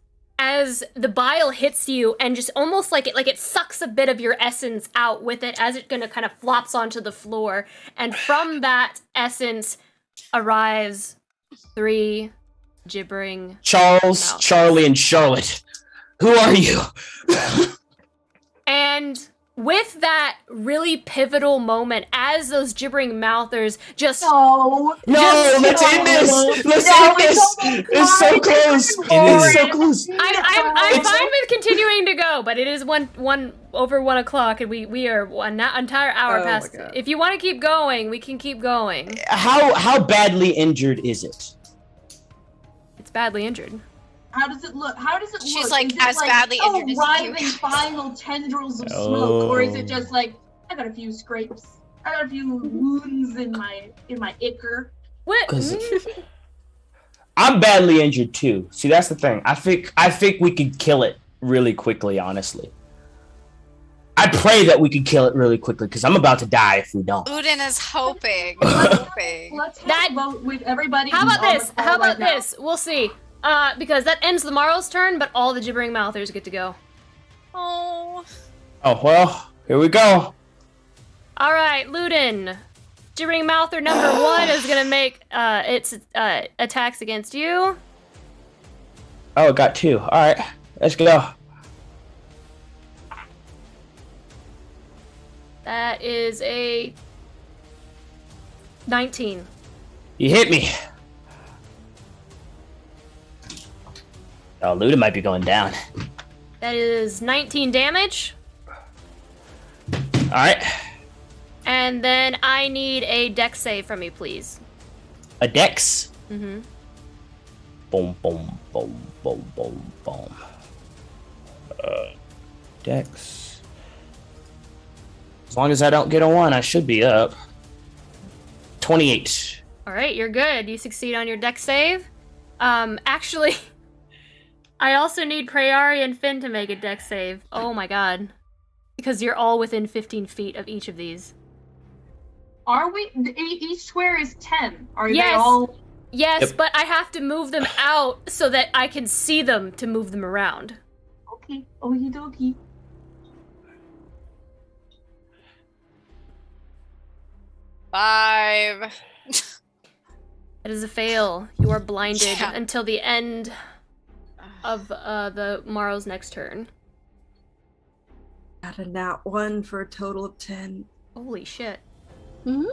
the bile hits you and just almost like it sucks a bit of your essence out with it as it kind of flops onto the floor. And from that essence arise 3 gibbering Charles, mouths. Charlie, and Charlotte. Who are you? And with that really pivotal moment, as those gibbering mouthers just No, let's end this. Let's end this. It's so close. It's so close. I'm fine with continuing to go, but it is one over 1 o'clock, and we are an entire hour Oh past. my God. If you want to keep going, we can keep going. How badly injured is it? It's badly injured. How does it look? She's look? like, Is it as badly injured as you writhing guys. final tendrils of smoke, or is it just like I got a few scrapes, I got a few wounds in my ichor? What? 'Cause- I'm badly injured too. See, that's the thing. I think we could kill it really quickly, honestly. I pray that we could kill it really quickly, because I'm about to die if we don't. Ludin is hoping. Let's have a vote with everybody. How about on the this? call How about right now. this? We'll see. Because that ends the Morrow's turn, but all the gibbering mouthers get to go. Oh. Oh, well, here we go. All right, Ludin. Gibbering mouther number 1 is gonna make its attacks against you. Oh, it got 2. All right, let's go. That is a 19. You hit me. Oh, Luda might be going down. That is 19 damage. All right, And then I need a dex save from you, please. a dex. Mm-hmm. Boom, boom, boom, boom, boom, boom. Dex. As long as I don't get a 1, I should be up. 28. All right, you're good. You succeed on your dex save. Actually, I also need Prayari and Finn to make a dex save. Oh my god. Because you're all within 15 feet of each of these. Are we? Each square is 10. Are they Yes. all? Yes, Yep. but I have to move them out so that I can see them to move them around. Okay, okie dokie. Five. It is a fail. You are blinded Yeah. until the end of the Morrow's next turn. Got a nat 1 for a total of 10. Holy shit. Mhm.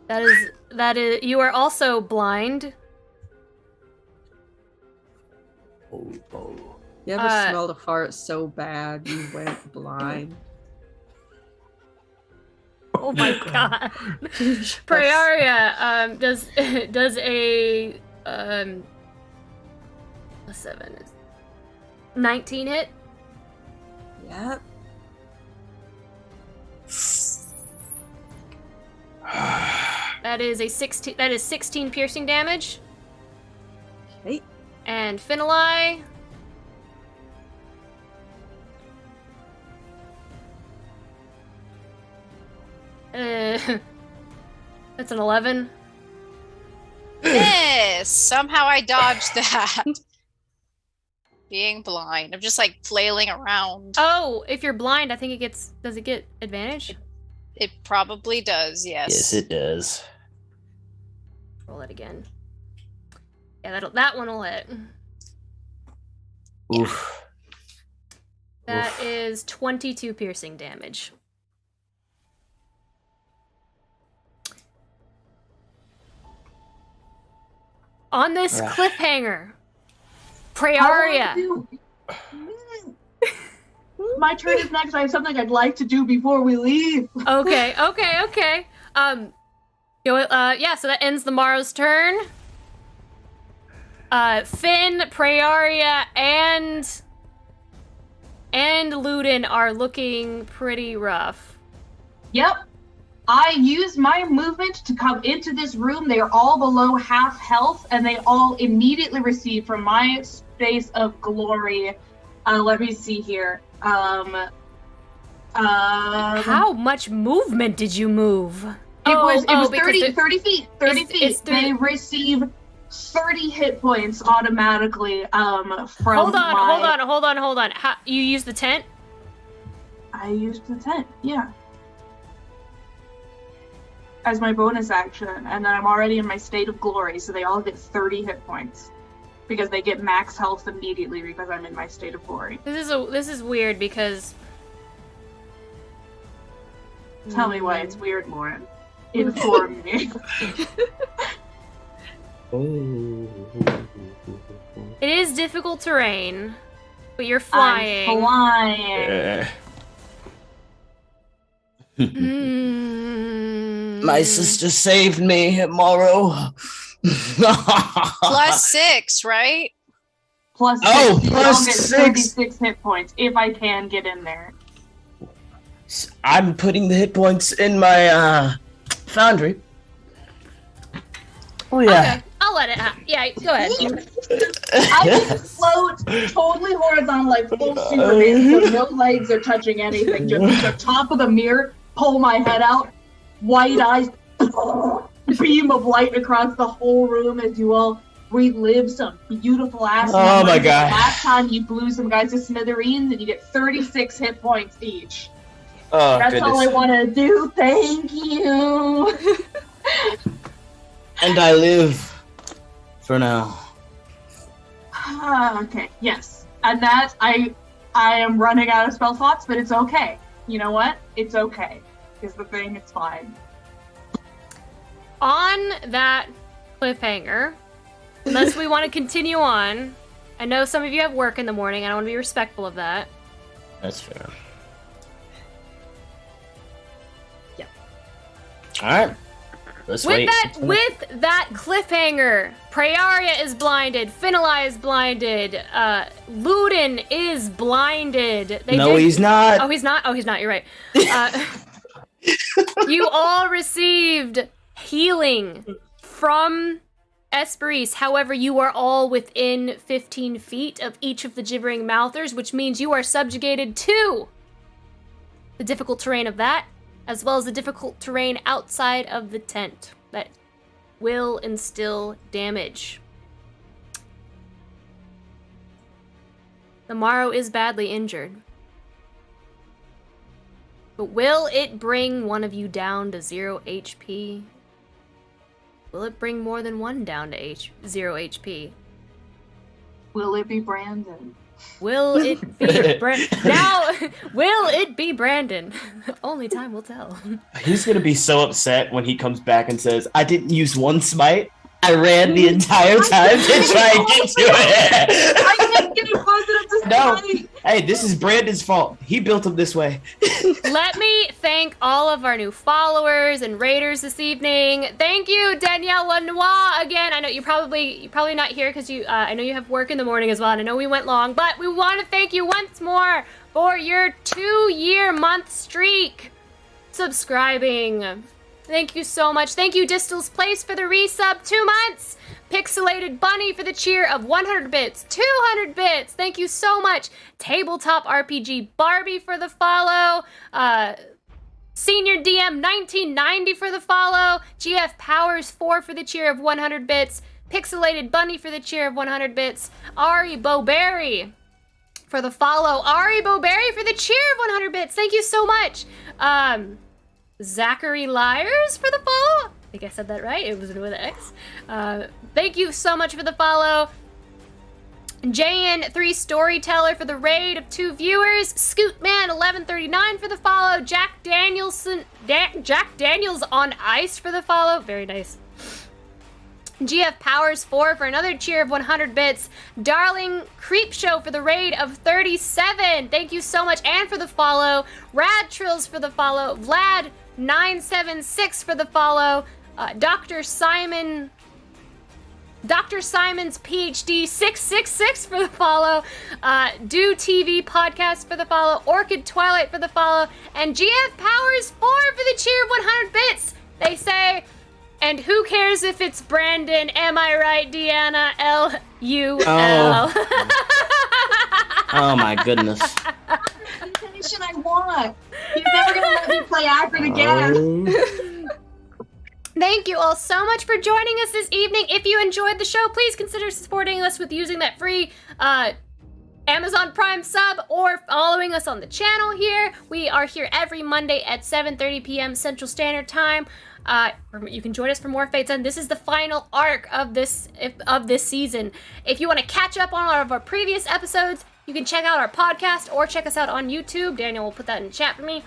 That is, you are also blind. You ever Uh, smelled a fart so bad you went blind? Oh my god. Prayaria does a 7 is 19 hit. Yep. That is a 16. That is 16 piercing damage. Okay. And Finlay. That's an 11. Yes, somehow I dodged that. Being blind. I'm just like flailing around. Oh, if you're blind, I think it gets. Does it get advantage? It probably does, yes. Yes, it does. Roll it again. Yeah, that one will hit. Oof. That is 22 piercing damage. On this cliffhanger, Praeria. My turn is next. I have something I'd like to do before we leave. Okay. Yeah, so that ends the Morrow's turn. Finn, Praeria, and Luden are looking pretty rough. Yep. I use my movement to come into this room. They are all below half health, and they all immediately receive from my space of glory. Let me see here. How much movement did you move? It was 30 feet. 30 feet. They receive 30 hit points automatically from Hold on. How, you used the tent? I used the tent, yeah. As my bonus action, and then I'm already in my state of glory, so they all get 30 hit points. Because they get max health immediately because I'm in my state of glory. This is weird because... Tell me why it's weird, Lauren. Inform me. It is difficult terrain, but you're flying. I'm flying. My sister saved me at Morrow. +6, right? +6. Oh, You plus all get 6. 36 hit points if I can get in there. I'm putting the hit points in my foundry. Oh yeah. Okay, I'll let it happen. Yeah, go ahead. I can float totally horizontal like full Superman, so no legs are touching anything. Just the top of the mirror, pull my head out, white eyes, beam of light across the whole room as you all relive some beautiful ass. Oh my god. Last time you blew some guys to smithereens and you get 36 hit points each. Oh, That's goodness. all I want to do. Thank you. And I live for now. Okay, yes. And that, I am running out of spell slots, but it's okay. You know what? It's okay. Is the thing, it's fine. On that cliffhanger, unless we want to continue on, I know some of you have work in the morning, and I want to be respectful of that. That's fair. Yep. Alright. Let's wait. With that cliffhanger, Praeria is blinded, Finlay is blinded, Luden is blinded. He's not. Oh, he's not? Oh, he's not, you're right. You all received healing from Esperise. However, you are all within 15 feet of each of the gibbering mouthers, which means you are subjugated to the difficult terrain of that, as well as the difficult terrain outside of the tent that will instill damage. The Morrow is badly injured. But will it bring one of you down to 0 HP? Will it bring more than one down to 0 HP? Will it be Brandon? Will it be now? Will it be Brandon? Only time will tell. He's gonna be so upset when he comes back and says, "I didn't use one smite. I ran the entire time to try and get to it." I can't get it close enough to No. smite. Hey, this is Brandon's fault. He built him this way. Let me thank all of our new followers and raiders this evening. Thank you, Danielle Lanois. Again, I know you're probably not here because I know you have work in the morning as well, and I know we went long, but we want to thank you once more for your 2-year month streak subscribing Thank you so much. Thank you, Distal's Place, for the resub. 2 months. Pixelated Bunny for the cheer of 100 bits. 200 bits. Thank you so much. Tabletop RPG Barbie for the follow. Senior DM 1990 for the follow. GF Powers 4 for the cheer of 100 bits. Pixelated Bunny for the cheer of 100 bits. Ari Boberry for the follow. Ari Boberry for the cheer of 100 bits. Thank you so much. Zachary Lyers for the follow. I think I said that right. It was with an X. Thank you so much for the follow. JN3 Storyteller for the raid of 2 viewers. Scootman 1139 for the follow. Jack Daniels on Ice for the follow. Very nice. GF Powers 4 for another cheer of 100 bits. Darling Creepshow for the raid of 37. Thank you so much. And for the follow. Rad Trills for the follow. Vlad 976 for the follow. Dr. Simon's PhD 666 for the follow. Do TV Podcast for the follow. Orchid Twilight for the follow. And GF Powers 4 for the cheer of 100 bits. They say, and who cares if it's Brandon? Am I right, Deanna? L-U-L. Oh my goodness. Attention I want. He's never gonna let me play Akron again. Thank you all so much for joining us this evening. If you enjoyed the show, please consider supporting us with using that free Amazon Prime sub or following us on the channel here. We are here every Monday at 7:30 p.m. Central Standard Time. You can join us for more Fates, and this is the final arc of this season. If you want to catch up on all of our previous episodes, you can check out our podcast or check us out on YouTube. Daniel will put that in the chat for me.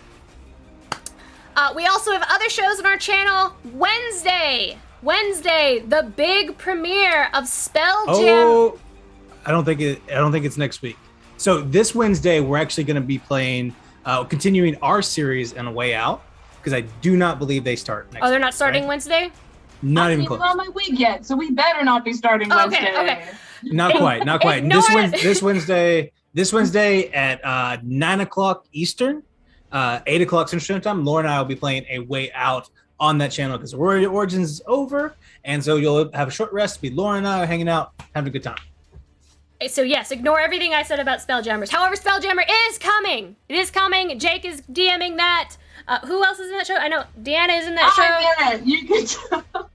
We also have other shows on our channel. Wednesday, the big premiere of Spell Jam. Oh, I don't think it's next week. So this Wednesday, we're actually going to be playing, continuing our series on A Way Out, because I do not believe they start next week. Oh, they're not starting right? Wednesday? Not even close. It's not my week yet, so we better not be starting Wednesday. Okay. Not quite. This Wednesday at 9 o'clock Eastern, 8 o'clock Central Time, Laura and I will be playing A Way Out on that channel because Warrior Origins is over, and so you'll have a short rest. Be Laura and I hanging out, having a good time. So yes, ignore everything I said about Spelljammers. However, Spelljammer is coming. It is coming. Jake is DMing that. Who else is in that show? I know Deanna is in that show. Yeah, you can tell.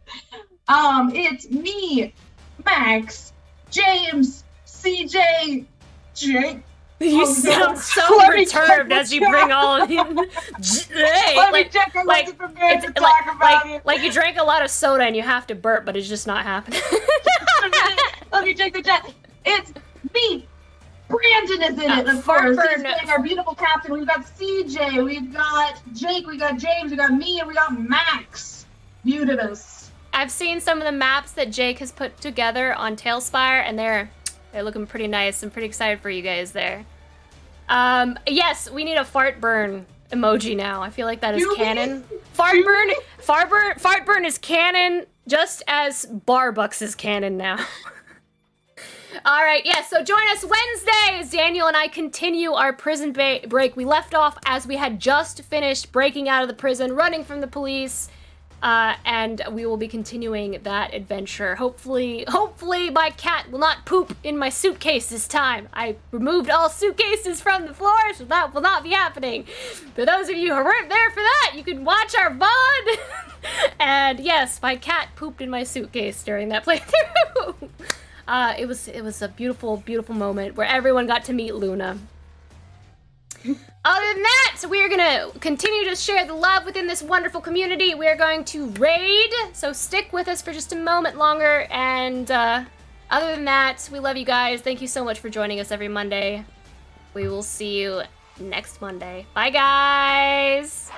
It's me, Max, James, CJ, Jake. You sound so perturbed as you bring all of them. Like you drank a lot of soda and you have to burp, but it's just not happening. Let me check the chat. It's me. Brandon is in it, of course. He's playing our beautiful captain. We've got CJ, we've got Jake, we got James, we got me, and we got Max. Beautiful. I've seen some of the maps that Jake has put together on Tailspire, and they're looking pretty nice. I'm pretty excited for you guys there. Yes, we need a fart burn emoji now. I feel like that is canon. Fart burn is canon, just as Barbucks is canon now. All right, yes, so join us Wednesday as Daniel and I continue our prison break. We left off as we had just finished breaking out of the prison, running from the police, and we will be continuing that adventure. Hopefully my cat will not poop in my suitcase this time. I removed all suitcases from the floor, so that will not be happening. For those of you who weren't there for that, you can watch our VOD. And yes, my cat pooped in my suitcase during that playthrough. It was a beautiful, beautiful moment where everyone got to meet Luna. Other than that, we are going to continue to share the love within this wonderful community. We are going to raid, so stick with us for just a moment longer. And other than that, we love you guys. Thank you so much for joining us every Monday. We will see you next Monday. Bye, guys!